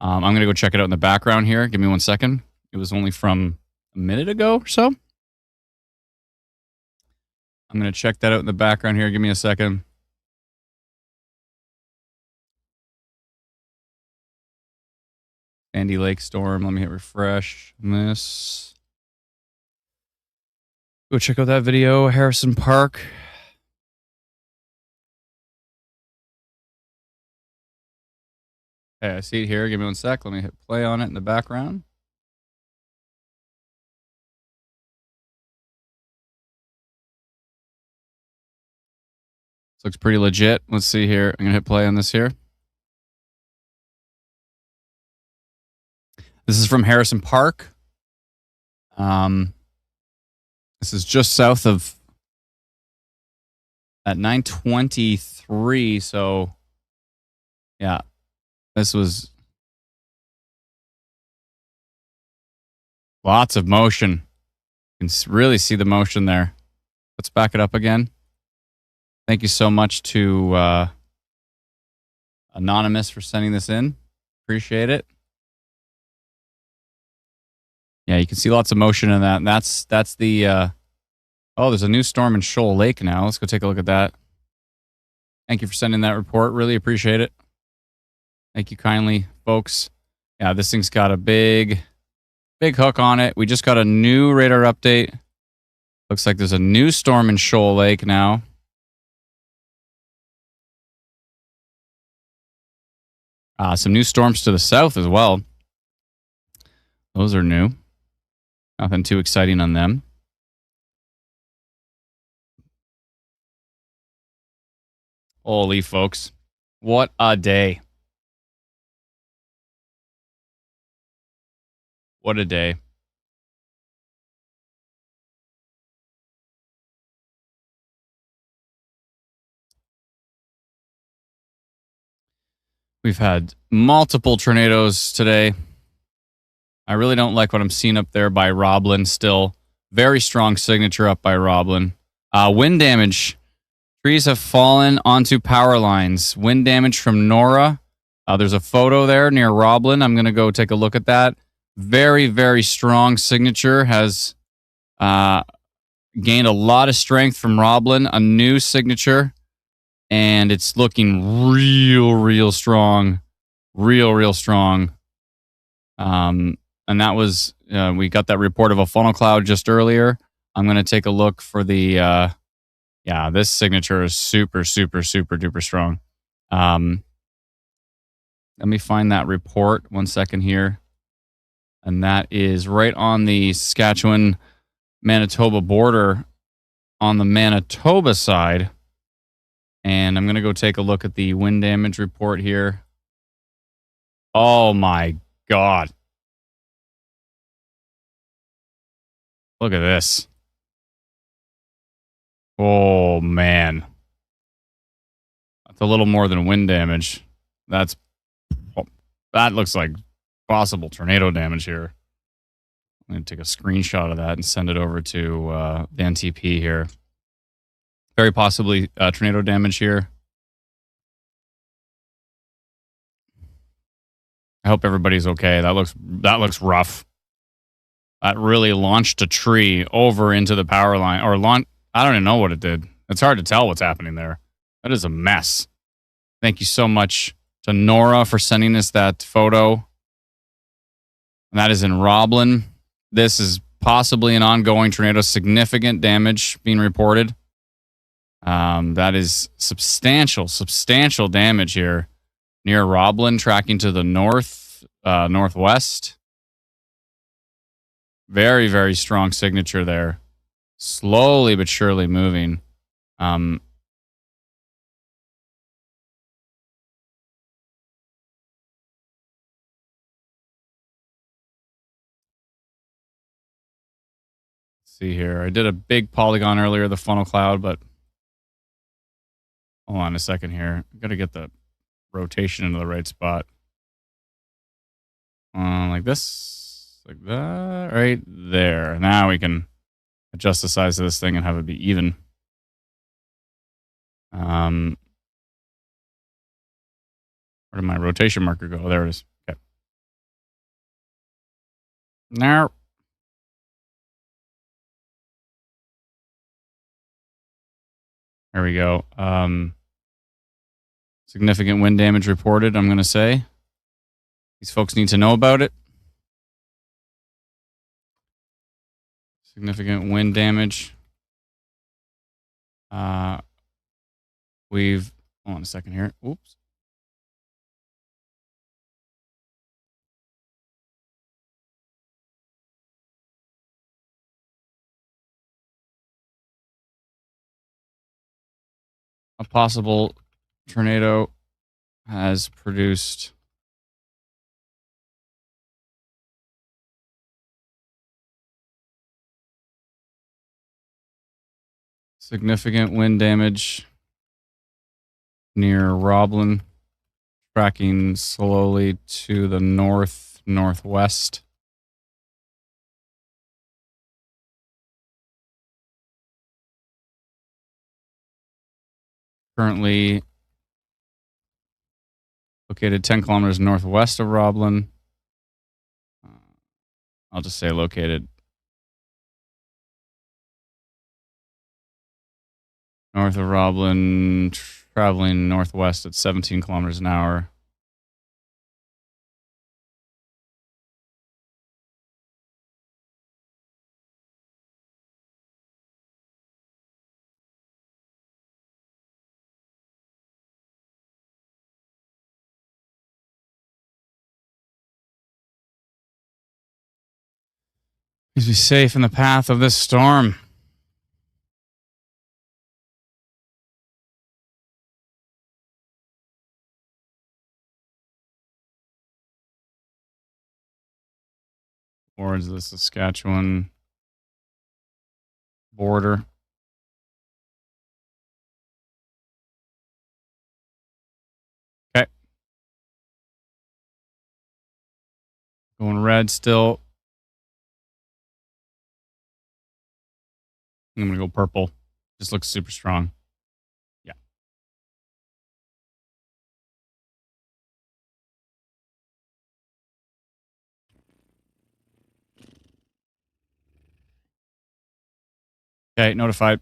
I'm going to go check it out in the background here. Give me 1 second. It was only from a minute ago or so. I'm going to check that out in the background here. Give me a second. Sandy Lake storm. Let me hit refresh on this. Go check out that video. Harrison Park. Okay, I see it here. Give me 1 sec. Let me hit play on it in the background. This looks pretty legit. Let's see here. I'm going to hit play on this here. This is from Harrison Park. This is just south of at 9:23. So, yeah, this was lots of motion. You can really see the motion there. Let's back it up again. Thank you so much to Anonymous for sending this in. Appreciate it. Yeah, you can see lots of motion in that. And that's the oh, there's a new storm in Shoal Lake now. Let's go take a look at that. Thank you for sending that report. Really appreciate it. Thank you kindly, folks. Yeah, this thing's got a big hook on it. We just got a new radar update. Looks like there's a new storm in Shoal Lake now. Some new storms to the south as well. Those are new. Nothing too exciting on them. Holy folks. What a day. What a day. We've had multiple tornadoes today. I really don't like what I'm seeing up there by Roblin still. Very strong signature up by Roblin. Wind damage. Trees have fallen onto power lines. Wind damage from Nora. There's a photo there near Roblin. I'm going to go take a look at that. Very, very strong signature. Has gained a lot of strength from Roblin. A new signature. And it's looking real strong. Real strong. And that was, we got that report of a funnel cloud just earlier. I'm going to take a look for the, yeah, this signature is super duper strong. Let me find that report 1 second here. And that is right on the Saskatchewan Manitoba border on the Manitoba side. And I'm going to go take a look at the wind damage report here. Oh my God. Look at this. Oh, man. That's a little more than wind damage. That looks like possible tornado damage here. I'm going to take a screenshot of that and send it over to the NTP here. Very possibly tornado damage here. I hope everybody's okay. That looks rough. That really launched a tree over into the power line, or I don't even know what it did. It's hard to tell what's happening there. That is a mess. Thank you so much to Nora for sending us that photo. And that is in Roblin. This is possibly an ongoing tornado. Significant damage being reported. That is substantial damage here near Roblin, tracking to the northwest. Very, very strong signature there. Slowly but surely moving. See here. I did a big polygon earlier, the funnel cloud, but hold on a second here. Got to get the rotation into the right spot. Like this, like that, right there. Now we can adjust the size of this thing and have it be even. Where did my rotation marker go? There it is. Okay. Now. There we go. Significant wind damage reported, I'm going to say. These folks need to know about it. Significant wind damage. Hold on a second here. Oops. A possible tornado has produced significant wind damage near Roblin, tracking slowly to the northwest. Currently located 10 kilometers northwest of Roblin. I'll just say located north of Roblin, traveling northwest at 17 kilometers an hour. Please be safe in the path of this storm. Towards the Saskatchewan border. Okay. Going red still. I'm going to go purple. Just looks super strong. Yeah. Okay, notified.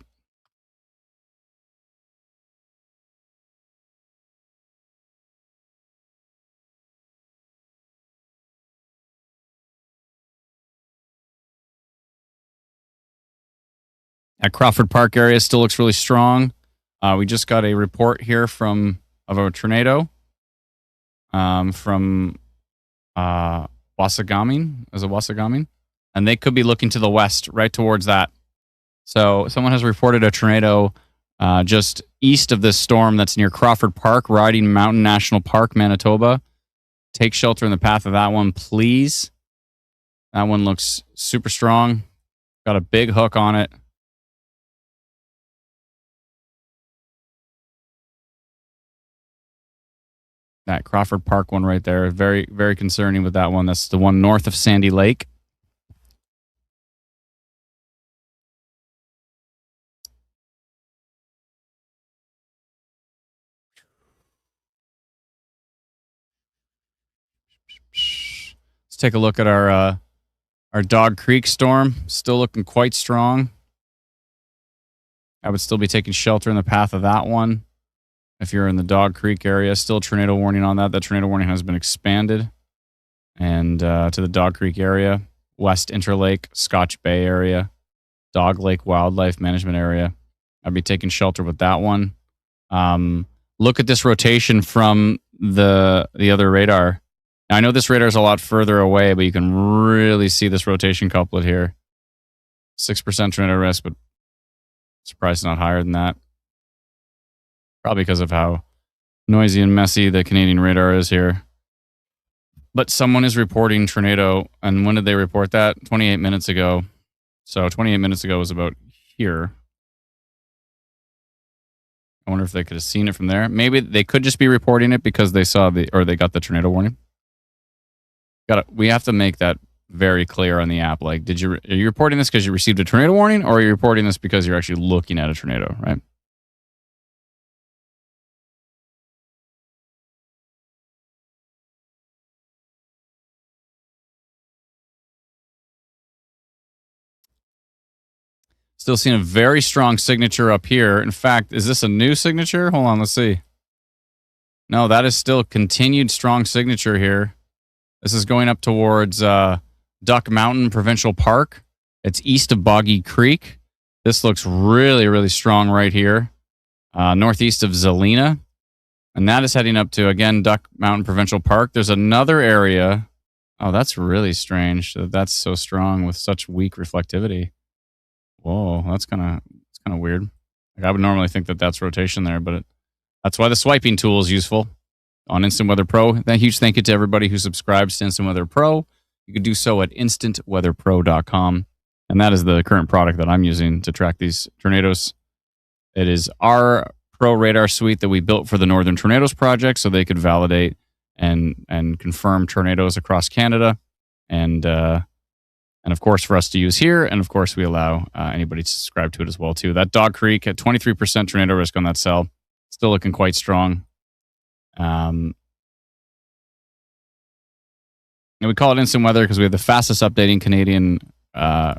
At Crawford Park area still looks really strong. We just got a report here of a tornado from Wasagaming. Is it Wasagaming? And they could be looking to the west, right towards that. So someone has reported a tornado just east of this storm that's near Crawford Park, Riding Mountain National Park, Manitoba. Take shelter in the path of that one, please. That one looks super strong. Got a big hook on it. That Crawford Park one right there. Very, very concerning with that one. That's the one north of Sandy Lake. Let's take a look at our Dog Creek storm. Still looking quite strong. I would still be taking shelter in the path of that one. If you're in the Dog Creek area, still tornado warning on that. That tornado warning has been expanded. And to the Dog Creek area, West Interlake, Scotch Bay area, Dog Lake Wildlife Management area. I'd be taking shelter with that one. Look at this rotation from the other radar. Now, I know this radar is a lot further away, but you can really see this rotation couplet here. 6% tornado risk, but surprised it's not higher than that. Probably because of how noisy and messy the Canadian radar is here. But someone is reporting tornado, and when did they report that? 28 minutes ago. So 28 minutes ago was about here. I wonder if they could have seen it from there. Maybe they could just be reporting it because they saw they got the tornado warning. We have to make that very clear on the app. Like, are you reporting this because you received a tornado warning, or are you reporting this because you're actually looking at a tornado, right? Still seeing a very strong signature up here. In fact, is this a new signature? Hold on, let's see. No, that is still continued strong signature here. This is going up towards Duck Mountain Provincial Park. It's east of Boggy Creek. This looks really, really strong right here. Northeast of Zelina. And that is heading up to, again, Duck Mountain Provincial Park. There's another area. Oh, that's really strange. That's so strong with such weak reflectivity. Whoa, that's kind of weird. Like, I would normally think that that's rotation there, but that's why the swiping tool is useful on Instant Weather Pro. A huge thank you to everybody who subscribes to Instant Weather Pro. You can do so at instantweatherpro.com, and that is the current product that I'm using to track these tornadoes. It is our Pro Radar suite that we built for the Northern Tornadoes Project, so they could validate and confirm tornadoes across Canada, and of course for us to use here, and of course we allow anybody to subscribe to it as well too. That Dog Creek at 23% tornado risk on that cell, still looking quite strong. And we call it instant weather because we have the fastest updating Canadian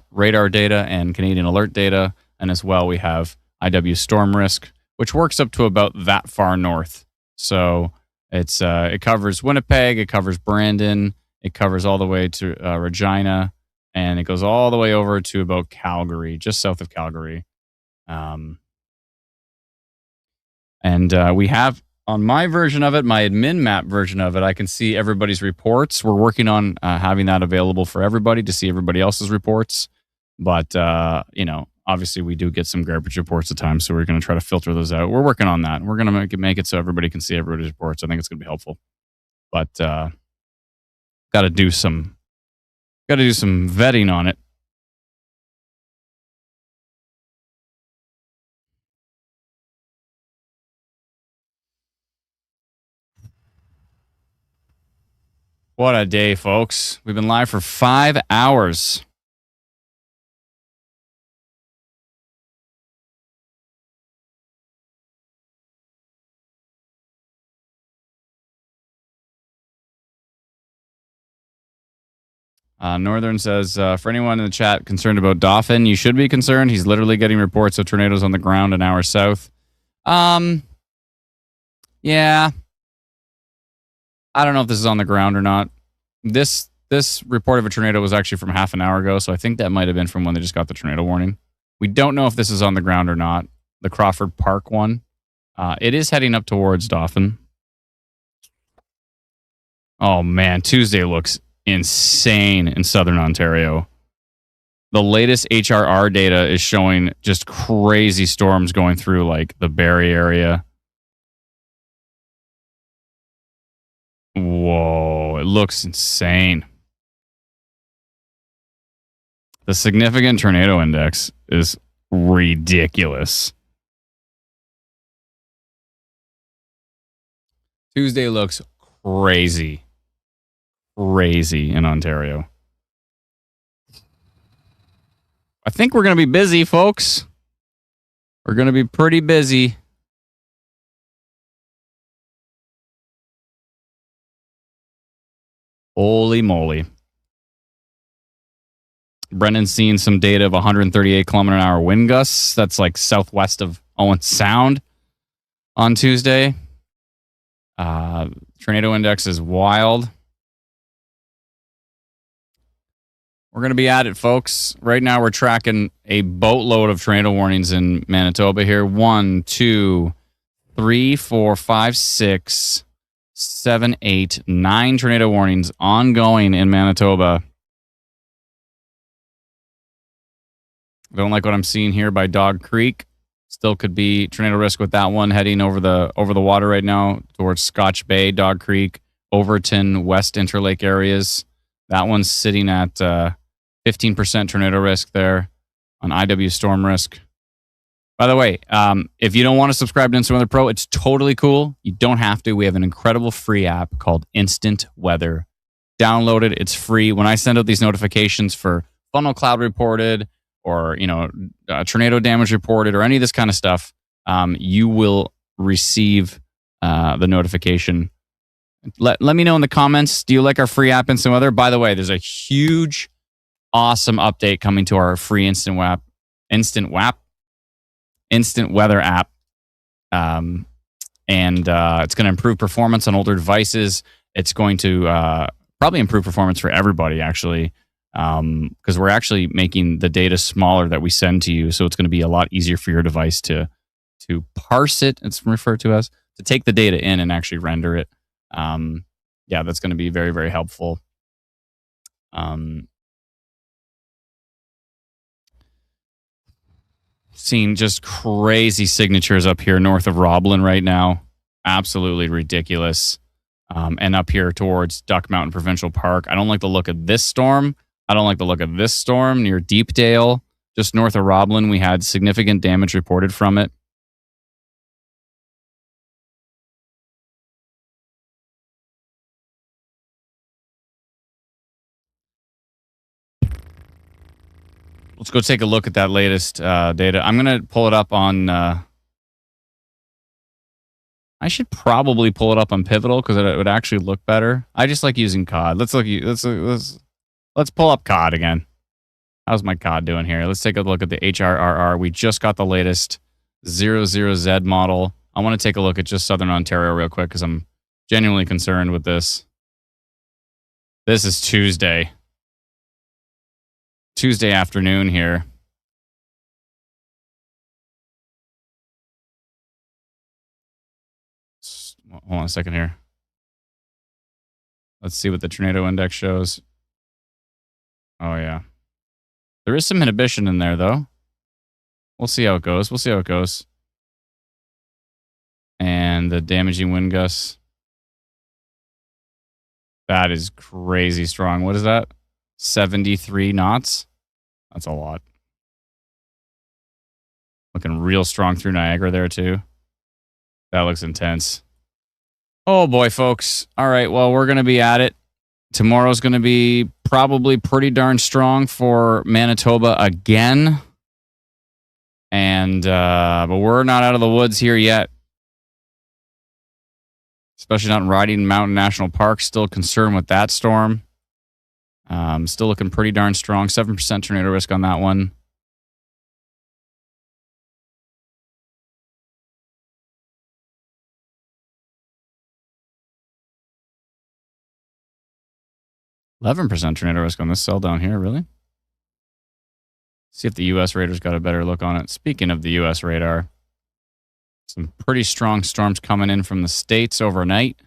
radar data and Canadian alert data, and as well we have IW storm risk, which works up to about that far north. So it covers Winnipeg, it covers Brandon, it covers all the way to Regina, and it goes all the way over to about Calgary, just south of Calgary. And we have, on my version of it, my admin map version of it, I can see everybody's reports. We're working on having that available for everybody to see everybody else's reports. But, obviously we do get some garbage reports at times, so we're going to try to filter those out. We're working on that. We're going to make it so everybody can see everybody's reports. I think it's going to be helpful. But got to do some vetting on it. What a day, folks. We've been live for 5 hours. Northern says, for anyone in the chat concerned about Dauphin, you should be concerned. He's literally getting reports of tornadoes on the ground an hour south. Yeah. I don't know if this is on the ground or not. This report of a tornado was actually from half an hour ago, so I think that might have been from when they just got the tornado warning. We don't know if this is on the ground or not. The Crawford Park one. It is heading up towards Dauphin. Oh, man. Tuesday looks insane in southern Ontario. The latest HRR data is showing just crazy storms going through like the Barrie area. Whoa, it looks insane. The significant tornado index is ridiculous. Tuesday looks crazy. Crazy in Ontario. I think we're going to be busy, folks. We're going to be pretty busy. Holy moly. Brendan's seen some data of 138 kilometer an hour wind gusts. That's like southwest of Owen Sound on Tuesday. Tornado index is wild. We're going to be at it, folks. Right now, we're tracking a boatload of tornado warnings in Manitoba here. 1, 2, 3, 4, 5, 6, 7, 8, 9 tornado warnings ongoing in Manitoba. I don't like what I'm seeing here by Dog Creek. Still could be tornado risk with that one heading over the water right now towards Scotch Bay, Dog Creek, Overton, West Interlake areas. That one's sitting at 15% tornado risk there on IW storm risk. By the way, if you don't want to subscribe to Instant Weather Pro, it's totally cool. You don't have to. We have an incredible free app called Instant Weather. Download it. It's free. When I send out these notifications for funnel cloud reported or tornado damage reported or any of this kind of stuff, you will receive the notification. Let me know in the comments. Do you like our free app Instant Weather? By the way, there's a huge, awesome update coming to our free Instant Weather app, and it's going to improve performance on older devices. It's going to probably improve performance for everybody, actually, because we're actually making the data smaller that we send to you, so it's going to be a lot easier for your device to parse it. It's referred to as to take the data in and actually render it. Yeah, that's going to be very, very helpful. Seeing just crazy signatures up here north of Roblin right now. Absolutely ridiculous. And up here towards Duck Mountain Provincial Park. I don't like the look of this storm. I don't like the look of this storm near Deepdale. Just north of Roblin, we had significant damage reported from it. Let's go take a look at that latest data. I'm going to pull it up on... I should probably pull it up on Pivotal because it would actually look better. I just like using COD. Let's pull up COD again. How's my COD doing here? Let's take a look at the HRRR. We just got the latest 00Z model. I want to take a look at just Southern Ontario real quick because I'm genuinely concerned with this. This is Tuesday afternoon here. Hold on a second here. Let's see what the tornado index shows. Oh, yeah. There is some inhibition in there, though. We'll see how it goes. And the damaging wind gusts. That is crazy strong. What is that? 73 knots? That's a lot. Looking real strong through Niagara there, too. That looks intense. Oh, boy, folks. All right, well, we're going to be at it. Tomorrow's going to be probably pretty darn strong for Manitoba again. And but we're not out of the woods here yet. Especially not in Riding Mountain National Park. Still concerned with that storm. Still looking pretty darn strong. 7% tornado risk on that one. %11 tornado risk on this cell down here, really? See if the U.S. radar's got a better look on it. Speaking of the U.S. radar, some pretty strong storms coming in from the States overnight.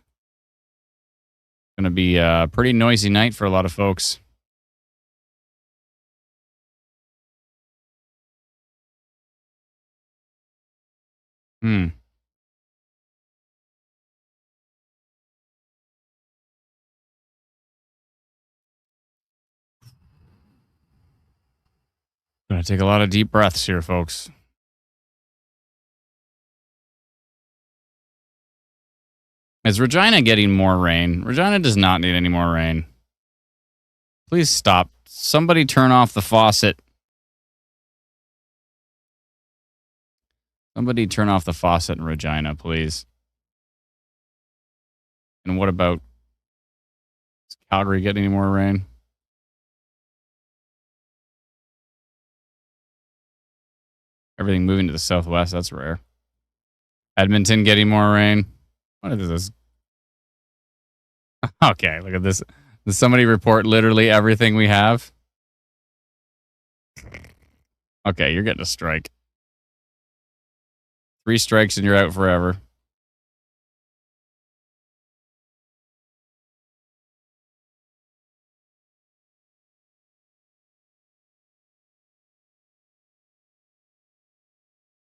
Going to be a pretty noisy night for a lot of folks. Gonna take a lot of deep breaths here, folks. Is Regina getting more rain? Regina does not need any more rain. Please stop. Somebody turn off the faucet. Somebody turn off the faucet in Regina, please. And what about... Does Calgary get any more rain? Everything moving to the southwest. That's rare. Edmonton getting more rain. What is this? Okay, look at this. Does somebody report literally everything we have? Okay, you're getting a strike. 3 strikes and you're out forever.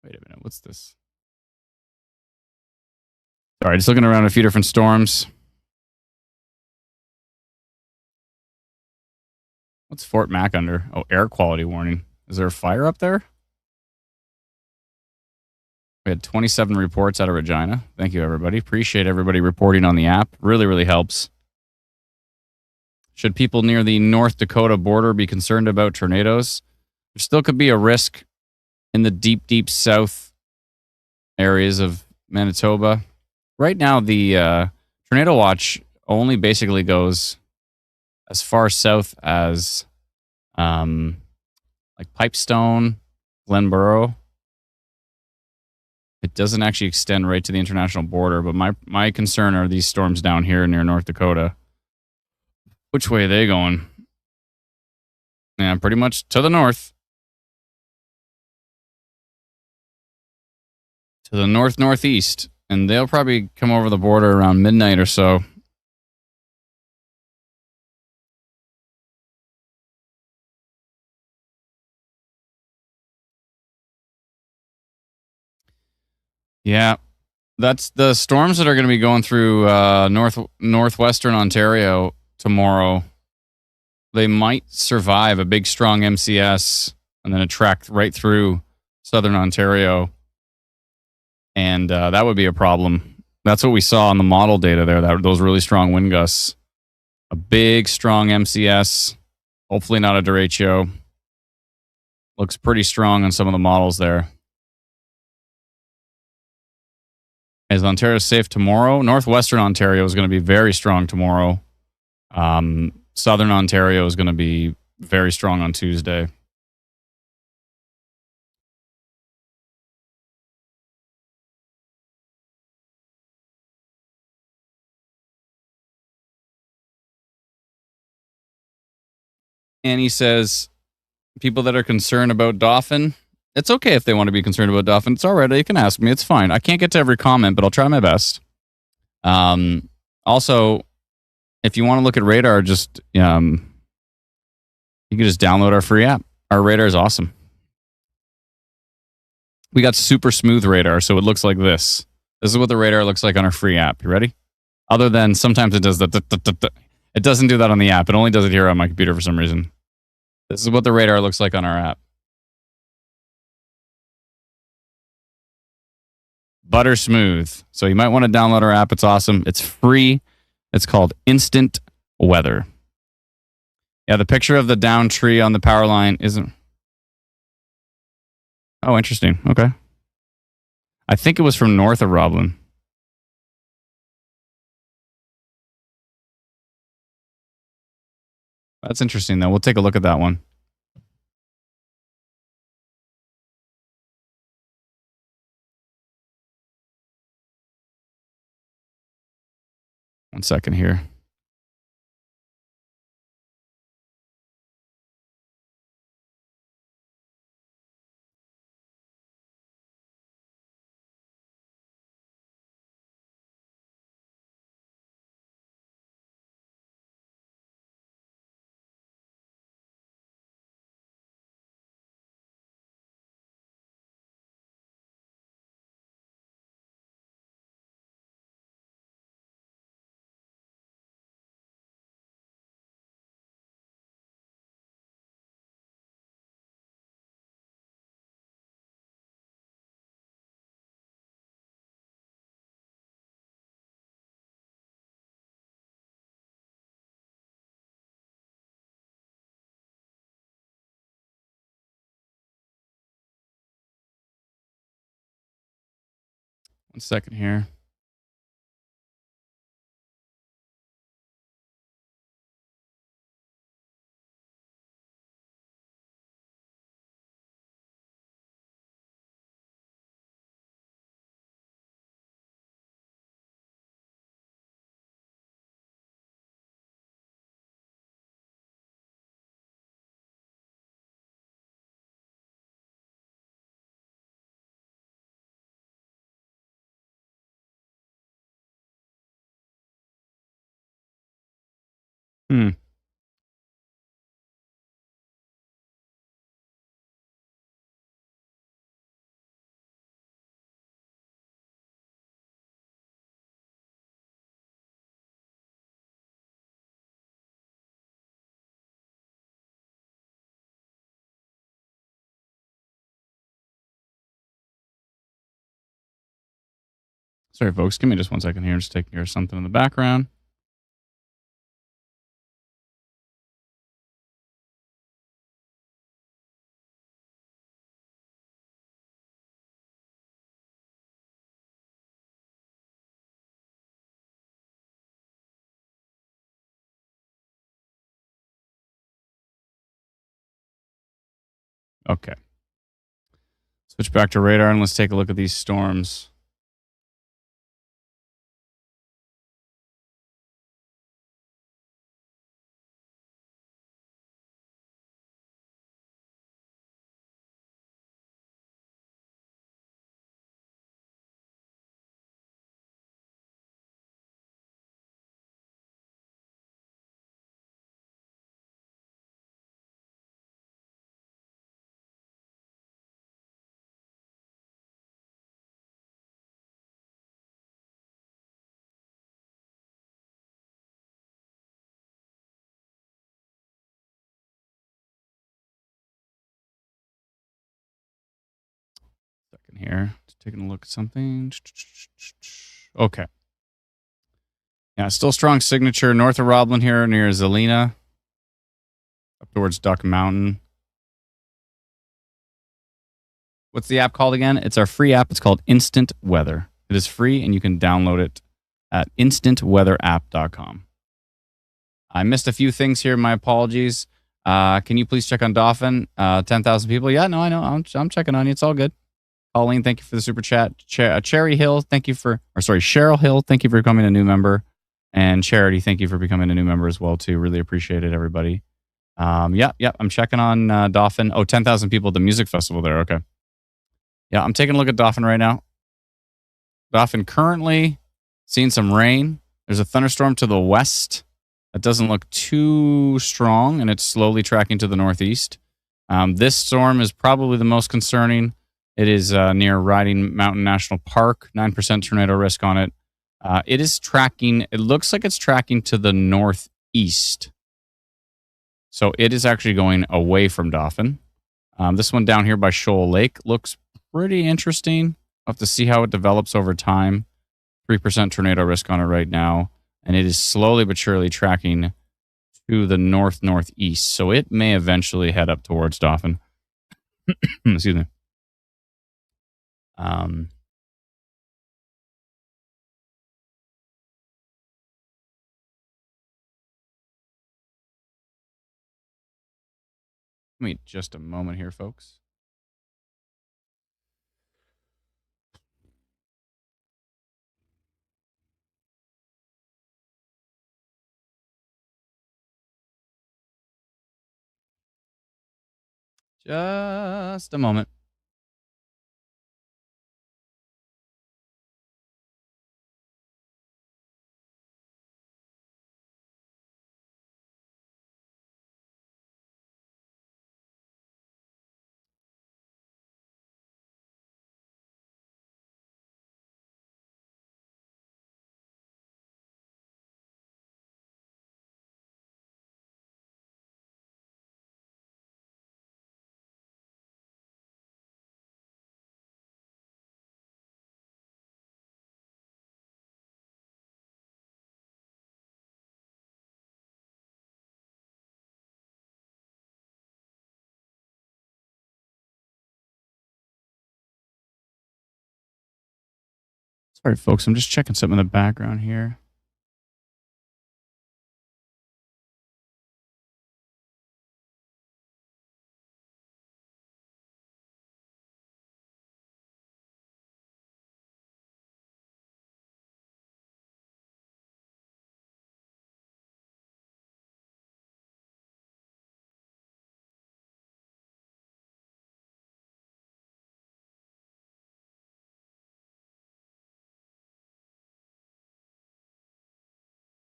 Wait a minute. What's this? Sorry, just looking around a few different storms. What's Fort Mac under? Oh, air quality warning. Is there a fire up there? We had 27 reports out of Regina. Thank you, everybody. Appreciate everybody reporting on the app. Really, really helps. Should people near the North Dakota border be concerned about tornadoes? There still could be a risk in the deep, deep south areas of Manitoba. Right now, the tornado watch only basically goes as far south as like Pipestone, Glenboro. It doesn't actually extend right to the international border, but my concern are these storms down here near North Dakota. Which way are they going? Yeah, pretty much to the north. To the north-northeast. And they'll probably come over the border around midnight or so. Yeah, that's the storms that are going to be going through northwestern Ontario tomorrow. They might survive a big, strong MCS and then a track right through southern Ontario. And that would be a problem. That's what we saw on the model data there, those really strong wind gusts. A big, strong MCS, hopefully not a derecho. Looks pretty strong on some of the models there. Is Ontario safe tomorrow? Northwestern Ontario is going to be very strong tomorrow. Southern Ontario is going to be very strong on Tuesday. Annie says, people that are concerned about Dauphin, it's okay if they want to be concerned about Dauphin. It's all right. You can ask me. It's fine. I can't get to every comment, but I'll try my best. Also, if you want to look at radar, just you can just download our free app. Our radar is awesome. We got super smooth radar, so it looks like this. This is what the radar looks like on our free app. You ready? Other than sometimes it does the. It doesn't do that on the app. It only does it here on my computer for some reason. This is what the radar looks like on our app. Butter smooth. So you might want to download our app. It's awesome. It's free. It's called Instant Weather. Yeah, the picture of the downed tree on the power line isn't. Oh, interesting. Okay. I think it was from north of Roblin. That's interesting, though. We'll take a look at that one. One second here. One second here. Hmm. Sorry, folks. Give me just 1 second here. Just taking care of something in the background. Okay. Switch back to radar and let's take a look at these storms. Second here. Just taking a look at something. Okay. Yeah, still strong signature north of Roblin here near Zelina, up towards Duck Mountain. What's the app called again? It's our free app. It's called Instant Weather. It is free and you can download it at instantweatherapp.com. I missed a few things here. My apologies. Can you please check on Dauphin? 10,000 people. Yeah, no, I know. I'm checking on you. It's all good. Colleen, thank you for the super chat. Cherry Hill, thank you for, or sorry, Cheryl Hill, thank you for becoming a new member. And Charity, thank you for becoming a new member as well, too. Really appreciate it, everybody. Yeah, I'm checking on Dauphin. Oh, 10,000 people at the music festival there. Okay. Yeah, I'm taking a look at Dauphin right now. Dauphin currently seeing some rain. There's a thunderstorm to the west. That doesn't look too strong, and it's slowly tracking to the northeast. This storm is probably the most concerning. It is near Riding Mountain National Park, 9% tornado risk on it. It is tracking, it looks like it's tracking to the northeast. So it is actually going away from Dauphin. This one down here by Shoal Lake looks pretty interesting. I'll have to see how it develops over time. 3% tornado risk on it right now. And it is slowly but surely tracking to the northeast. So it may eventually head up towards Dauphin. Excuse me. Wait just a moment here, folks. Just a moment. Sorry, folks. I'm just checking something in the background here.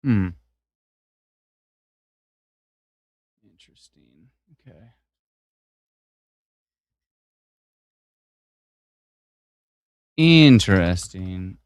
Hmm. Interesting. Okay. Interesting.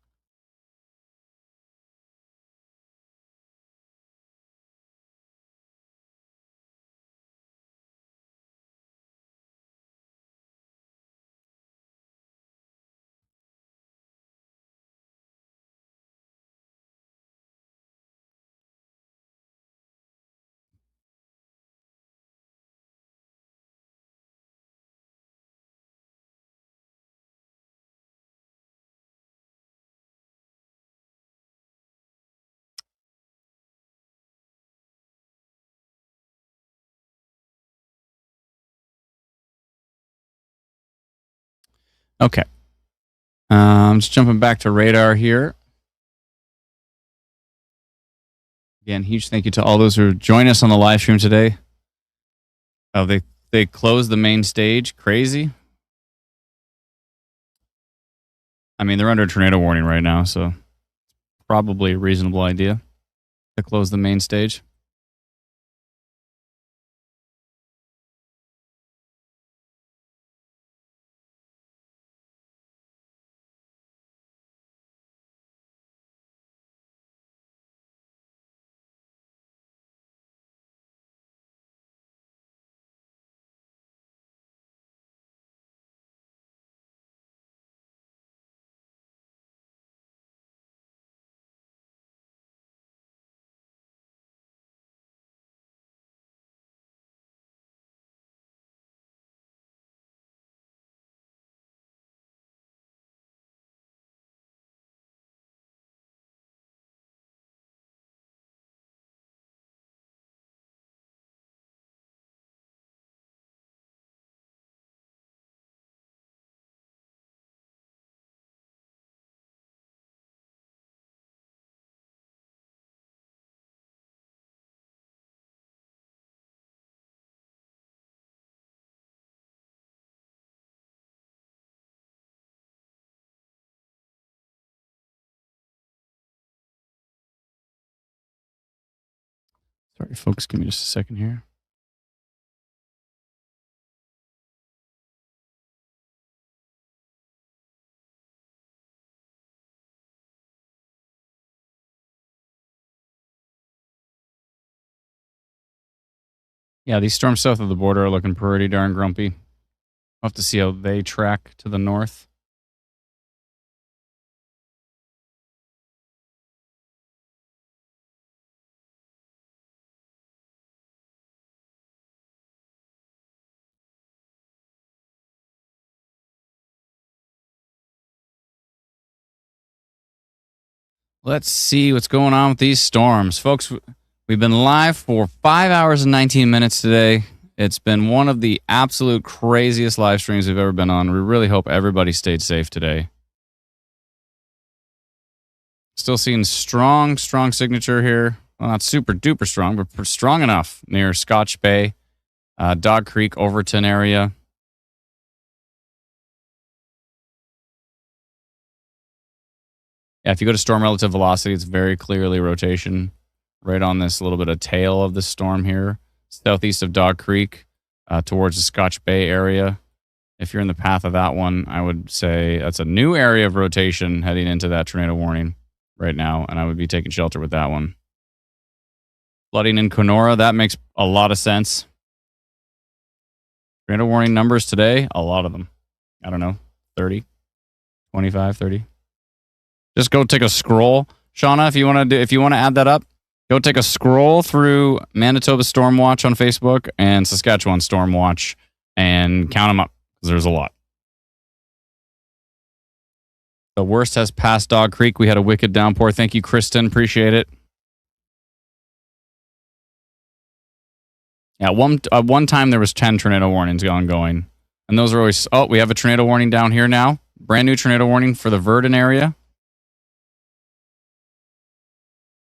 Okay. Just jumping back to radar here. Again, huge thank you to all those who join us on the live stream today. Oh, they closed the main stage. Crazy. I mean, they're under a tornado warning right now, so probably a reasonable idea to close the main stage. Sorry, folks, give me just a second here. Yeah, these storms south of the border are looking pretty darn grumpy. We'll have to see how they track to the north. Let's see what's going on with these storms. Folks, we've been live for 5 hours and 19 minutes today. It's been one of the absolute craziest live streams we've ever been on. We really hope everybody stayed safe today. Still seeing strong signature here. Well, not super duper strong, but strong enough near Scotch Bay, Dog Creek, Overton area. Yeah, if you go to storm relative velocity, it's very clearly rotation right on this little bit of tail of the storm here, southeast of Dog Creek, towards the Scotch Bay area. If you're in the path of that one, I would say that's a new area of rotation heading into that tornado warning right now, and I would be taking shelter with that one. Flooding in Kenora, that makes a lot of sense. Tornado warning numbers today, a lot of them. I don't know, 30, 25, 30. Just go take a scroll. Shauna, if you want to add that up, go take a scroll through Manitoba Storm Watch on Facebook and Saskatchewan Storm Watch and count them up, because there's a lot. The worst has passed Dog Creek. We had a wicked downpour. Thank you, Kristen. Appreciate it. Yeah, one time there was 10 tornado warnings ongoing. And those are always... Oh, we have a tornado warning down here now. Brand new tornado warning for the Verdon area.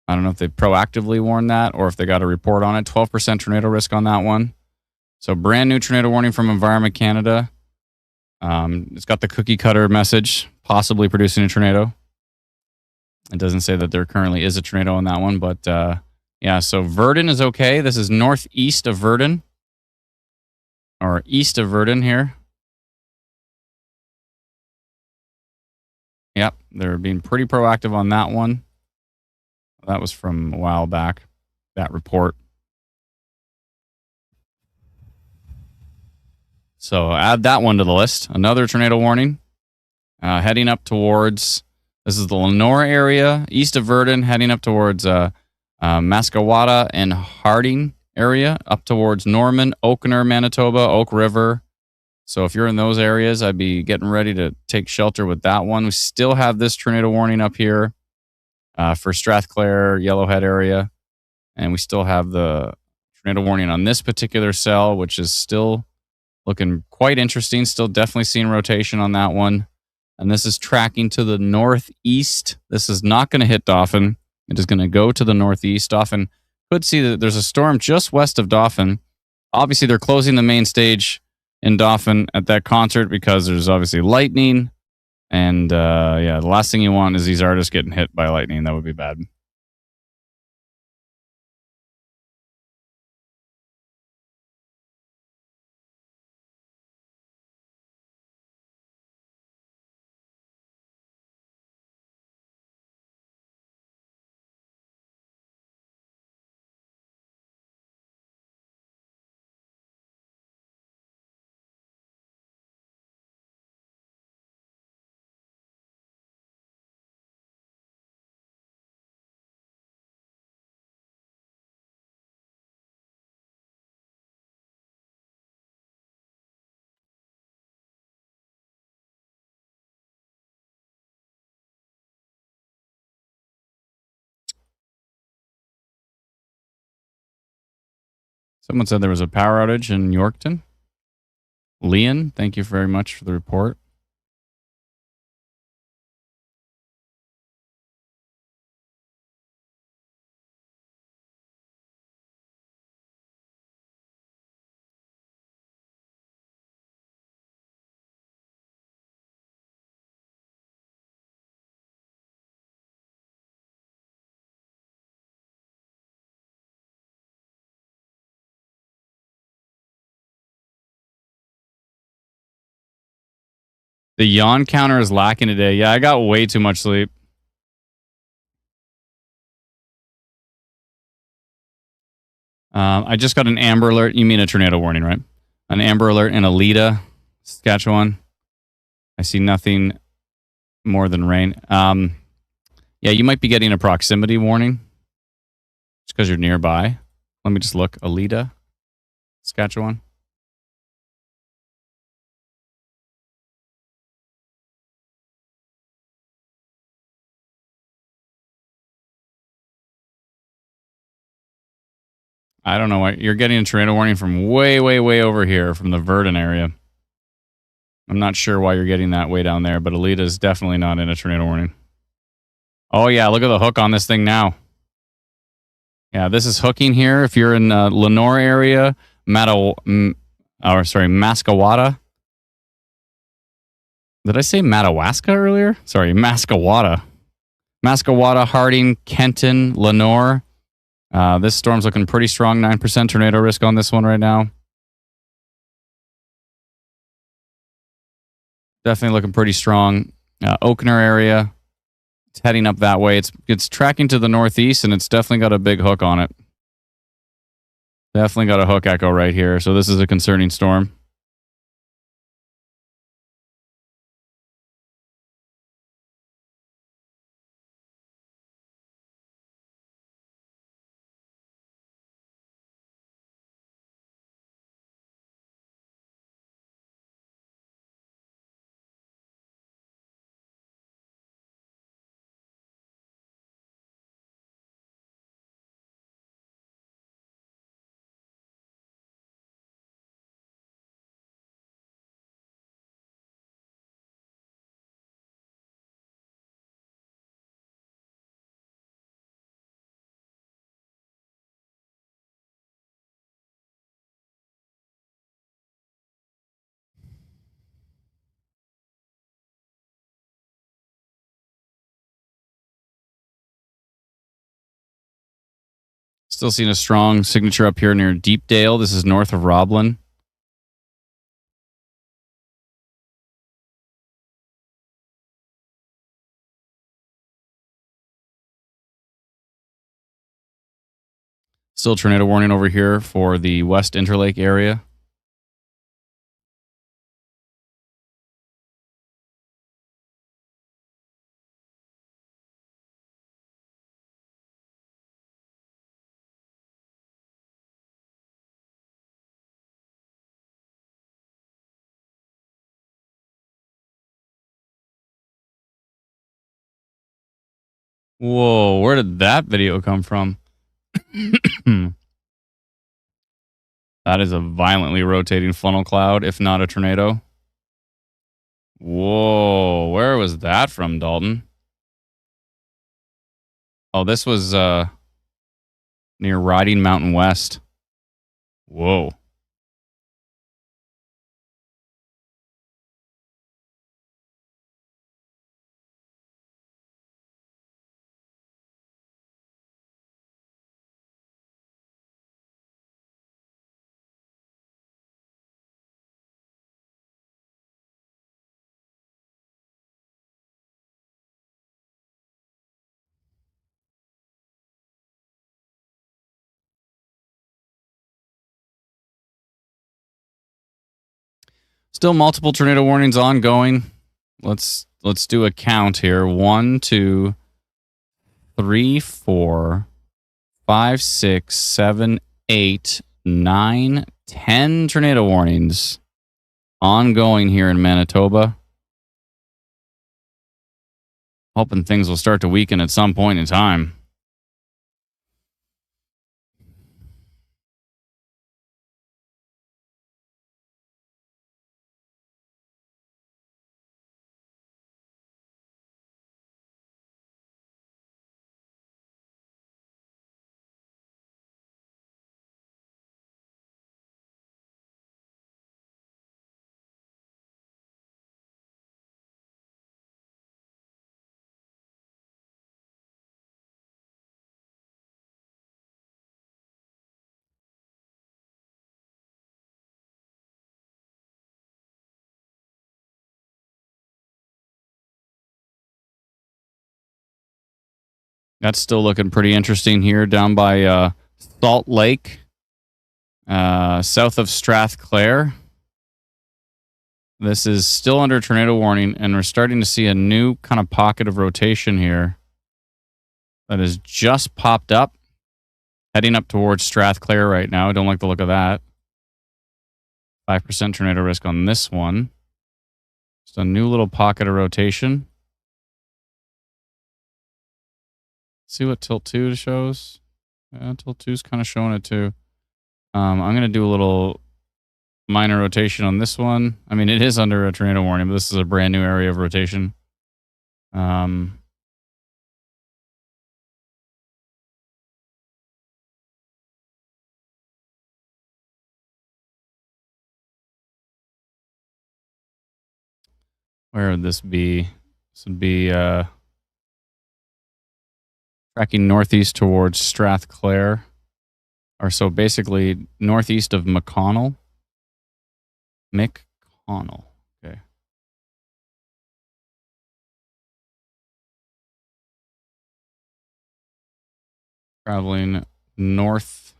I don't know if they proactively warned that or if they got a report on it. 12% tornado risk on that one. So brand new tornado warning from Environment Canada. It's got the cookie cutter message, possibly producing a tornado. It doesn't say that there currently is a tornado on that one, but Yeah, so Verdun is okay. This is northeast of Verdun, or east of Verdun here. Yep, they're being pretty proactive on that one. That was from a while back, that report. So add that one to the list. Another tornado warning. Heading up towards, this is the Lenore area, east of Verdun, heading up towards Mascawata and Harding area, up towards Norman, Oakner, Manitoba, Oak River. So if you're in those areas, I'd be getting ready to take shelter with that one. We still have this tornado warning up here for Strathclair, Yellowhead area. And we still have the tornado warning on this particular cell, which is still looking quite interesting. Still definitely seeing rotation on that one. And this is tracking to the northeast. This is not going to hit Dauphin. It is going to go to the northeast. Dauphin could see that there's a storm just west of Dauphin. Obviously, they're closing the main stage in Dauphin at that concert because there's obviously lightning. And the last thing you want is these artists getting hit by lightning. That would be bad. Someone said there was a power outage in Yorkton. Leon, thank you very much for the report. The yawn counter is lacking today. Yeah, I got way too much sleep. I just got an amber alert. You mean a tornado warning, right? An amber alert in Alita, Saskatchewan. I see nothing more than rain. Yeah, you might be getting a proximity warning just because you're nearby. Let me just look. Alita, Saskatchewan. I don't know why. You're getting a tornado warning from way, way, way over here from the Verdun area. I'm not sure why you're getting that way down there, but Alita is definitely not in a tornado warning. Oh, yeah. Look at the hook on this thing now. Yeah, this is hooking here. If you're in Lenore area, Mascawata. Did I say Madawaska earlier? Sorry, Mascawata. Mascawata, Harding, Kenton, Lenore. This storm's looking pretty strong. 9% tornado risk on this one right now. Definitely looking pretty strong. Oakner area. It's heading up that way. It's tracking to the northeast, and it's definitely got a big hook on it. Definitely got a hook echo right here. So this is a concerning storm. Still seeing a strong signature up here near Deepdale. This is north of Roblin. Still tornado warning over here for the West Interlake area. Whoa, where did that video come from? That is a violently rotating funnel cloud, if not a tornado. Whoa, where was that from, Dalton? Oh, this was near Riding Mountain West. Whoa. Still multiple tornado warnings ongoing. Let's do a count here. 1, 2, 3, 4, 5, 6, 7, 8, 9, 10 tornado warnings ongoing here in Manitoba. Hoping things will start to weaken at some point in time. That's still looking pretty interesting here down by Salt Lake, south of Strathclair. This is still under tornado warning, and we're starting to see a new kind of pocket of rotation here that has just popped up, heading up towards Strathclair right now. I don't like the look of that. 5% tornado risk on this one. Just a new little pocket of rotation. See what tilt 2 shows. Yeah, tilt 2 is kind of showing it too. I'm going to do a little minor rotation on this one. I mean, it is under a tornado warning, but this is a brand new area of rotation. Where would this be? This would be tracking northeast towards Strathclair. Or so basically northeast of McConnell. McConnell. Okay. Traveling northeast.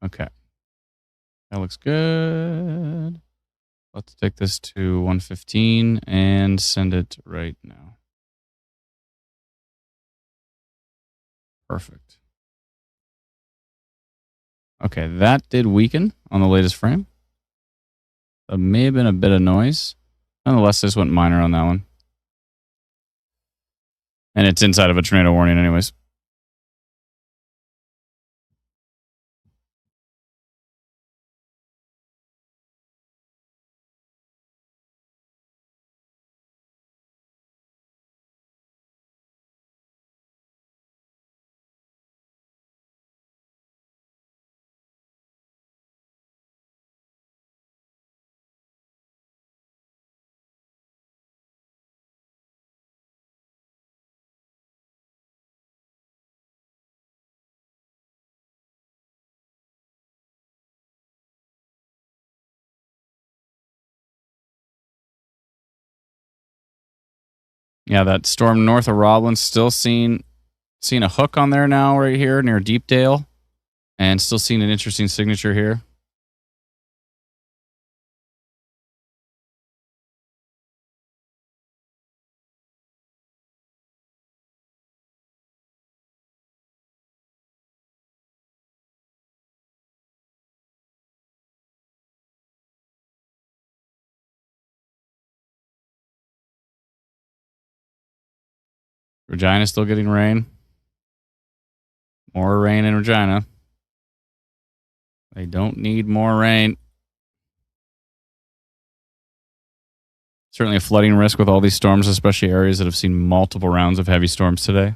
Okay. That looks good. Let's take this to 115 and send it right now. Perfect. Okay, that did weaken on the latest frame. There may have been a bit of noise. Nonetheless, this went minor on that one. And it's inside of a tornado warning anyways. Yeah, that storm north of Roblin, still seeing a hook on there now right here near Deepdale, and still seeing an interesting signature here. Regina still getting rain. More rain in Regina. They don't need more rain. Certainly a flooding risk with all these storms, especially areas that have seen multiple rounds of heavy storms today.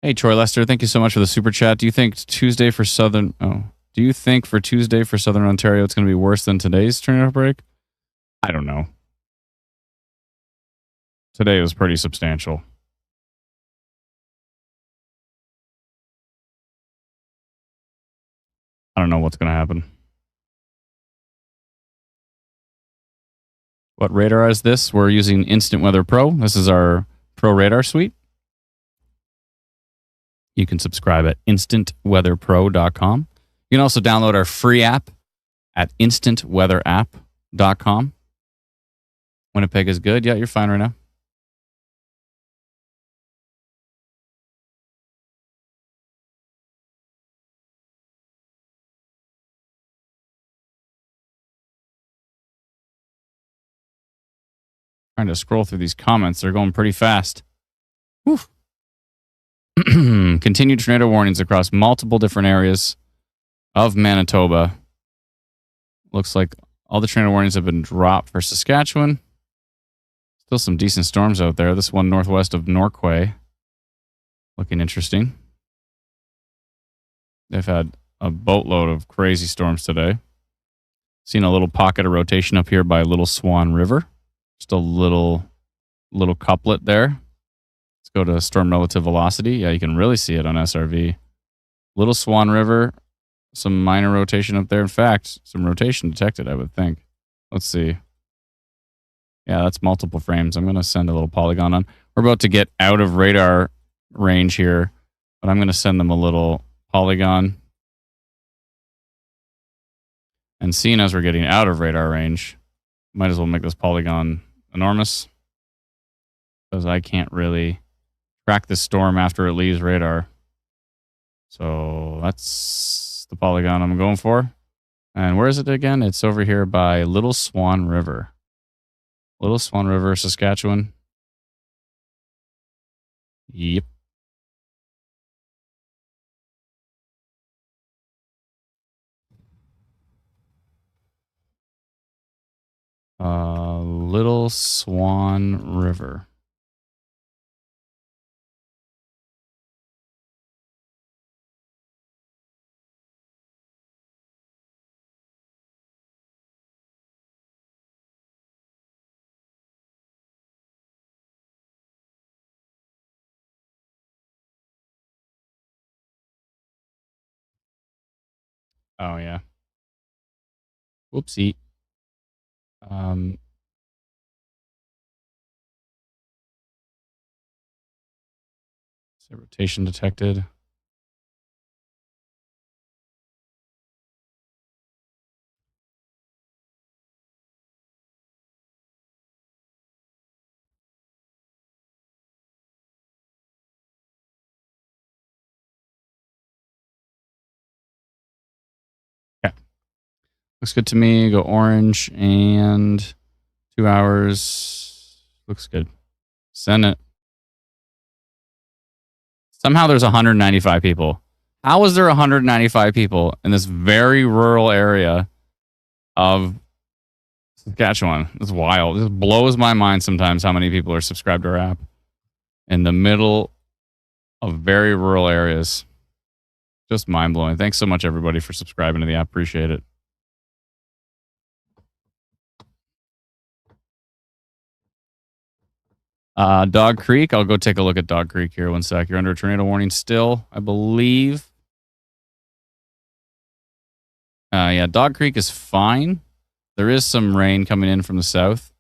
Hey, Troy Lester, thank you so much for the super chat. Do you think for Tuesday for Southern Ontario it's going to be worse than today's tornado break? I don't know. Today was pretty substantial. I don't know what's going to happen. What radar is this? We're using Instant Weather Pro. This is our Pro Radar suite. You can subscribe at instantweatherpro.com. You can also download our free app at instantweatherapp.com. Winnipeg is good. Yeah, you're fine right now. Trying to scroll through these comments. They're going pretty fast. Whew. Continued tornado warnings across multiple different areas of Manitoba. Looks like all the tornado warnings have been dropped for Saskatchewan. Still some decent storms out there. This one northwest of Norquay. Looking interesting. They've had a boatload of crazy storms today. Seen a little pocket of rotation up here by Little Swan River. Just a little couplet there. Let's go to storm relative velocity. Yeah, you can really see it on SRV. Little Swan River, some minor rotation up there. In fact, some rotation detected, I would think. Let's see. Yeah, that's multiple frames. I'm going to send a little polygon on. We're about to get out of radar range here, but I'm going to send them a little polygon. And seeing as we're getting out of radar range, might as well make this polygon enormous, because I can't really track the storm after it leaves radar. So that's the polygon I'm going for. And where is it again? It's over here by Little Swan River. Little Swan River, Saskatchewan. Yep. Little Swan River. Oh, yeah. Whoopsie. Rotation detected. Okay. Looks good to me. Go orange and 2 hours. Looks good. Send it. Somehow there's 195 people. How is there 195 people in this very rural area of Saskatchewan? It's wild. It blows my mind sometimes how many people are subscribed to our app in the middle of very rural areas. Just mind-blowing. Thanks so much, everybody, for subscribing to the app. Appreciate it. Dog Creek. I'll go take a look at Dog Creek here. One sec. You're under a tornado warning still, I believe. Yeah, Dog Creek is fine. There is some rain coming in from the south.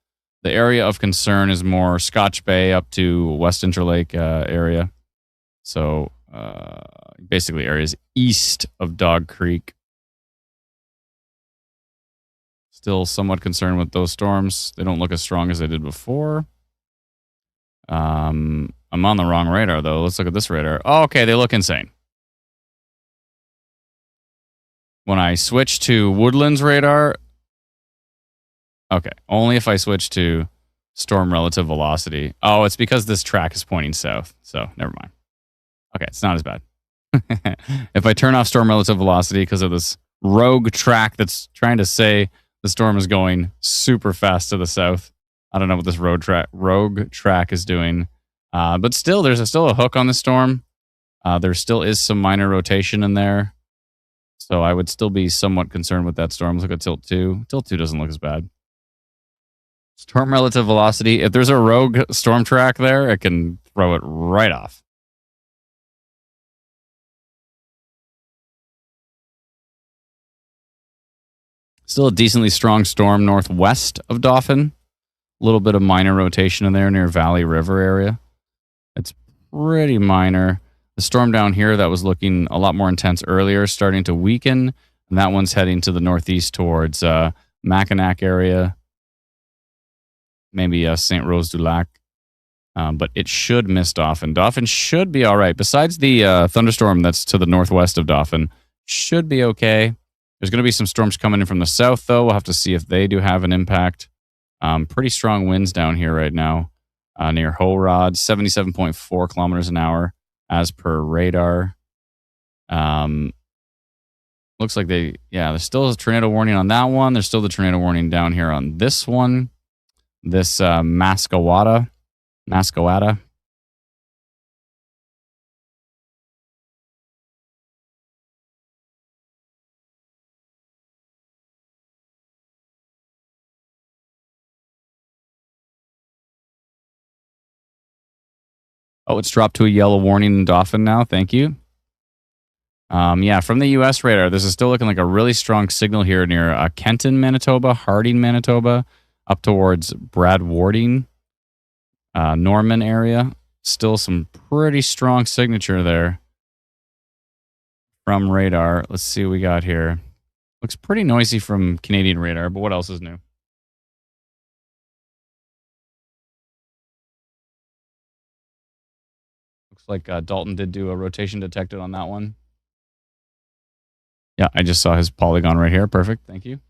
The area of concern is more Scotch Bay up to West Interlake area. So basically areas east of Dog Creek. Still somewhat concerned with those storms. They don't look as strong as they did before. I'm on the wrong radar, though. Let's look at this radar. Oh, okay, they look insane. When I switch to Woodlands radar, okay, only if I switch to storm relative velocity. Oh, it's because this track is pointing south, so never mind. Okay, it's not as bad. If I turn off storm relative velocity because of this rogue track that's trying to say the storm is going super fast to the south, I don't know what this rogue track is doing. But still, there's still a hook on the storm. There still is some minor rotation in there. So I would still be somewhat concerned with that storm. Let's look at Tilt 2. Tilt 2 doesn't look as bad. Storm relative velocity. If there's a rogue storm track there, it can throw it right off. Still a decently strong storm northwest of Dauphin. A little bit of minor rotation in there near Valley River area. It's pretty minor. The storm down here that was looking a lot more intense earlier starting to weaken, and that one's heading to the northeast towards Mackinac area, maybe St. Rose du Lac. But it should miss Dauphin. Dauphin should be all right. Besides the thunderstorm that's to the northwest of Dauphin, should be okay. There's going to be some storms coming in from the south, though. We'll have to see if they do have an impact. Pretty strong winds down here right now near Horod, 77.4 kilometers an hour as per radar. Looks like there's still a tornado warning on that one. There's still the tornado warning down here on this one. This Mascowata. Oh, it's dropped to a yellow warning in Dauphin now. Thank you. From the U.S. radar, this is still looking like a really strong signal here near Kenton, Manitoba, Harding, Manitoba, up towards Bradwardine, Norman area. Still some pretty strong signature there from radar. Let's see what we got here. Looks pretty noisy from Canadian radar, but what else is new? Looks like Dalton did do a rotation detected on that one. Yeah, I just saw his polygon right here. Perfect. Thank you.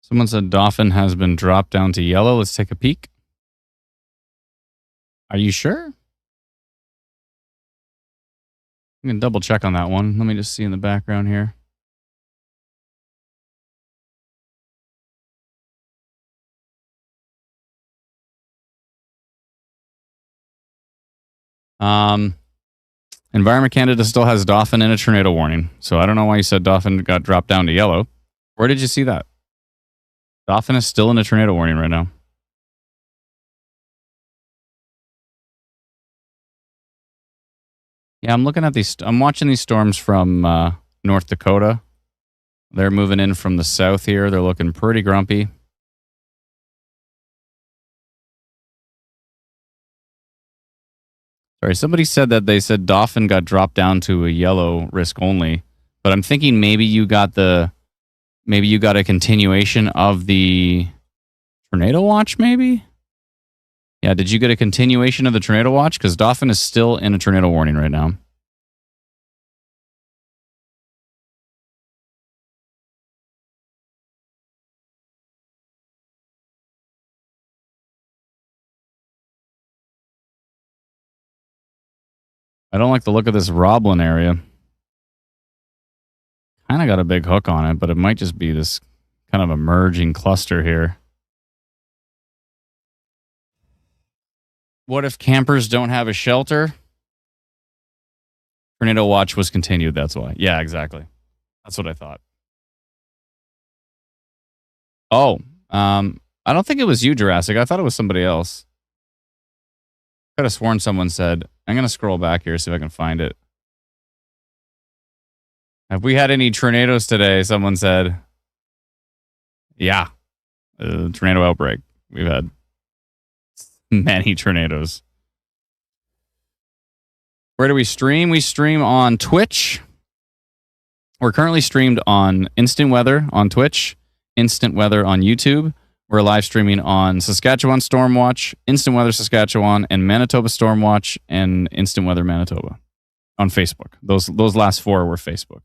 Someone said Dauphin has been dropped down to yellow. Let's take a peek. Are you sure? I'm going to double check on that one. Let me just see in the background here. Environment Canada still has Dauphin in a tornado warning. So I don't know why you said Dauphin got dropped down to yellow. Where did you see that? Dauphin is still in a tornado warning right now. Yeah, I'm looking at these. I'm watching these storms from North Dakota. They're moving in from the south here. They're looking pretty grumpy. Sorry, somebody said that they said Dauphin got dropped down to a yellow risk only. But I'm thinking maybe you got a continuation of the tornado watch, maybe? Yeah, did you get a continuation of the tornado watch? Because Dauphin is still in a tornado warning right now. I don't like the look of this Roblin area. Kind of got a big hook on it, but it might just be this kind of emerging cluster here. What if campers don't have a shelter? Tornado watch was continued. That's why. Yeah, exactly. That's what I thought. Oh, I don't think it was you, Jurassic. I thought it was somebody else. Could have sworn someone said, I'm going to scroll back here, see if I can find it. Have we had any tornadoes today? Someone said. Yeah. Tornado outbreak. We've had many tornadoes. Where do we stream? We stream on Twitch. We're currently streamed on Instant Weather on Twitch, Instant Weather on YouTube. We're live streaming on Saskatchewan Stormwatch, Instant Weather Saskatchewan, and Manitoba Stormwatch and Instant Weather Manitoba on Facebook. Those last four were Facebook.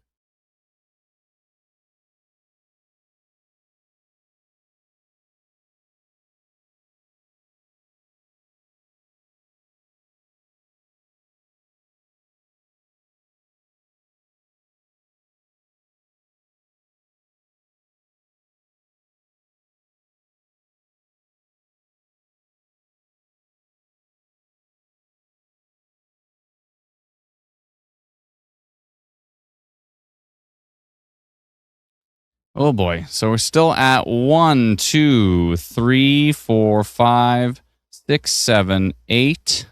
Oh boy. So we're still at 1, 2, 3, 4, 5, 6, 7, 8,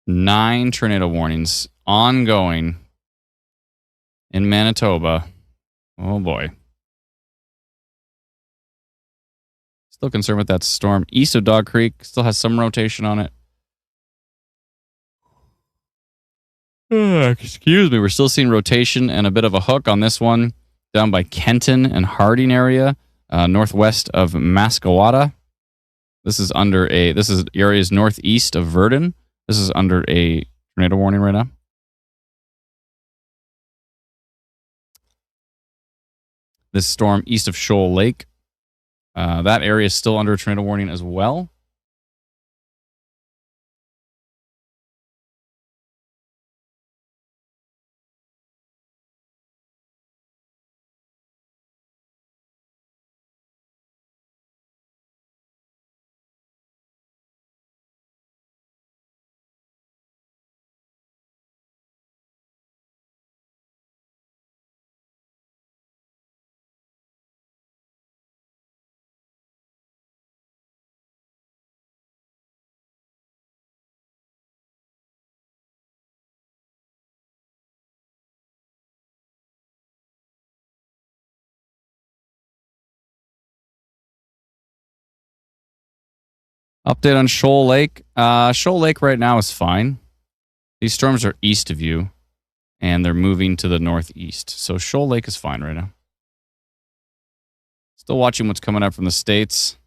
9 tornado warnings ongoing in Manitoba. Oh boy. Still concerned with that storm east of Dog Creek. Still has some rotation on it. Excuse me. We're still seeing rotation and a bit of a hook on this one down by Kenton and Harding area, northwest of Mascawata. This is areas northeast of Verdun. This is under a tornado warning right now. This storm east of Shoal Lake. That area is still under a tornado warning as well. Update on Shoal Lake. Shoal Lake right now is fine. These storms are east of you, and they're moving to the northeast. So Shoal Lake is fine right now. Still watching what's coming up from the States.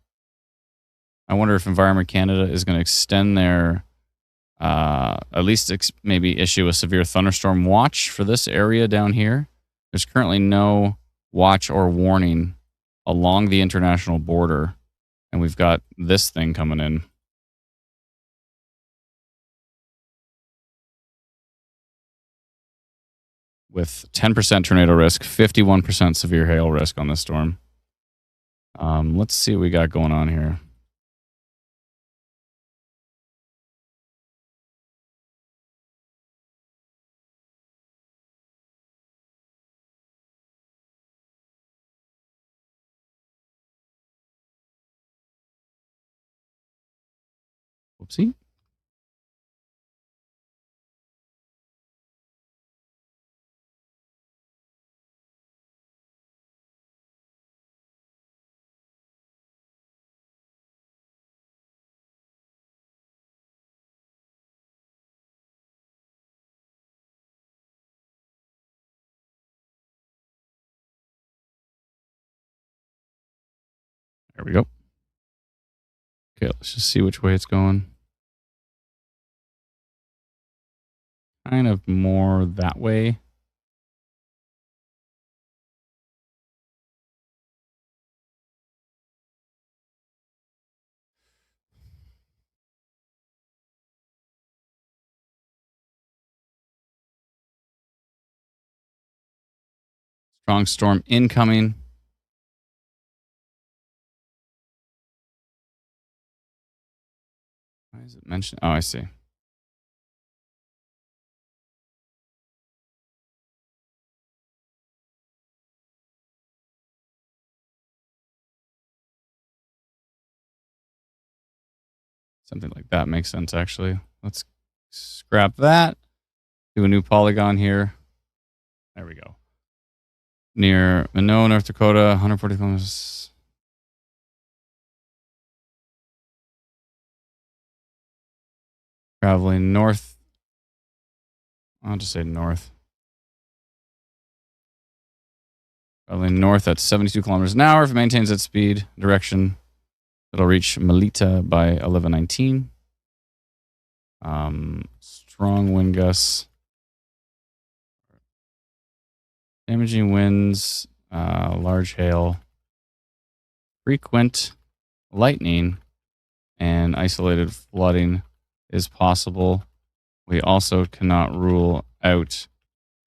I wonder if Environment Canada is going to extend their, at least maybe issue a severe thunderstorm watch for this area down here. There's currently no watch or warning along the international border. And we've got this thing coming in. With 10% tornado risk, 51% severe hail risk on this storm. Let's see what we got going on here. Whoopsie. There we go. Okay, let's just see which way it's going. Kind of more that way. Strong storm incoming. Why is it mentioned? Oh, I see. Something like that makes sense, actually. Let's scrap that. Do a new polygon here. There we go. Near Minot, North Dakota, 140 kilometers. Traveling north. I'll just say north. Traveling north at 72 kilometers an hour. If it maintains that speed, direction, it'll reach Melita by 11:19. Strong wind gusts. Damaging winds, large hail, frequent lightning, and isolated flooding is possible. We also cannot rule out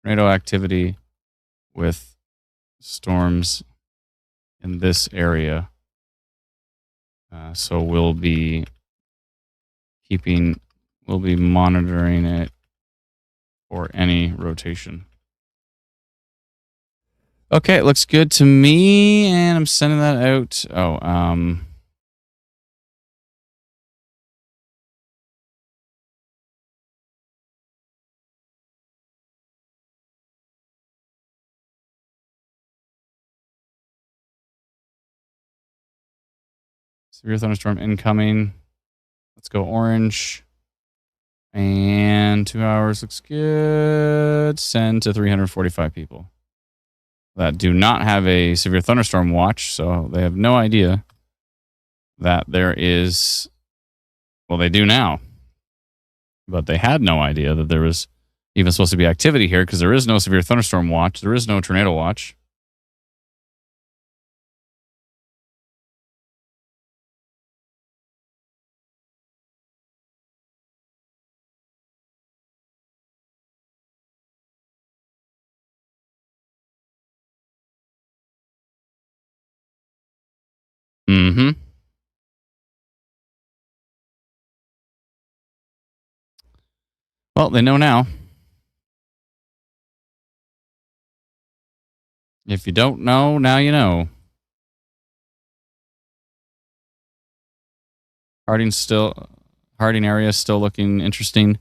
tornado activity with storms in this area. So we'll be monitoring it for any rotation. Okay, it looks good to me, and I'm sending that out. Severe thunderstorm incoming. Let's go orange. And 2 hours looks good. Send to 345 people that do not have a severe thunderstorm watch, so they have no idea that there is. Well, they do now, but they had no idea that there was even supposed to be activity here because there is no severe thunderstorm watch. There is no tornado watch. Mm-hmm. Well, they know now. If you don't know, now you know. Harding area is still looking interesting.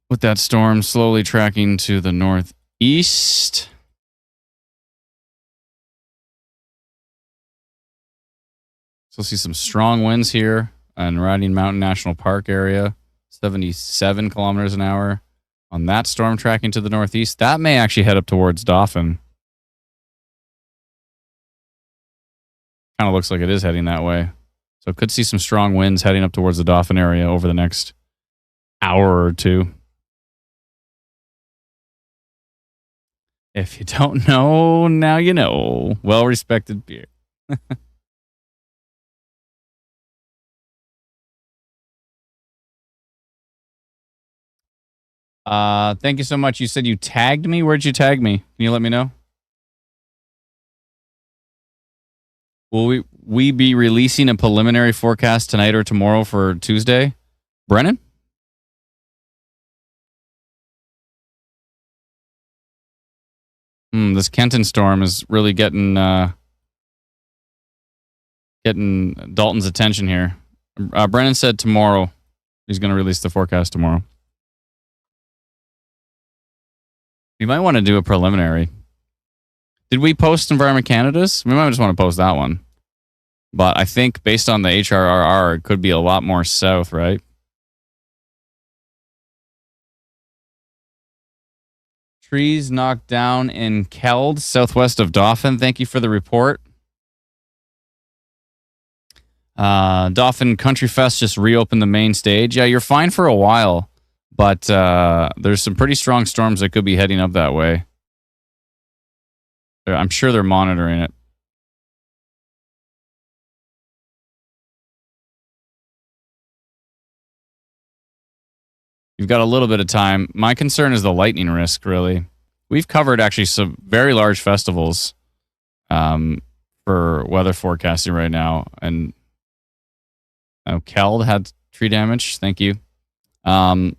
With that storm slowly tracking to the northeast. So see some strong winds here in Riding Mountain National Park area. 77 kilometers an hour on that storm tracking to the northeast. That may actually head up towards Dauphin. Kind of looks like it is heading that way. So could see some strong winds heading up towards the Dauphin area over the next hour or two. If you don't know, now you know. Well-respected beer. Thank you so much. You said you tagged me. Where'd you tag me? Can you let me know? Will we be releasing a preliminary forecast tonight or tomorrow for Tuesday? Brennan? This Kenton storm is really getting Dalton's attention here. Brennan said tomorrow. He's going to release the forecast tomorrow. You might want to do a preliminary. Did we post Environment Canada's? We might just want to post that one. But I think based on the HRRR, it could be a lot more south, right? Trees knocked down in Keld, southwest of Dauphin. Thank you for the report. Dauphin Country Fest just reopened the main stage. Yeah, you're fine for a while, but there's some pretty strong storms that could be heading up that way. I'm sure they're monitoring it. You've got a little bit of time. My concern is the lightning risk, really. we've covered actually some very large festivals for weather forecasting right now. And Keld had tree damage. Thank you. And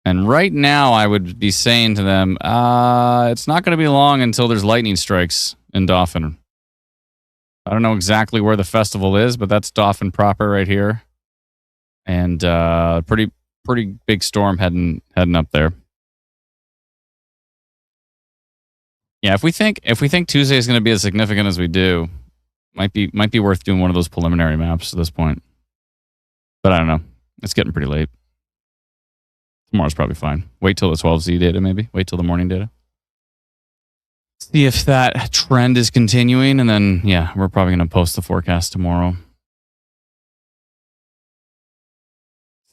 right now, I would be saying to them, it's not going to be long until there's lightning strikes in Dauphin. I don't know exactly where the festival is, but that's Dauphin proper right here, and pretty big storm heading up there. Yeah, if we think Tuesday is going to be as significant as we do, might be worth doing one of those preliminary maps at this point. But I don't know. It's getting pretty late. Tomorrow's probably fine. Wait till the 12Z data, maybe. Wait till the morning data. See if that trend is continuing, and then, yeah, we're probably going to post the forecast tomorrow.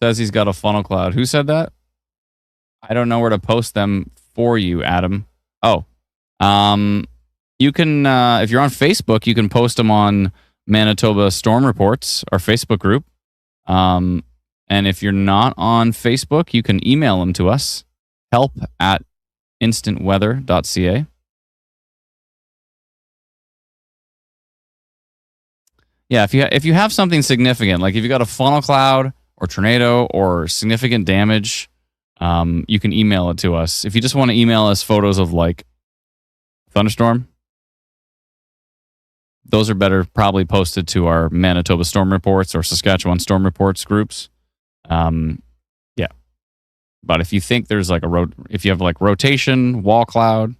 Says he's got a funnel cloud. Who said that? I don't know where to post them for you, Adam. Oh. You can, if you're on Facebook, you can post them on Manitoba Storm Reports, our Facebook group. And if you're not on Facebook, you can email them to us, help@instantweather.ca. Yeah, if you have something significant, like if you got a funnel cloud or tornado or significant damage, you can email it to us. If you just want to email us photos of like thunderstorm, those are better probably posted to our Manitoba Storm Reports or Saskatchewan Storm Reports groups. Yeah. But if you think there's like if you have like rotation, wall cloud.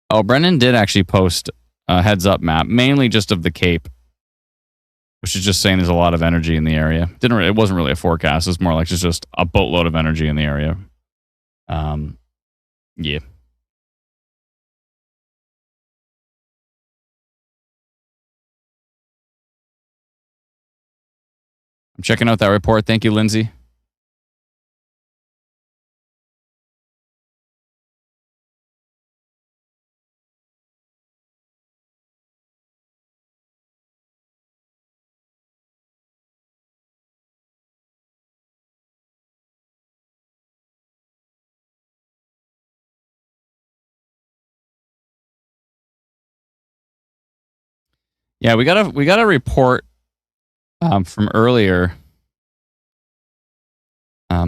Oh, Brennan did actually post a heads up map, mainly just of the Cape, which is just saying there's a lot of energy in the area. It wasn't really a forecast. It's more like just a boatload of energy in the area. Yeah. I'm checking out that report. Thank you, Lindsay. Yeah, we got a report from earlier.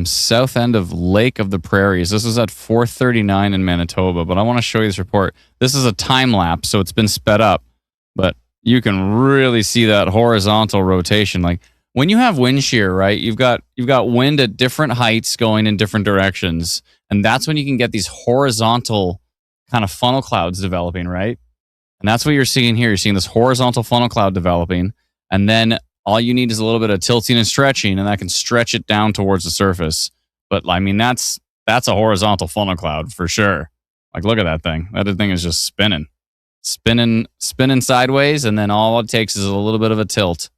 South end of Lake of the Prairies. This is at 4:39 in Manitoba, but I want to show you this report. This is a time lapse, so it's been sped up, but you can really see that horizontal rotation. Like when you have wind shear, right? You've got wind at different heights going in different directions, and that's when you can get these horizontal kind of funnel clouds developing, right? And that's what you're seeing here. You're seeing this horizontal funnel cloud developing, and then all you need is a little bit of tilting and stretching, and that can stretch it down towards the surface. But I mean, that's a horizontal funnel cloud for sure. Like, look at that thing. That thing is just spinning sideways, and then all it takes is a little bit of a tilt.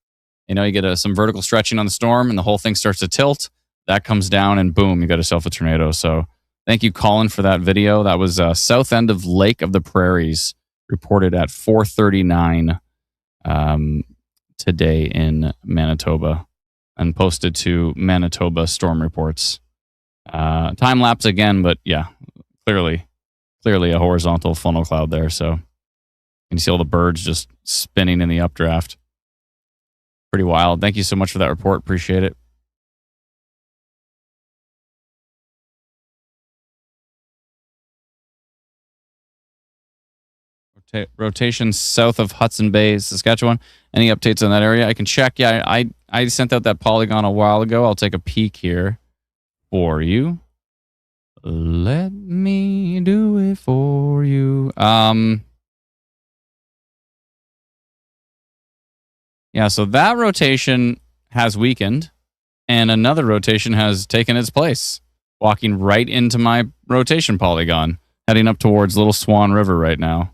You know, you get some vertical stretching on the storm, and the whole thing starts to tilt. That comes down, and boom, you got yourself a tornado. So thank you, Colin, for that video. That was south end of Lake of the Prairies, reported at 4:39 today in Manitoba, and posted to Manitoba Storm Reports. Time lapse again, but yeah, clearly a horizontal funnel cloud there. So you can see all the birds just spinning in the updraft. Pretty wild. Thank you so much for that report. Appreciate it. Rotation south of Hudson Bay, Saskatchewan. Any updates on that area? I can check. Yeah, I sent out that polygon a while ago. I'll take a peek here for you. Let me do it for you. Yeah, so that rotation has weakened, and another rotation has taken its place, walking right into my rotation polygon, heading up towards Little Swan River right now.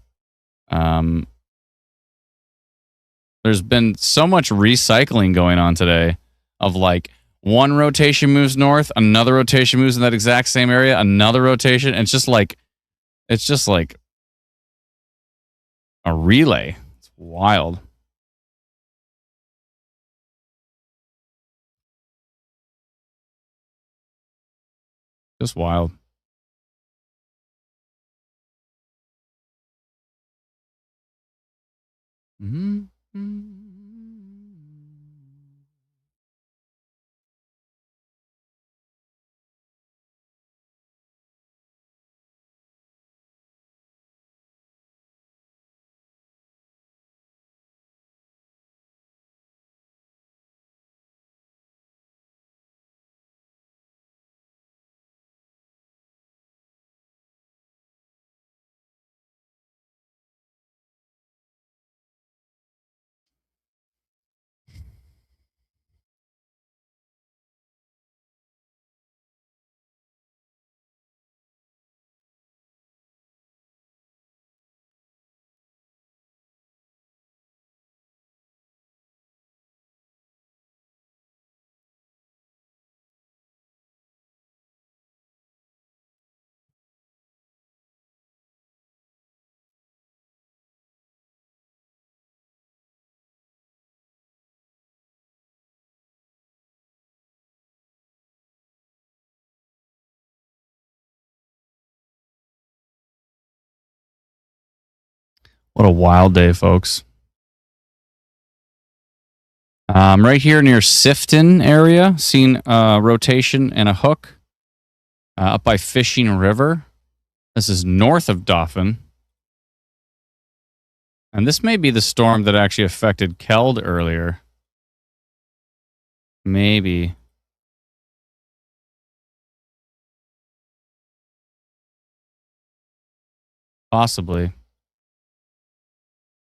There's been so much recycling going on today of like one rotation moves north, another rotation moves in that exact same area, another rotation. It's just like a relay. It's wild. Just wild. What a wild day, folks. Right here near Sifton area, seen rotation and a hook up by Fishing River. This is north of Dauphin. And this may be the storm that actually affected Keld earlier. Maybe. Possibly.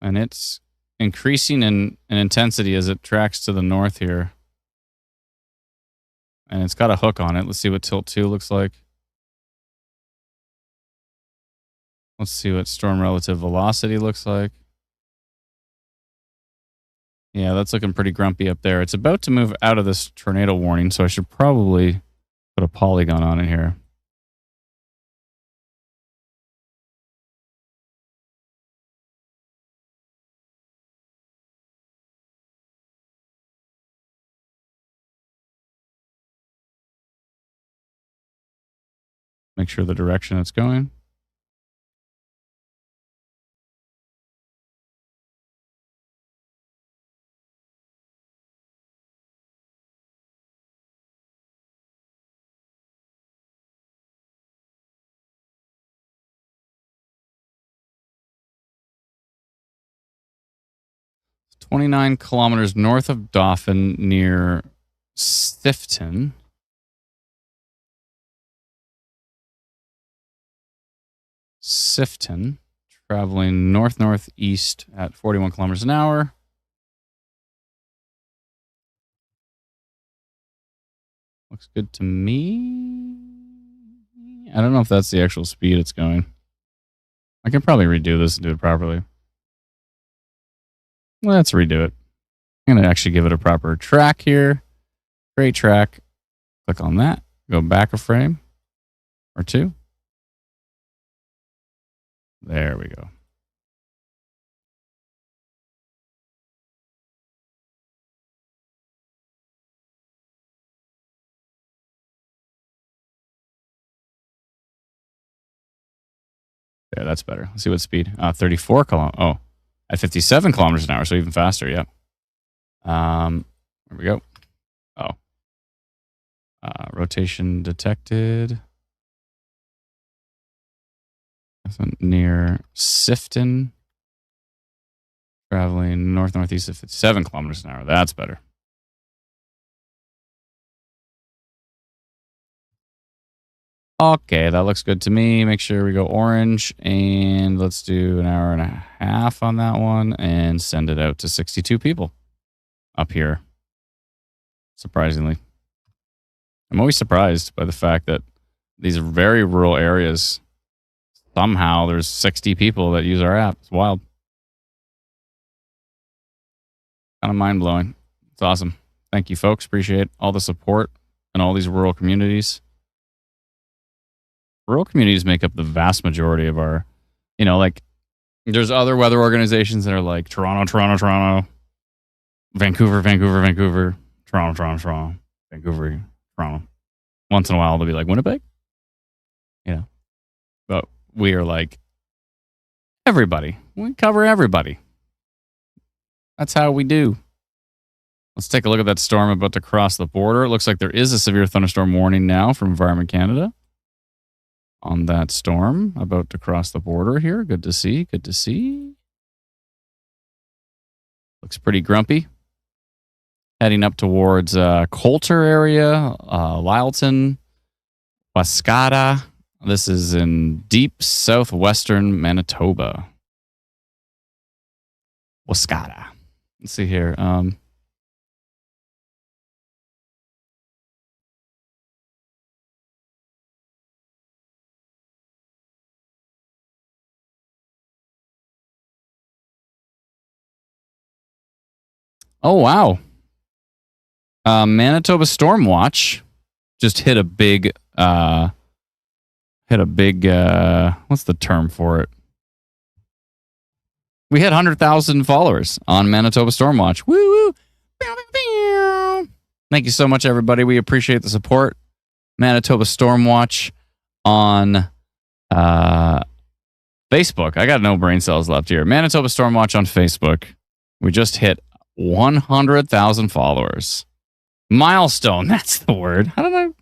And it's increasing in intensity as it tracks to the north here. And it's got a hook on it. Let's see what tilt 2 looks like. Let's see what storm relative velocity looks like. Yeah, that's looking pretty grumpy up there. It's about to move out of this tornado warning, so I should probably put a polygon on it here. Make sure the direction it's going. It's 29 kilometers north of Dauphin near Sifton. Traveling north-northeast at 41 kilometers an hour. Looks good to me. I don't know if that's the actual speed it's going. I can probably redo this and do it properly. Let's redo it. I'm going to actually give it a proper track here. Great track. Click on that. Go back a frame or two. There we go. There, that's better. Let's see what speed. 34 kilometers. Oh, at 57 kilometers an hour, so even faster. Yep. There we go. Oh. Rotation detected. Near Sifton. Traveling north-northeast at 57 kilometers an hour. That's better. Okay, that looks good to me. Make sure we go orange, and let's do an hour and a half on that one and send it out to 62 people up here. Surprisingly. I'm always surprised by the fact that these very rural areas, somehow there's 60 people that use our app. It's wild. Kind of mind-blowing. It's awesome. Thank you, folks. Appreciate all the support in all these rural communities. Rural communities make up the vast majority of our, like, there's other weather organizations that are like Toronto, Vancouver, Toronto, Vancouver, Toronto. Once in a while, they'll be like Winnipeg. But we are like everybody. We cover everybody. That's how we do. Let's take a look at that storm about to cross the border. It looks like there is a severe thunderstorm warning now from Environment Canada on that storm about to cross the border here. Good to see. Good to see. Looks pretty grumpy. Heading up towards Coulter area, Lyleton, Wascata. This is in deep southwestern Manitoba. Wascata. Let's see here. Oh, wow. Manitoba Storm Watch just hit a big, what's the term for it? We hit 100,000 followers on Manitoba Storm Watch. Woo woo. Thank you so much, everybody. We appreciate the support. Manitoba Storm Watch on Facebook. I got no brain cells left here. Manitoba Storm Watch on Facebook. We just hit 100,000 followers. Milestone. That's the word. How did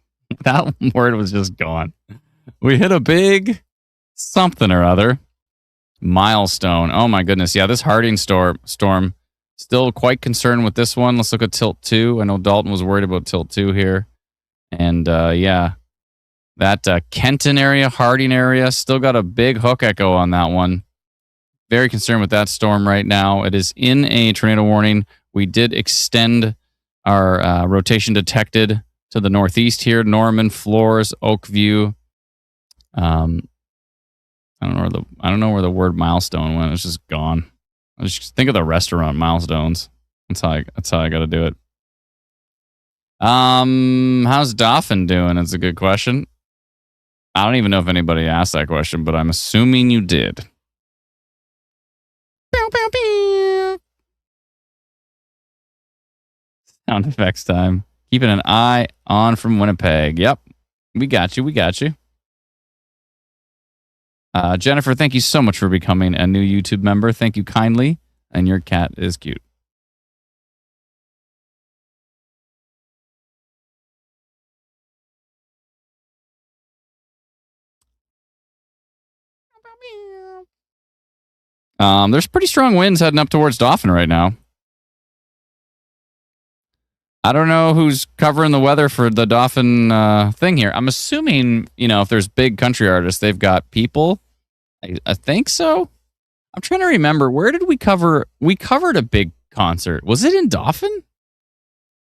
that word was just gone. We hit a big something or other. Milestone. Oh my goodness. Yeah, this Harding storm. Still quite concerned with this one. Let's look at Tilt 2. I know Dalton was worried about Tilt 2 here. And yeah, that Kenton area, Harding area, still got a big hook echo on that one. Very concerned with that storm right now. It is in a tornado warning. We did extend our rotation detected to the northeast here. Norman, Flores, Oakview. I don't know where the word milestone went. It's just gone. I just think of the restaurant Milestones. That's how I got to do it. How's Dauphin doing? It's a good question. I don't even know if anybody asked that question, but I'm assuming you did. Pew, pew, pew. Sound effects time. Keeping an eye on from Winnipeg. Yep. We got you. Jennifer, thank you so much for becoming a new YouTube member. Thank you kindly. And your cat is cute. There's pretty strong winds heading up towards Dauphin right now. I don't know who's covering the weather for the Dauphin thing here. I'm assuming, if there's big country artists, they've got people. I think so. I'm trying to remember. Where did we cover? We covered a big concert. Was it in Dauphin?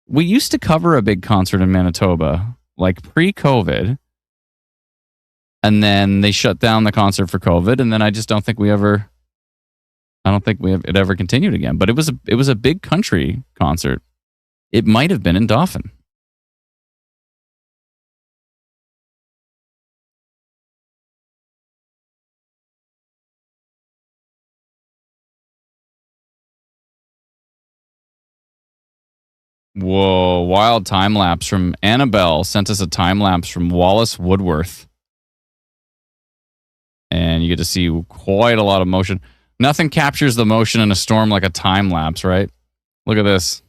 We used to cover a big concert in Manitoba, like pre-COVID. And then they shut down the concert for COVID. And then I just don't think it ever continued again. But it was a big country concert. It might have been in Dauphin. Whoa, wild time lapse from Annabelle sent us a time lapse from Wallace Woodworth. And you get to see quite a lot of motion. Nothing captures the motion in a storm like a time lapse, right? Look at this.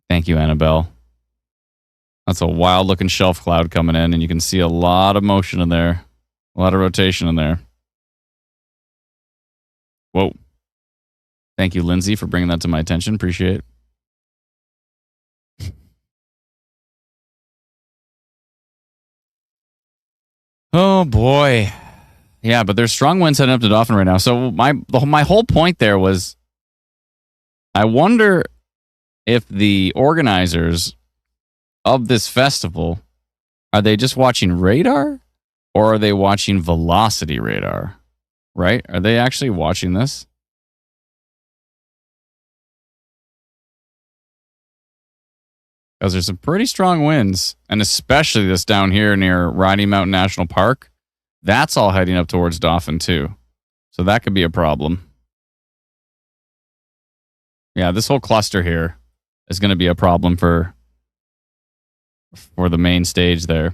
Thank you, Annabelle. That's a wild looking shelf cloud coming in, and you can see a lot of motion in there. A lot of rotation in there. Whoa. Thank you, Lindsay, for bringing that to my attention. Appreciate it. Oh, boy. Yeah, but there's strong winds heading up to Dauphin right now. So my whole point there was, I wonder if the organizers of this festival, are they just watching radar or are they watching velocity radar? Right? Are they actually watching this? Because there's some pretty strong winds, and especially this down here near Rocky Mountain National Park. That's all heading up towards Dauphin too. So that could be a problem. Yeah, this whole cluster here is going to be a problem for the main stage there.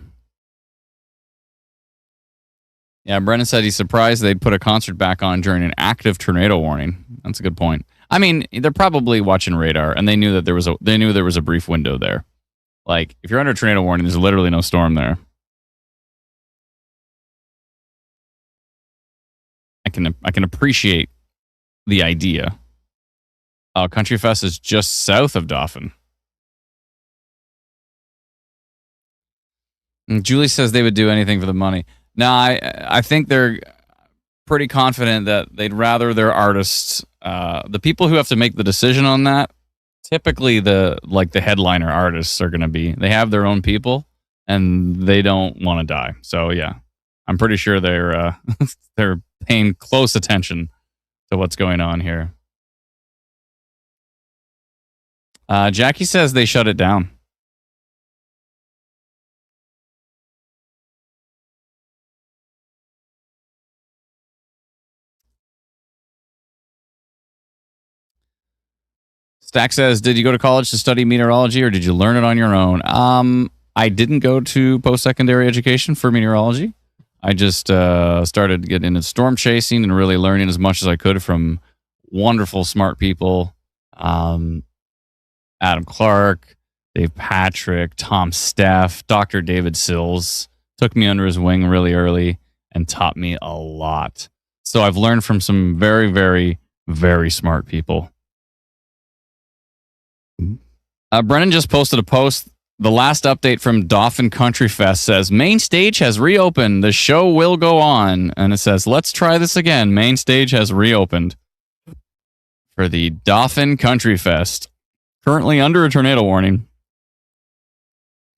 Yeah, Brennan said he's surprised they'd put a concert back on during an active tornado warning. That's a good point. I mean, they're probably watching radar, and they knew that there was a brief window there. Like, if you're under a tornado warning, there's literally no storm there. I can appreciate the idea. Country Fest is just south of Dauphin. And Julie says they would do anything for the money. Now, I think they're pretty confident that they'd rather their artists, the people who have to make the decision on that, typically the headliner artists are going to be, they have their own people and they don't want to die. So yeah, I'm pretty sure they're they're paying close attention to what's going on here. Jackie says they shut it down. Stack says, did you go to college to study meteorology or did you learn it on your own? I didn't go to post-secondary education for meteorology. I just started getting into storm chasing and really learning as much as I could from wonderful, smart people. Adam Clark, Dave Patrick, Tom Steff, Dr. David Sills took me under his wing really early and taught me a lot. So I've learned from some very, very, very smart people. Brennan just posted a post. The last update from Dauphin Country Fest says, main stage has reopened. The show will go on. And it says, let's try this again. Main stage has reopened for the Dauphin Country Fest. Currently under a tornado warning.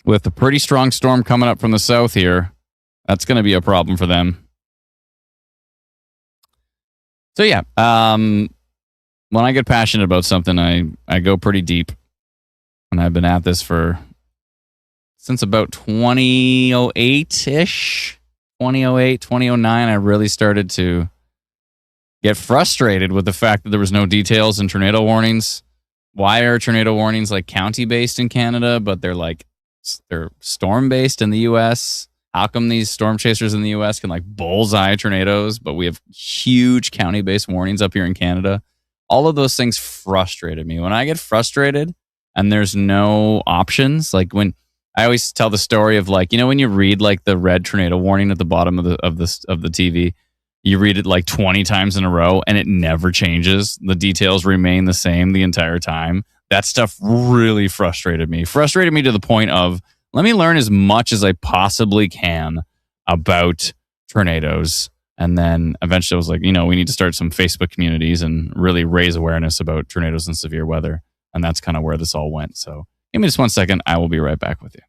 With a pretty strong storm coming up from the south here. That's going to be a problem for them. So yeah, when I get passionate about something, I go pretty deep. And I've been at this since about 2008-ish. 2008, 2009, I really started to get frustrated with the fact that there was no details in tornado warnings. Why are tornado warnings like county-based in Canada, but they're storm-based in the U.S.? How come these storm chasers in the U.S. can bullseye tornadoes, but we have huge county-based warnings up here in Canada? All of those things frustrated me. When I get frustrated and there's no options, when I always tell the story of when you read the red tornado warning at the bottom of the TV, you read it 20 times in a row and it never changes. The details remain the same the entire time. That stuff really frustrated me. Frustrated me to the point of, let me learn as much as I possibly can about tornadoes. And then eventually I was we need to start some Facebook communities and really raise awareness about tornadoes and severe weather. And that's kind of where this all went. So give me just 1 second. I will be right back with you.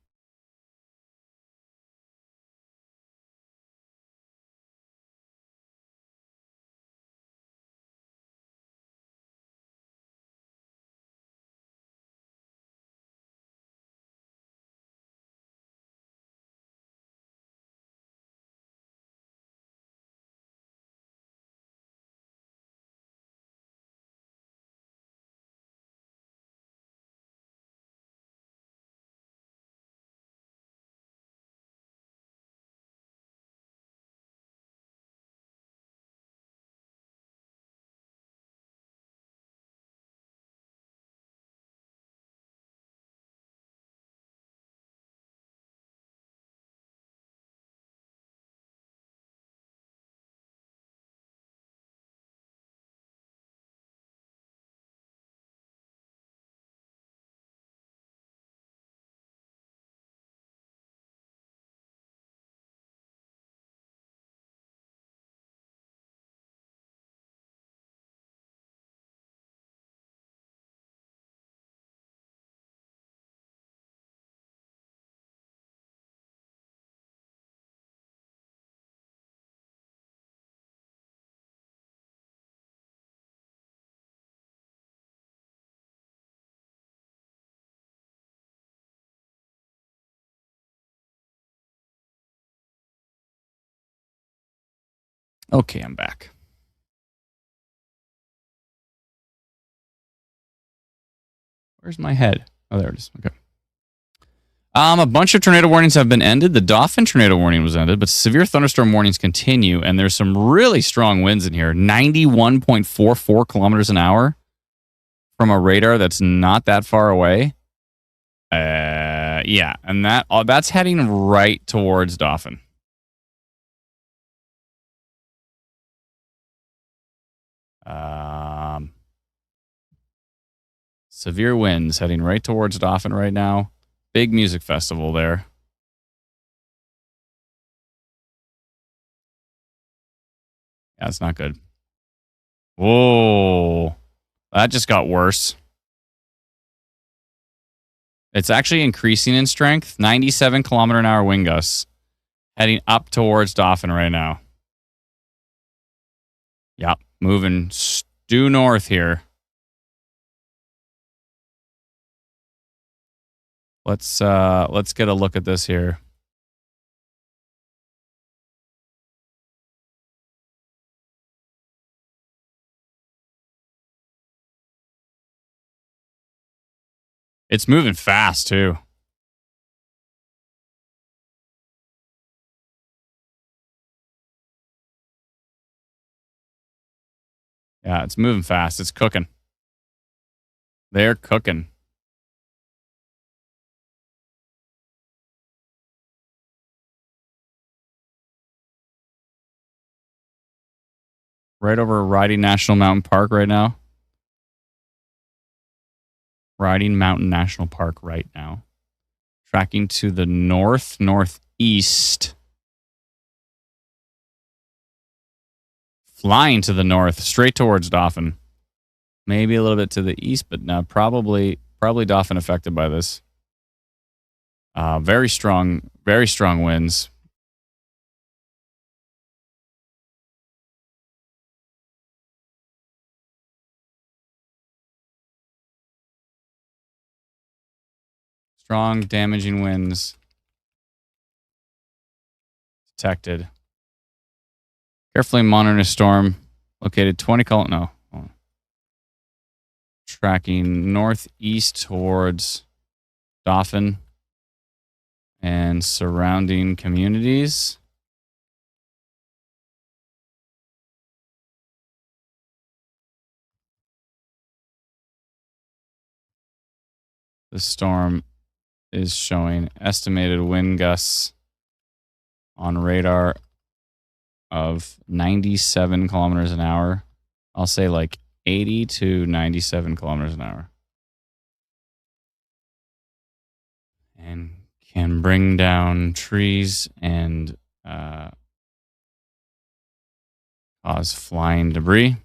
Okay, I'm back. Where's my head? Oh, there it is. Okay. A bunch of tornado warnings have been ended. The Dauphin tornado warning was ended, but severe thunderstorm warnings continue, and there's some really strong winds in here. 91.44 kilometers an hour from a radar that's not that far away. Yeah, and that's heading right towards Dauphin. Severe winds heading right towards Dauphin right now. Big music festival there. Yeah, it's not good. Whoa. That just got worse. It's actually increasing in strength. 97 kilometer an hour wind gusts. Heading up towards Dauphin right now. Yep. Moving due north here. Let's get a look at this here. It's moving fast too. Yeah, it's moving fast. It's cooking. They're cooking. Right over Riding National Mountain Park right now. Riding Mountain National Park right now. Tracking to the northeast. Flying to the north, straight towards Dauphin. Maybe a little bit to the east, but no, probably Dauphin affected by this. Very strong winds. Strong, damaging winds detected. Carefully monitoring a storm located 20 kilometers. No. Tracking northeast towards Dauphin and surrounding communities. The storm is showing estimated wind gusts on radar of 97 kilometers an hour. I'll say like 80 to 97 kilometers an hour. And can bring down trees and cause flying debris.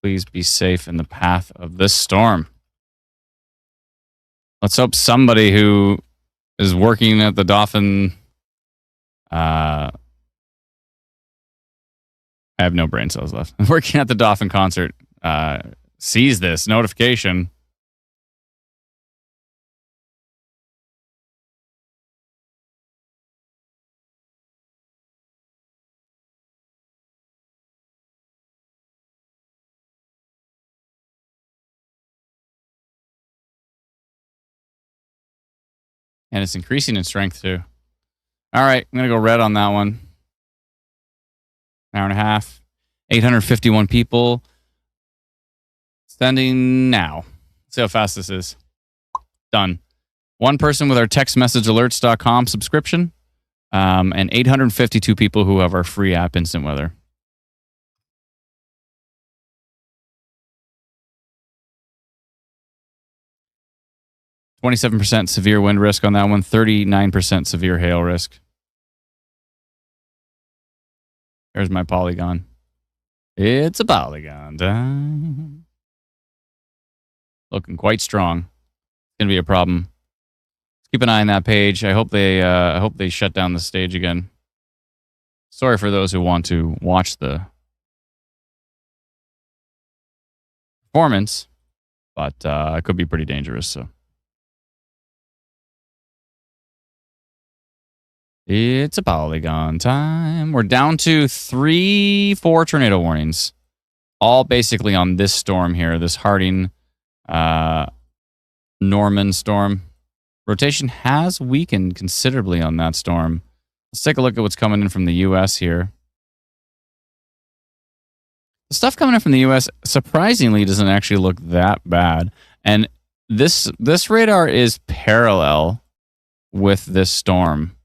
Please be safe in the path of this storm. Let's hope somebody who is working at the Dauphin. I have no brain cells left. Working at the Dauphin concert sees this notification. And it's increasing in strength too. All right, I'm going to go red on that one. An hour and a half. 851 people. Sending now. See how fast this is. Done. One person with our textmessagealerts.com subscription. And 852 people who have our free app, Instant Weather. %27 severe wind risk on that one. 39% severe hail risk. There's my polygon. It's a polygon time. Looking quite strong. It's gonna be a problem. Keep an eye on that page. I hope they shut down the stage again. Sorry for those who want to watch the performance, but it could be pretty dangerous. So it's a polygon time. We're down to 4 tornado warnings, all basically on this storm here, this Harding Norman storm. Rotation has weakened considerably on that storm. Let's take a look at what's coming in from the U.S. here. The stuff coming in from the U.S. surprisingly doesn't actually look that bad. And this radar is parallel with this storm.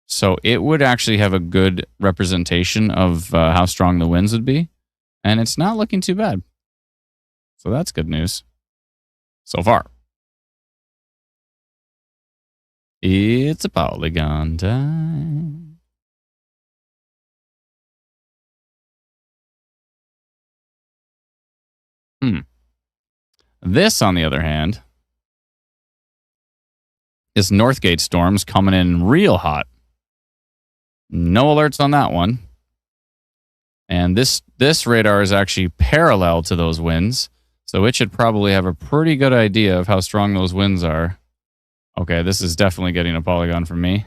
So it would actually have a good representation of how strong the winds would be. And it's not looking too bad. So that's good news so far. It's a polygon time. This, on the other hand, is Northgate storms coming in real hot. No alerts on that one. And this radar is actually parallel to those winds. So it should probably have a pretty good idea of how strong those winds are. Okay, this is definitely getting a polygon from me.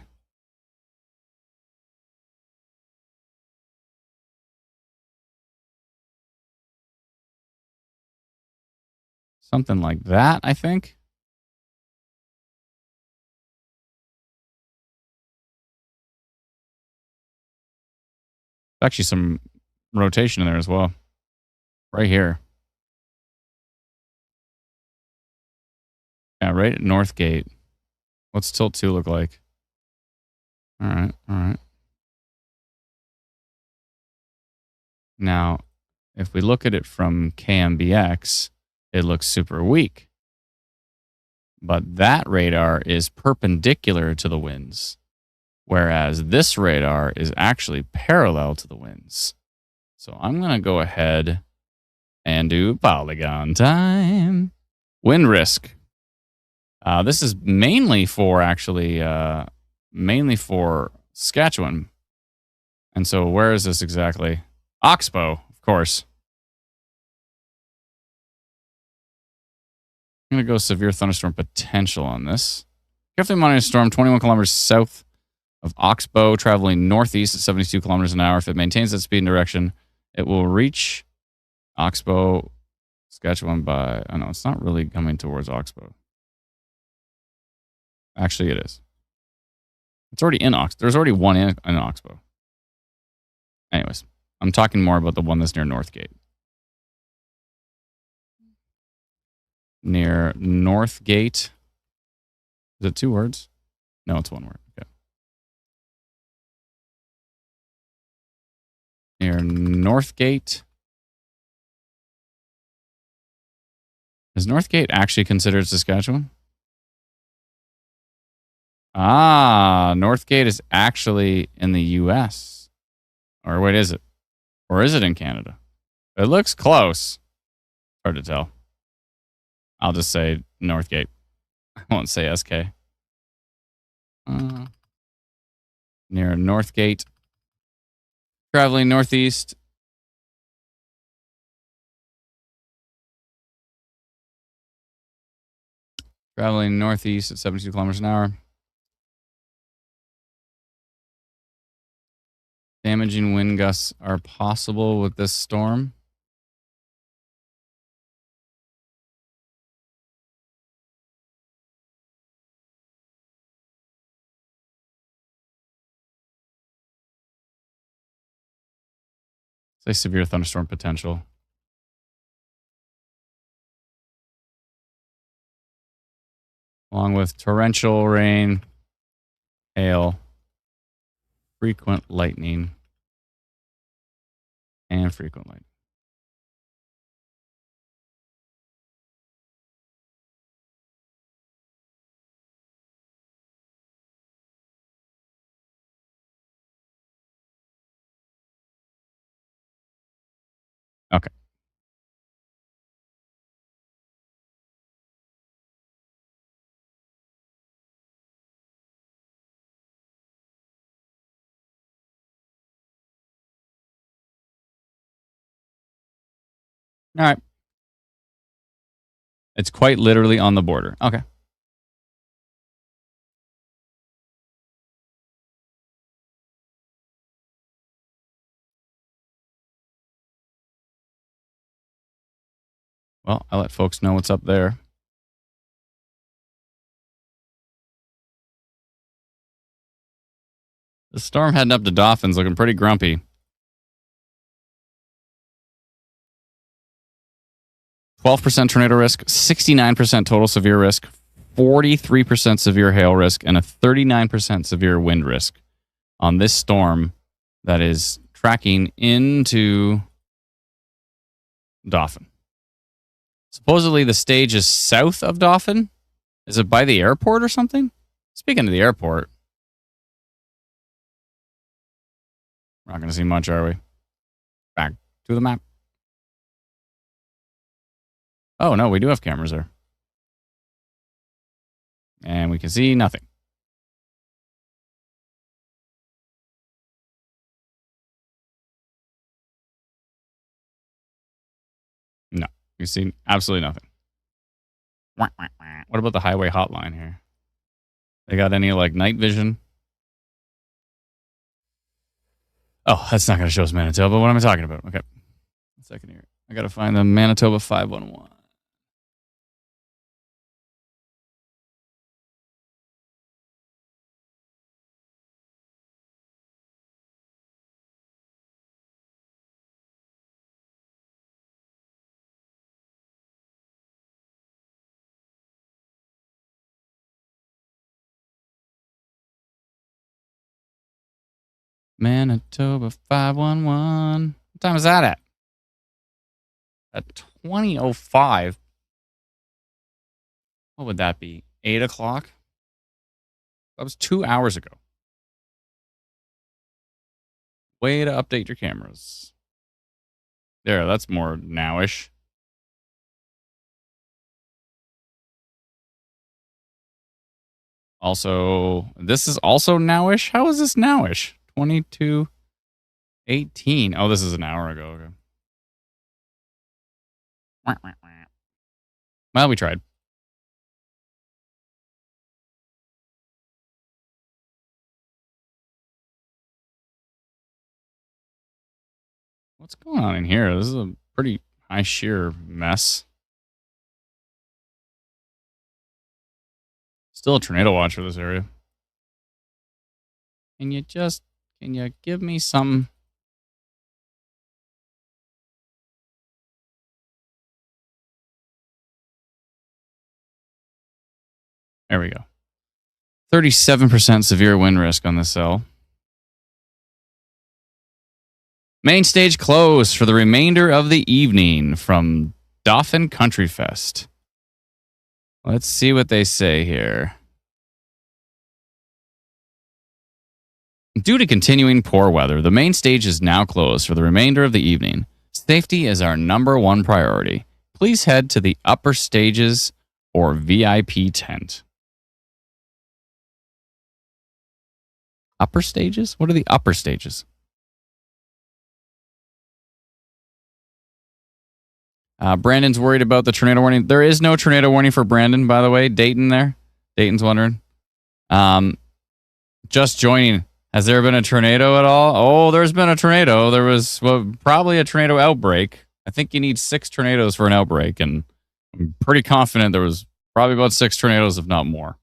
Something like that, I think. Actually, some rotation in there as well. Right here. Yeah, right at Northgate. What's Tilt 2 look like? All right, all right. Now, if we look at it from KMBX, it looks super weak. But that radar is perpendicular to the winds, whereas this radar is actually parallel to the winds. So I'm going to go ahead and do polygon time. Wind risk. This is mainly for Saskatchewan. And so where is this exactly? Oxbow, of course. I'm going to go severe thunderstorm potential on this. Carefully monitor storm 21 kilometers south of Oxbow, traveling northeast at 72 kilometers an hour. If it maintains that speed and direction, it will reach Oxbow, Saskatchewan by... Oh, no, it's not really coming towards Oxbow. Actually, it is. It's already in Oxbow. There's already one in Oxbow. Anyways, I'm talking more about the one that's near Northgate. Near Northgate. Is it 2 words? No, it's 1 word. Okay. Near Northgate. Is Northgate actually considered Saskatchewan? Ah, Northgate is actually in the U.S. Or wait, is it? Or is it in Canada? It looks close. Hard to tell. I'll just say Northgate. I won't say SK. Near Northgate. Traveling northeast. Traveling northeast at 72 kilometers an hour. Damaging wind gusts are possible with this storm. Say severe thunderstorm potential. Along with torrential rain, hail, frequent lightning, and frequent lightning. Okay. All right. It's quite literally on the border. Okay. Well, I'll let folks know what's up there. The storm heading up to Dawson's looking pretty grumpy. 12% tornado risk, 69% total severe risk, 43% severe hail risk, and a 39% severe wind risk on this storm that is tracking into Dauphin. Supposedly the stage is south of Dauphin. Is it by the airport or something? Speaking of the airport, we're not going to see much, are we? Back to the map. Oh, no, we do have cameras there. And we can see nothing. No, we see absolutely nothing. What about the highway hotline here? They got any, like, night vision? Oh, that's not going to show us Manitoba. What am I talking about? Okay. 1 second here. I got to find the Manitoba 511. Manitoba 511. What time is that at? At 20:05. What would that be? 8 o'clock? That was 2 hours ago. Way to update your cameras. There, that's more nowish. Also, this is also nowish? How is this nowish? 22:18. Oh, this is an hour ago. Okay. Well, we tried. What's going on in here? This is a pretty high shear mess. Still a tornado watch for this area. Can you give me some? There we go. 37% severe wind risk on this cell. Main stage closed for the remainder of the evening from Dauphin Country Fest. Let's see what they say here. Due to continuing poor weather, the main stage is now closed for the remainder of the evening. Safety is our #1 priority. Please head to the upper stages or VIP tent. Upper stages? What are the upper stages? Brandon's worried about the tornado warning. There is no tornado warning for Brandon, by the way. Dayton there. Dayton's wondering. Just joining. Has there been a tornado at all? Oh, there's been a tornado. There was probably a tornado outbreak. I think you need 6 tornadoes for an outbreak, and I'm pretty confident there was probably about 6 tornadoes, if not more.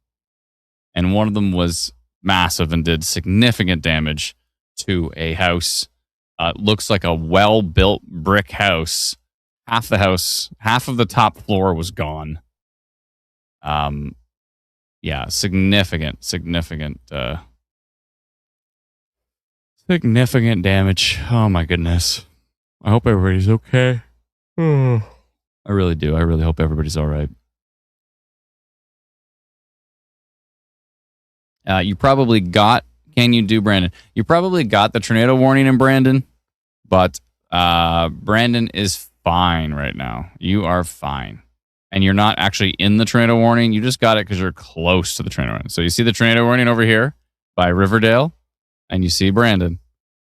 And one of them was massive and did significant damage to a house. Looks like a well-built brick house. Half the house, half of the top floor was gone. Yeah, significant damage. Oh my goodness. I hope everybody's okay. I really do. I really hope everybody's all right. You probably got, Brandon? You probably got the tornado warning in Brandon, but Brandon is fine right now. You are fine. And you're not actually in the tornado warning. You just got it because you're close to the tornado warning. So you see the tornado warning over here by Riverdale, and you see Brandon.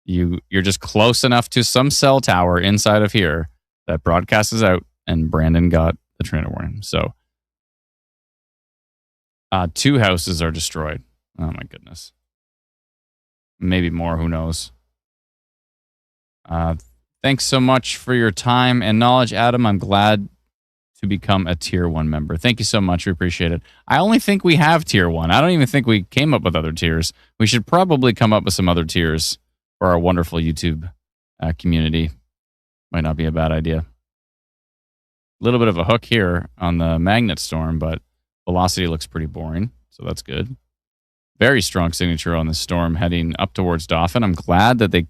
You're just close enough to some cell tower inside of here that broadcasts out, and Brandon got the tornado warning. So 2 houses are destroyed. Oh my goodness. Maybe more, who knows? Thanks so much for your time and knowledge, Adam. I'm glad to become a Tier 1 member. Thank you so much. We appreciate it. I only think we have Tier 1. I don't even think we came up with other tiers. We should probably come up with some other tiers for our wonderful YouTube community. Might not be a bad idea. A little bit of a hook here on the Magnet Storm, but velocity looks pretty boring, so that's good. Very strong signature on the Storm heading up towards Dauphin. I'm glad that they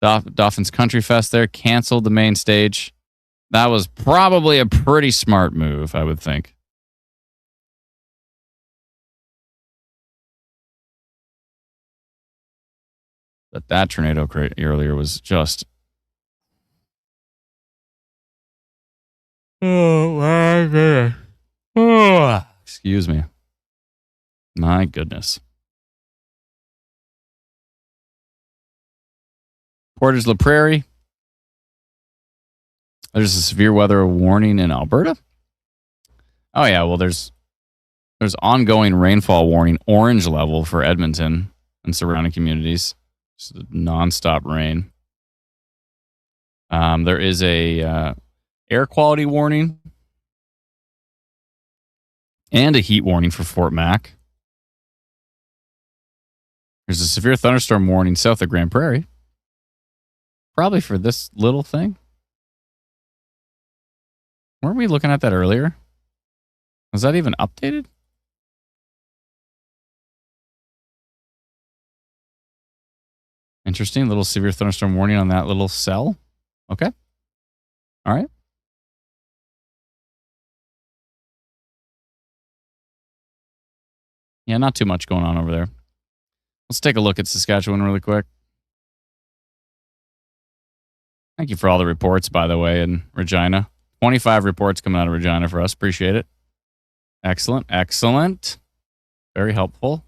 Dauphin's Country Fest there canceled the main stage. That was probably a pretty smart move, I would think. But that tornado crate earlier was just... Oh, my goodness. Oh, excuse me. My goodness. Portage La Prairie. There's a severe weather warning in Alberta. Oh yeah, well there's ongoing rainfall warning, orange level for Edmonton and surrounding communities. Just nonstop rain. There is a air quality warning and a heat warning for Fort Mac. There's a severe thunderstorm warning south of Grand Prairie. Probably for this little thing. Weren't we looking at that earlier? Was that even updated? Interesting. Little severe thunderstorm warning on that little cell. Okay. All right. Yeah, not too much going on over there. Let's take a look at Saskatchewan really quick. Thank you for all the reports, by the way, in Regina. 25 reports coming out of Regina for us. Appreciate it. Excellent. Excellent. Very helpful.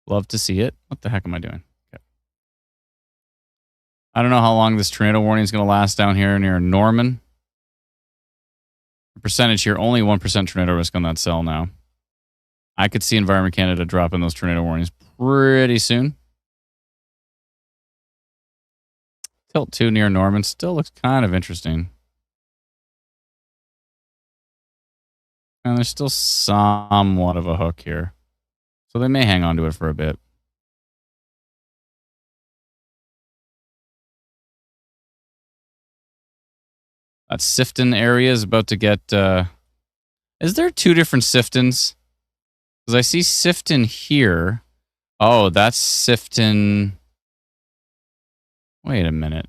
Love to see it. What the heck am I doing? Okay. I don't know how long this tornado warning is going to last down here near Norman. The percentage here, only 1% tornado risk on that cell now. I could see Environment Canada dropping those tornado warnings pretty soon. Tilt 2 near Norman still looks kind of interesting. And there's still somewhat of a hook here. So they may hang on to it for a bit. That Sifton area is about to get... is there 2 different Siftons? Because I see Sifton here. Oh, that's Sifton... Wait a minute.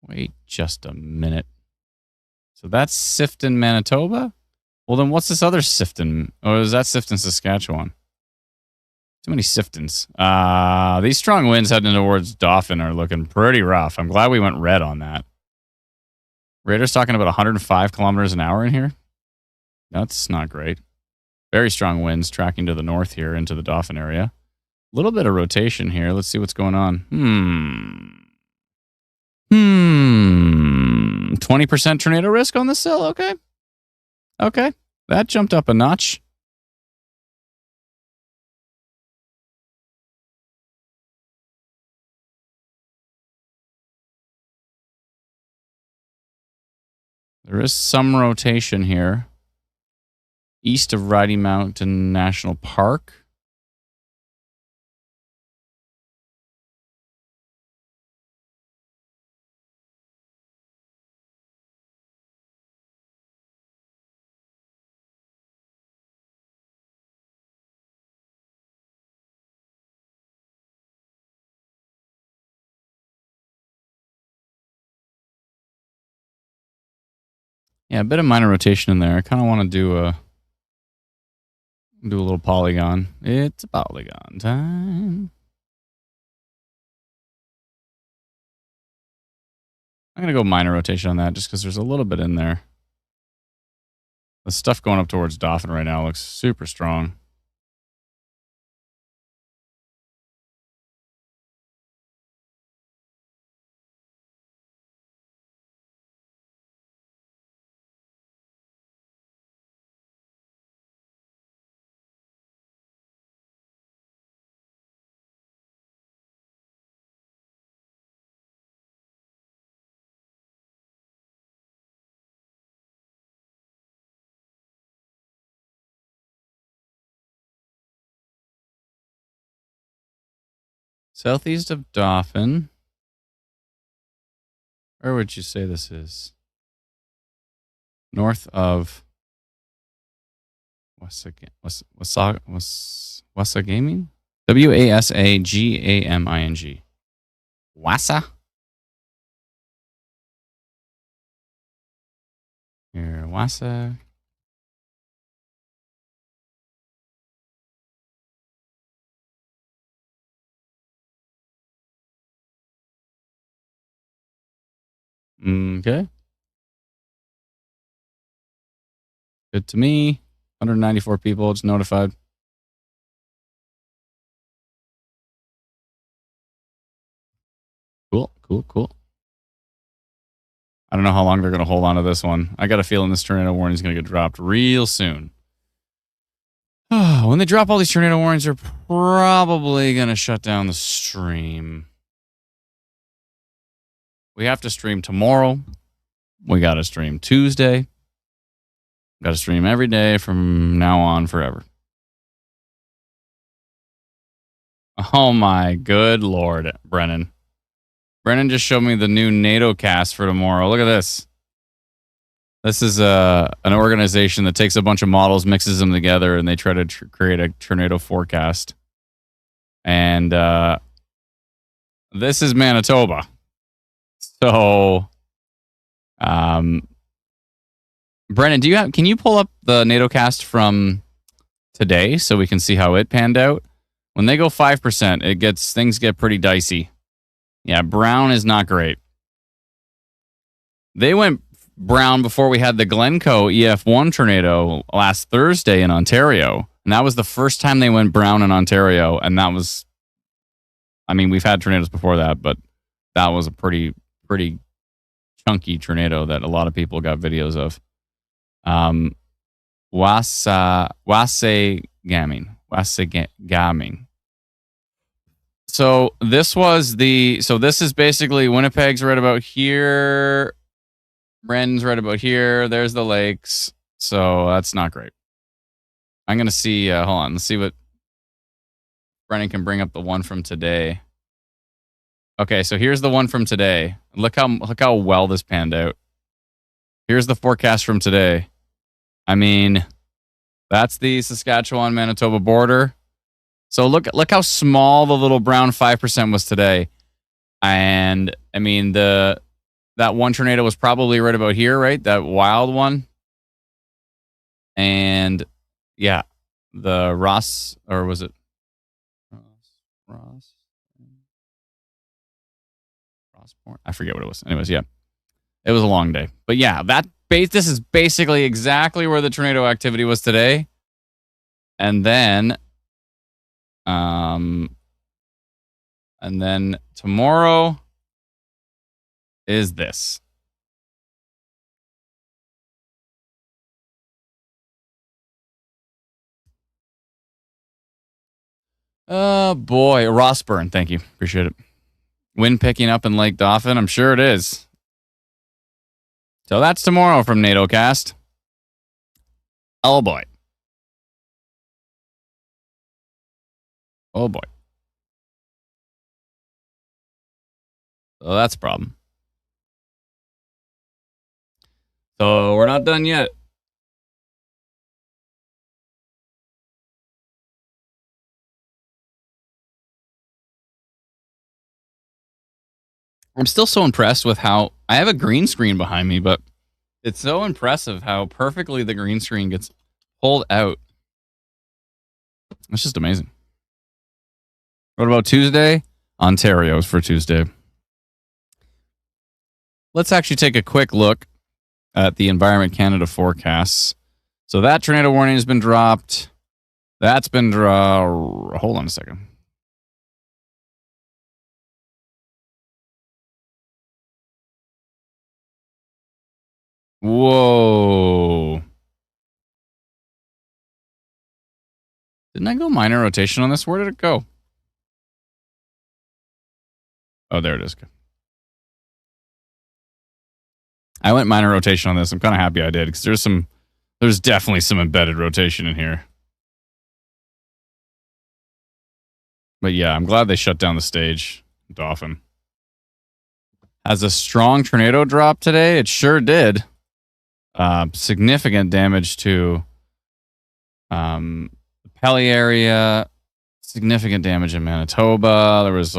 Wait just a minute. So that's Sifton, Manitoba? Well, then what's this other Sifton? Or is that Sifton, Saskatchewan? Too many Siftons. These strong winds heading towards Dauphin are looking pretty rough. I'm glad we went red on that. Radar's talking about 105 kilometers an hour in here. That's not great. Very strong winds tracking to the north here into the Dauphin area. A little bit of rotation here. Let's see what's going on. 20% tornado risk on the cell. Okay. Okay. That jumped up a notch. There is some rotation here. East of Riding Mountain National Park. Yeah, a bit of minor rotation in there. I kind of want to do a little polygon. It's a polygon time. I'm going to go minor rotation on that just because there's a little bit in there. The stuff going up towards Dauphin right now looks super strong. Southeast of Dauphin. Where would you say this is? North of Wasagaming? Wasagaming? Wassa? Here, Wassa. Okay. Good to me. 194 people. It's notified. Cool. I don't know how long they're going to hold on to this one. I got a feeling this tornado warning is going to get dropped real soon. When they drop all these tornado warnings, they're probably going to shut down the stream. We have to stream tomorrow. We got to stream Tuesday. Got to stream every day from now on forever. Oh my good Lord, Brennan. Brennan just showed me the new NATO cast for tomorrow. Look at this. This is an organization that takes a bunch of models, mixes them together, and they try to create a tornado forecast. And this is Manitoba. So, Brennan, can you pull up the NATO cast from today so we can see how it panned out? When they go 5%, things get pretty dicey. Yeah, brown is not great. They went brown before we had the Glencoe EF1 tornado last Thursday in Ontario. And that was the first time they went brown in Ontario. And that was, we've had tornadoes before that, but that was a pretty chunky tornado that a lot of people got videos of. Wasagaming. So this is basically Winnipeg's right about here. Brendan's right about here. There's the lakes. So that's not great. I'm going to see, hold on. Let's see what Brendan can bring up the one from today. Okay, so here's the one from today. Look how well this panned out. Here's the forecast from today. That's the Saskatchewan Manitoba border. So look how small the little brown 5% was today. And that one tornado was probably right about here, right? That wild one. And yeah, the Ross, or was it Ross? I forget what it was. Anyways, yeah. It was a long day. But yeah, this is basically exactly where the tornado activity was today. And then tomorrow is this. Oh boy, Rossburn, thank you. Appreciate it. Wind picking up in Lake Dauphin, I'm sure it is. So that's tomorrow from NATOcast. Oh boy. Oh boy. So that's a problem. So we're not done yet. I'm still so impressed with how I have a green screen behind me, but it's so impressive how perfectly the green screen gets pulled out. It's just amazing. What about Tuesday? Ontario's for Tuesday. Let's actually take a quick look at the Environment Canada forecasts. So that tornado warning has been dropped. That's been hold on a second. Whoa. Didn't I go minor rotation on this? Where did it go? Oh, there it is. I went minor rotation on this. I'm kind of happy I did because there's definitely some embedded rotation in here. But yeah, I'm glad they shut down the stage. Dauphin has a strong tornado drop today. It sure did. Significant damage to the Pelly area. Significant damage in Manitoba. There was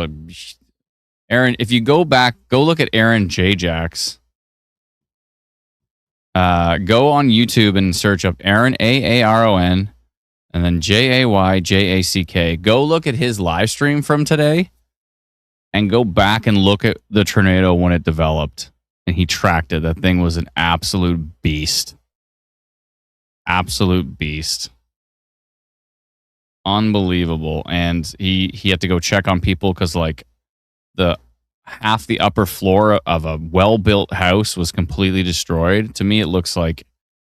Aaron. If you go look at Aaron Jajax. Go on YouTube and search up Aaron Aaron and then Jayjack. Go look at his live stream from today and go back and look at the tornado when it developed. And he tracked it. That thing was an absolute beast. Absolute beast. Unbelievable. And he had to go check on people because like the half the upper floor of a well-built house was completely destroyed. To me, it looks like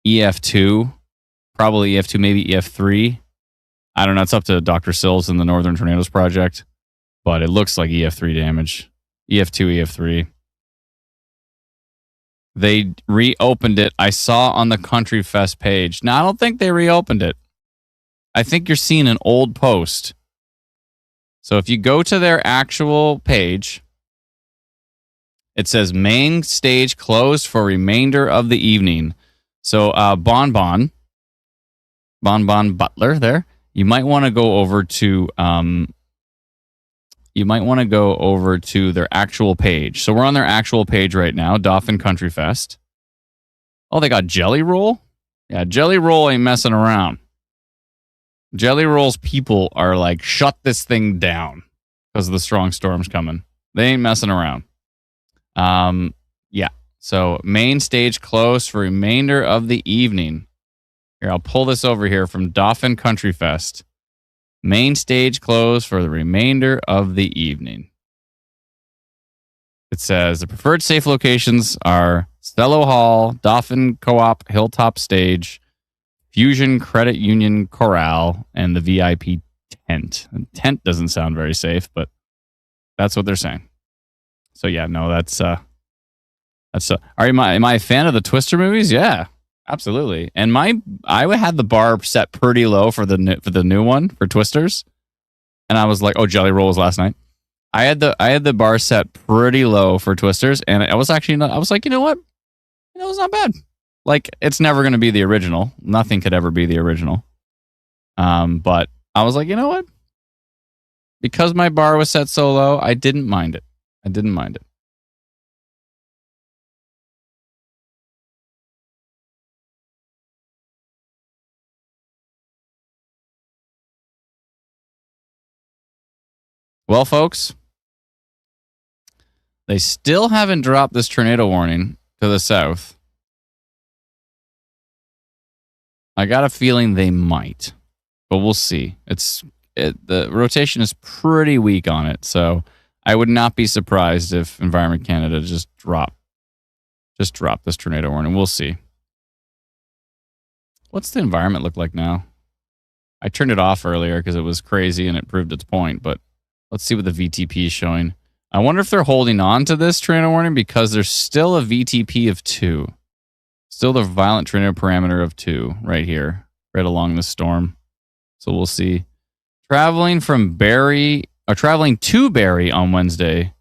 EF2, probably EF2, maybe EF3. I don't know. It's up to Dr. Sills and the Northern Tornadoes Project, but it looks like EF3 damage. EF2, EF3. They reopened it. I saw on the Country Fest page. Now, I don't think they reopened it. I think you're seeing an old post. So if you go to their actual page, it says main stage closed for remainder of the evening. So Bon Butler there. You might want to go over to their actual page. So we're on their actual page right now, Dauphin Country Fest. Oh, they got Jelly Roll? Yeah, Jelly Roll ain't messing around. Jelly Roll's people are like, shut this thing down because of the strong storms coming. They ain't messing around. Yeah. So main stage closed for remainder of the evening. Here, I'll pull this over here from Dauphin Country Fest. Main stage closed for the remainder of the evening. It says the preferred safe locations are Stello Hall, Dauphin Co-op Hilltop Stage, Fusion Credit Union Corral, and the VIP tent. And tent doesn't sound very safe, but that's what they're saying. So yeah, no, that's am I a fan of the Twister movies? Yeah, absolutely. And I had the bar set pretty low for the new one for Twisters, and I was like, oh, Jelly Roll was last night. I had the bar set pretty low for Twisters, and I was like, you know what, it's not bad. Like, it's never going to be the original. Nothing could ever be the original. But I was like, you know what? Because my bar was set so low, I didn't mind it. Well, folks, they still haven't dropped this tornado warning to the south. I got a feeling they might, but we'll see. The rotation is pretty weak on it, so I would not be surprised if Environment Canada just drop this tornado warning. We'll see. What's the environment look like now? I turned it off earlier because it was crazy and it proved its point, but let's see what the VTP is showing. I wonder if they're holding on to this tornado warning because there's still a VTP of 2. Still the violent tornado parameter of 2 right here, right along the storm. So we'll see. Traveling to Barrie on Wednesday.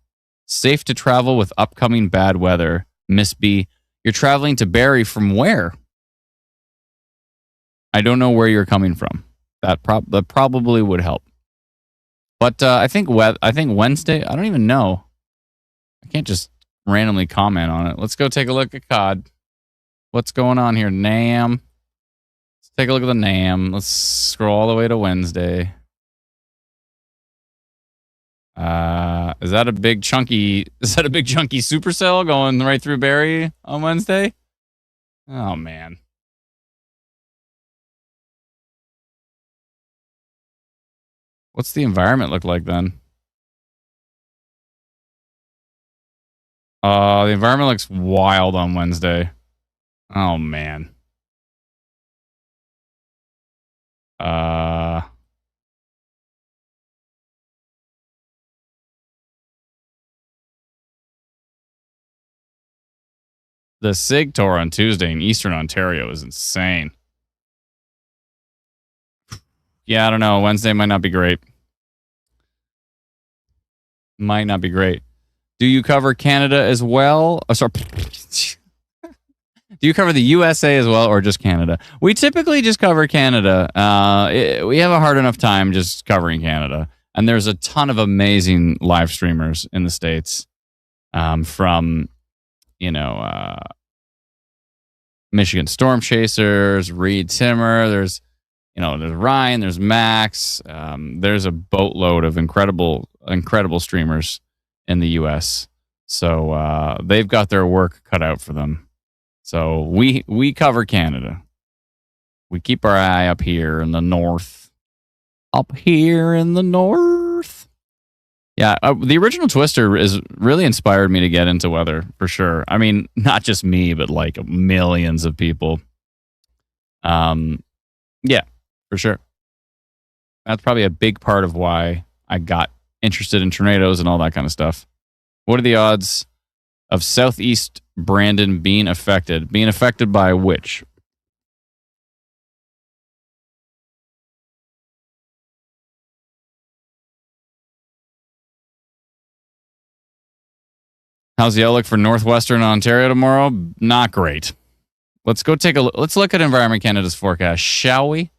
Safe to travel with upcoming bad weather. Miss B, you're traveling to Barrie from where? I don't know where you're coming from. That probably would help. But I think Wednesday, I don't even know. I can't just randomly comment on it. Let's go take a look at COD. What's going on here? NAM. Let's take a look at the NAM. Let's scroll all the way to Wednesday. Is that a big chunky supercell going right through Barrie on Wednesday? Oh man. What's the environment look like then? The environment looks wild on Wednesday. Oh man. The SIG tour on Tuesday in Eastern Ontario is insane. Yeah, I don't know. Wednesday might not be great. Might not be great. Do you cover Canada as well? Oh, sorry. Do you cover the USA as well, or just Canada? We typically just cover Canada. We have a hard enough time just covering Canada. And there's a ton of amazing live streamers in the States, from, Michigan Storm Chasers, Reed Timmer. There's Ryan, there's Max. There's a boatload of incredible streamers in the U.S. So they've got their work cut out for them. So we cover Canada. We keep our eye up here in the north. Up here in the north. Yeah, the original Twister is really inspired me to get into weather, for sure. I mean, not just me, but like millions of people. Yeah, for sure. That's probably a big part of why I got interested in tornadoes and all that kind of stuff. What are the odds of Southeast Brandon being affected? Being affected by which? How's the outlook for northwestern Ontario tomorrow? Not great. Let's go take a look. Let's look at Environment Canada's forecast, shall we?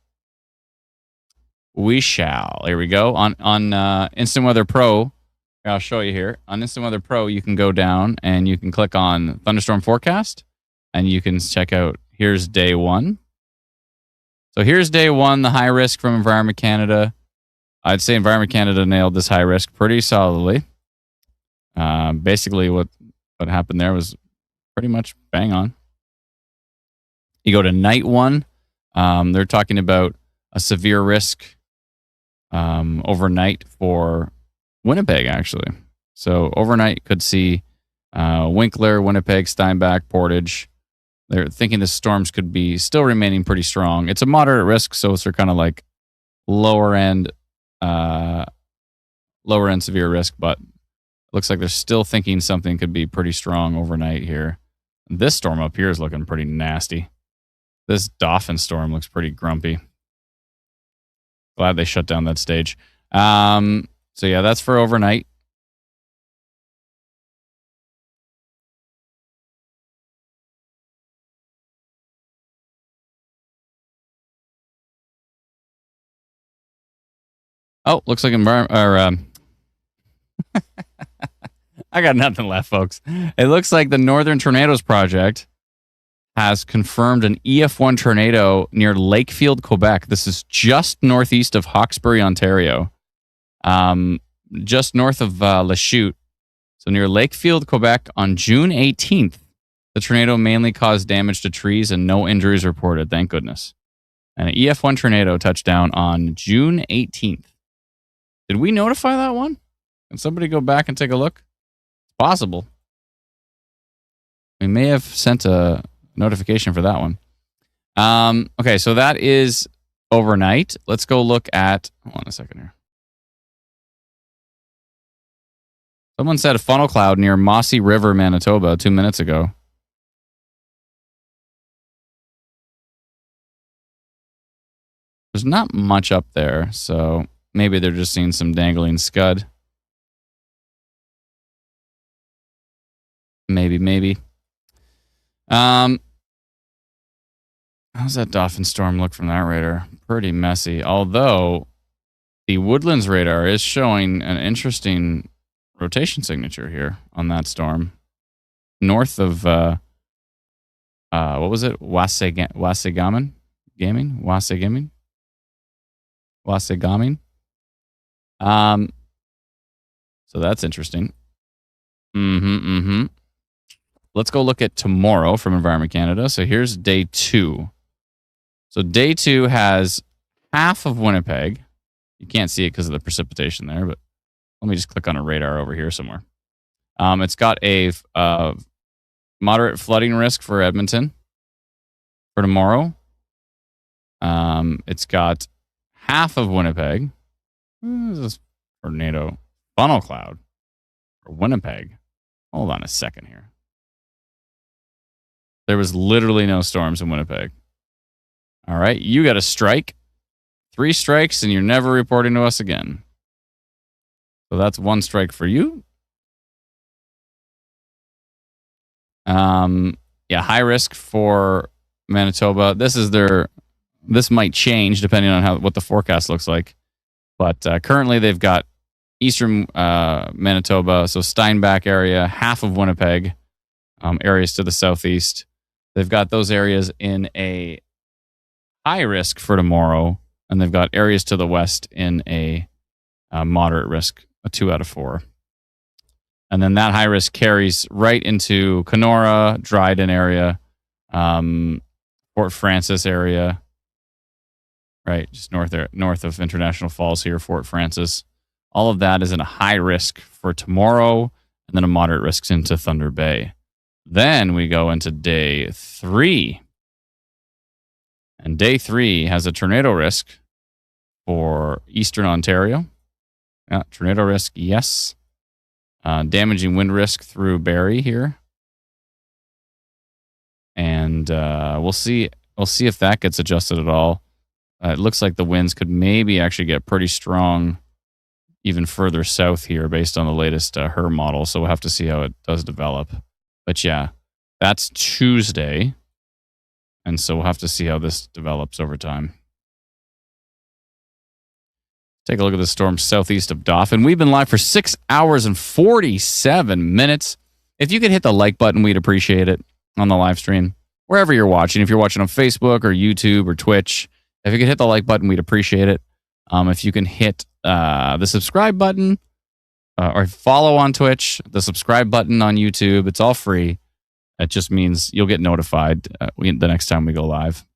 We shall. Here we go. On Instant Weather Pro, I'll show you here. On Instant Weather Pro, you can go down and you can click on Thunderstorm Forecast, and you can check out, here's day one. So here's day one, the high risk from Environment Canada. I'd say Environment Canada nailed this high risk pretty solidly. Basically, what happened there was pretty much bang on. You go to night one, they're talking about a severe risk overnight for Winnipeg, actually. So overnight could see Winkler, Winnipeg, Steinbach, Portage. They're thinking the storms could be still remaining pretty strong. It's a moderate risk, so it's kind of like lower end severe risk, but looks like they're still thinking something could be pretty strong overnight here. This storm up here is looking pretty nasty. This Dauphin storm looks pretty grumpy. Glad they shut down that stage. So yeah, that's for overnight. Oh, looks like I got nothing left, folks. It looks like the Northern Tornadoes Project has confirmed an EF1 tornado near Lakefield, Quebec. This is just northeast of Hawkesbury, Ontario. Just north of Lachute. So near Lakefield, Quebec on June 18th. The tornado mainly caused damage to trees and no injuries reported, thank goodness. And an EF1 tornado touched down on June 18th. Did we notify that one? Can somebody go back and take a look? It's possible. We may have sent a notification for that one. Okay, so that is overnight. Let's go look at... Hold on a second here. Someone said a funnel cloud near Mossy River, Manitoba 2 minutes ago. There's not much up there, so maybe they're just seeing some dangling scud. Maybe. How's that Dauphin storm look from that radar? Pretty messy. Although the Woodlands radar is showing an interesting rotation signature here on that storm. North of what was it? Wasegaming? So that's interesting. Let's go look at tomorrow from Environment Canada. So here's day 2. So day 2 has half of Winnipeg. You can't see it because of the precipitation there, but let me just click on a radar over here somewhere. It's got a moderate flooding risk for Edmonton for tomorrow. It's got half of Winnipeg. What is this tornado funnel cloud for Winnipeg? Hold on a second here. There was literally no storms in Winnipeg. All right, you got a strike. 3 strikes, and you're never reporting to us again. So that's one strike for you. Yeah, high risk for Manitoba. This might change depending on what the forecast looks like. But currently they've got eastern Manitoba, so Steinbach area, half of Winnipeg, areas to the southeast. They've got those areas in a high risk for tomorrow, and they've got areas to the west in a moderate risk, a 2 out of 4. And then that high risk carries right into Kenora, Dryden area, Fort Francis area, right, just north of International Falls here, Fort Francis. All of that is in a high risk for tomorrow, and then a moderate risk into Thunder Bay. Then we go into day 3. And day 3 has a tornado risk for eastern Ontario. Yeah, tornado risk, yes. Damaging wind risk through Barrie here. And we'll see if that gets adjusted at all. It looks like the winds could maybe actually get pretty strong even further south here based on the latest HER model. So we'll have to see how it does develop. But yeah, that's Tuesday. And so we'll have to see how this develops over time. Take a look at the storm southeast of Dauphin. We've been live for 6 hours and 47 minutes. If you could hit the like button, we'd appreciate it on the live stream. Wherever you're watching, if you're watching on Facebook or YouTube or Twitch, if you could hit the like button, we'd appreciate it. If you can hit the subscribe button or follow on Twitch, the subscribe button on YouTube, it's all free. It just means you'll get notified the next time we go live.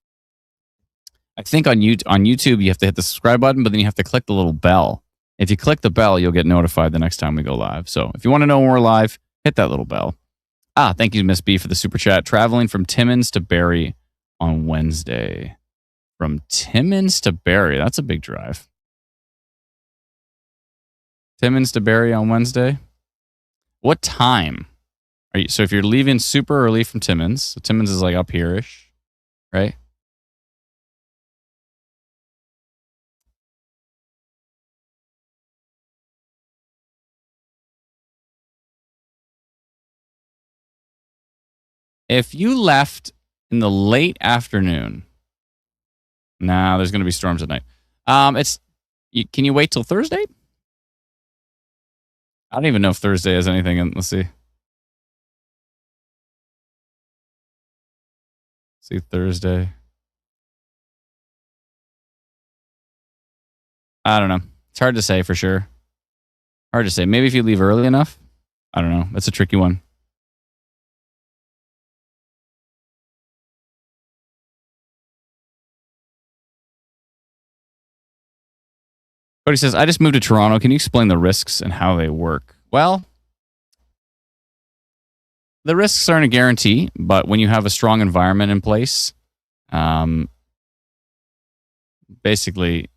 I think on YouTube, you have to hit the subscribe button, but then you have to click the little bell. If you click the bell, you'll get notified the next time we go live. So if you want to know when we're live, hit that little bell. Thank you, Miss B, for the super chat. Traveling from Timmins to Barrie on Wednesday. From Timmins to Barrie. That's a big drive. Timmins to Barrie on Wednesday. What time? So if you're leaving super early from Timmins, so Timmins is like up here-ish, right? If you left in the late afternoon, there's going to be storms at night. Can you wait till Thursday? I don't even know if Thursday has anything in. Let's see. See Thursday. I don't know. It's hard to say for sure. Hard to say. Maybe if you leave early enough. I don't know. That's a tricky one. Cody says, I just moved to Toronto. Can you explain the risks and how they work? Well, the risks aren't a guarantee, but when you have a strong environment in place, basically,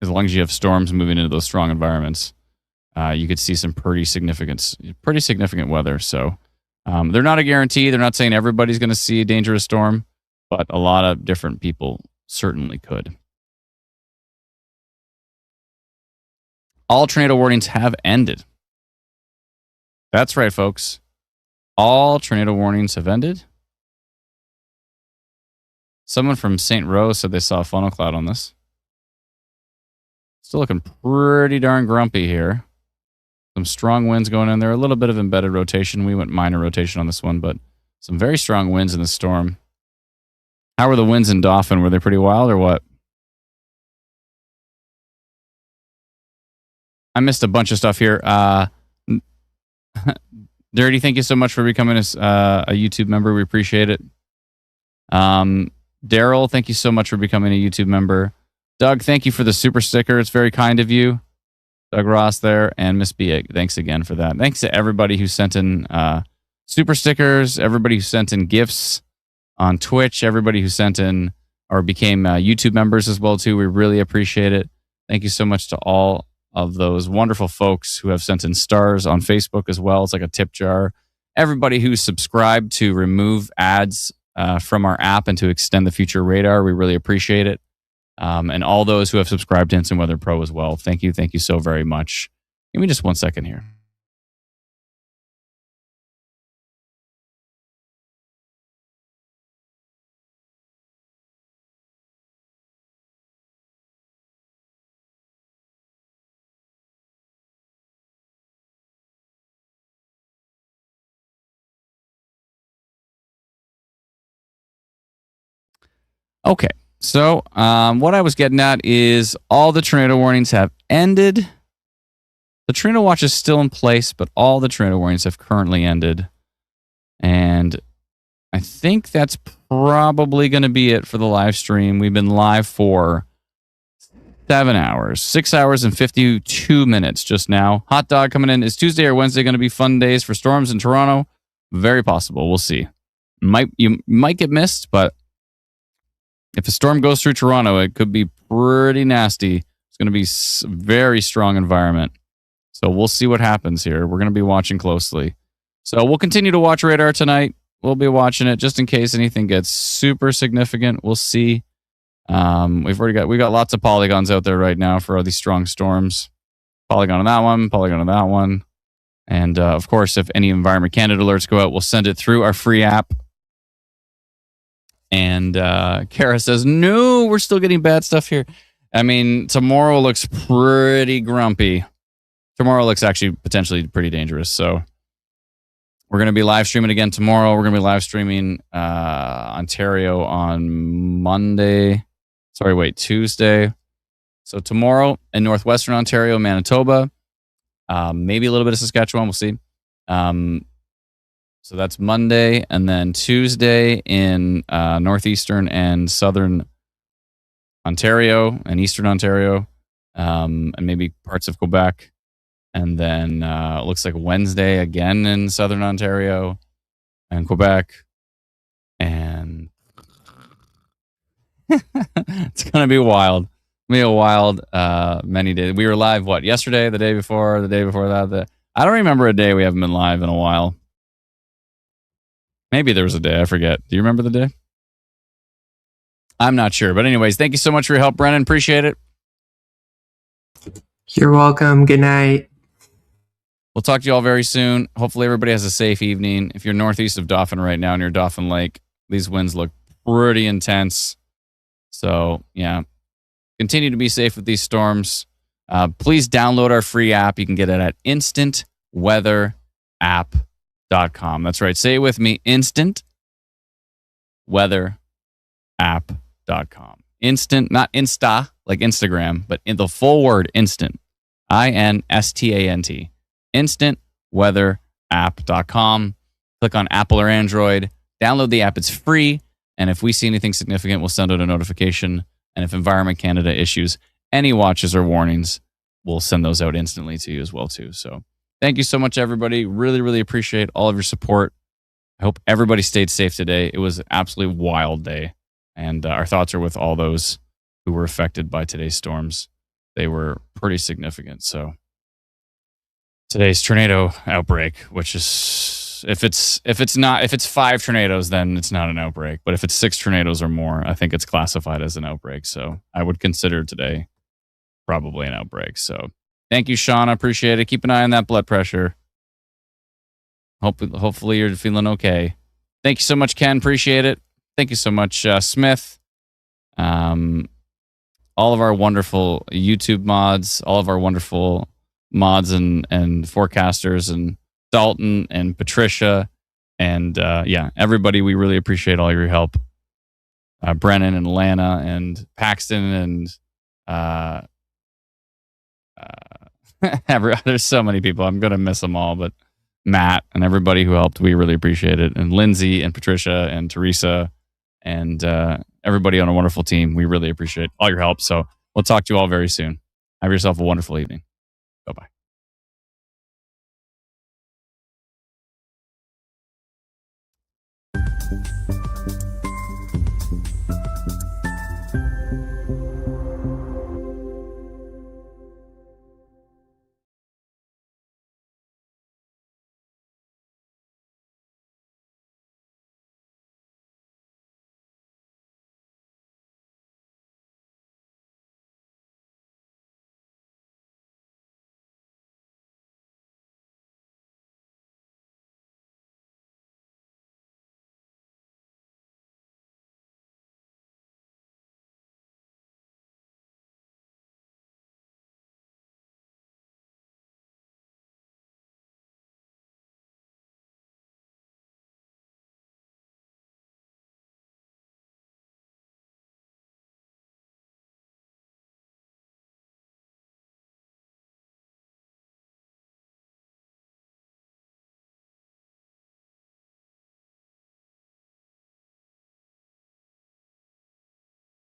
as long as you have storms moving into those strong environments, you could see some pretty significant weather. So they're not a guarantee. They're not saying everybody's going to see a dangerous storm, but a lot of different people certainly could. All tornado warnings have ended. That's right, folks. All tornado warnings have ended. Someone from St. Rose said they saw a funnel cloud on this. Still looking pretty darn grumpy here. Some strong winds going in there. A little bit of embedded rotation. We went minor rotation on this one, but some very strong winds in the storm. How were the winds in Dauphin? Were they pretty wild or what? I missed a bunch of stuff here. Dirty, thank you so much for becoming a YouTube member. We appreciate it. Daryl, thank you so much for becoming a YouTube member. Doug, thank you for the super sticker. It's very kind of you. Doug Ross there. And Miss B, thanks again for that. Thanks to everybody who sent in super stickers, everybody who sent in gifts on Twitch, everybody who sent in or became YouTube members as well, too. We really appreciate it. Thank you so much to all of those wonderful folks who have sent in stars on Facebook as well. It's like a tip jar. Everybody who's subscribed to remove ads from our app and to extend the future radar, we really appreciate it. And all those who have subscribed to Instant Weather Pro as well. Thank you so very much. Give me just 1 second here. Okay, so what I was getting at is all the tornado warnings have ended. The tornado watch is still in place, but all the tornado warnings have currently ended. And I think that's probably going to be it for the live stream. We've been live for 7 hours, 6 hours and 52 minutes just now. Hot dog coming in. Is Tuesday or Wednesday going to be fun days for storms in Toronto? Very possible. We'll see. You might get missed, but if a storm goes through Toronto, it could be pretty nasty. It's going to be a very strong environment. So we'll see what happens here. We're going to be watching closely. So we'll continue to watch radar tonight. We'll be watching it just in case anything gets super significant. We'll see. We got lots of polygons out there right now for all these strong storms. Polygon on that one, polygon on that one. And of course, if any Environment Canada alerts go out, we'll send it through our free app. And Kara says, no, we're still getting bad stuff here. I mean, tomorrow looks pretty grumpy. Tomorrow looks actually potentially pretty dangerous. So we're going to be live streaming again tomorrow. We're going to be live streaming Ontario on Tuesday. So tomorrow in northwestern Ontario, Manitoba, maybe a little bit of Saskatchewan. We'll see. So that's Monday, and then Tuesday in northeastern and southern Ontario and eastern Ontario, and maybe parts of Quebec. And then it looks like Wednesday again in southern Ontario and Quebec. And it's going to be wild. It's going to be a wild many days. We were live, yesterday, the day before that? I don't remember a day we haven't been live in a while. Maybe there was a day. I forget. Do you remember the day? I'm not sure. But anyways, thank you so much for your help, Brennan. Appreciate it. You're welcome. Good night. We'll talk to you all very soon. Hopefully everybody has a safe evening. If you're northeast of Dauphin right now near Dauphin Lake, these winds look pretty intense. So, yeah. Continue to be safe with these storms. Please download our free app. You can get it at instantweatherapp.com. That's right. Say it with me. Instantweatherapp.com. Instant, not Insta, like Instagram, but in the full word, instant. INSTANT. Instantweatherapp.com. Click on Apple or Android. Download the app. It's free. And if we see anything significant, we'll send out a notification. And if Environment Canada issues any watches or warnings, we'll send those out instantly to you as well, too. So thank you so much, everybody. Really, really appreciate all of your support. I hope everybody stayed safe today. It was an absolutely wild day. And our thoughts are with all those who were affected by today's storms. They were pretty significant. So today's tornado outbreak, which is if it's 5 tornadoes, then it's not an outbreak. But if it's 6 tornadoes or more, I think it's classified as an outbreak. So I would consider today probably an outbreak. So thank you, Sean. I appreciate it. Keep an eye on that blood pressure. Hopefully you're feeling okay. Thank you so much, Ken. Appreciate it. Thank you so much, Smith. All of our wonderful YouTube mods, all of our wonderful mods and forecasters, and Dalton and Patricia, and everybody. We really appreciate all your help. Brennan and Lana and Paxton and there's so many people. I'm gonna miss them all, but Matt and everybody who helped, we really appreciate it. And Lindsay and Patricia and Teresa and everybody on a wonderful team. We really appreciate all your help. So we'll talk to you all very soon. Have yourself a wonderful evening. Bye-bye.